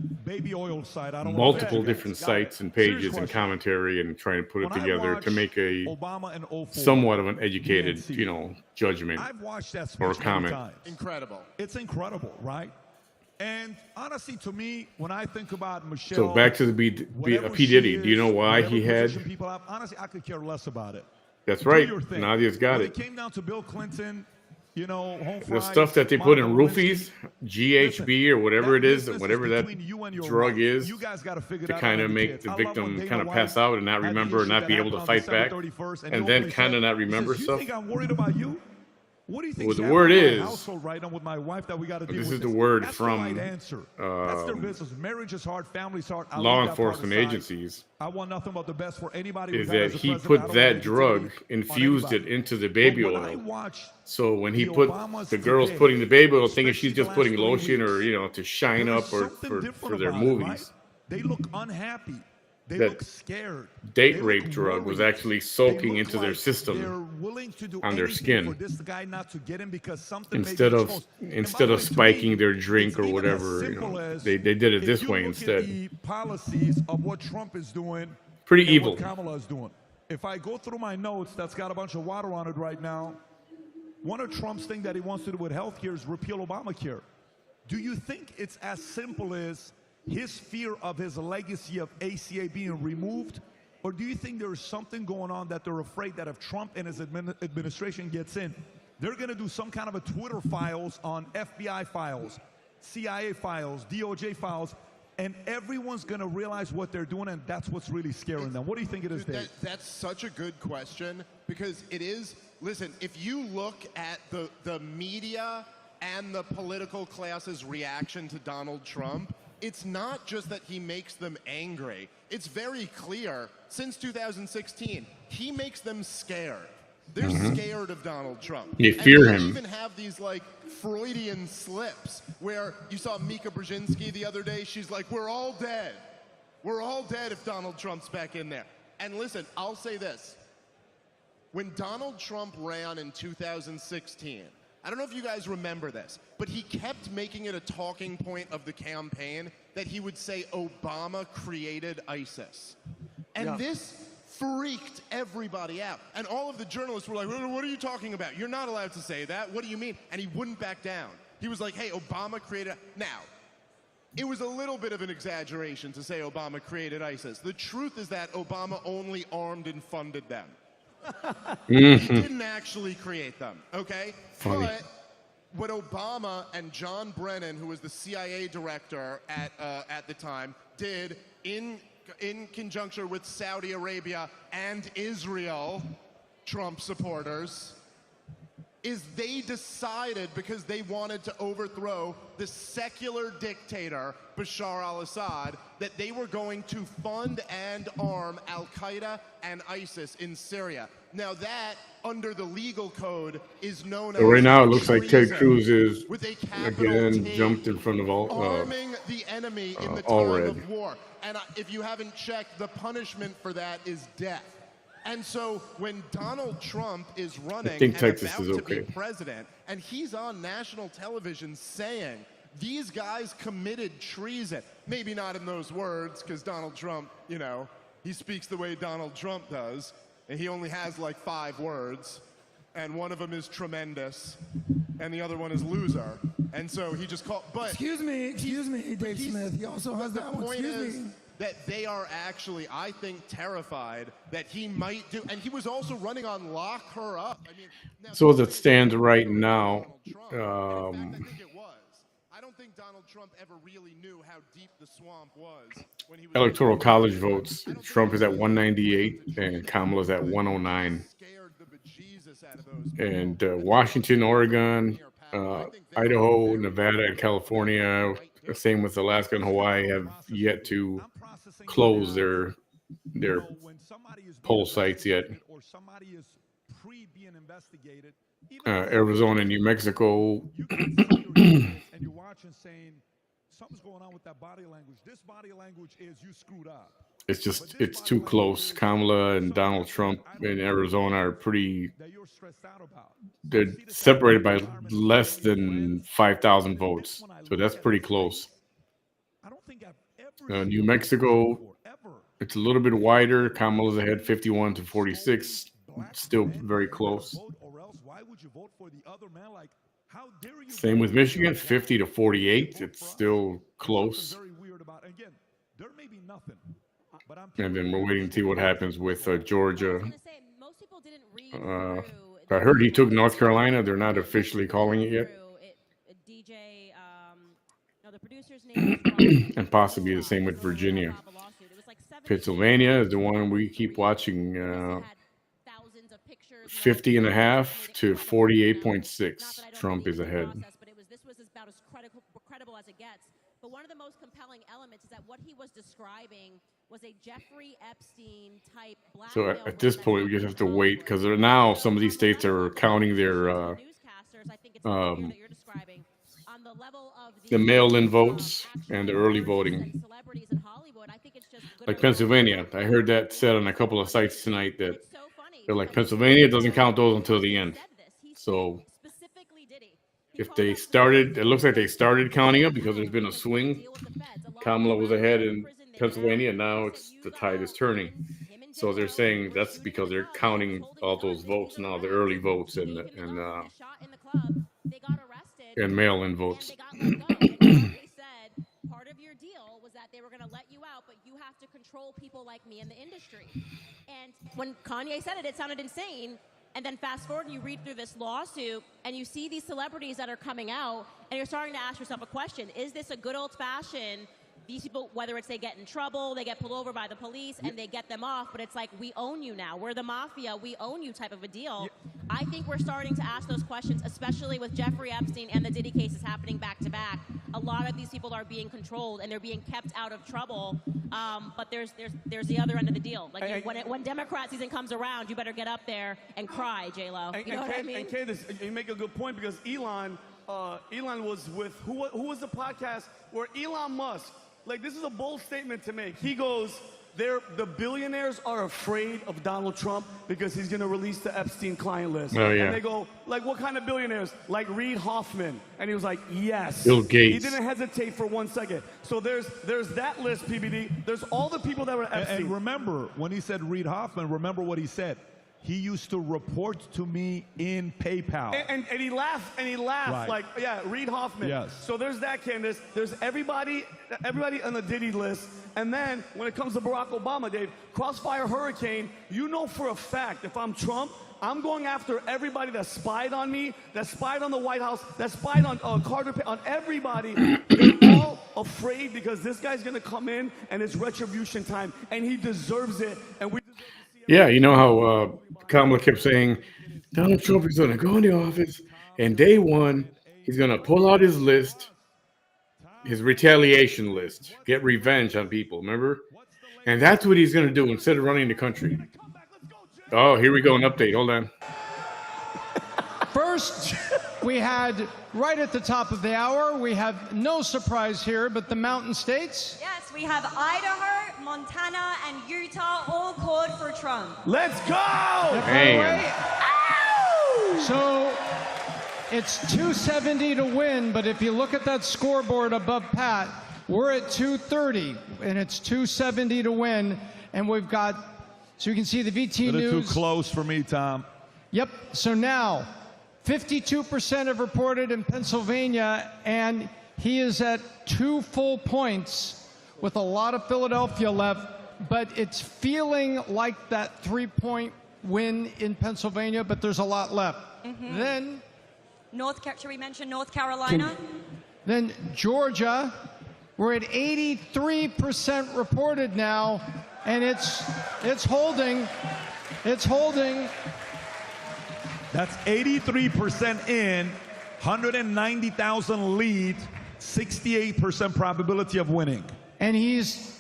multiple different sites and pages and commentary, and trying to put it together to make a somewhat of an educated, judgment or comment. Incredible. It's incredible, right? And honestly, to me, when I think about Michelle, so back to the P. Diddy. Do you know why he had? Honestly, I could care less about it. That's right. Nadia's got when it. It came down to Bill Clinton. you know, home The fries, stuff that they put in Monica roofies, Lewinsky. GHB or whatever it is, business whatever that between you and your drug wife. is, You guys got to figure to that out. kind I of have make kids. the I love when victim Dana kind of White pass out and not had the remember, issue not that be able happened to on fight December back, 31st, and and he then openly kind of said, not he remember says, you stuff. think I'm worried about you? What do you think Well, the happened word in my is, household right now with my wife that we got to deal this with is the word That's the right from answer. That's their business. Marriage is hard. Family's hard. I law leave that part enforcement aside. agencies, I want nothing but the best for anybody is we got that as a he president. I put don't want that drug, negativity on infused it anybody. into the But baby when I oil. watch So when he the put Obamas the girls today, putting the baby oil, thinking she's especially the just putting last 3 lotion or, weeks, you know, to shine there is up or something different for their about it, right? movies, They look unhappy. They that look scared. date They rape look drug was worried. actually They soaking look into their like system they're willing to do on their anything for skin this guy not to get him because something may be instead of exposed. And by the way, to spiking me, their it's drink or even as whatever. You simple know, as they did it if this you way look instead. at the policies of what Trump is doing Pretty and evil. what Kamala is doing. If I go through my notes, that's got a bunch of water on it right now. One of Trump's things that he wants to do with healthcare is repeal Obamacare. Do you think it's as simple as his fear of his legacy of ACA being removed? Or do you think there is something going on that they're afraid that if Trump and his administration gets in, they're going to do some kind of a Twitter files on FBI files, CIA files, DOJ files, and everyone's going to realize what they're doing, and that's what's really scaring them. What do you think it is, Dave? That's such a good question because it is. Listen, if you look at the media and the political class's reaction to Donald Trump, it's not just that he makes them angry. It's very clear since 2016, he makes them scared. They're scared of Donald Trump. They fear and him. even have these like Freudian slips where you saw Mika Brzezinski the other day. She's like, we're all dead. We're all dead if Donald Trump's back in there. And listen, I'll say this. When Donald Trump ran in 2016, I don't know if you guys remember this, but he kept making it a talking point of the campaign that he would say Obama created ISIS. And this freaked everybody out. And all of the journalists were like, what are you talking about? You're not allowed to say that. What do you mean? And he wouldn't back down. He was like, hey, Obama created... Now, it was a little bit of an exaggeration to say Obama created ISIS. The truth is that Obama only armed and funded them. He didn't actually create them, okay? Funny. But what Obama and John Brennan, who was the CIA director at the time, did in conjunction with Saudi Arabia and Israel, Trump supporters, is they decided, because they wanted to overthrow the secular dictator Bashar al-Assad, that they were going to fund and arm Al-Qaeda and ISIS in Syria. Now that, under the legal code, is known as Right now, it looks like Ted treason, Cruz is with a capital again T, jumped in front of arming the enemy in the all time red. of war. And if you haven't checked, the punishment for that is death. And so when Donald Trump is running and Texas about is to be okay. president, and he's on national television saying these guys committed treason, maybe not in those words, because Donald Trump, you know, he speaks the way Donald Trump does, and he only has like 5 words, and one of them is tremendous, and the other one is loser. And so he just called, but... Excuse me, Dave Smith. He also has that one. Excuse me. That they are actually, I think, terrified that he might do, and he was also running on lock her up. I mean, now, So as it stands right now, I think it was. I don't think Donald Trump ever really knew how deep the swamp was when he was Electoral college votes, Trump is at 198 and Kamala's at 109. And Washington, Oregon, Idaho, Nevada, and California, same with Alaska and Hawaii, have yet to close their poll sites yet. Or somebody is being investigated. Arizona and New Mexico. And you're watching saying something's going on with that body language. This body language is you screwed up. It's too close. Kamala and Donald Trump in Arizona are they're separated by less than 5,000 votes. So that's pretty close. New Mexico, it's a little bit wider. Kamala's ahead 51 to 46. Still very close. Same with Michigan, 50 to 48. It's still close. And then we're waiting to see what happens with Georgia. I heard he took North Carolina. They're not officially calling it yet. And possibly the same with Virginia. Pennsylvania is the one we keep watching. 50.5 to 48.6. Trump is ahead. This was about as credible as it gets. But one of the most compelling elements is that what he was describing was a Jeffrey Epstein type So at this point, we just have to wait because now some of these states are counting their the mail-in votes and the early voting. Like Pennsylvania, I heard that said on a couple of sites tonight that they're like, Pennsylvania doesn't count those until the end. So if they started, it looks like they started counting up because there's been a swing. Kamala was ahead in Pennsylvania, and now the tide is turning. So they're saying that's because they're counting all those votes now, the early votes and mail-in votes. Part of your deal was that they were going to let you out, but you have to control people like me in the industry. And when Kanye said it, it sounded insane. And then fast forward and you read through this lawsuit and you see these celebrities that are coming out and you're starting to ask yourself a question. Is this a good old-fashioned, these people, whether it's they get in trouble, they get pulled over by the police and they get them off, but it's like, we own you now. We're the mafia. We own you type of a deal. I think we're starting to ask those questions, especially with Jeffrey Epstein and the Diddy cases happening back to back. A lot of these people are being controlled and they're being kept out of trouble. But there's the other end of the deal. Like when Democrat season comes around, you better get up there and cry, J-Lo. You know what I mean? And Candace, you make a good point because Elon was with, who was the podcast where Elon Musk, like this is a bold statement to make. He goes, the billionaires are afraid of Donald Trump because he's going to release the Epstein client list. Oh, yeah. And they go, like, what kind of billionaires? Like Reid Hoffman. And he was like, yes. Bill Gates. He didn't hesitate for 1 second. So there's that list, PBD. There's all the people that were Epstein. And remember, when he said Reid Hoffman, remember what he said. He used to report to me in PayPal. And he laughed, Right. like, yeah, Reid Hoffman. Yes. So there's that, Candace. There's everybody on the Diddy list. And then when it comes to Barack Obama, Dave, Crossfire Hurricane, you know for a fact, if I'm Trump, I'm going after everybody that spied on me, that spied on the White House, that spied on Carter, on everybody. They're all afraid because this guy's going to come in and it's retribution time. And he deserves it. And we deserve to see Yeah, you know how Kamala kept saying Donald Trump is going to go into office and day one, he's going to pull out his list, his retaliation list, get revenge on people, remember? And that's what he's going to do instead of running the country. Oh, here we go, an update. Hold on. First, we had, right at the top of the hour, we have no surprise here, but the mountain states. Yes, we have Idaho, Montana, and Utah all called for Trump. Let's go! So it's 270 to win, but if you look at that scoreboard above Pat, we're at 230, and it's 270 to win, and we've got, so you can see the VT News. Too close for me, Tom. Yep, so now 52% have reported in Pennsylvania, and he is at 2 full points with a lot of Philadelphia left, but it's feeling like that 3-point win in Pennsylvania, but there's a lot left. Then, should we mention North Carolina? Then Georgia, we're at 83% reported now, and it's holding. It's holding. That's 83% in, 190,000 lead, 68% probability of winning. And he's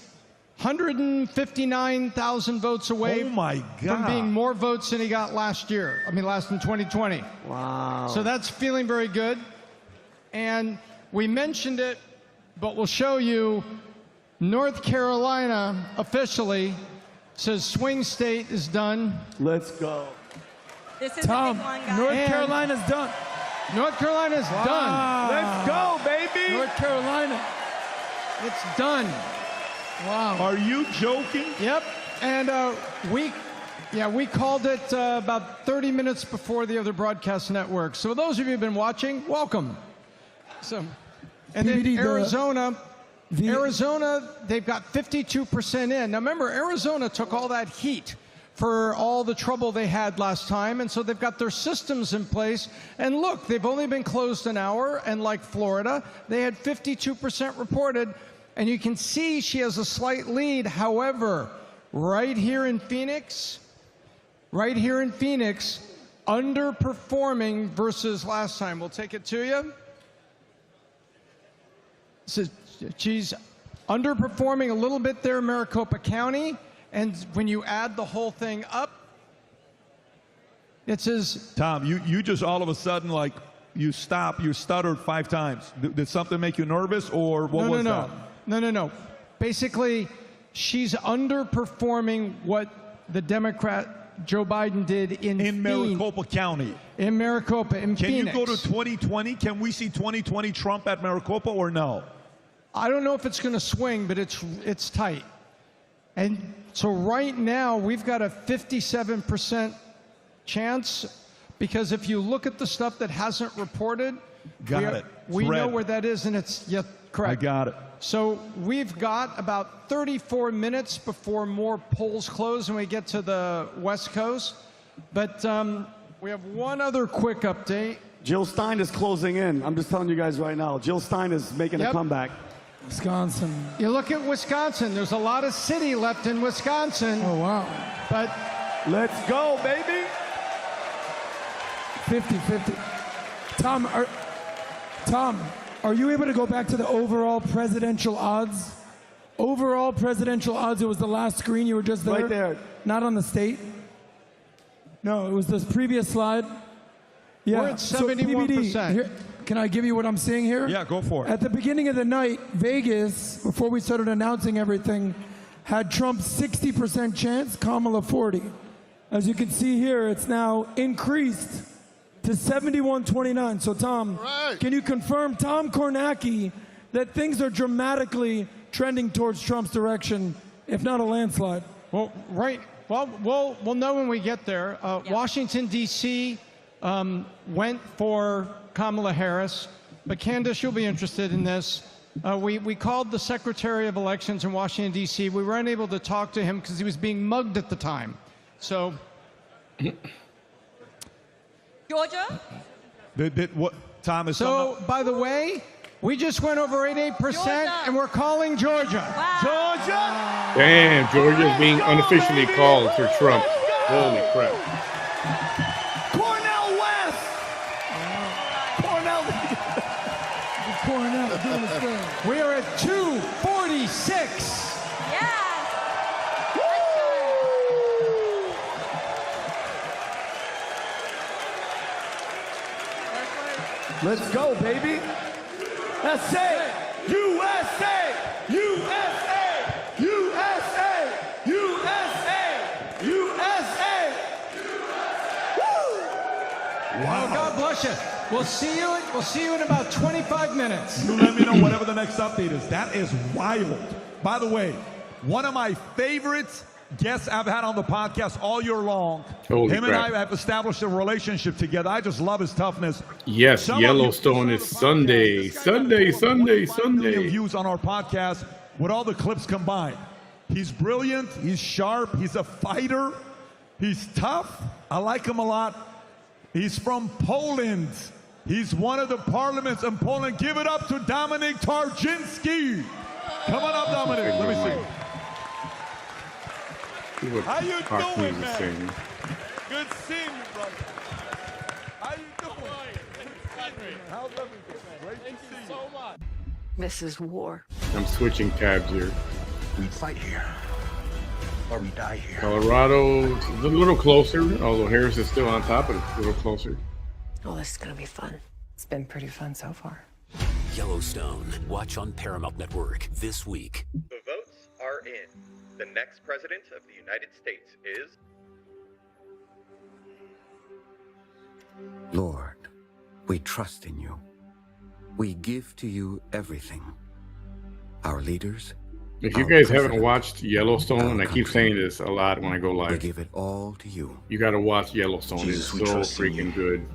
159,000 votes away from being more votes than he got last year. I mean, last in 2020. Wow. So that's feeling very good. And we mentioned it, but we'll show you North Carolina officially says swing state is done. Let's go. This is Tom, the big one, guys. North Carolina's done. North Carolina's done. Let's go, baby. North Carolina, it's done. Wow. Are you joking? Yep. And we called it about 30 minutes before the other broadcast networks. So those of you who've been watching, welcome. So, and then Arizona, they've got 52% in. Now remember, Arizona took all that heat for all the trouble they had last time, and so they've got their systems in place. And look, they've only been closed an hour, and like Florida, they had 52% reported, and you can see she has a slight lead. However, right here in Phoenix, underperforming versus last time. We'll take it to you. So she's underperforming a little bit there in Maricopa County. And when you add the whole thing up, it says... Tom, you just all of a sudden, like, you stuttered 5 times. Did something make you nervous, or what was that? No. Basically, she's underperforming what the Democrat Joe Biden did in Maricopa County. In Maricopa, in Phoenix. Can you go to 2020? Can we see 2020 Trump at Maricopa or no? I don't know if it's going to swing, but it's tight. And so right now, we've got a 57% chance, because if you look at the stuff that hasn't reported, we know where that is, and it's, yeah, correct. I got it. So we've got about 34 minutes before more polls close and we get to the West Coast. But we have one other quick update. Jill Stein is closing in. I'm just telling you guys right now. Jill Stein is making a comeback. Wisconsin. You look at Wisconsin. There's a lot of city left in Wisconsin. Oh, wow. But let's go, baby. 50-50. Tom, are you able to go back to the overall presidential odds? Overall presidential odds, it was the last screen. You were just there? Right there. Not on the state? No, it was this previous slide. Yeah. We're at 71%. So PBD, here, can I give you what I'm seeing here? Yeah, go for it. At the beginning of the night, Vegas, before we started announcing everything, had Trump 60% chance, Kamala 40. As you can see here, it's now increased to 71-29. So Tom, can you confirm, Tom Kornacki, that things are dramatically trending towards Trump's direction, if not a landslide? Well, right. Well, we'll know when we get there. Washington, D.C. Went for Kamala Harris, but Candace, you'll be interested in this. We called the Secretary of Elections in Washington, D.C. We were unable to talk to him because he was being mugged at the time. So... Georgia? What, Tom, is by the way, we just went over 88%, and we're calling Georgia. Wow. Georgia! Damn, Georgia's being unofficially called for Trump. Holy crap. Cornell West! Cornell doing his thing. We are at 246. Let's go, baby. That's it. USA! USA! USA! USA! USA! Wow. Oh, God bless you. We'll see you in about 25 minutes. You let me know whatever the next update is. That is wild. By the way, one of my favorites guests I've had on the podcast all year long. Holy Him crap. and I have established a relationship together. I just love his toughness. Yes, Yellowstone is Sunday. Sunday. Views on our podcast with all the clips combined. He's brilliant. He's sharp. He's a fighter. He's tough. I like him a lot. He's from Poland. He's one of the parliaments in Poland. Give it up to Dominik Tarczynski. Come on up, Dominik. Let me see. How you doing, man? Good seeing you, brother. How you doing? How's everything? Great to see you. So much. This is war. I'm switching tabs here. We fight here, or we die here. Colorado is a little closer, although Harris is still on top, but it's a little closer. Oh, this is gonna be fun. It's been pretty fun so far. Yellowstone. Watch on Paramount Network this week. The votes are in. The next president of the United States is... Lord, we trust in you. We give to you everything. Our leaders. If you guys haven't watched Yellowstone, and I keep saying this a lot when I go live, we give it all to you. You got to watch Yellowstone. Jesus, it's so freaking good.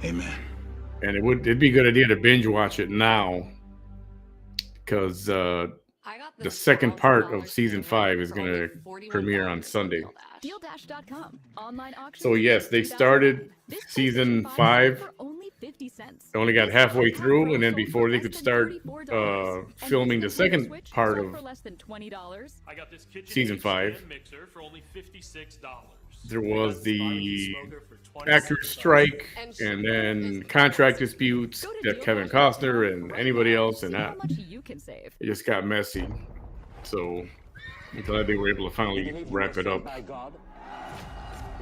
Amen. And it'd be a good idea to binge watch it now, because the second part of season 5 is going to premiere on Sunday. DealDash.com. Online auction. So yes, they started season 5. They only got halfway through, and then before they could start filming the second part of season 5, there was the actor strike and then contract disputes that Kevin Costner and anybody else, and that it just got messy. So I'm glad they were able to finally wrap it up.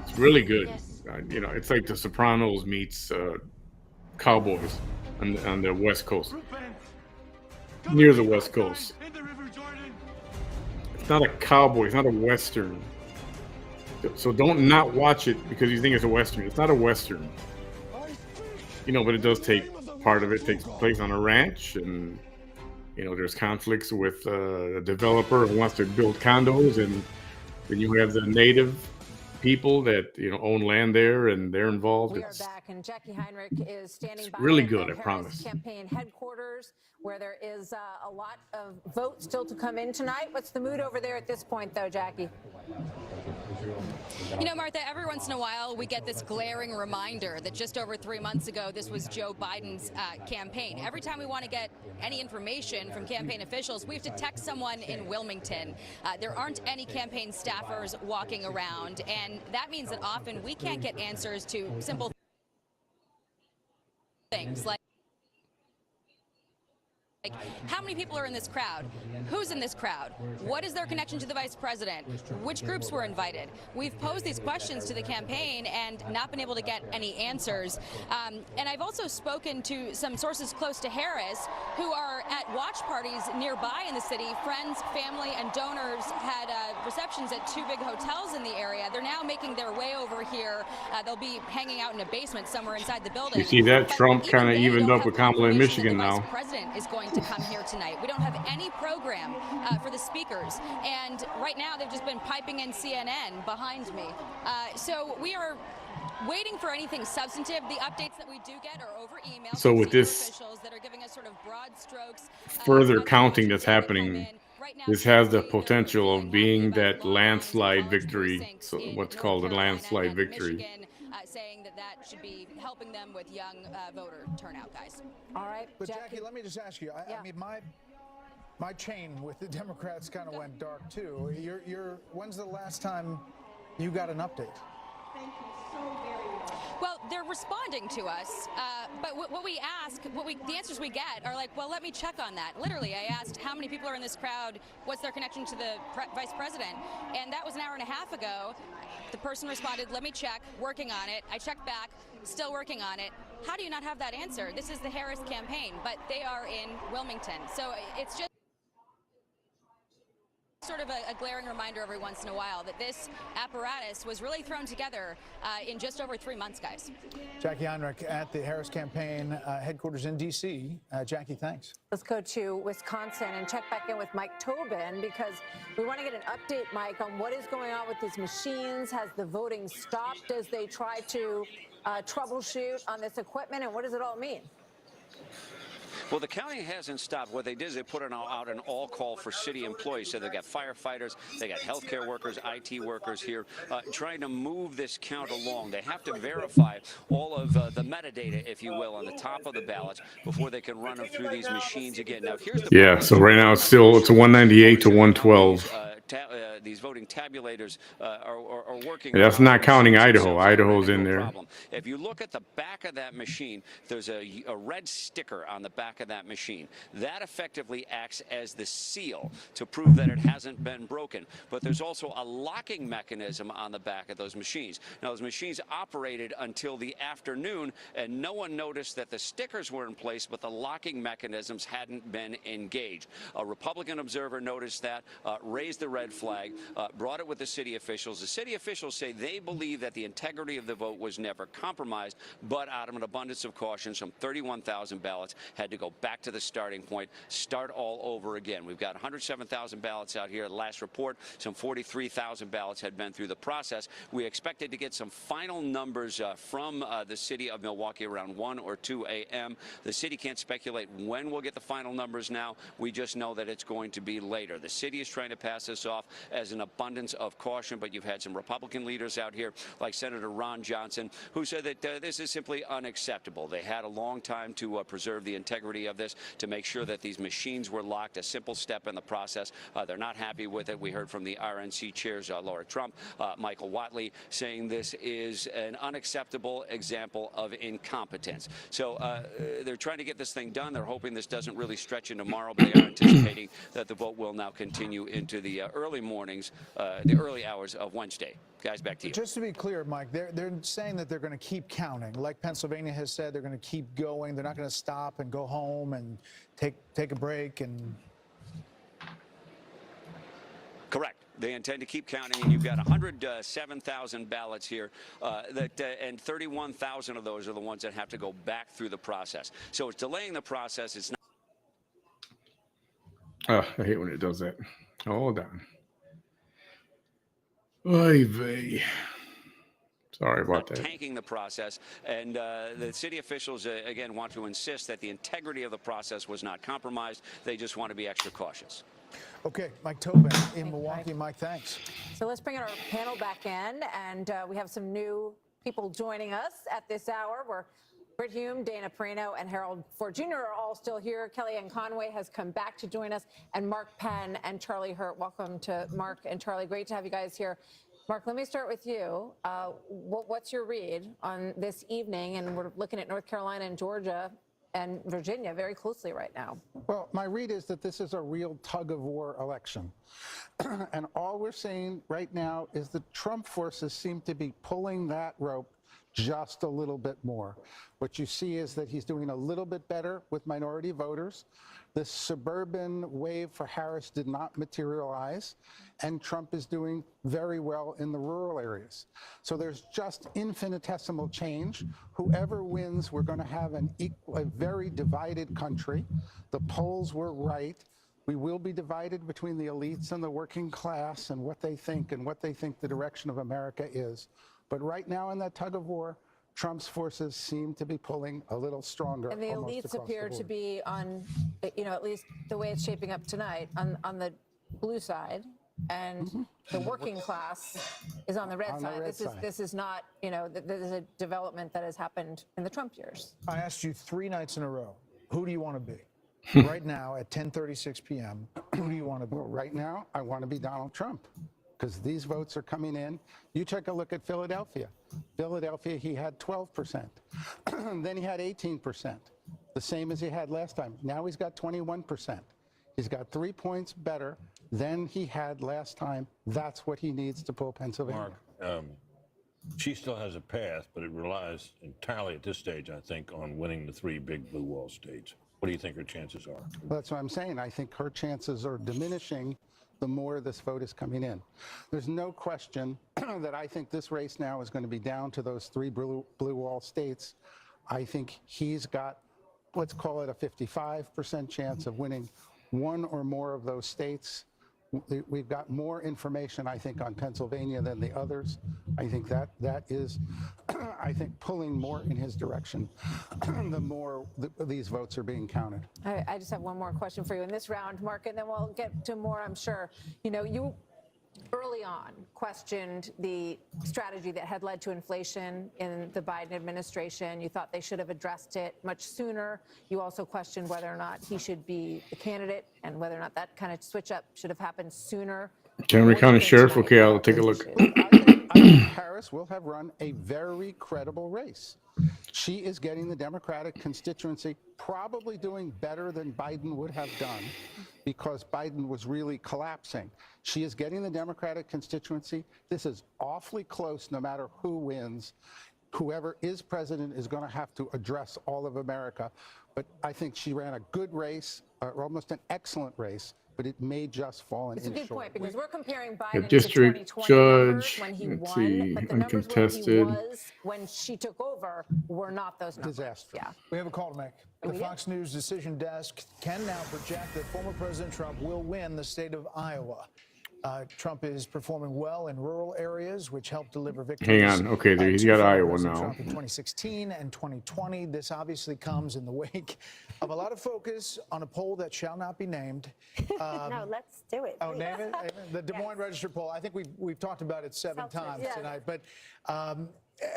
It's really good. You know, it's like The Sopranos meets Cowboys on the West Coast, near the West Coast. It's not a cowboy. It's not a Western. So don't not watch it because you think it's a Western. It's not a Western. You know, but it does take, part of it takes place on a ranch, and you know, there's conflicts with a developer who wants to build condos, and then you have the native people that, you know, own land there, and they're involved. We are back, and Jackie Heinrich is standing by really at good, the I promise. Harris campaign headquarters, where there is a lot of votes still to come in tonight. What's the mood over there at this point, though, Jackie? You know, Martha, every once in a while we get this glaring reminder that just over 3 months ago this was Joe Biden's campaign. Every time we want to get any information from campaign officials, we have to text someone in Wilmington. There aren't any campaign staffers walking around, and that means that often we can't get answers to simple things like how many people are in this crowd? Who's in this crowd? What is their connection to the vice president? Which groups were invited? We've posed these questions to the campaign and not been able to get any answers. And I've also spoken to some sources close to Harris who are at watch parties nearby in the city. Friends, family, and donors had receptions at 2 big hotels in the area. They're now making their way over here. They'll be hanging out in a basement somewhere inside the building. You see that? But Trump even kind of they evened don't up with have Kamala in confirmation Michigan that the now. vice president is going to come here tonight. We don't have any program for the speakers, and right now they've just been piping in CNN behind me. So we are waiting for anything substantive. The updates that we do get are over email. So from with senior this officials that are giving us sort of broad strokes. further counting that's happening, this has the potential of being that landslide victory. So what's called a landslide victory. Saying that that should be helping them with young voter turnout, guys. All right, but Jackie, let me just ask you. I mean, my chain with the Democrats kind of went dark too. When's the last time you got an update? Thank you so very much. Well, they're responding to us, but what we ask, the answers we get are like, well, let me check on that. Literally, I asked how many people are in this crowd, what's their connection to the vice president, and that was an hour and a half ago. The person responded, let me check, working on it. I checked back, still working on it. How do you not have that answer? This is the Harris campaign, but they are in Wilmington. So it's just sort of a glaring reminder every once in a while that this apparatus was really thrown together in just over 3 months, guys. Jackie Heinrich at the Harris campaign headquarters in D.C. Jackie, thanks. Let's go to Wisconsin and check back in with Mike Tobin, because we want to get an update, Mike, on what is going on with these machines. Has the voting stopped as they try to troubleshoot on this equipment, and what does it all mean? Well, the county hasn't stopped. What they did is they put out an all-call for city employees. So they've got firefighters, they got healthcare workers, IT workers here trying to move this count along. They have to verify all of the metadata, if you will, on the top of the ballots before they can run them through these machines again. Now, here's the So right now it's a 198 to 112. These voting tabulators are working. That's not counting Idaho. Idaho's in there. If you look at the back of that machine, there's a red sticker on the back of that machine. That effectively acts as the seal to prove that it hasn't been broken. But there's also a locking mechanism on the back of those machines. Now, those machines operated until the afternoon, and no one noticed that the stickers were in place, but the locking mechanisms hadn't been engaged. A Republican observer noticed that, raised the red flag. brought it with the city officials. The city officials say they believe that the integrity of the vote was never compromised, but out of an abundance of caution, some 31,000 ballots had to go back to the starting point, start all over again. We've got 107,000 ballots out here. At the last report, some 43,000 ballots had been through the process. We expected to get some final numbers from the city of Milwaukee around 1 or 2 a.m. The city can't speculate when we'll get the final numbers now. We just know that it's going to be later. The city is trying to pass this off as an abundance of caution, but you've had some Republican leaders out here, like Senator Ron Johnson, who said that this is simply unacceptable. They had a long time to preserve the integrity of this, to make sure that these machines were locked, a simple step in the process. They're not happy with it. We heard from the RNC chairs, Laura Trump, Michael Whatley, saying this is an unacceptable example of incompetence. So they're trying to get this thing done. They're hoping this doesn't really stretch into tomorrow, but they are anticipating that the vote will now continue into the early mornings, the early hours of Wednesday. Guys, back to you. Just to be clear, Mike, they're saying that they're going to keep counting. Like Pennsylvania has said, they're going to keep going. They're not going to stop and go home and take a break and... Correct. They intend to keep counting, and you've got 107,000 ballots here, and 31,000 of those are the ones that have to go back through the process. So it's delaying the process. It's not. Oh, I hate when it does that. Hold on. Oy vey. Sorry about that. Tanking the process, and the city officials again want to insist that the integrity of the process was not compromised. They just want to be extra cautious. Okay, Mike Tobin in Milwaukee. Mike, thanks. So let's bring our panel back in, and we have some new people joining us at this hour. We're Britt Hume, Dana Perino, and Harold Ford Jr. are all still here. Kellyanne Conway has come back to join us, and Mark Penn and Charlie Hurt. Welcome to Mark and Charlie. Great to have you guys here. Mark, let me start with you. What's your read on this evening? And we're looking at North Carolina and Georgia and Virginia very closely right now. Well, my read is that this is a real tug-of-war election. And all we're seeing right now is the Trump forces seem to be pulling that rope just a little bit more. What you see is that he's doing a little bit better with minority voters. The suburban wave for Harris did not materialize, and Trump is doing very well in the rural areas. So there's just infinitesimal change. Whoever wins, we're going to have a very divided country. The polls were right. We will be divided between the elites and the working class and what they think the direction of America is. But right now in that tug of war, Trump's forces seem to be pulling a little stronger. And the elites appear to be on, at least the way it's shaping up tonight, on the blue side, and the working class is on the red side. This is not, this is a development that has happened in the Trump years. I asked you 3 nights in a row, who do you want to be? Right now at 10:36 p.m., who do you want to be? Well, right now, I want to be Donald Trump, because these votes are coming in. You take a look at Philadelphia. Philadelphia, he had 12%. Then he had 18%, the same as he had last time. Now he's got 21%. He's got 3 points better than he had last time. That's what he needs to pull Pennsylvania. Mark, she still has a path, but it relies entirely at this stage, I think, on winning the 3 big blue wall states. What do you think her chances are? Well, that's what I'm saying. I think her chances are diminishing the more this vote is coming in. There's no question that I think this race now is going to be down to those 3 blue wall states. I think he's got, let's call it a 55% chance of winning 1 or more of those states. We've got more information, I think, on Pennsylvania than the others. I think that is, I think, pulling more in his direction the more these votes are being counted. I just have one more question for you in this round, Mark, and then we'll get to more, I'm sure. You early on questioned the strategy that had led to inflation in the Biden administration. You thought they should have addressed it much sooner. You also questioned whether or not he should be the candidate and whether or not that kind of switch up should have happened sooner. Henry County Sheriff, okay, I'll take a look. I think Harris will have run a very credible race. She is getting the Democratic constituency, probably doing better than Biden would have done because Biden was really collapsing. She is getting the Democratic constituency. This is awfully close no matter who wins. Whoever is president is going to have to address all of America. But I think she ran a good race, almost an excellent race, but it may just fall It's a in good short. point because we're comparing Biden to District 2020 numbers judge, when he let's won, see, but the numbers uncontested. when she took over were not those numbers. Disaster. Yeah. We have a call to make. The Fox News decision desk can now project that former President Trump will win the state of Iowa. Trump is performing well in rural areas, which helped deliver victories. Hang on. Okay, there he's to got former Iowa President now. Trump in 2016 and 2020. This obviously comes in the wake of a lot of focus on a poll that shall not be named. No, let's do it. Oh, please. name it? The Des Moines Register poll. I think we've talked about it seven times tonight. But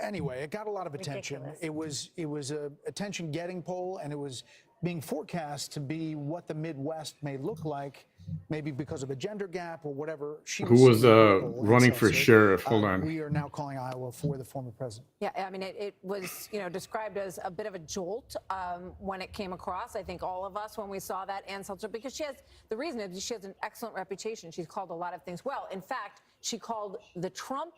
anyway, it got a lot of attention. Ridiculous. It was a attention-getting poll, and it was being forecast to be what the Midwest may look like, maybe because of a gender gap or whatever. Who was running for sheriff? Hold on. We are now calling Iowa for the former president. Yeah, I mean, it was, described as a bit of a jolt when it came across. I think all of us, when we saw that, Ann Seltzer, because the reason is she has an excellent reputation. She's called a lot of things well. In fact, she called the Trump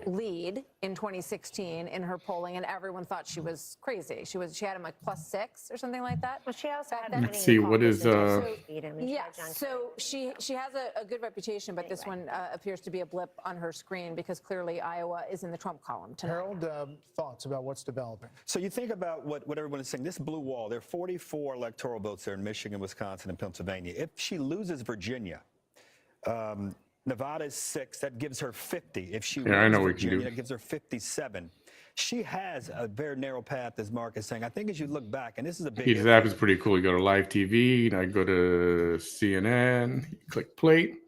lead in 2016 in her polling, and everyone thought she was crazy. She had him like +6 or something like that. Well, she also had Let's see, what is Yes, so she has a good reputation, but this one appears to be a blip on her screen because clearly Iowa is in the Trump column tonight. Harold, thoughts about what's developing? So you think about what everyone is saying. This blue wall, there are 44 electoral votes there in Michigan, Wisconsin, and Pennsylvania. If she loses Virginia, Nevada is 6. That gives her 50. If she wins Virginia, that gives her 57. She has a very narrow path, as Mark is saying. I think as you look back, and this is a big... His app is pretty cool. You go to live TV, and I go to CNN, click plate.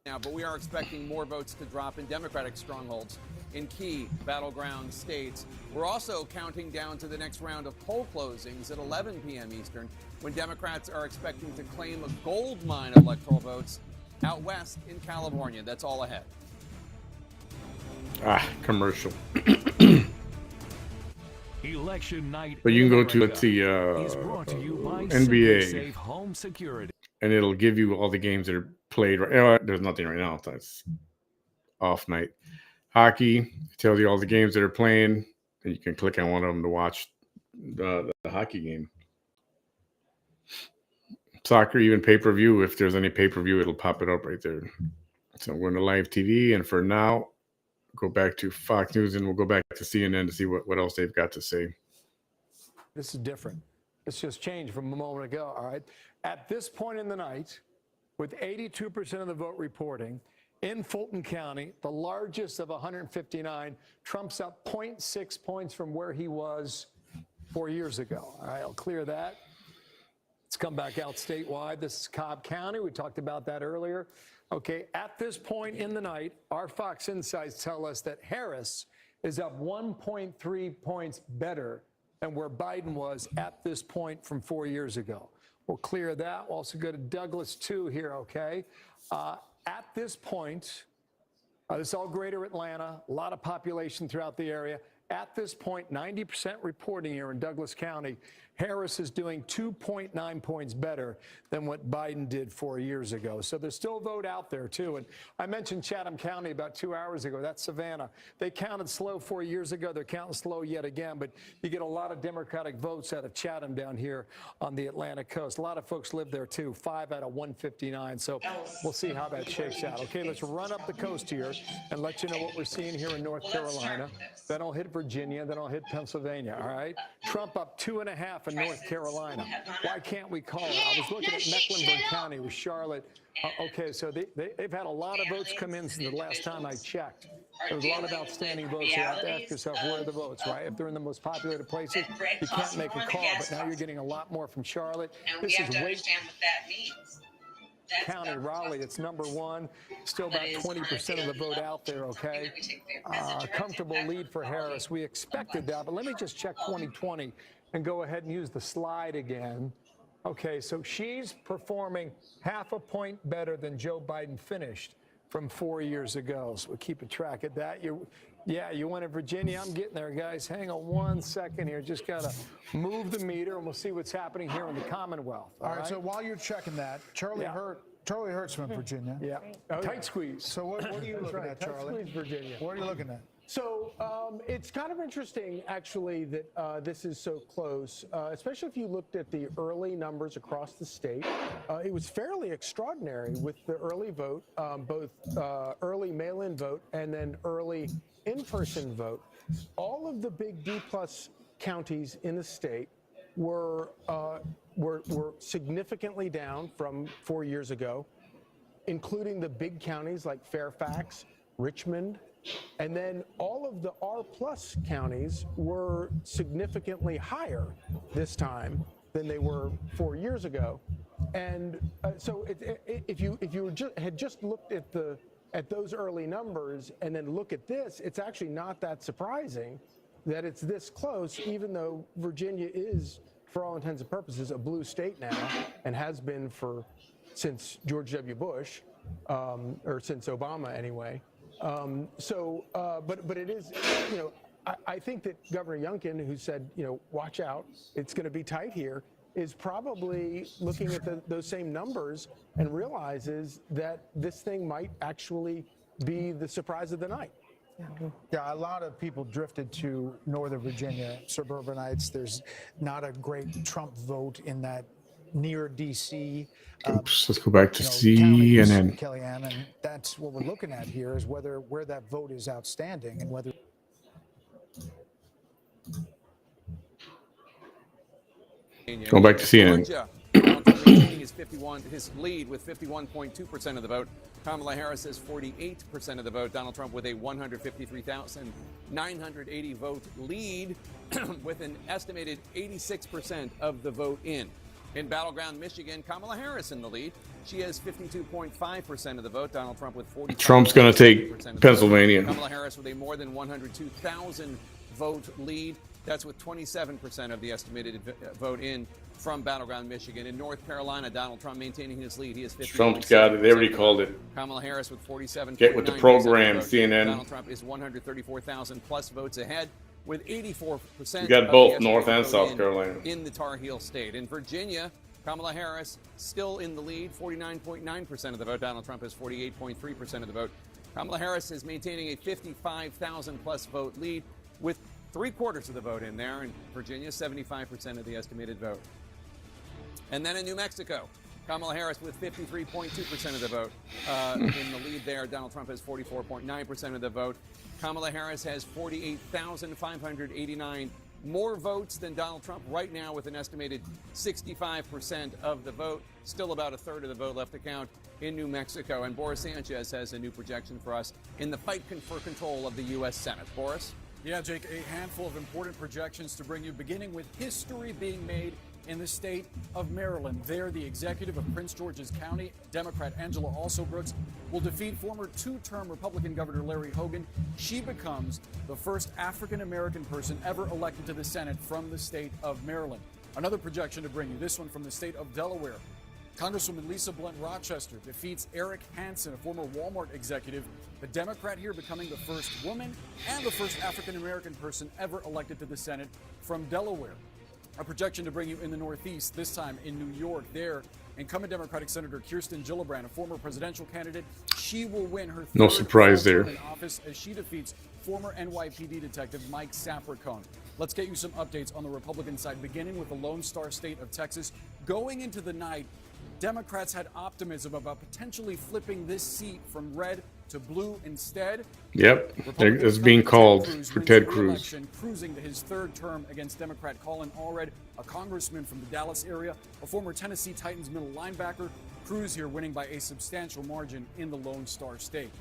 Now, but we are expecting more votes to drop in Democratic strongholds in key battleground states. We're also counting down to the next round of poll closings at 11 p.m. Eastern, when Democrats are expecting to claim a gold mine of electoral votes out west in California. That's all ahead. Commercial. Election night. But you can go to, let's see, is brought to you by NBA. Safe Home Security. And it'll give you all the games that are played. There's nothing right now. That's off night. Hockey tells you all the games that are playing, and you can click on one of them to watch the hockey game. Soccer, even pay-per-view. If there's any pay-per-view, it'll pop it up right there. So we're going to live TV, and for now, go back to Fox News, and we'll go back to CNN to see what else they've got to say. This is different. It's just changed from a moment ago, all right? At this point in the night, with 82% of the vote reporting, in Fulton County, the largest of 159, Trump's up 0.6 points from where he was 4 years ago. All right, I'll clear that. Let's come back out statewide. This is Cobb County. We talked about that earlier. Okay, at this point in the night, our Fox Insights tell us that Harris is up 1.3 points better than where Biden was at this point from 4 years ago. We'll clear that. We'll also go to Douglas 2 here, okay? At this point, this is all greater Atlanta, a lot of population throughout the area. At this point, 90% reporting here in Douglas County, Harris is doing 2.9 points better than what Biden did 4 years ago. So there's still a vote out there, too. And I mentioned Chatham County about 2 hours ago. That's Savannah. They counted slow 4 years ago. They're counting slow yet again. But you get a lot of Democratic votes out of Chatham down here on the Atlantic coast. A lot of folks live there, too, 5 out of 159. So we'll see how that shakes out. Okay, let's run up the coast here and let you know what we're seeing here in North Carolina. Then I'll hit Virginia. Then I'll hit Pennsylvania, all right? Trump up 2.5 in North Carolina. Why can't we call it? I was looking at Mecklenburg County with Charlotte. Okay, so they've had a lot of votes come in since the last time I checked. There was a lot of outstanding votes. You have to ask yourself, where are the votes, right? If they're in the most populated places, you can't make a call. But now you're getting a lot more from Charlotte. This is Wake County, Raleigh. It's number 1. Still about 20% of the vote out there, okay? Comfortable lead for Harris. We expected that, but let me just check 2020 and go ahead and use the slide again. Okay, so she's performing 0.5 point better than Joe Biden finished from 4 years ago. So we're keeping track of that. You went in Virginia. I'm getting there, guys. Hang on 1 second here. Just got to move the meter, and we'll see what's happening here in the Commonwealth. All right, so while you're checking that, Charlie Hurt's from Virginia. Yeah. Tight squeeze. So what are you looking at, Charlie? Tight squeeze, Virginia. What are you looking at? So it's kind of interesting, actually, that this is so close, especially if you looked at the early numbers across the state. It was fairly extraordinary with the early vote, both early mail-in vote and then early in-person vote. All of the big D-plus counties in the state were significantly down from 4 years ago, including the big counties like Fairfax, Richmond, and then all of the R-plus counties were significantly higher this time than they were 4 years ago. And so if you had just looked at those early numbers and then look at this, it's actually not that surprising that it's this close, even though Virginia is, for all intents and purposes, a blue state now and has been since George W. Bush, or since Obama anyway. But it is, I think that Governor Youngkin, who said, watch out, it's going to be tight here, is probably looking at those same numbers and realizes that this thing might actually be the surprise of the night. Yeah, a lot of people drifted to Northern Virginia, suburbanites. There's not a great Trump vote in that near D.C. Oops, let's go back to CNN. Kellyanne, and that's what we're looking at here is where that vote is outstanding and whether. Go back to CNN. Georgia, Donald Trump maintaining his lead with 51.2% of the vote. Kamala Harris has 48% of the vote. Donald Trump with a 153,980 vote lead with an estimated 86% of the vote in. In battleground Michigan, Kamala Harris in the lead. She has 52.5% of the vote. Donald Trump with 40. Trump's going to take Pennsylvania. Kamala Harris with a more than 102,000 vote lead. That's with 27% of the estimated vote in from battleground Michigan. In North Carolina, Donald Trump maintaining his lead. He has 50. Trump's got it. They already called it. Kamala Harris with 47. Get with the program, CNN. Donald Trump is 134,000 plus votes ahead, with 84%. You got both North and South Carolina in the Tar Heel state. In Virginia, Kamala Harris still in the lead, 49.9% of the vote. Donald Trump has 48.3% of the vote. Kamala Harris is maintaining a 55,000 plus vote lead with 3/4 of the vote in there. In Virginia, 75% of the estimated vote. And then in New Mexico, Kamala Harris with 53.2% of the vote in the lead there. Donald Trump has 44.9% of the vote. Kamala Harris has 48,589 more votes than Donald Trump right now, with an estimated 65% of the vote. Still about a third of the vote left to count in New Mexico. And Boris Sanchez has a new projection for us in the fight for control of the U.S. Senate. Boris? Yeah, Jake, a handful of important projections to bring you, beginning with history being made in the state of Maryland. There, the executive of Prince George's County, Democrat Angela Alsobrooks, will defeat former two-term Republican Governor Larry Hogan. She becomes the first African-American person ever elected to the Senate from the state of Maryland. Another projection to bring you, this one from the state of Delaware. Congresswoman Lisa Blunt Rochester defeats Eric Hansen, a former Walmart executive, the Democrat here becoming the first woman and the first African-American person ever elected to the Senate from Delaware. A projection to bring you in the Northeast, this time in New York. There, incumbent Democratic Senator Kirsten Gillibrand, a former presidential candidate, she will win her no third surprise there in office as she defeats former NYPD detective Mike Sapricone. Let's get you some updates on the Republican side, beginning with the Lone Star State of Texas. Going into the night, Democrats had optimism about potentially flipping this seat from red to blue instead. Yep, it's being called for Ted Cruz. Cruising to his third term against Democrat Colin Allred, a congressman from the Dallas area, a former Tennessee Titans middle linebacker. Cruz here winning by a substantial margin in the Lone Star State.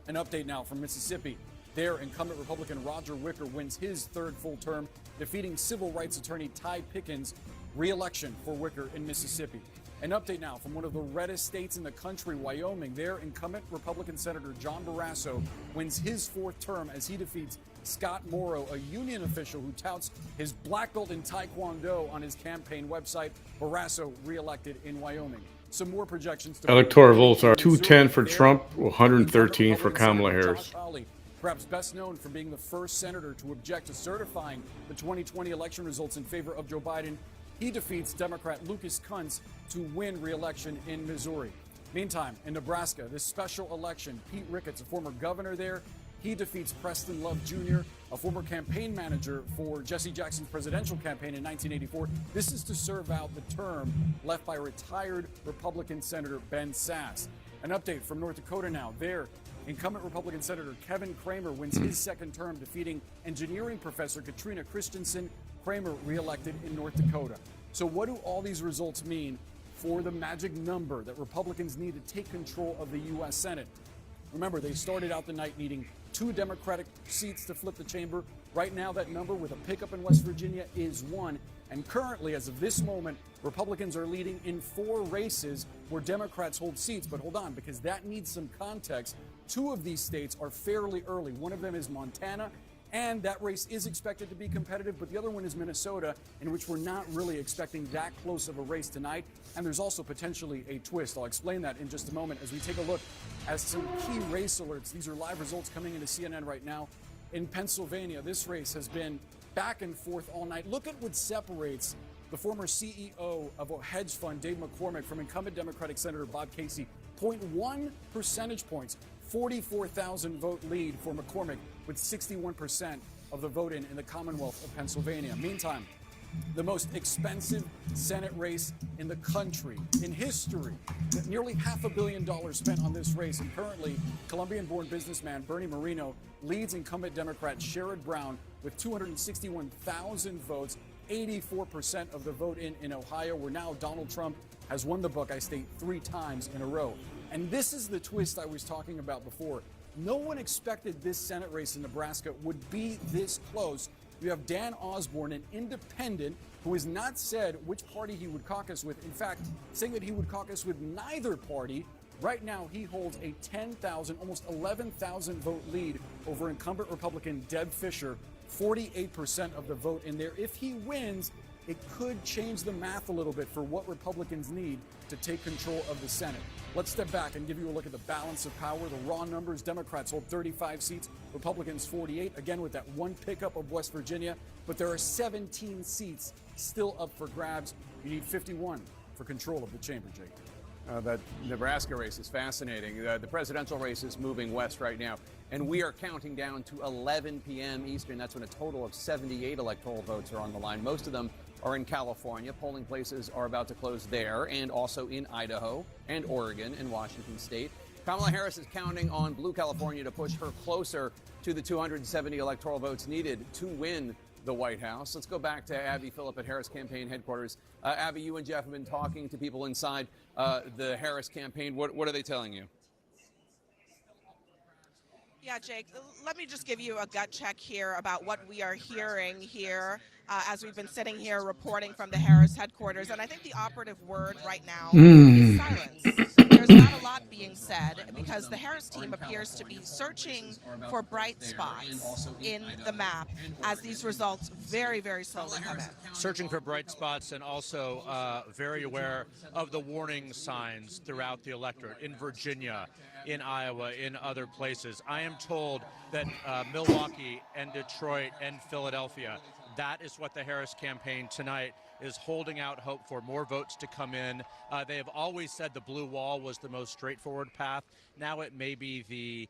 An update now from Mississippi. There, incumbent Republican Roger Wicker wins his third full term, defeating civil rights attorney Ty Pickens. Re-election for Wicker in Mississippi. An update now from one of the reddest states in the country, Wyoming. There, incumbent Republican Senator John Barrasso wins his fourth term as he defeats Scott Morrow, a union official who touts his black belt in Taekwondo on his campaign website. Barrasso reelected in Wyoming. Some more projections. Electoral votes are 210 for Trump, 113 for Kamala Harris. Perhaps best known for being the first senator to object to certifying the 2020 election results in favor of Joe Biden. He defeats Democrat Lucas Kunz to win re-election in Missouri. Meantime, in Nebraska, this special election, Pete Ricketts, a former governor there, He defeats Preston Love Jr., a former campaign manager for Jesse Jackson's presidential campaign in 1984. This is to serve out the term left by retired Republican Senator Ben Sasse. An update from North Dakota now. There, incumbent Republican Senator Kevin Cramer wins his second term, defeating engineering professor Katrina Christensen. Cramer reelected in North Dakota. So what do all these results mean for the magic number that Republicans need to take control of the U.S. Senate? Remember, they started out the night needing 2 Democratic seats to flip the chamber. Right now, that number with a pickup in West Virginia is 1. And currently, as of this moment, Republicans are leading in 4 races where Democrats hold seats. But hold on, because that needs some context. 2 of these states are fairly early. One of them is Montana, and that race is expected to be competitive. But the other one is Minnesota, in which we're not really expecting that close of a race tonight. And there's also potentially a twist. I'll explain that in just a moment as we take a look at some key race alerts. These are live results coming into CNN right now. In Pennsylvania, this race has been back and forth all night. Look at what separates the former CEO of a hedge fund, Dave McCormick, from incumbent Democratic Senator Bob Casey. 0.1 percentage points, 44,000 vote lead for McCormick, with 61% of the vote in the Commonwealth of Pennsylvania. Meantime, the most expensive Senate race in the country, in history. Nearly $500 million spent on this race, and currently Colombian-born businessman Bernie Moreno leads incumbent Democrat Sherrod Brown with 261,000 votes, 84% of the vote in Ohio, where now Donald Trump has won the Buckeye State 3 times in a row. And this is the twist I was talking about before. No one expected this Senate race in Nebraska would be this close. You have Dan Osborne, an independent, who has not said which party he would caucus with. In fact, saying that he would caucus with neither party. Right now, he holds a 10,000, almost 11,000 vote lead over incumbent Republican Deb Fischer, 48% of the vote in there. If he wins, it could change the math a little bit for what Republicans need to take control of the Senate. Let's step back and give you a look at the balance of power. The raw numbers: Democrats hold 35 seats, Republicans 48, again with that 1 pickup of West Virginia. But there are 17 seats still up for grabs. You need 51 for control of the chamber, Jake. That Nebraska race is fascinating. The presidential race is moving west right now, and we are counting down to 11 p.m. Eastern. That's when a total of 78 electoral votes are on the line. Most of them are in California. Polling places are about to close there, and also in Idaho and Oregon and Washington State. Kamala Harris is counting on Blue California to push her closer to the 270 electoral votes needed to win the White House. Let's go back to Abby Phillip at Harris campaign headquarters. Abby, you and Jeff have been talking to people inside the Harris campaign. What are they telling you? Yeah, Jake, let me just give you a gut check here about what we are hearing here as we've been sitting here reporting from the Harris headquarters. And I think the operative word right now is silence. There's not a lot being said because the Harris team appears to be searching for bright spots in the map as these results very, very slowly come in. Searching for bright spots and also very aware of the warning signs throughout the electorate in Virginia, in Iowa, in other places. I am told that Milwaukee and Detroit and Philadelphia, that is what the Harris campaign tonight is holding out hope for, more votes to come in. They have always said the blue wall was the most straightforward path. Now it may be the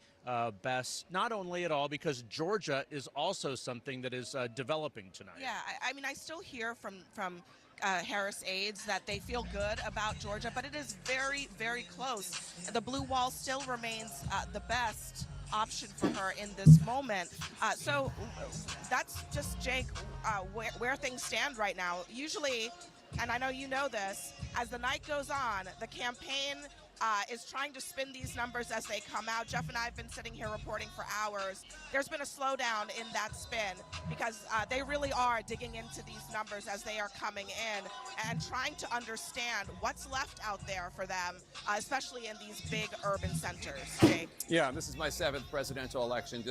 best, not only at all, because Georgia is also something that is developing tonight. Yeah, I mean, I still hear from Harris aides that they feel good about Georgia, but it is very, very close. The blue wall still remains the best option for her in this moment. So that's just, Jake, where things stand right now. Usually, and I know you know this, as the night goes on, the campaign is trying to spin these numbers as they come out. Jeff and I have been sitting here reporting for hours. There's been a slowdown in that spin because they really are digging into these numbers as they are coming in and trying to understand what's left out there for them, especially in these big urban centers. Jake? Yeah, this is my 7th presidential election.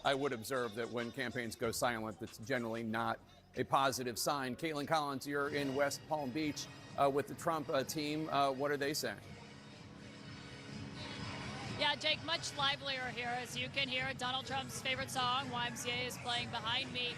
I would observe that when campaigns go silent, that's generally not a positive sign. Caitlin Collins, you're in West Palm Beach with the Trump team. What are they saying? Yeah, Jake, much livelier here. As you can hear, Donald Trump's favorite song, YMCA, is playing behind me.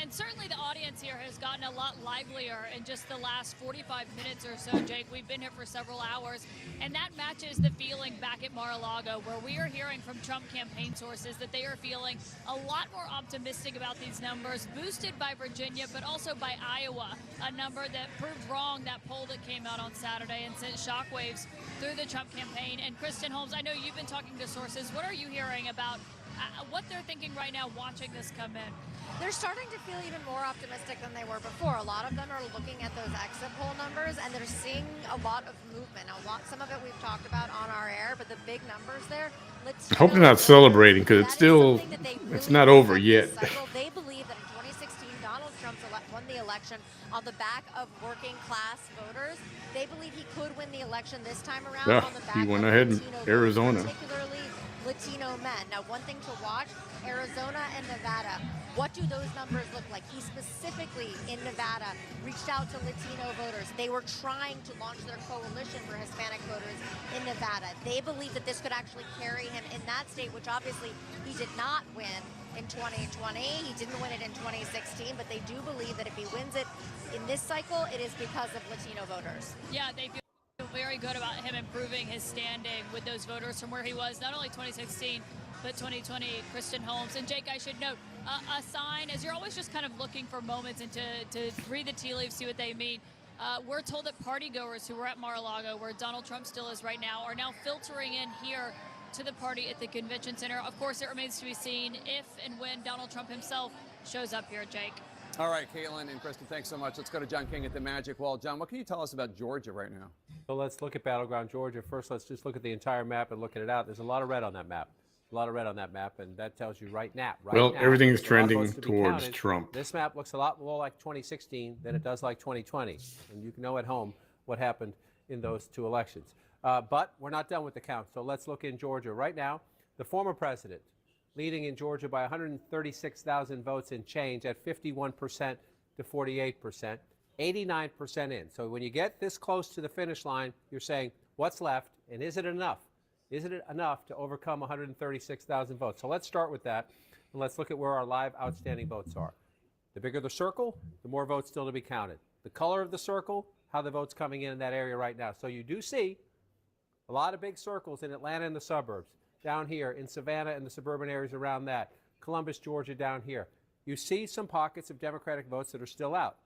And certainly the audience here has gotten a lot livelier in just the last 45 minutes or so, Jake. We've been here for several hours, and that matches the feeling back at Mar-a-Lago, where we are hearing from Trump campaign sources that they are feeling a lot more optimistic about these numbers, boosted by Virginia, but also by Iowa, a number that proved wrong, that poll that came out on Saturday and sent shockwaves through the Trump campaign. And Kristen Holmes, I know you've been talking to sources. What are you hearing about what they're thinking right now watching this come in? They're starting to feel even more optimistic than they were before. A lot of them are looking at those exit poll numbers, and they're seeing a lot of movement. Some of it we've talked about on our air, but the big numbers there. I hope they're not celebrating because it's still, it's not over yet. They believe that in 2016, Donald Trump won the election on the back of working class voters. They believe he could win the election this time around on the back he went of ahead in Latino Arizona. voters, particularly Latino men. Now, one thing to watch, Arizona and Nevada. What do those numbers look like? He specifically in Nevada reached out to Latino voters. They were trying to launch their coalition for Hispanic voters in Nevada. They believe that this could actually carry him in that state, which obviously he did not win in 2020. He didn't win it in 2016, but they do believe that if he wins it in this cycle, it is because of Latino voters. Yeah, they feel very good about him improving his standing with those voters from where he was not only 2016 but 2020. Kristen Holmes and Jake, I should note a sign, as you're always just kind of looking for moments and to read the tea leaves, see what they mean. We're told that party goers who were at Mar-a-Lago, where Donald Trump still is right now, are now filtering in here to the party at the convention center. Of course, it remains to be seen if and when Donald Trump himself shows up here, Jake. All right, Caitlin and Kristen, thanks so much. Let's go to John King at the Magic Wall. John, what can you tell us about Georgia right now? So let's look at battleground Georgia. First, let's just look at the entire map and look at it out. There's a lot of red on that map. A lot of red on that map, and that tells you right now. Everything is trending towards Trump. This map looks a lot more like 2016 than it does like 2020. And you can know at home what happened in those two elections. But we're not done with the count. So let's look in Georgia. Right now, the former president leading in Georgia by 136,000 votes and change at 51% to 48%, 89% in. So when you get this close to the finish line, you're saying, what's left, and is it enough? Is it enough to overcome 136,000 votes? So let's start with that, and let's look at where our live outstanding votes are. The bigger the circle, the more votes still to be counted. The color of the circle, how the votes coming in that area right now. So you do see a lot of big circles in Atlanta and the suburbs, down here in Savannah and the suburban areas around that, Columbus, Georgia down here. You see some pockets of Democratic votes that are still out.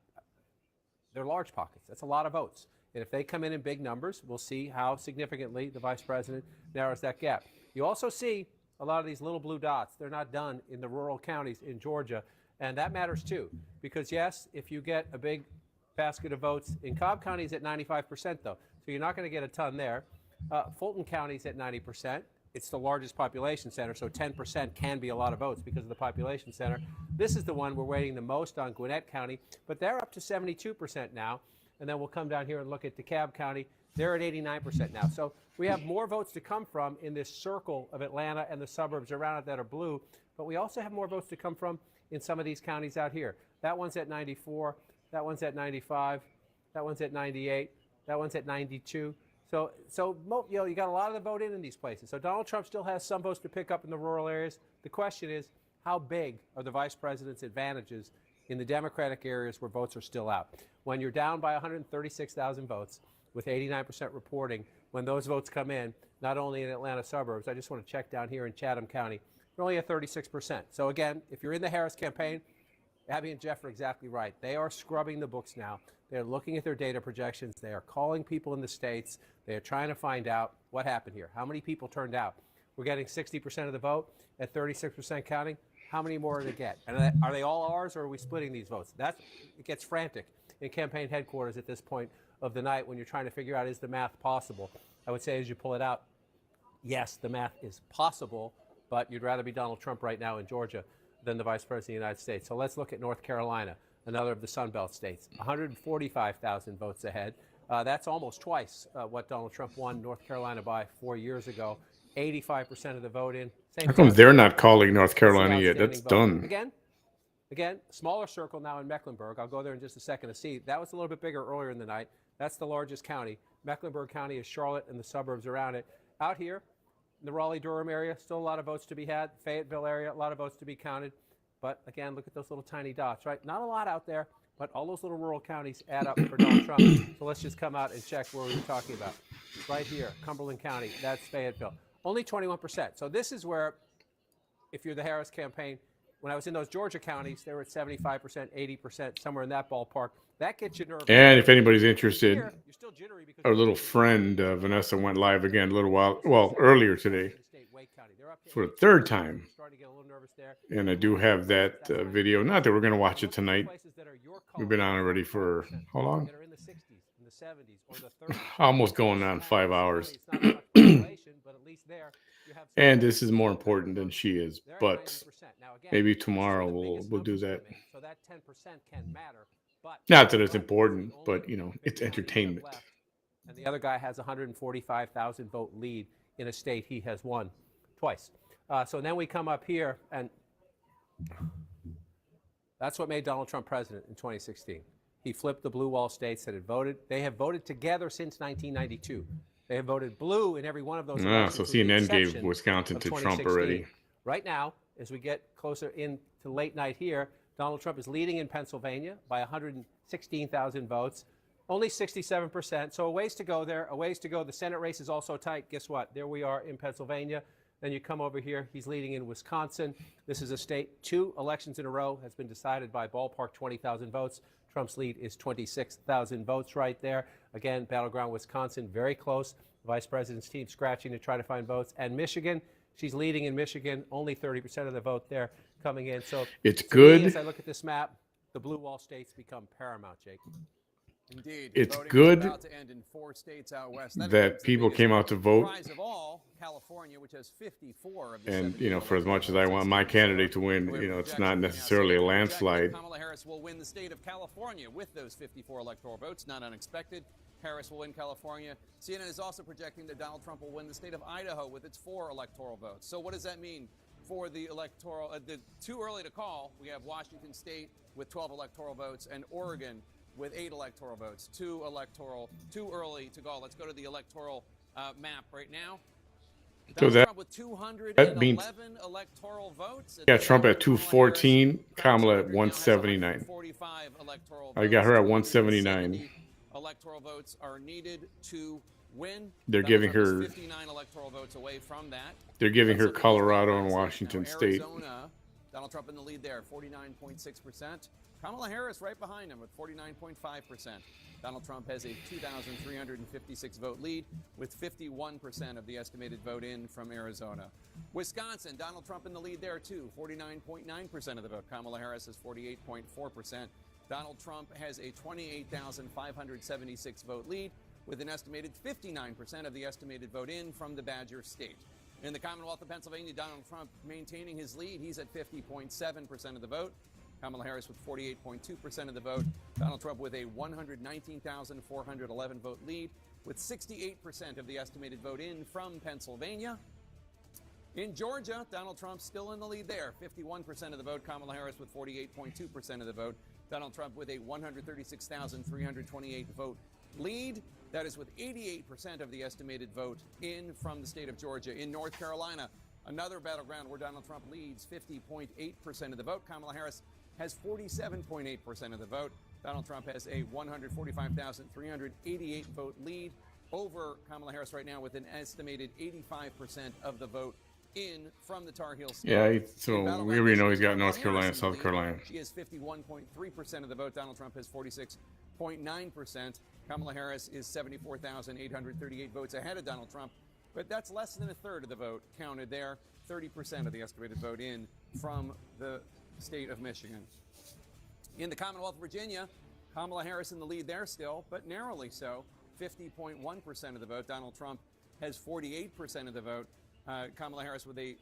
They're large pockets. That's a lot of votes. And if they come in big numbers, we'll see how significantly the vice president narrows that gap. You also see a lot of these little blue dots. They're not done in the rural counties in Georgia. And that matters too. Because yes, if you get a big basket of votes in Cobb County is at 95% though. So you're not going to get a ton there. Fulton County is at 90%. It's the largest population center, so 10% can be a lot of votes because of the population center. This is the one we're waiting the most on, Gwinnett County, but they're up to 72% now. And then we'll come down here and look at DeKalb County. They're at 89% now. So we have more votes to come from in this circle of Atlanta and the suburbs around it that are blue, but we also have more votes to come from in some of these counties out here. That one's at 94, that one's at 95, that one's at 98, that one's at 92. So you know, you got a lot of the vote in these places. So Donald Trump still has some votes to pick up in the rural areas. The question is, how big are the vice president's advantages in the Democratic areas where votes are still out? When you're down by 136,000 votes with 89% reporting, when those votes come in, not only in Atlanta suburbs, I just want to check down here in Chatham County, they're only at 36%. So again, if you're in the Harris campaign, Abby and Jeff are exactly right. They are scrubbing the books now. They're looking at their data projections. They are calling people in the states. They are trying to find out what happened here. How many people turned out? We're getting 60% of the vote at 36% counting. How many more are they get? And are they all ours, or are we splitting these votes? It gets frantic in campaign headquarters at this point of the night when you're trying to figure out, is the math possible? I would say as you pull it out, yes, the math is possible, but you'd rather be Donald Trump right now in Georgia than the Vice President of the United States. So let's look at North Carolina, another of the Sun Belt states, 145,000 votes ahead. That's almost twice what Donald Trump won North Carolina by 4 years ago. 85% of the vote in. How come they're not calling North Carolina yet? That's done. Again, smaller circle now in Mecklenburg. I'll go there in just a second to see. That was a little bit bigger earlier in the night. That's the largest county. Mecklenburg County is Charlotte and the suburbs around it. Out here, in the Raleigh-Durham area, still a lot of votes to be had. Fayetteville area, a lot of votes to be counted. But again, look at those little tiny dots, right? Not a lot out there, but all those little rural counties add up for Donald Trump. So let's just come out and check where we were talking about. Right here, Cumberland County, that's Fayetteville. Only 21%. So this is where, if you're the Harris campaign, when I was in those Georgia counties, they were at 75%, 80%, somewhere in that ballpark. That gets you nervous. And if anybody's interested, Here, you're still jittery because our little friend Vanessa went live again a little while, well, earlier today for the third time. And I do have that video. Not that we're going to watch it tonight. We've been on already for how long? Almost going on 5 hours. And this is more important than she is, but maybe tomorrow we'll do that. So that 10% can matter, but not that it's important, but you know, it's entertainment. And the other guy has 145,000 vote lead in a state he has won twice. So then we come up here, and that's what made Donald Trump president in 2016. He flipped the blue wall states that had voted. They have voted together since 1992. They have voted blue in every one of those elections. So CNN gave Wisconsin to Trump already. Right now, as we get closer into late night here, Donald Trump is leading in Pennsylvania by 116,000 votes, only 67%. So a ways to go there, a ways to go. The Senate race is also tight. Guess what? There we are in Pennsylvania. Then you come over here. He's leading in Wisconsin. This is a state, 2 elections in a row has been decided by ballpark 20,000 votes. Trump's lead is 26,000 votes right there. Again, battleground Wisconsin, very close. The vice president's team scratching to try to find votes. And Michigan, she's leading in Michigan, only 30% of the vote there coming in. So it's good. Me, as I look at this map, the blue wall states become paramount, Jake. Indeed. It's good about to end in 4 states out west. that people came out to vote. Of all, California, which has 54 of the and, you know, for as much as I want my candidate to win, you know, it's not necessarily a landslide. Kamala Harris will win the state of California with those 54 electoral votes. Not unexpected. Harris will win California. CNN is also projecting that Donald Trump will win the state of Idaho with its 4 electoral votes. So what does that mean for the electoral? Too early to call. We have Washington State with 12 electoral votes and Oregon with 8 electoral votes. Too early to call. Let's go to the electoral map right now. So Trump with 211 electoral votes. Yeah, Trump at 214, Kamala at 179. I got her at 179. Electoral votes are needed to win. They're giving her 59 electoral votes away from that. They're giving her Colorado and Washington State. Arizona, Donald Trump in the lead there, 49.6%. Kamala Harris right behind him with 49.5%. Donald Trump has a 2,356 vote lead with 51% of the estimated vote in from Arizona. Wisconsin, Donald Trump in the lead there too, 49.9% of the vote. Kamala Harris has 48.4%. Donald Trump has a 28,576 vote lead with an estimated 59% of the estimated vote in from the Badger State. In the Commonwealth of Pennsylvania, Donald Trump maintaining his lead. He's at 50.7% of the vote. Kamala Harris with 48.2% of the vote. Donald Trump with a 119,411 vote lead with 68% of the estimated vote in from Pennsylvania. In Georgia, Donald Trump still in the lead there, 51% of the vote. Kamala Harris with 48.2% of the vote. Donald Trump with a 136,328 vote lead. That is with 88% of the estimated vote in from the state of Georgia. In North Carolina, another battleground where Donald Trump leads 50.8% of the vote. Kamala Harris has 47.8% of the vote. Donald Trump has a 145,388 vote lead over Kamala Harris right now with an estimated 85% of the vote in from the Tar Heel State. Yeah, so we already know he's got North Carolina, South Carolina. She has 51.3% of the vote. Donald Trump has 46.9%. Kamala Harris is 74,838 votes ahead of Donald Trump, but that's less than a third of the vote counted there. 30% of the estimated vote in from the state of Michigan. In the Commonwealth of Virginia, Kamala Harris in the lead there still, but narrowly so, 50.1% of the vote. Donald Trump has 48% of the vote. Kamala Harris with a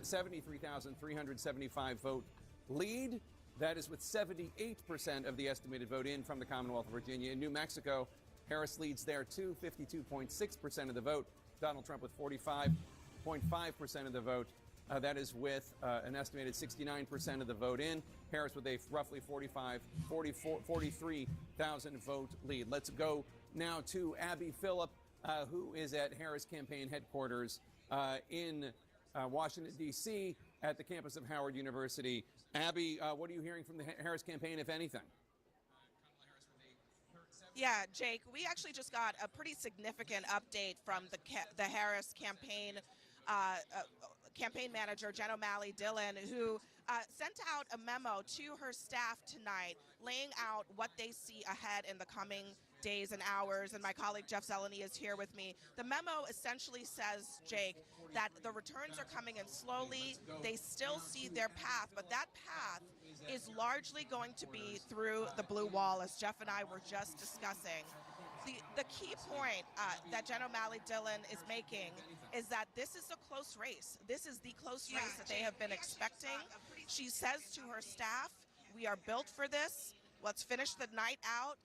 73,375 vote lead. That is with 78% of the estimated vote in from the Commonwealth of Virginia. In New Mexico, Harris leads there too, 52.6% of the vote. Donald Trump with 45.5% of the vote. That is with an estimated 69% of the vote in. Harris with a roughly 43,000 vote lead. Let's go now to Abby Phillip, who is at Harris campaign headquarters in Washington, D.C. at the campus of Howard University. Abby, what are you hearing from the Harris campaign, if anything? Yeah, Jake, we actually just got a pretty significant update from the Harris campaign campaign manager, Jen O'Malley Dillon, who sent out a memo to her staff tonight laying out what they see ahead in the coming days and hours, and my colleague Jeff Zeleny is here with me. The memo essentially says, Jake, that the returns are coming in slowly. They still see their path, but that path is largely going to be through the blue wall, as Jeff and I were just discussing. The key point that Jen O'Malley Dillon is making is that this is a close race. This is the close race that they have been expecting. She says to her staff, we are built for this. Let's finish the night out.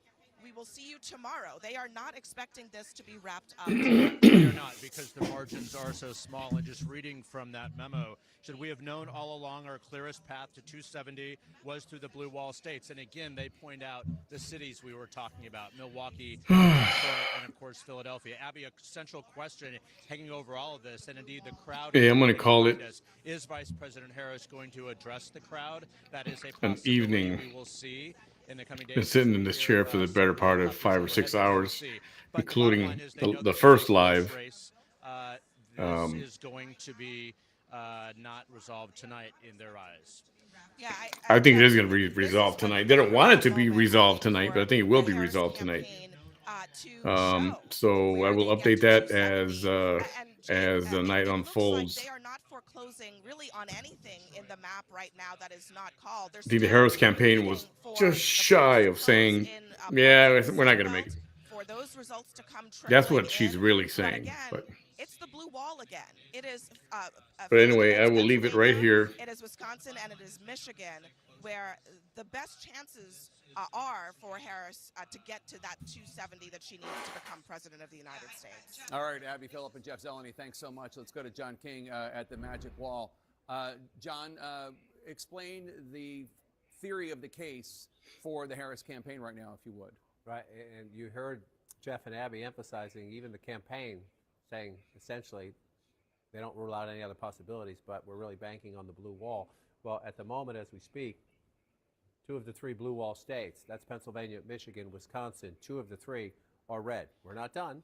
We will see you tomorrow. They are not expecting this to be wrapped up. They're not, because the margins are so small. And just reading from that memo, should we have known all along our clearest path to 270 was through the blue wall states? And again, they point out the cities we were talking about, Milwaukee, Detroit, and of course Philadelphia. Abby, a central question hanging over all of this, and indeed the crowd. Hey, I'm going to call it Is Vice President Harris going to address the crowd? That is a an possibility evening. we will see in the coming days. Been sitting in this chair for the better part of 5 or 6 hours, including the first live. This is going to be not resolved tonight in their eyes. Yeah, I think it is going to be resolved tonight. They don't want it to be resolved tonight, but I think it will be resolved tonight. So I will update that as the night unfolds. They are not foreclosing really on anything in the map right now that is not called. I think the Harris campaign was just shy of saying, yeah, we're not going to make it. For those results to come That's what she's really saying. But it's the blue wall again. It is. But anyway, I will leave it right here. It is Wisconsin and it is Michigan, where the best chances are for Harris to get to that 270 that she needs to become president of the United States. All right, Abby Phillip and Jeff Zeleny, thanks so much. Let's go to John King at the Magic Wall. John, explain the theory of the case for the Harris campaign right now, if you would. Right, and you heard Jeff and Abby emphasizing, even the campaign saying essentially they don't rule out any other possibilities, but we're really banking on the blue wall. Well, at the moment as we speak, 2 of the 3 blue wall states, that's Pennsylvania, Michigan, Wisconsin, 2 of the 3 are red. We're not done,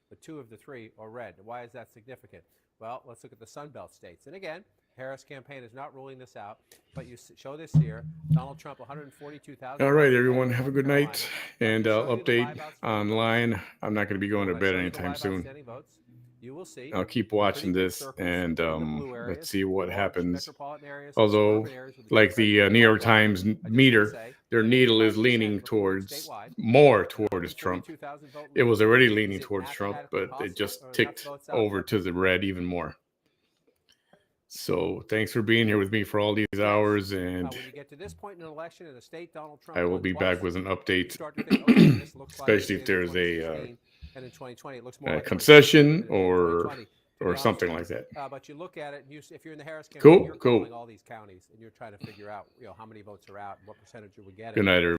but 2 of the 3 are red. Why is that significant? Well, let's look at the Sun Belt states. And again, Harris campaign is not ruling this out, but you show this here. Donald Trump, 142,000. All right, everyone, have a good night, and I'll update online. I'm not going to be going to bed anytime soon. I'll keep watching this, and let's see what happens. Although, like the New York Times meter, their needle is leaning more towards Trump. It was already leaning towards Trump, but it just ticked over to the red even more. So thanks for being here with me for all these hours, and when you get to this point in an election in a state, Donald Trump I will be back with an update, especially if there's a and in 2020, it looks more like concession or something like that. But you look at it, and if you're in the Harris campaign, you're cool. calling all these counties, and you're trying to figure out, how many votes are out, and what percentage are we getting. Good night, everybody.